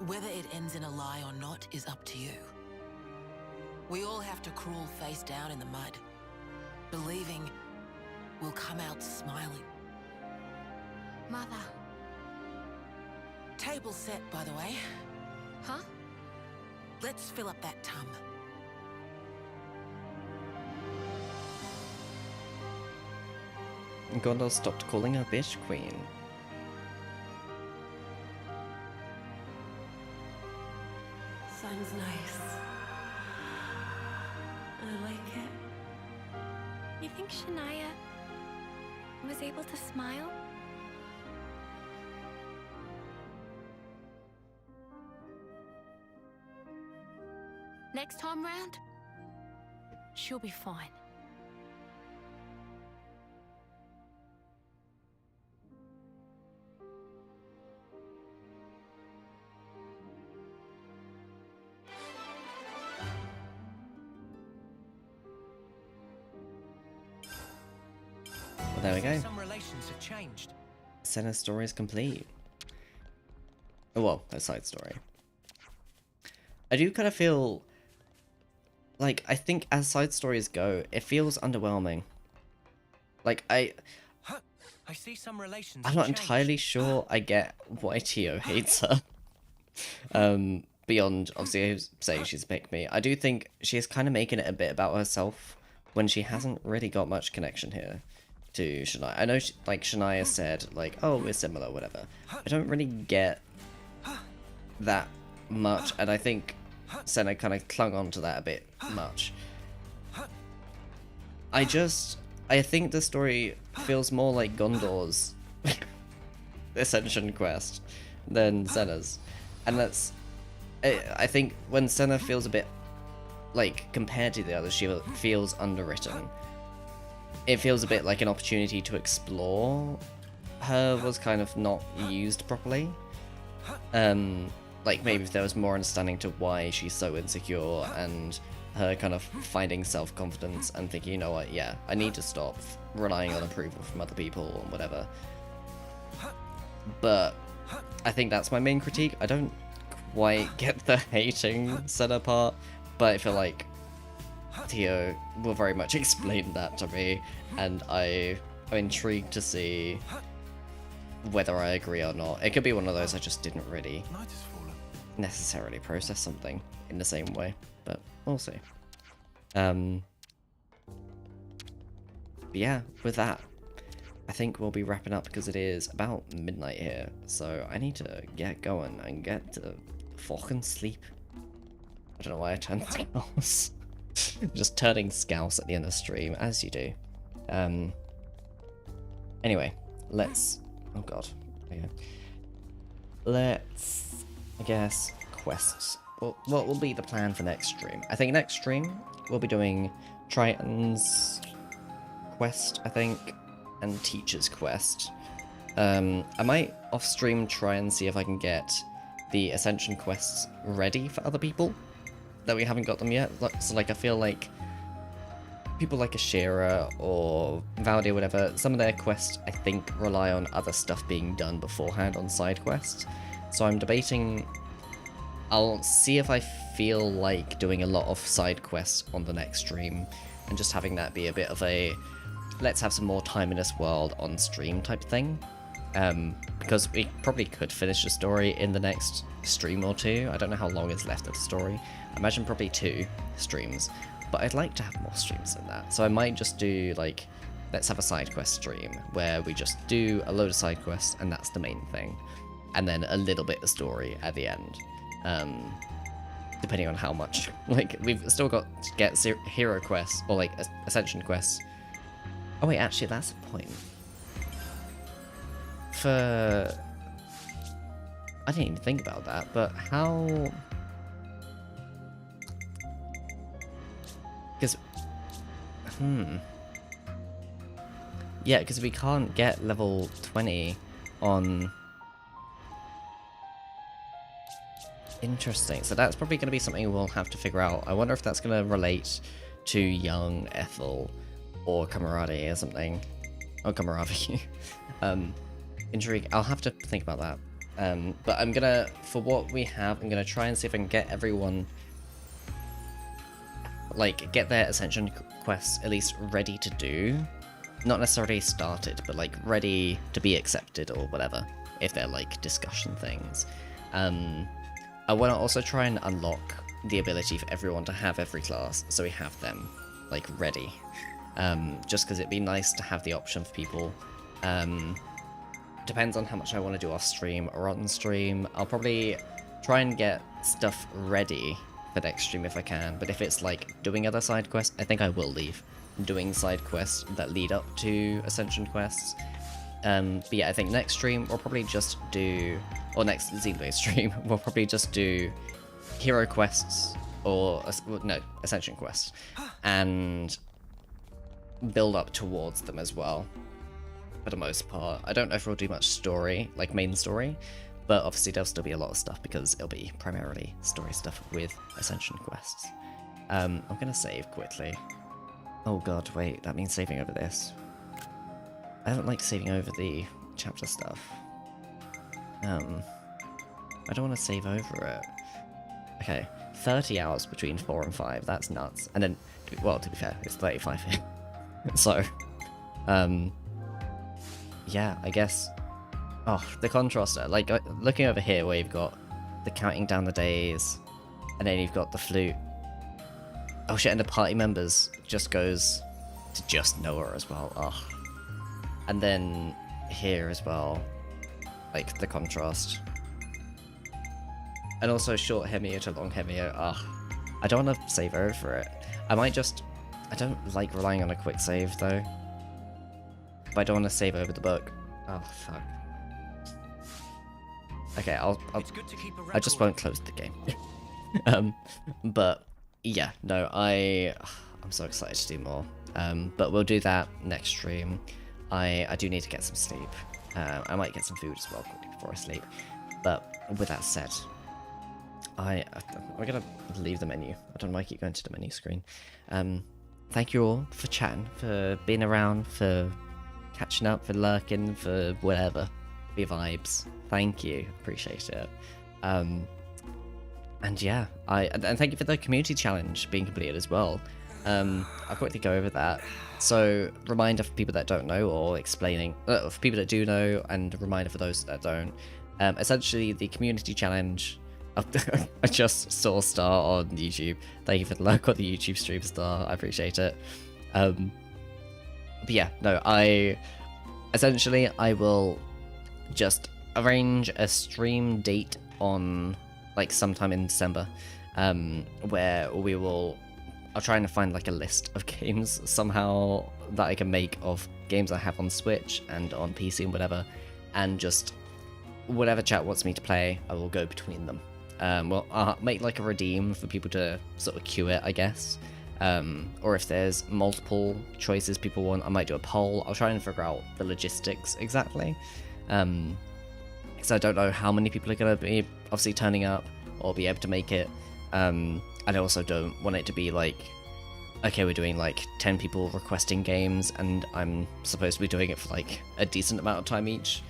S16: Whether it ends in a lie or not is up to you. We all have to crawl face down in the mud, believing we'll come out smiling.
S2: Mother.
S16: Table set, by the way.
S2: Huh?
S16: Let's fill up that tum.
S1: Gondor stopped calling her bitch queen.
S12: Sounds nice. I like it.
S2: You think Shania was able to smile? Next time round, she'll be fine.
S1: Well, there we go.
S6: Some relations have changed.
S1: Sena's story is complete. Oh, well, a side story. I do kind of feel like, I think as side stories go, it feels underwhelming. Like,
S6: I see some relations.
S1: I'm not entirely sure I get why Tio hates her. Beyond, obviously, saying she's picked me. I do think she is kind of making it a bit about herself when she hasn't really got much connection here to Shania. I know, like, Shania said, like, oh, we're similar, whatever. I don't really get that much, and I think Sena kind of clung on to that a bit much. I think the story feels more like Gondor's Ascension quest than Sena's. And that's... I think when Sena feels a bit, like, compared to the others, she feels underwritten. It feels a bit like an opportunity to explore her was kind of not used properly. Like, maybe if there was more understanding to why she's so insecure, and her kind of finding self-confidence and thinking, you know what, yeah, I need to stop relying on approval from other people or whatever. But I think that's my main critique. I don't quite get the hating Sena part, but I feel like Theo will very much explain that to me, and I'm intrigued to see whether I agree or not. It could be one of those I just didn't really necessarily process something in the same way, but we'll see. But yeah, with that, I think we'll be wrapping up because it is about midnight here, so I need to get going and get to fucking sleep. I don't know why I turned scouse. Just turning scouse at the end of the stream, as you do. Anyway, let's... Oh god. Okay. Let's... I guess... quests. Well, what will be the plan for next stream? I think next stream we'll be doing Triton's quest, I think, and Teacher's quest. I might off-stream try and see if I can get the Ascension quests ready for other people that we haven't got them yet. So, like, I feel like people like Ashira or Valdi or whatever, some of their quests, I think, rely on other stuff being done beforehand on side quests. So I'm debating... I'll see if I feel like doing a lot of side quests on the next stream, and just having that be a bit of a let's have some more time in this world on stream type thing. Because we probably could finish the story in the next stream or two. I don't know how long is left of the story. I imagine probably 2 streams, but I'd like to have more streams than that. So I might just do, like, let's have a side quest stream where we just do a load of side quests and that's the main thing, and then a little bit of story at the end. Depending on how much, like, we've still got to get hero quests or like Ascension quests. Oh wait, actually that's the point. I didn't even think about that, but how... Because... Yeah, because we can't get level 20 on... Interesting, so that's probably going to be something we'll have to figure out. I wonder if that's going to relate to young Ethel or Camaraderie or something. Oh, Cammuravi. Intrigue. I'll have to think about that. But I'm gonna, for what we have, I'm gonna try and see if I can get everyone, like, get their Ascension quests at least ready to do. Not necessarily started, but like ready to be accepted or whatever, if they're like discussion things. I want to also try and unlock the ability for everyone to have every class, so we have them like ready. Just because it'd be nice to have the option for people. Depends on how much I want to do off stream or on stream. I'll probably try and get stuff ready for next stream if I can, but if it's like doing other side quests, I think I will leave doing side quests that lead up to Ascension quests. But yeah, I think next stream we'll probably just do, or next Xenoblade stream, we'll probably just do hero quests, or, no, Ascension quests, and build up towards them as well, for the most part. I don't know if we'll do much story, like main story, but obviously there'll still be a lot of stuff because it'll be primarily story stuff with Ascension quests. I'm gonna save quickly. Oh god, wait, that means saving over this. I don't like saving over the chapter stuff. I don't want to save over it. Okay, 30 hours between 4 and 5, that's nuts. And then, well, to be fair, it's 35 here. So, yeah, I guess... Oh, the contraster. Like, looking over here where you've got the counting down the days, and then you've got the flute. Oh shit, and the party members just goes to just Noah as well. Oh. And then here as well, like the contrast. And also short Hemio to long Hemio. Ugh, I don't want to save over it. I might just... I don't like relying on a quick save though. But I don't want to save over the book. Oh, fuck. Okay, I just won't close the game. But yeah, no, I'm so excited to do more. But we'll do that next stream. I do need to get some sleep. I might get some food as well quickly before I sleep. But with that said, we're gonna leave the menu. I don't know why I keep going to the menu screen. Thank you all for chatting, for being around, for catching up, for lurking, for whatever, for your vibes. Thank you, appreciate it. And yeah, and thank you for the community challenge being completed as well. I'll quickly go over that. So, reminder for people that don't know, or explaining for people that do know, and a reminder for those that don't. Essentially, the community challenge. I just saw Star on YouTube. Thank you for the like on the YouTube stream, Star. I appreciate it. But yeah, no, I will just arrange a stream date on like sometime in December, where I'll try and find like a list of games somehow that I can make of games I have on Switch and on PC and whatever, and just whatever chat wants me to play, I will go between them. Well, I'll make like a redeem for people to sort of queue it, I guess. Or if there's multiple choices people want, I might do a poll. I'll try and figure out the logistics exactly. Because I don't know how many people are going to be obviously turning up or be able to make it. And I also don't want it to be like, okay, we're doing like 10 people requesting games and I'm supposed to be doing it for like a decent amount of time each.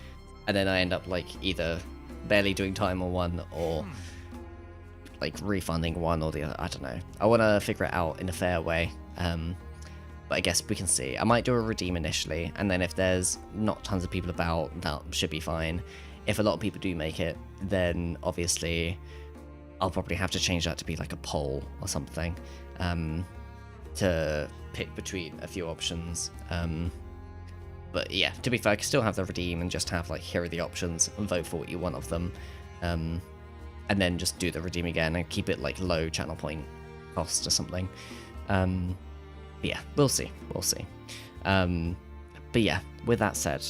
S1: And then I end up like either barely doing time on one or like refunding one or the other. I don't know. I want to figure it out in a fair way. But I guess we can see. I might do a redeem initially, and then if there's not tons of people about, that should be fine. If a lot of people do make it, then obviously I'll probably have to change that to be like a poll or something, to pick between a few options. But yeah, to be fair, I can still have the redeem and just have like, here are the options and vote for what you want of them. And then just do the redeem again and keep it like low channel point cost or something. But yeah, we'll see. But yeah, with that said,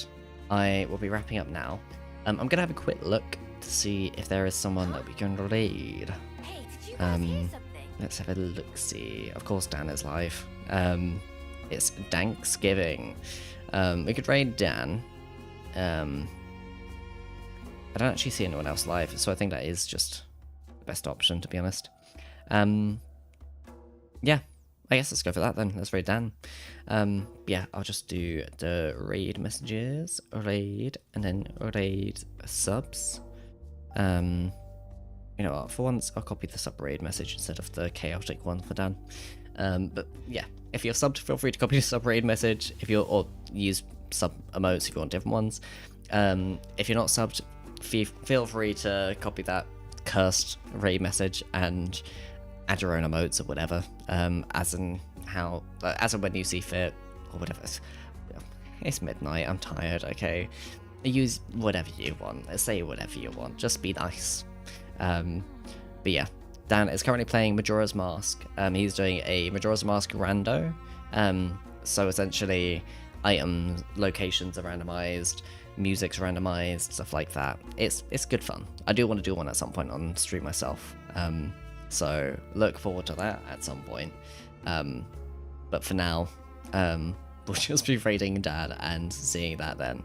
S1: I will be wrapping up now. I'm going to have a quick look to see if there is someone that we can raid.
S3: Hey, did you guys hear something?
S1: Let's have a look-see. Of course, Dan is live. It's Thanksgiving. We could raid Dan. I don't actually see anyone else live, so I think that is just the best option, to be honest. Yeah, I guess let's go for that then. Let's raid Dan. Yeah, I'll just do the raid messages, raid, and then raid subs. You know what, for once, I'll copy the sub raid message instead of the chaotic one for Dan. But yeah, if you're subbed, feel free to copy the sub raid message. Or use sub emotes if you want different ones. If you're not subbed, feel free to copy that cursed raid message and add your own emotes or whatever, as and when you see fit or whatever. It's midnight, I'm tired, okay? Use whatever you want, say whatever you want, just be nice. But yeah, Dan is currently playing Majora's Mask. He's doing a Majora's Mask rando. So essentially, items, locations are randomized, music's randomized, stuff like that. It's good fun. I do want to do one at some point on stream myself. So look forward to that at some point. But for now, we'll just be raiding Dan and seeing that then.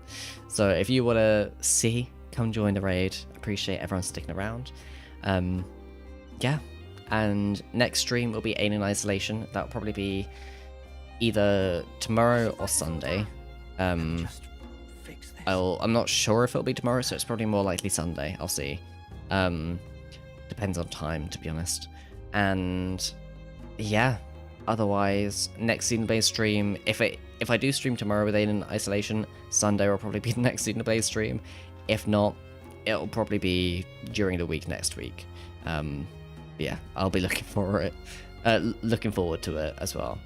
S1: So if you want to see, come join the raid. Appreciate everyone sticking around. Yeah, and next stream will be Alien Isolation. That'll probably be either tomorrow or Sunday. I'm not sure if it'll be tomorrow, so it's probably more likely Sunday. I'll see. Depends on time, to be honest. And yeah, otherwise, next Xenoblade stream, if I do stream tomorrow with Alien Isolation, Sunday will probably be the next Xenoblade stream. If not, it'll probably be during the week next week. Yeah, I'll be looking forward to it as well.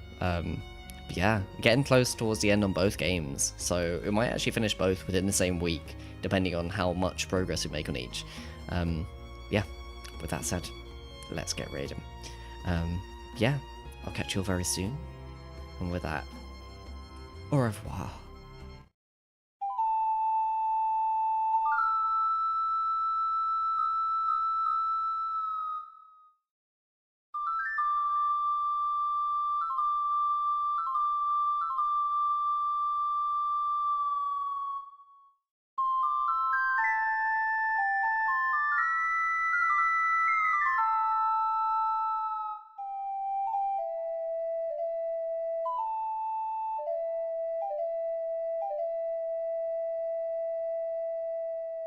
S1: yeah, getting close towards the end on both games, so we might actually finish both within the same week, depending on how much progress we make on each. Yeah, with that said, let's get raiding. Yeah, I'll catch you all very soon, and with that, au revoir.